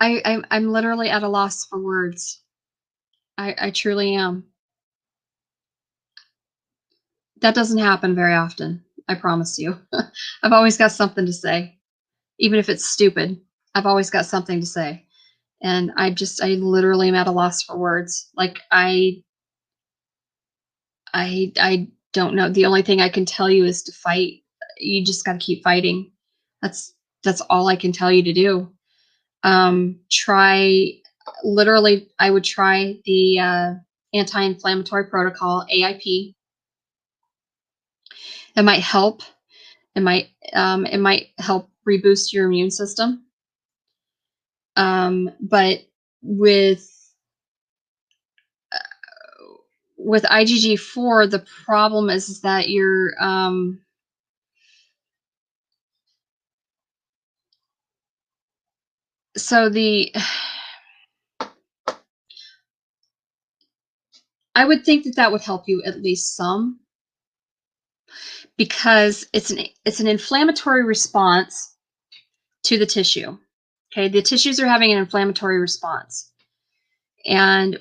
I'm literally at a loss for words. I truly am. That doesn't happen very often. I promise you. I've always got something to say, even if it's stupid. I've always got something to say, and I literally am at a loss for words. Like I don't know. The only thing I can tell you is to fight. You just got to keep fighting. That's that's all I can tell you to do. Try literally. I would try the anti-inflammatory protocol, AIP. It might help. It might help reboost your immune system. But with IgG4, the problem is that you're so the I would think that would help you at least some, because it's an inflammatory response to the tissue. Okay, the tissues are having an inflammatory response, and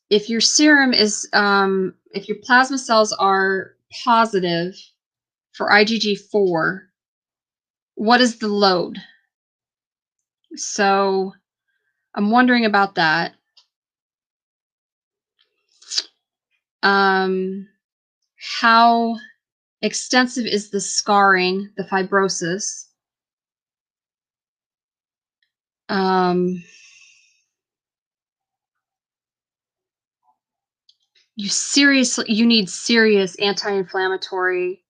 if your serum is if your plasma cells are positive for IgG4, what is the load? So I'm wondering about that. How extensive is the scarring, the fibrosis? you need serious anti-inflammatory,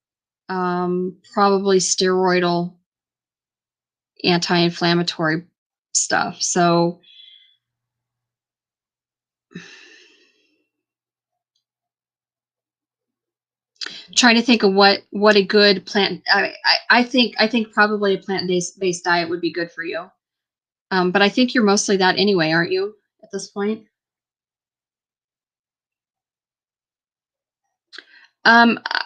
probably steroidal anti-inflammatory stuff. So trying to think of what a good plant. I think probably a plant-based diet would be good for you. But I think you're mostly that anyway, aren't you? At this point. I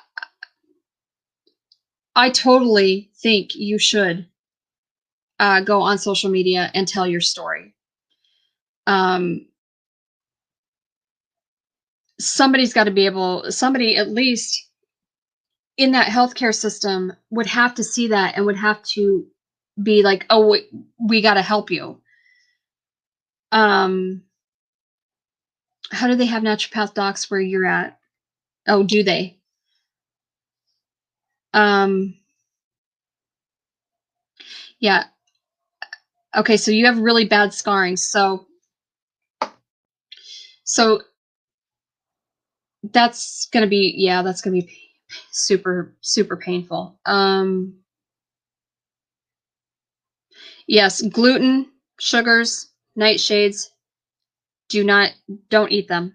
I totally think you should go on social media and tell your story. Um, somebody's got to be able. Somebody at least in that healthcare system would have to see that and would have to be like, "Oh, we got to help you." Um, how do they have naturopath docs where you're at? Oh, do they? Um, yeah. Okay, so you have really bad scarring. So that's gonna be yeah, that's gonna be super super painful. Yes, gluten, sugars, nightshades. Do not don't eat them.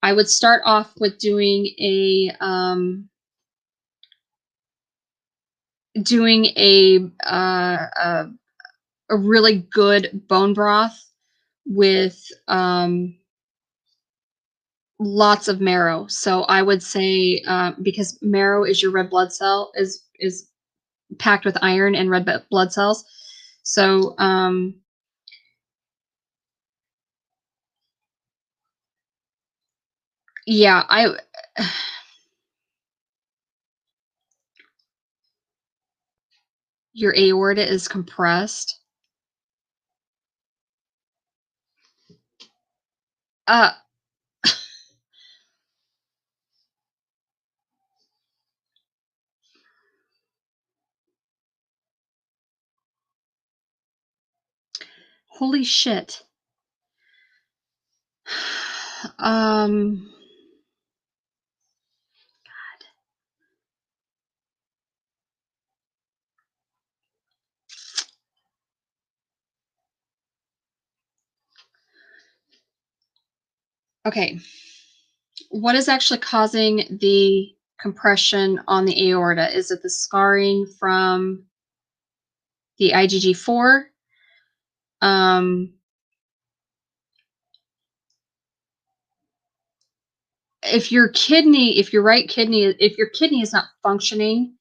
I would start off with doing a really good bone broth with lots of marrow. So I would say because marrow is your red blood cell is packed with iron and red blood cells. So yeah, I your aorta is compressed. Uh holy shit. Um okay. What is actually causing the compression on the aorta? Is it the scarring from the IgG4? Um, if your right kidney, if your kidney is not functioning,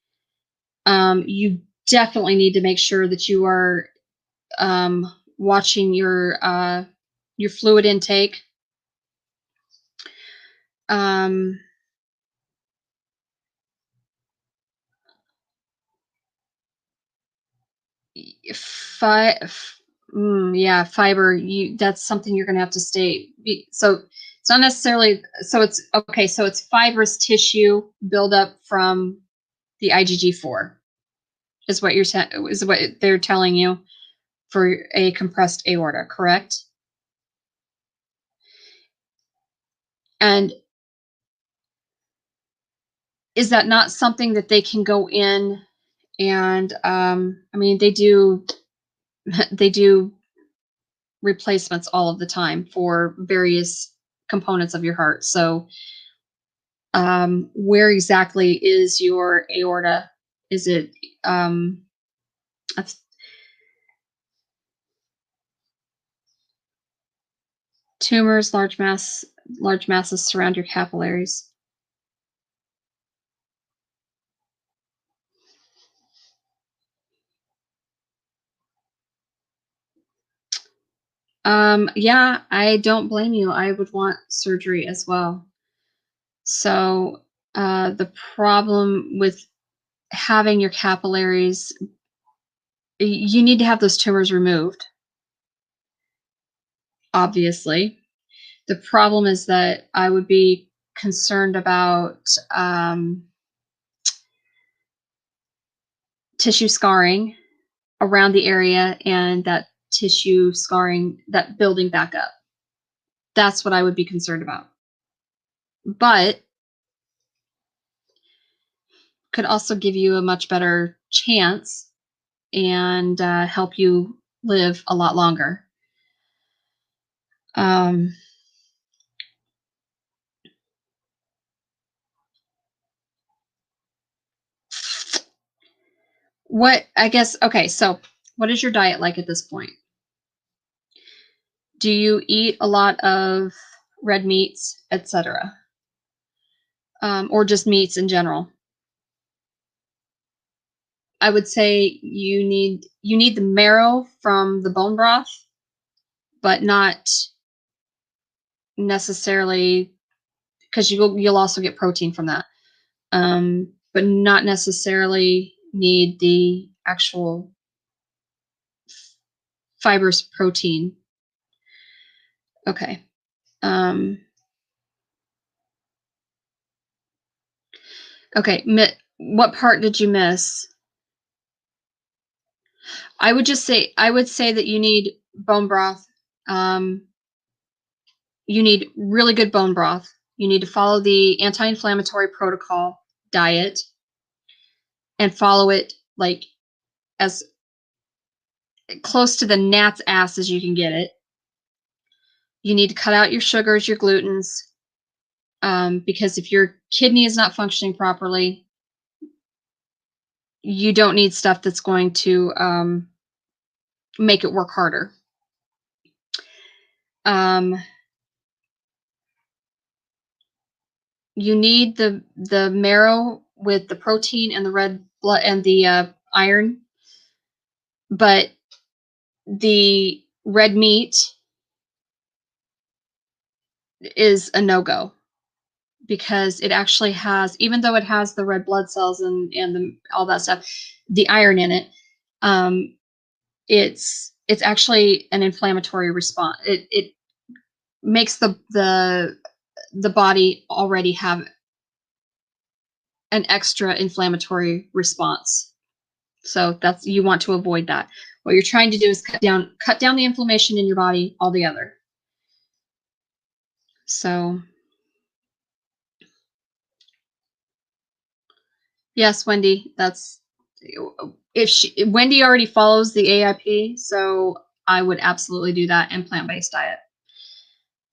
you definitely need to make sure that you are watching your fluid intake. Um, fi- yeah, fiber. That's something you're going to have to so it's not necessarily so it's okay. So it's fibrous tissue buildup from the IgG4 is what is what they're telling you for a compressed aorta, correct? And is that not something that they can go in and I mean they do they do replacements all of the time for various components of your heart. So where exactly is your aorta? Is it um, tumors, large masses surround your capillaries? Yeah, I don't blame you. I would want surgery as well. So the problem with having your capillaries, you need to have those tumors removed, obviously. The problem is that I would be concerned about tissue scarring around the area and that tissue scarring, that building back up. That's what I would be concerned about. but could also give you a much better chance and help you live a lot longer. Um, okay, so what is your diet like at this point? Do you eat a lot of red meats, etc.? Or just meats in general? I would say you need the marrow from the bone broth, but not necessarily, because you'll also get protein from that. But not necessarily need the actual fibrous protein. Okay. Um, okay. What part did you miss? I would say that you need bone broth. Um, you need really good bone broth. You need to follow the anti-inflammatory protocol diet and follow it like as close to the gnat's ass as you can get it. You need to cut out your sugars, your glutens, because if your kidney is not functioning properly, you don't need stuff that's going to make it work harder. You need the marrow with the protein and the red blood and the iron, but the red meat is a no-go because it actually has, even though it has the red blood cells and all that stuff, the iron in it, it's actually an inflammatory response. It makes the body already have an extra inflammatory response. So you want to avoid that. What you're trying to do is cut down the inflammation in your body altogether. So yes, Wendy, that's if Wendy already follows the AIP, so I would absolutely do that and plant-based diet.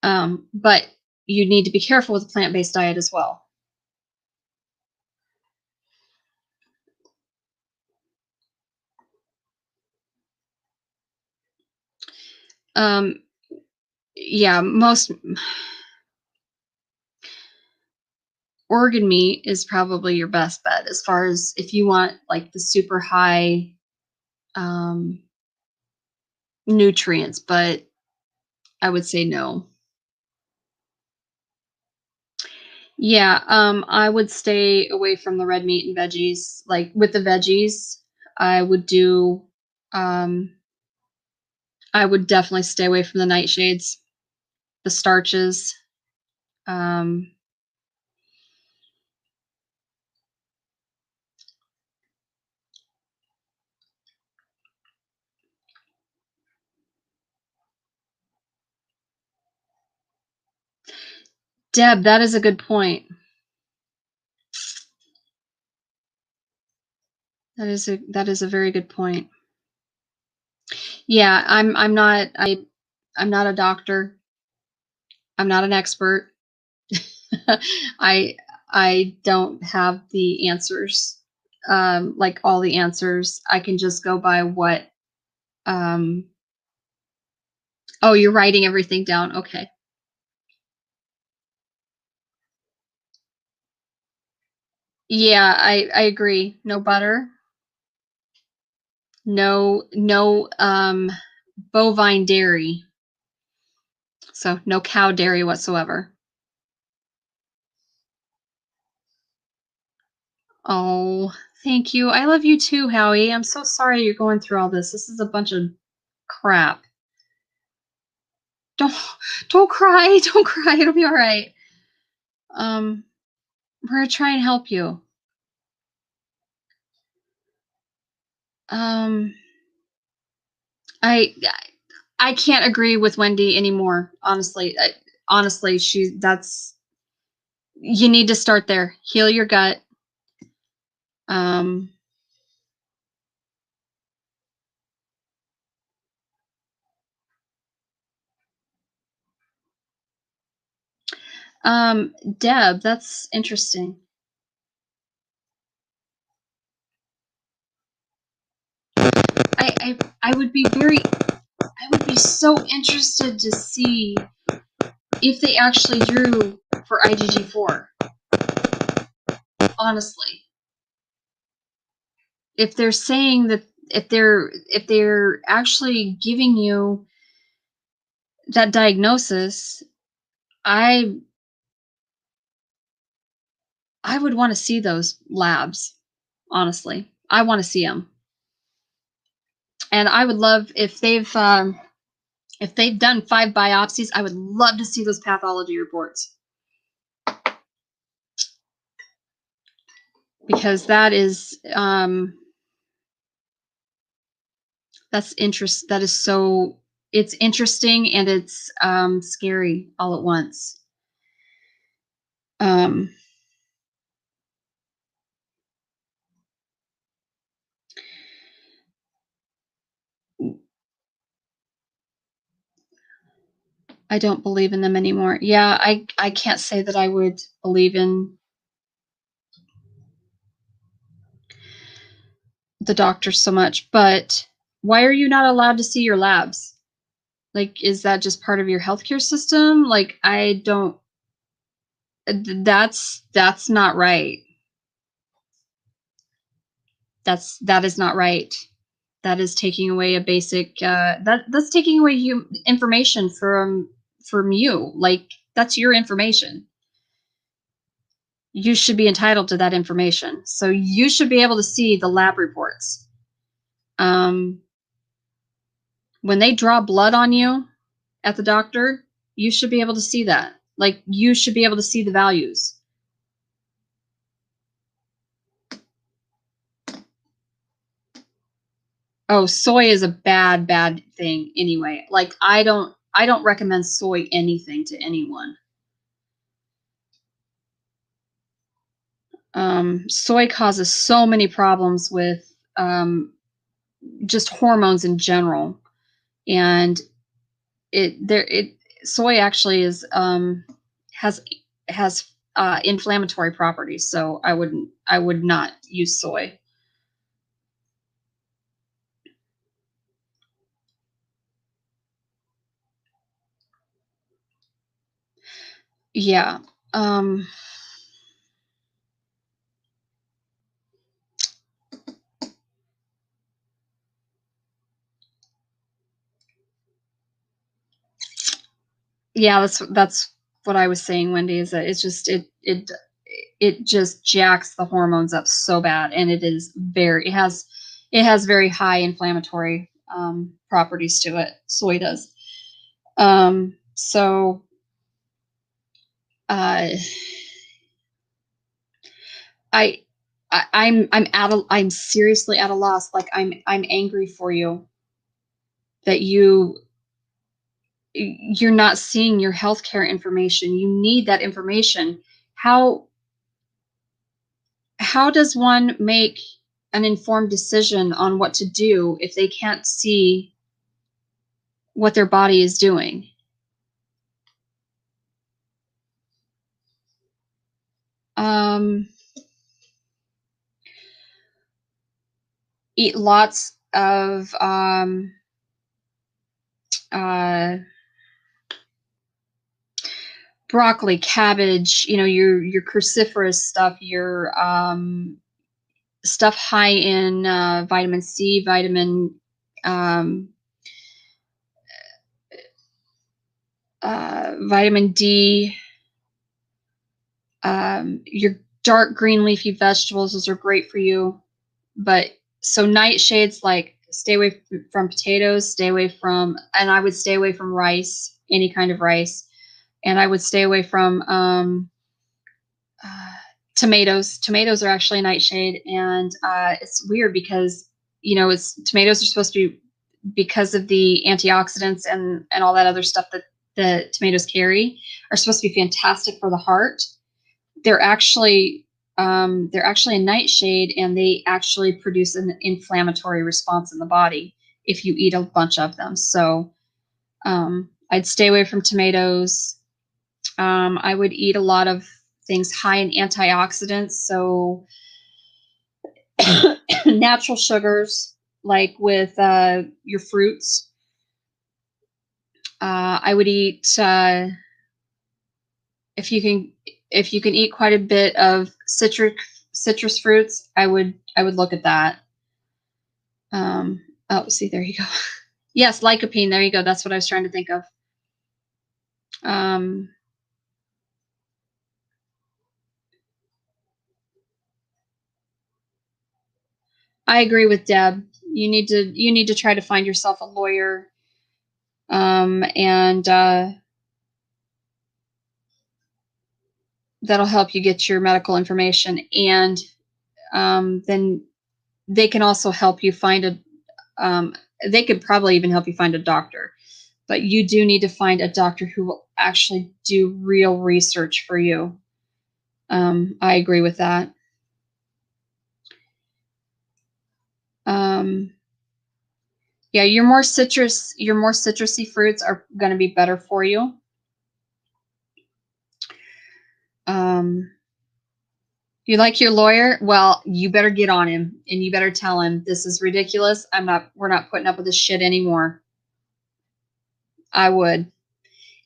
But you need to be careful with the plant-based diet as well. Yeah, most organ meat is probably your best bet as far as if you want like the super high nutrients, but I would say no. Yeah, I would stay away from the red meat and veggies. Like with the veggies, I would do I would definitely stay away from the nightshades, the starches. Um, Deb, that is a good point. That is a very good point. Yeah, I'm not I'm not a doctor. I'm not an expert. I I don't have the answers. Like all the answers. I can just go by what oh, you're writing everything down. Okay. Yeah, I agree. No butter. No bovine dairy. So no cow dairy whatsoever. Oh, thank you. I love you too, Howie. I'm so sorry you're going through all this. This is a bunch of crap. Don't don't cry. Don't cry. It'll be all right. We're gonna try and help you. Um, I I can't agree with Wendy anymore. Honestly, honestly, that's You need to start there. Heal your gut. Deb, that's interesting. I would be so interested to see if they actually drew for IgG4. Honestly, if they're saying that, if they're actually giving you that diagnosis, I would want to see those labs. Honestly, I want to see them, and I would love if they've done 5 biopsies. I would love to see those pathology reports, because that is that is so, it's interesting, and it's scary all at once. I don't believe in them anymore. Yeah, I can't say that I would believe in the doctors so much, but why are you not allowed to see your labs? Like, is that just part of your healthcare system? Like, I don't, that's not right. That is not right. That is taking away a basic, that's taking away information from you. Like, that's your information. You should be entitled to that information. So you should be able to see the lab reports. When they draw blood on you at the doctor, you should be able to see that. Like, you should be able to see the values. Oh, soy is a bad thing anyway. Like, I don't recommend soy anything to anyone. Soy causes so many problems with just hormones in general, and soy actually is has inflammatory properties. So I would not use soy. Yeah. Yeah, that's what I was saying, Wendy, is that it's just it just jacks the hormones up so bad, and it has very high inflammatory properties to it. Soy does. So I I'm seriously at a loss. Like, I'm angry for you that you're not seeing your healthcare information. You need that information. How does one make an informed decision on what to do if they can't see what their body is doing? Eat lots of broccoli, cabbage, your cruciferous stuff, your stuff high in vitamin C, vitamin D, your dark green leafy vegetables. Those are great for you. But so nightshades, like, stay away from potatoes, and I would stay away from rice, any kind of rice. And I would stay away from tomatoes. Tomatoes are actually a nightshade, and it's weird because tomatoes are supposed to be, because of the antioxidants and all that other stuff that the tomatoes carry, are supposed to be fantastic for the heart. they're actually a nightshade, and they actually produce an inflammatory response in the body if you eat a bunch of them. So I'd stay away from tomatoes. I would eat a lot of things high in antioxidants, so natural sugars, like with your fruits. I would eat if you can eat quite a bit of citrus fruits. I would look at that. Oh, see, there you go. Yes, lycopene. There you go. That's what I was trying to think of. I agree with Deb. You need to try to find yourself a lawyer, and that'll help you get your medical information, and then they can also help you find a. They could probably even help you find a doctor, but you do need to find a doctor who will actually do real research for you. I agree with that. Yeah, your more citrusy fruits are going to be better for you. You like your lawyer? Well, you better get on him, and you better tell him this is ridiculous. We're not putting up with this shit anymore. I would.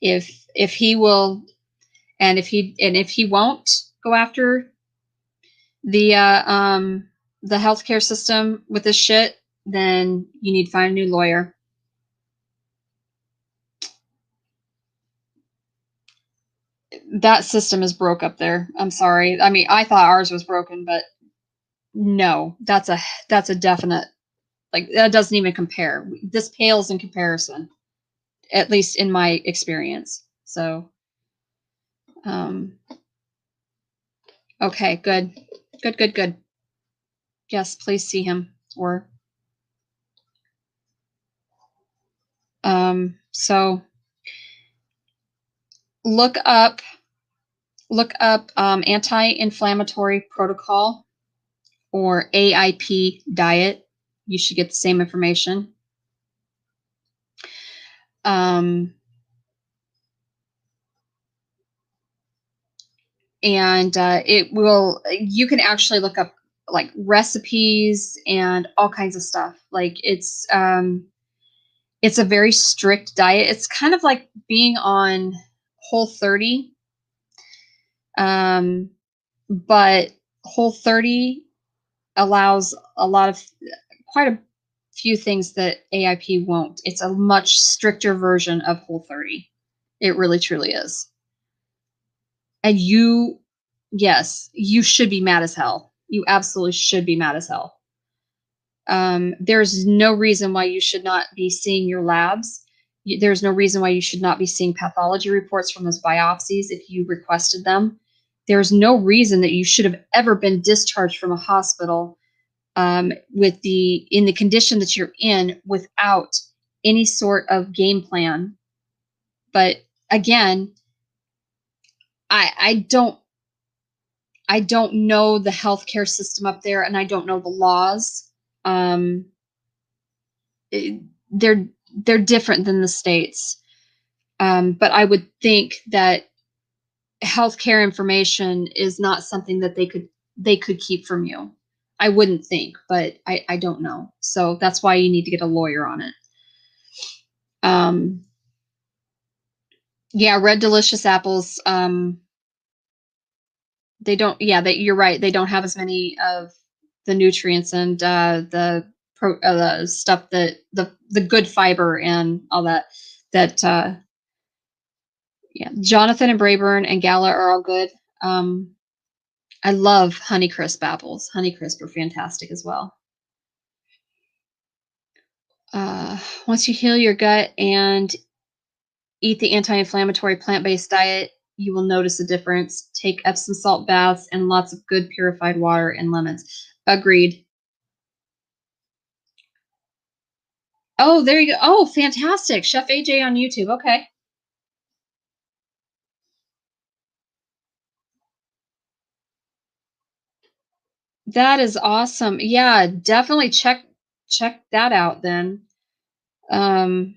If he will, and if he won't go after the healthcare system with this shit, then you need to find a new lawyer. That system is broke up there. I'm sorry. I mean, I thought ours was broken, but no, that's a definite, like, that doesn't even compare. This pales in comparison, at least in my experience. So, okay, good. Yes, please see him. Or, so look up anti-inflammatory protocol or AIP diet. You should get the same information. And you can actually look up like recipes and all kinds of stuff. Like it's a very strict diet. It's kind of like being on Whole30. But Whole30 allows quite a few things that AIP won't. It's a much stricter version of Whole30. It really truly is. And yes, you should be mad as hell. You absolutely should be mad as hell. There's no reason why you should not be seeing your labs. There's no reason why you should not be seeing pathology reports from those biopsies if you requested them. There's no reason that you should have ever been discharged from a hospital in the condition that you're in without any sort of game plan. But again, I don't know the healthcare system up there, and I don't know the laws. They're different than the States. But I would think that healthcare information is not something that they could keep from you. I wouldn't think, but I don't know. So that's why you need to get a lawyer on it. Yeah, Red Delicious apples. They don't. Yeah, you're right. They don't have as many of the nutrients and the stuff that the good fiber and all that. Yeah, Jonathan and Brayburn and Gala are all good. I love Honeycrisp apples. Honeycrisp are fantastic as well. Once you heal your gut and eat the anti-inflammatory plant-based diet, you will notice a difference. Take Epsom salt baths and lots of good purified water and lemons. Agreed. Oh, there you go. Oh, fantastic. Chef AJ on YouTube. Okay. That is awesome. Yeah, definitely check that out then. Um,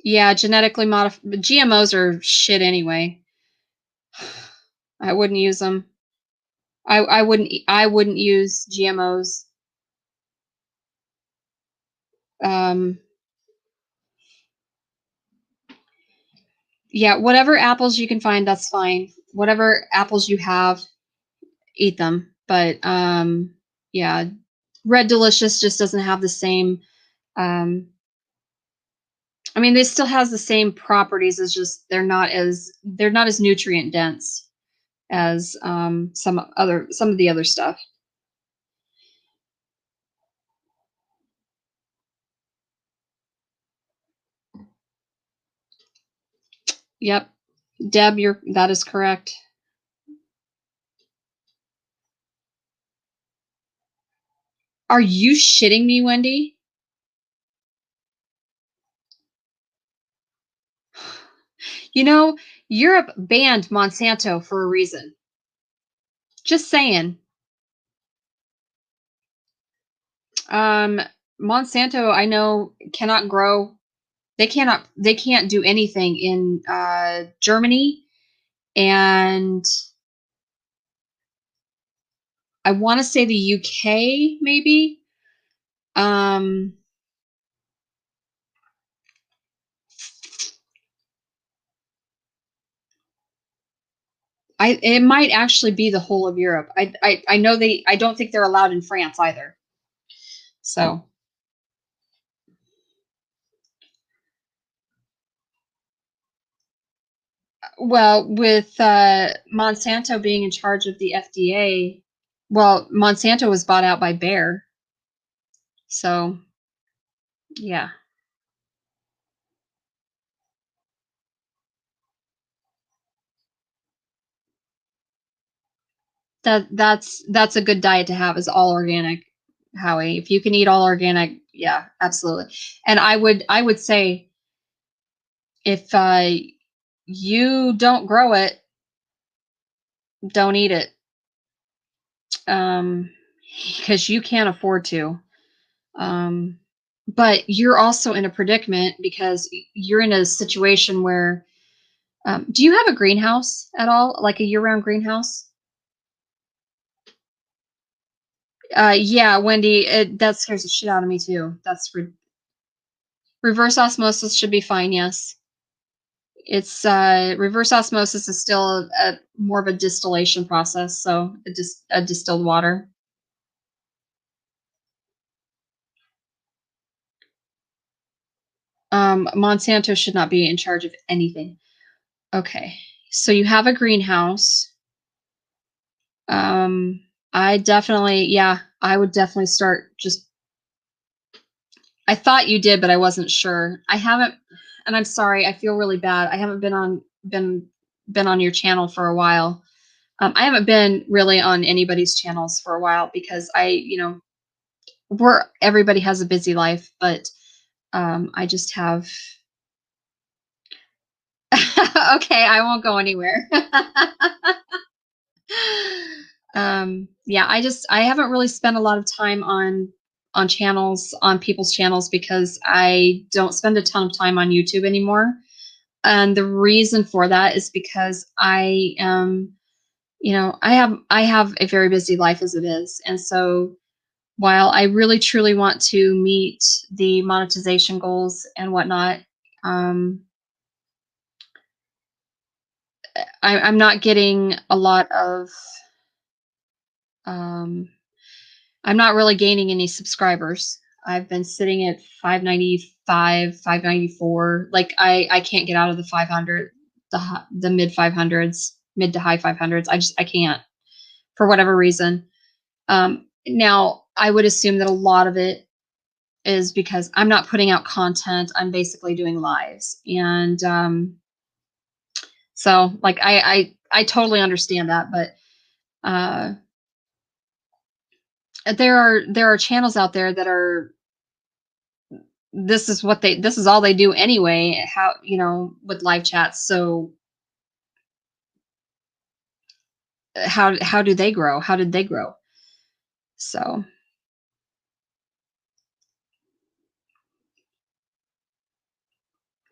yeah, genetically modified GMOs are shit anyway. I wouldn't use them. I wouldn't use GMOs. Um, yeah, whatever apples you can find, that's fine. Whatever apples you have, eat them. But yeah, Red Delicious just doesn't have the same. I mean, they still has the same properties. As just they're not as nutrient dense as some of the other stuff. Yep, Deb, that is correct. Are you shitting me, Wendy? You know, Europe banned Monsanto for a reason. Just saying. Um, Monsanto, I know, cannot grow. They can't do anything in Germany, and I want to say the UK, maybe. Um, it might actually be the whole of Europe. I know I don't think they're allowed in France either. So, well, with Monsanto being in charge of the FDA, well, Monsanto was bought out by Bayer. So, yeah. That's a good diet to have, is all organic, Howie. If you can eat all organic, yeah, absolutely. And I would say, if you don't grow it, don't eat it. Um, because you can't afford to. Um, but you're also in a predicament because you're in a situation where, do you have a greenhouse at all? Like a year-round greenhouse? Yeah, Wendy, that scares the shit out of me too. Reverse osmosis should be fine, yes. It's reverse osmosis is still more of a distillation process, so a distilled water. Monsanto should not be in charge of anything. Okay, so you have a greenhouse. Um, yeah, I would definitely start just. I thought you did, but I wasn't sure. I haven't, and I'm sorry. I feel really bad. I haven't been on your channel for a while. I haven't been really on anybody's channels for a while because everybody has a busy life, but I just have. Okay, I won't go anywhere. Yeah, I haven't really spent a lot of time on people's channels because I don't spend a ton of time on YouTube anymore. And the reason for that is because I am, I have a very busy life as it is. And so while I really truly want to meet the monetization goals and whatnot, um, I'm not getting a lot of, um, I'm not really gaining any subscribers. I've been sitting at 595, 594. Like I can't get out of the 500, the mid 500s, mid to high 500s. I can't, for whatever reason. Now I would assume that a lot of it is because I'm not putting out content. I'm basically doing lives. And so like I totally understand that, but uh there are channels out there that are, this is all they do anyway, how, with live chats. So how do they grow? How did they grow? So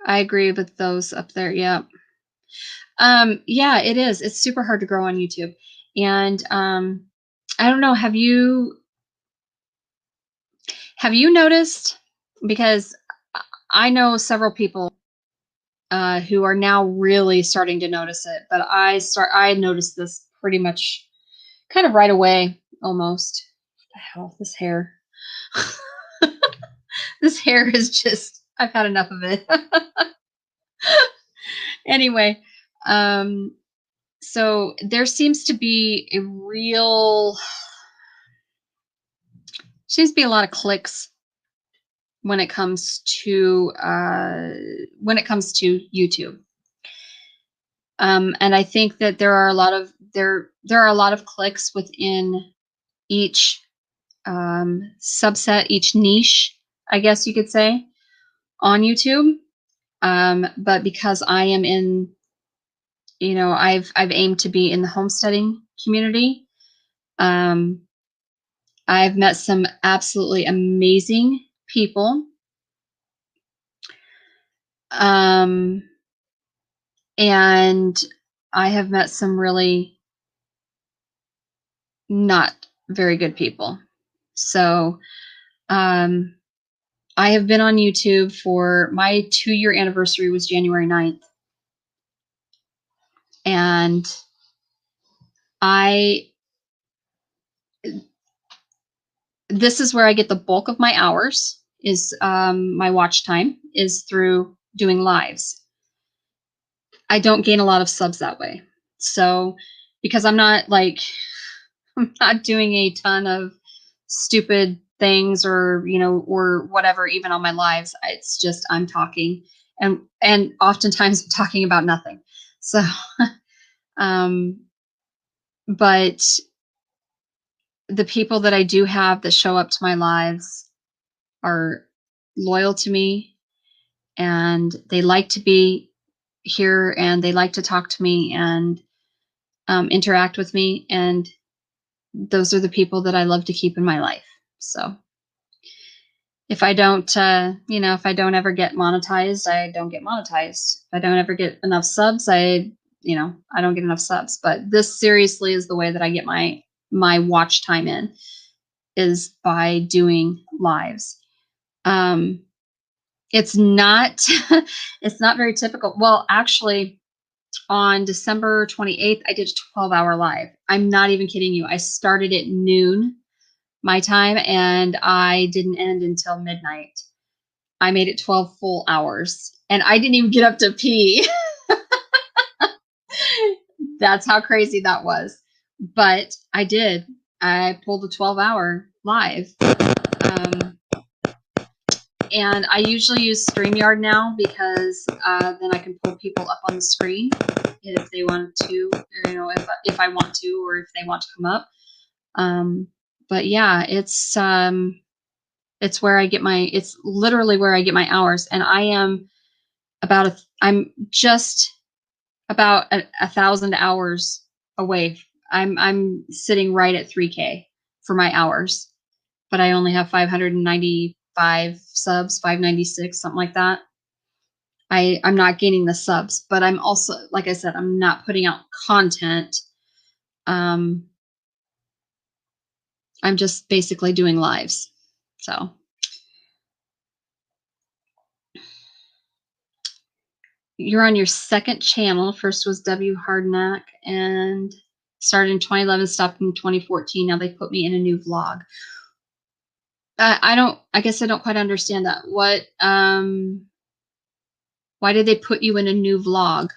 I agree with those up there. Yeah. Yeah, it is. It's super hard to grow on YouTube. And I don't know, have you noticed, because I know several people who are now really starting to notice it, but I noticed this pretty much kind of right away almost. What the hell, this hair. This hair is just, I've had enough of it. Anyway, so there seems to be a lot of clicks when it comes to YouTube. And I think that there are a lot of clicks within each subset, each niche, I guess you could say, on YouTube. But because I am in, I've aimed to be in the homesteading community. I've met some absolutely amazing people. And I have met some really not very good people. So I have been on YouTube for, my 2-year anniversary was January 9th. And this is where I get the bulk of my hours, is my watch time is through doing lives. I don't gain a lot of subs that way. So because I'm not doing a ton of stupid things or whatever, even on my lives, it's just I'm talking, and oftentimes I'm talking about nothing. So but the people that I do have that show up to my lives are loyal to me, and they like to be here, and they like to talk to me and interact with me, and those are the people that I love to keep in my life. So if I don't, if I don't ever get monetized, I don't get monetized. If I don't ever get enough subs, I don't get enough subs. But this seriously is the way that I get my watch time in, is by doing lives. It's not, it's not very typical. Well, actually, on December 28th, I did a 12-hour live. I'm not even kidding you. I started at noon my time, and I didn't end until midnight. I made it 12 full hours, and I didn't even get up to pee. That's how crazy that was. But I did. I pulled a 12-hour live. And I usually use StreamYard now, because then I can pull people up on the screen if they want to, or, if I want to, or if they want to come up. But yeah, it's where I get it's literally where I get my hours. And I am I'm just about 1,000 hours away. I'm sitting right at 3K for my hours, but I only have 595 subs, 596, something like that. I'm not gaining the subs, but I'm also, like I said, I'm not putting out content. I'm just basically doing lives. So you're on your second channel. First was W Hardnack, and started in 2011, stopped in 2014. Now they put me in a new vlog. I guess I don't quite understand that. Why did they put you in a new vlog?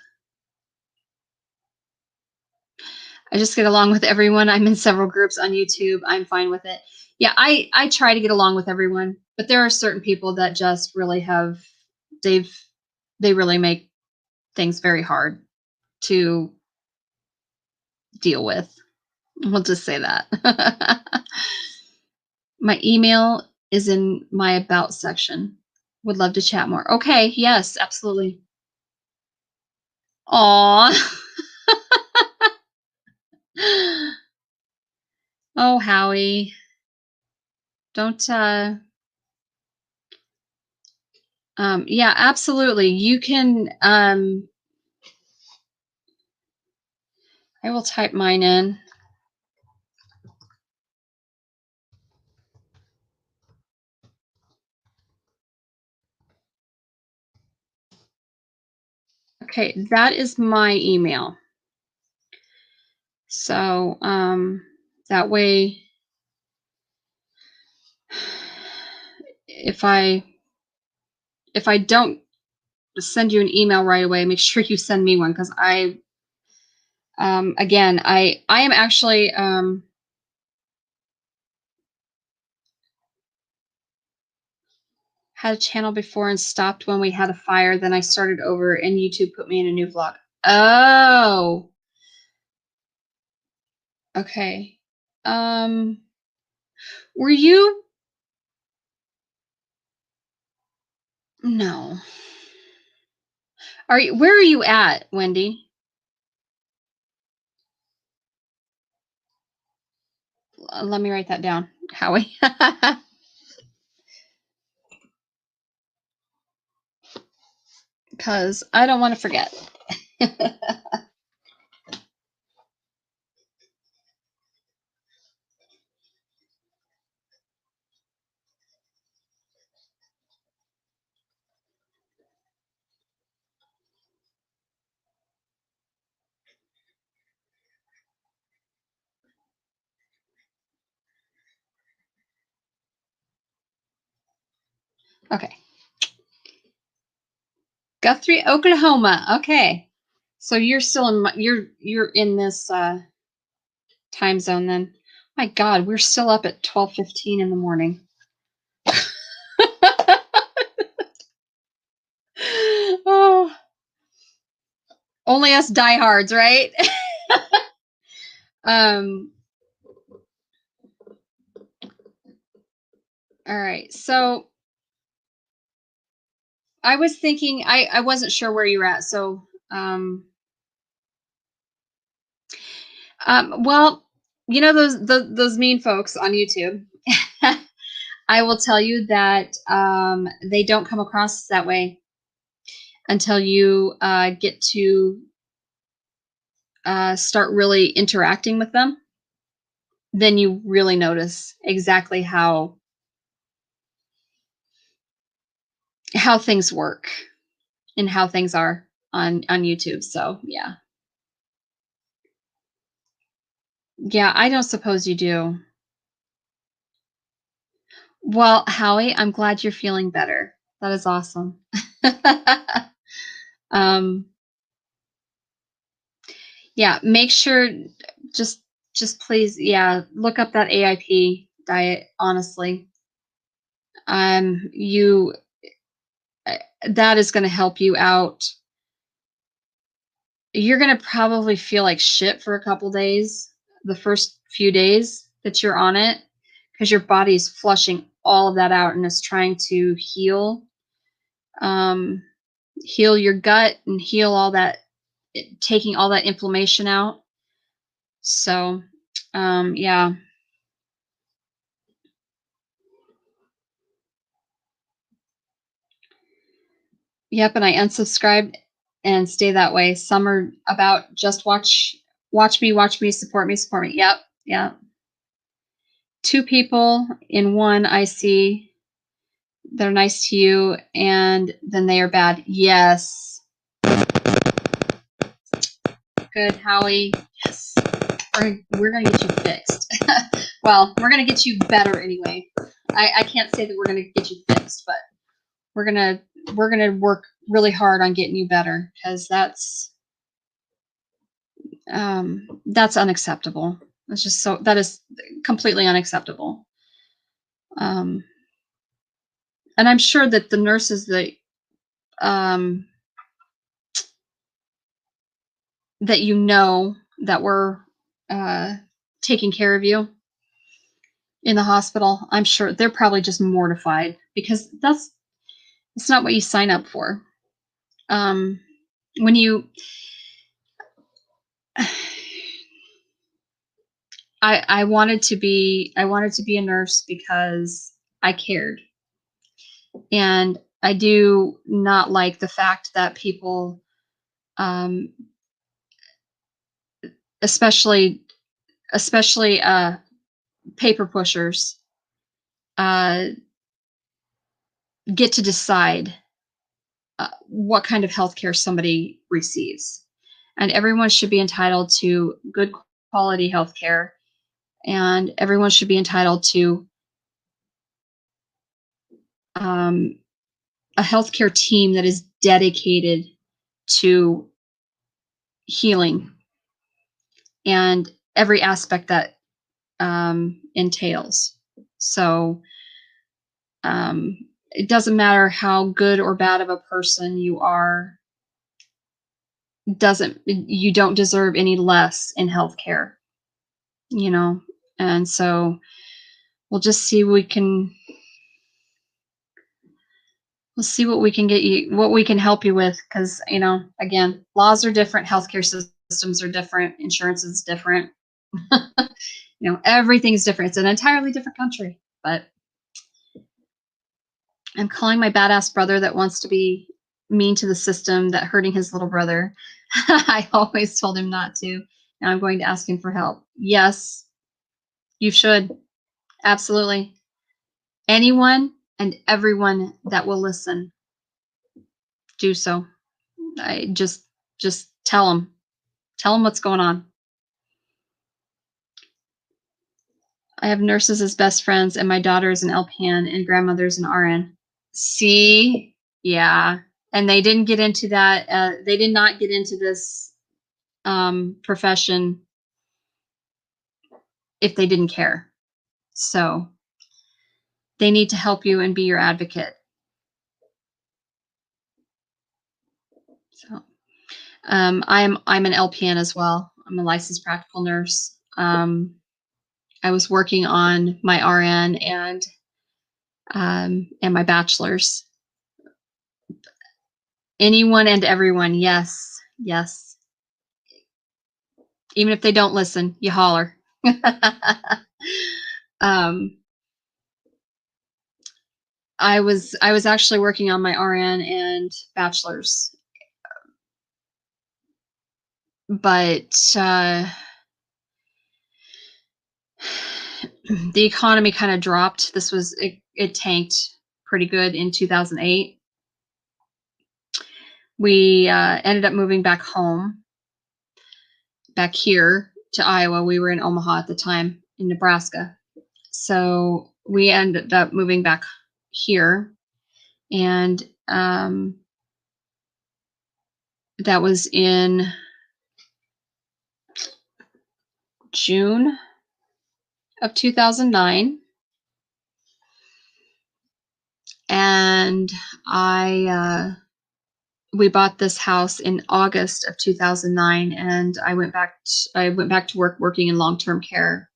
I just get along with everyone. I'm in several groups on YouTube. I'm fine with it. Yeah, I try to get along with everyone, but there are certain people that just really they really make things very hard to deal with. We'll just say that. My email is in my about section. Would love to chat more. Okay, yes, absolutely. Aw. Oh, Howie. Don't yeah, absolutely. You can I will type mine in. Okay, that is my email. So, that way if I don't send you an email right away, make sure you send me one, because again, I am actually had a channel before and stopped when we had a fire. Then I started over and YouTube put me in a new vlog. Oh, okay. Were you? No. Where are you at, Wendy? Let me write that down, Howie. Because I don't want to forget. Okay. Guthrie, Oklahoma. Okay. So you're still in you're in this time zone then. My God, we're still up at 12:15 in the morning. Oh, only us diehards, right? um. All right. So I was thinking, I wasn't sure where you're at. So well, you know those mean folks on YouTube. I will tell you that they don't come across that way until you get to start really interacting with them. Then you really notice exactly how things work and how things are on YouTube. So yeah, I don't suppose you do. Well, Howie, I'm glad you're feeling better. That is awesome. um, yeah, make sure just please, yeah, look up that AIP diet, honestly. You that is going to help you out. You're going to probably feel like shit for a couple days, the first few days that you're on it, because your body's flushing all of that out and is trying to heal your gut and heal all that, taking all that inflammation out. So, yeah. Yep, and I unsubscribed and stay that way. Some are about just watch me, support me, support me. Yep, yep. 2 people in one I see, they're nice to you, and then they are bad. Yes. Good, Howie. Yes. We're gonna get you fixed. Well, we're gonna get you better anyway. I can't say that we're gonna get you fixed, but we're gonna work really hard on getting you better, because that's unacceptable. That's just that is completely unacceptable. And I'm sure that the nurses um, that that were taking care of you in the hospital, I'm sure they're probably just mortified, because it's not what you sign up for. When you I wanted to be a nurse because I cared. And I do not like the fact that people, um, especially paper pushers, uh, get to decide what kind of healthcare somebody receives. And everyone should be entitled to good quality healthcare, and everyone should be entitled to um, a healthcare team that is dedicated to healing and every aspect that entails. So it doesn't matter how good or bad of a person you are. Doesn't You don't deserve any less in healthcare, you know. And so we'll just see we'll see what we can get you, what we can help you with, because again, laws are different, healthcare systems are different, insurance is different. Everything's different. It's an entirely different country. But I'm calling my badass brother that wants to be mean to the system, that hurting his little brother. I always told him not to. Now I'm going to ask him for help. Yes, you should. Absolutely. Anyone and everyone that will listen, do so. I just tell them. Tell them what's going on. I have nurses as best friends, and my daughter is an LPN, and grandmother's an RN. See? Yeah. And they didn't get into that. They did not get into this profession if they didn't care. So they need to help you and be your advocate. So I'm an LPN as well. I'm a licensed practical nurse. I was working on my RN and my bachelor's. Anyone and everyone, yes, yes. Even if they don't listen, you holler. um, I was actually working on my RN and bachelor's, but the economy kind of dropped. It tanked pretty good in 2008. We ended up moving back home, back here to Iowa. We were in Omaha at the time, in Nebraska. So we ended up moving back here, and that was in June of 2009. And we bought this house in August of 2009, and I went back to work working in long-term care.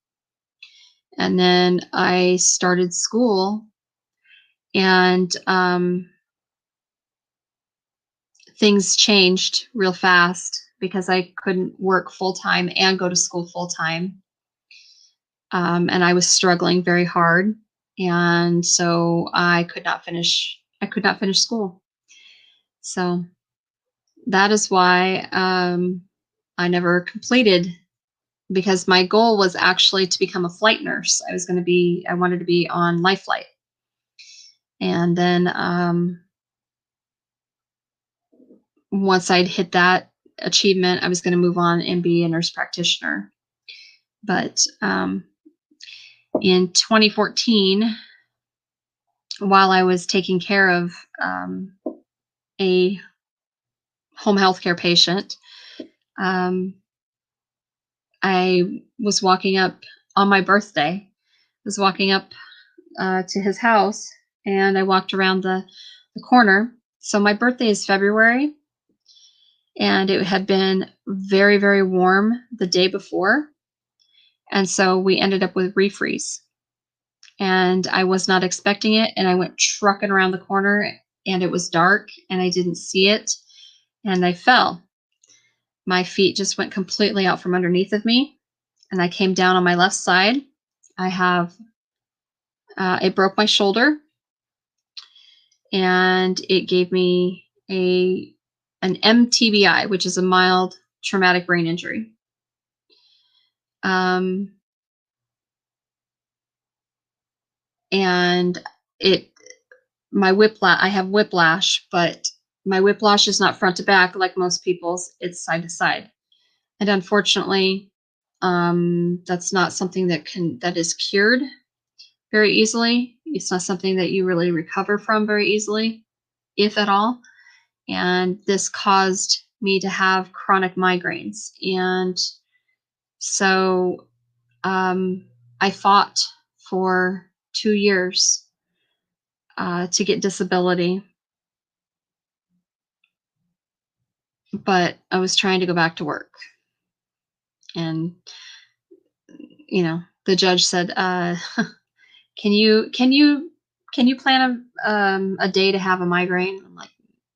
And then I started school, and things changed real fast because I couldn't work full-time and go to school full-time. And I was struggling very hard. And so I could not finish school. So that is why I never completed, because my goal was actually to become a flight nurse. I wanted to be on Life Flight. And then once I'd hit that achievement, I was going to move on and be a nurse practitioner. But in 2014, while I was taking care of a home health care patient, I was walking up on my birthday. I was walking up to his house, and I walked around the corner. So my birthday is February, and it had been very, very warm the day before. And so we ended up with refreeze. And I was not expecting it. And I went trucking around the corner, and it was dark, and I didn't see it. And I fell. My feet just went completely out from underneath of me. and I came down on my left side. I have, it broke my shoulder, and it gave me an MTBI, which is a mild traumatic brain injury. And I have whiplash, but my whiplash is not front to back like most people's, it's side to side. And unfortunately, that's not something that is cured very easily. It's not something that you really recover from very easily, if at all. And this caused me to have chronic migraines. And so I fought for 2 years to get disability, but I was trying to go back to work. And, the judge said, can you plan a day to have a migraine? I'm like,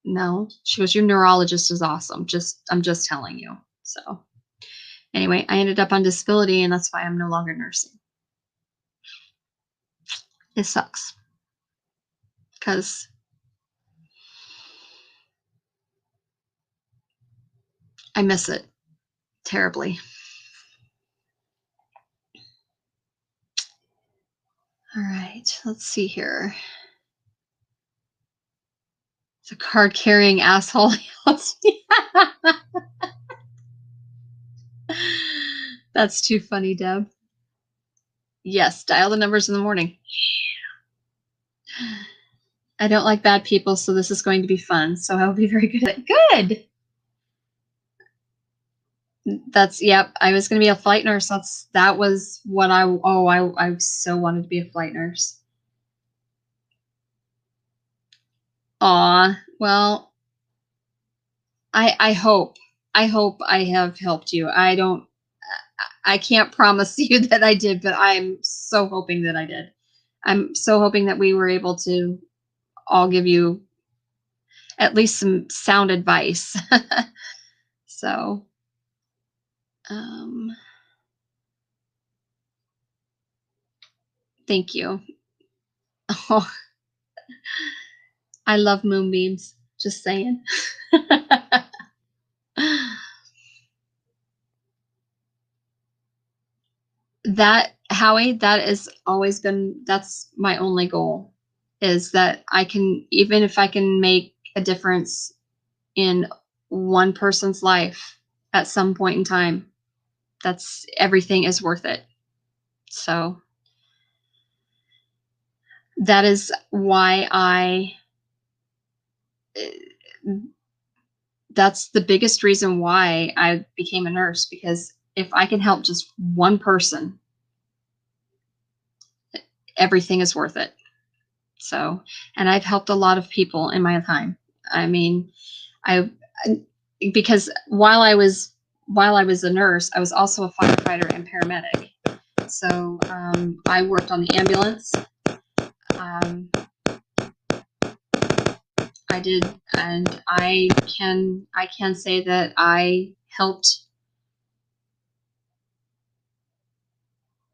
no. She goes, your neurologist is awesome. I'm just telling you. So anyway, I ended up on disability, and that's why I'm no longer nursing. It sucks because I miss it terribly. All right, let's see here. It's a card carrying asshole. That's too funny, Deb. Yes, dial the numbers in the morning. I don't like bad people, so this is going to be fun. So I'll be very good at it. Good. Yep. I was going to be a flight nurse. That was what I so wanted to be a flight nurse. Aw, well, I hope I have helped you. I can't promise you that I did, but I'm so hoping that I did. I'm so hoping that we were able to all give you at least some sound advice. So, thank you. Oh, I love moonbeams. Just saying. Howie, that's my only goal, is that even if I can make a difference in one person's life at some point in time, everything is worth it. So that is why that's the biggest reason why I became a nurse, because if I can help just one person, everything is worth it. So, and I've helped a lot of people in my time. I mean, because while I was a nurse, I was also a firefighter and paramedic. So I worked on the ambulance. I did, and I can say that I helped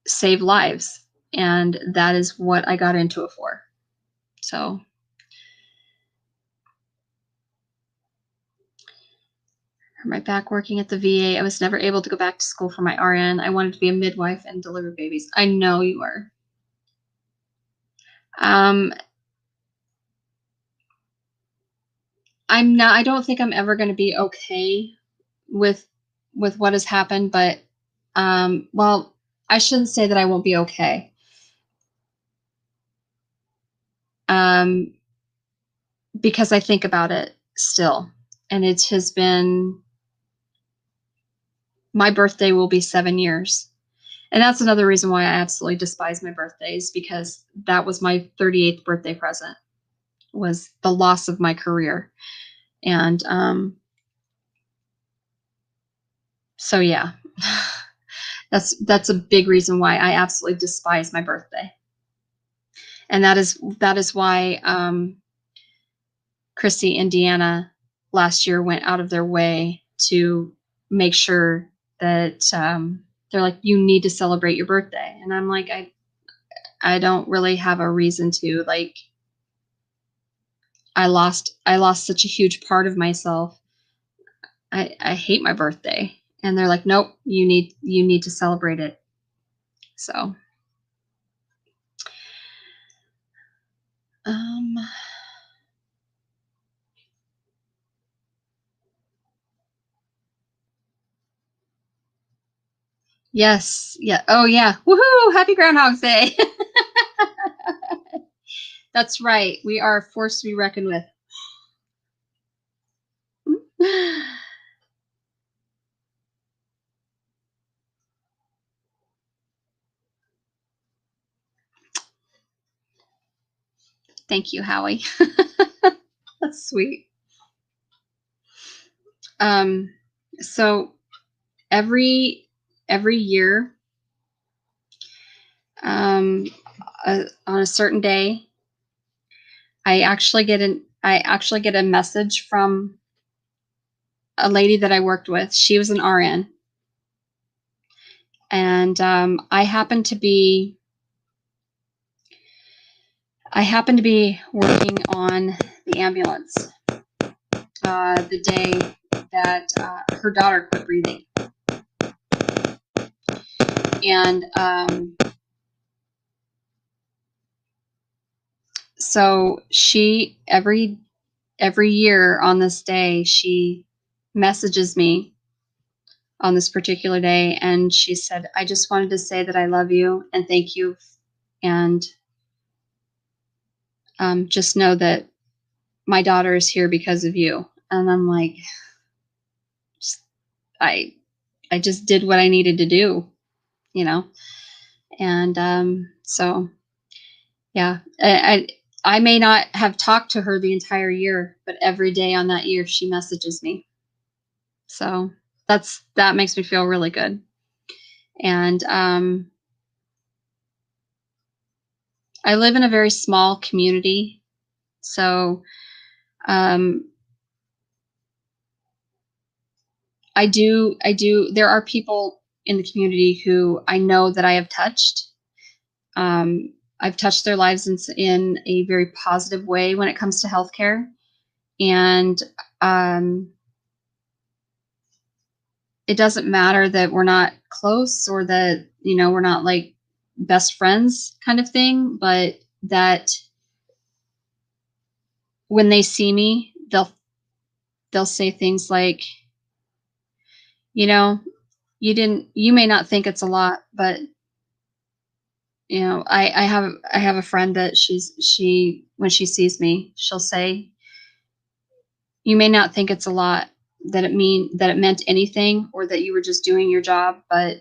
save lives, and that is what I got into it for. So right back working at the VA. I was never able to go back to school for my RN. I wanted to be a midwife and deliver babies. I know you are. I don't think I'm ever going to be okay with what has happened, but well, I shouldn't say that I won't be okay. Because I think about it still, and it has been, my birthday will be 7 years. And that's another reason why I absolutely despise my birthdays, because that was my 38th birthday present, was the loss of my career. And so yeah, that's a big reason why I absolutely despise my birthday. And that is why Chrissy and Deanna last year went out of their way to make sure that they're like, you need to celebrate your birthday. And I'm like, I don't really have a reason to. Like, I lost such a huge part of myself. I hate my birthday. And they're like, nope, you need to celebrate it. So, um, yes, yeah, oh yeah, woohoo! Happy Groundhog's Day. That's right. We are a force to be reckoned with. Thank you, Howie. That's sweet. So every year, um, on a certain day, I actually get a message from a lady that I worked with. She was an RN, and I happened to be working on the ambulance the day that her daughter quit breathing, and so she every year on this day she messages me on this particular day, and she said, I just wanted to say that I love you and thank you, and just know that my daughter is here because of you. And I'm like, I just did what I needed to do, you know. And so yeah, I may not have talked to her the entire year, but every day on that year she messages me. So that makes me feel really good. And I live in a very small community, so I do. There are people in the community who I know that I have touched. I've touched their lives in a very positive way when it comes to healthcare, and it doesn't matter that we're not close or that we're not like best friends kind of thing, but that when they see me, they'll say things like, you know, you may not think it's a lot, but I have a friend that she when she sees me, she'll say, you may not think it's a lot, that it meant anything, or that you were just doing your job, but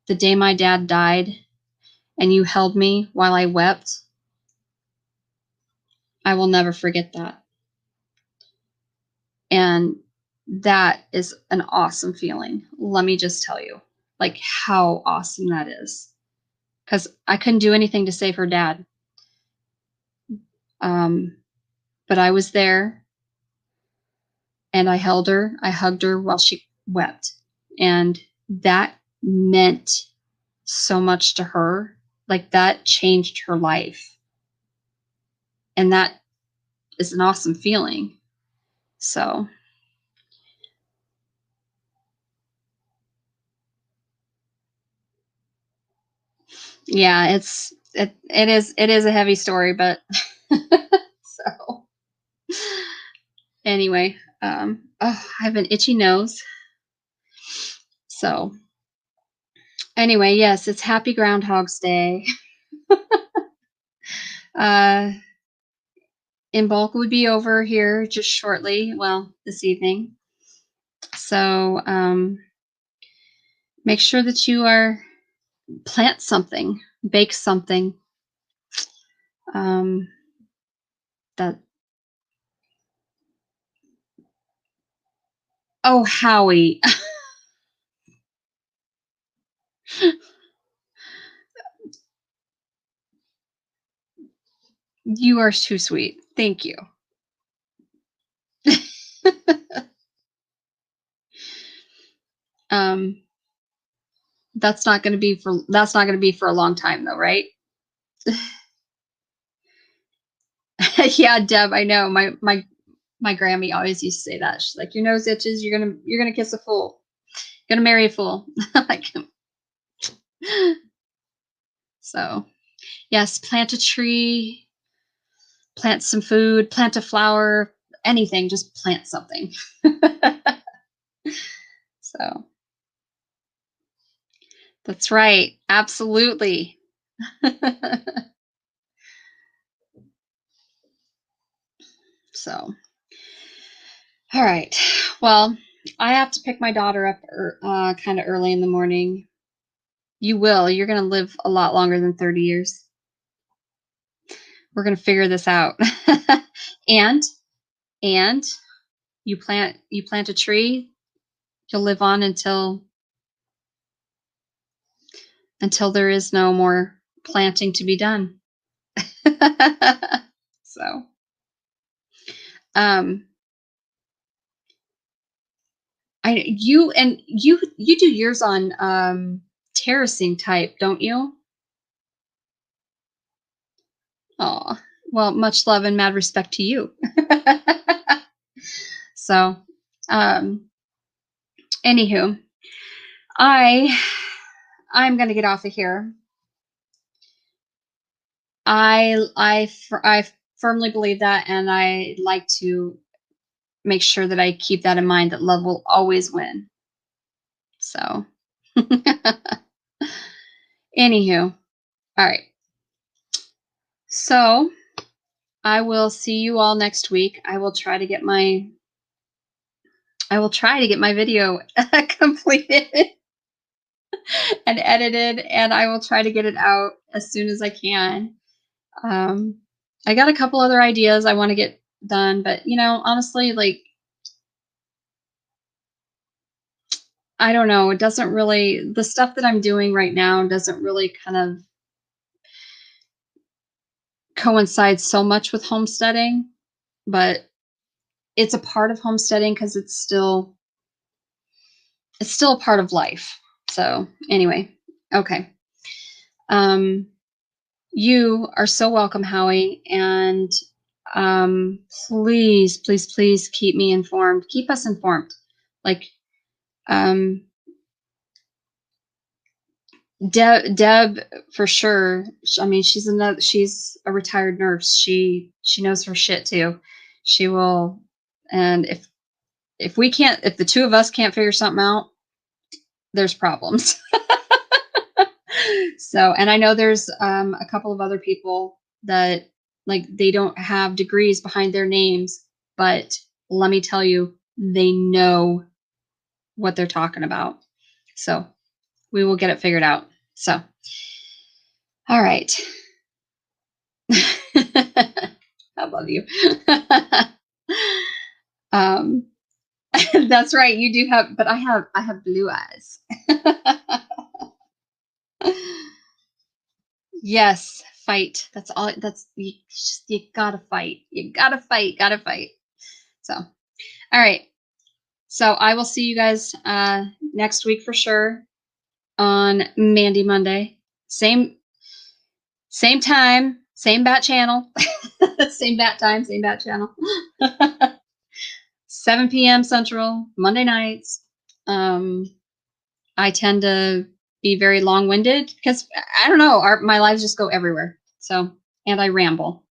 the day my dad died and you held me while I wept, I will never forget that. And that is an awesome feeling. Let me just tell you, like, how awesome that is. Because I couldn't do anything to save her dad. But I was there, and I held her, I hugged her while she wept. And that meant so much to her. Like, that changed her life. And that is an awesome feeling. So, yeah, it is a heavy story, but so anyway, oh, I have an itchy nose. So anyway, yes, it's Happy Groundhog's Day. uh, in bulk would be over here just shortly. Well, this evening. So make sure that you plant something, bake something. That Oh, Howie, you are too sweet. Thank you. um, That's not going to be for a long time though, right? Yeah, Deb, I know. My Grammy always used to say that. She's like, your nose itches, you're gonna kiss a fool. You're gonna marry a fool. Like, so yes, plant a tree, plant some food, plant a flower, anything, just plant something. So that's right. Absolutely. So, all right. Well, I have to pick my daughter up kind of early in the morning. You will. You're going to live a lot longer than 30 years. We're going to figure this out. and you plant a tree, you'll live on until there is no more planting to be done. So, you do yours on terracing type, don't you? Oh, well, much love and mad respect to you. So, anywho, I'm gonna get off of here. I firmly believe that, and I like to make sure that I keep that in mind, that love will always win. So, anywho, all right. So, I will see you all next week. I will try to get my video completed and edited, and I will try to get it out as soon as I can. I got a couple other ideas I want to get done, but honestly, like, I don't know. It doesn't really, the stuff that I'm doing right now doesn't really kind of coincide so much with homesteading, but it's a part of homesteading because it's still a part of life. So anyway, okay. You are so welcome, Howie, and please, please, please keep me informed. Keep us informed. Like, Deb for sure. I mean, she's a retired nurse. She knows her shit too. She will, and if the two of us can't figure something out, there's problems. So, and I know there's a couple of other people that, like, they don't have degrees behind their names, but let me tell you, they know what they're talking about. So we will get it figured out. So, all right. I love you. That's right. You do have, but I have blue eyes. Yes, fight. That's all. You gotta fight. You gotta fight. So, all right. So I will see you guys next week for sure on Mandy Monday. Same time, same bat channel. Same bat time, same bat channel. 7 p.m. Central, Monday nights. I tend to be very long-winded because I don't know, my lives just go everywhere. So, and I ramble.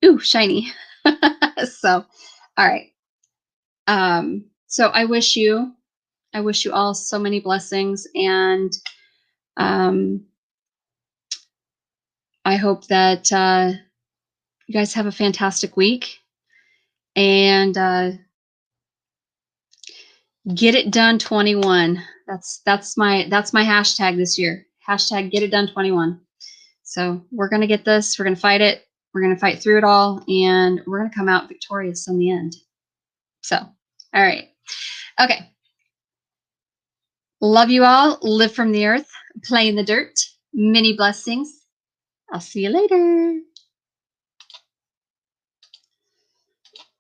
Ooh, shiny. So, all right. So I wish you all so many blessings, and I hope that you guys have a fantastic week, and get it done 21. That's my hashtag this year. Hashtag get it done 21. So we're gonna get this. We're gonna fight it. We're gonna fight through it all, and we're gonna come out victorious in the end. So, all right. Okay. Love you all. Live from the earth. Play in the dirt. Many blessings. I'll see you later.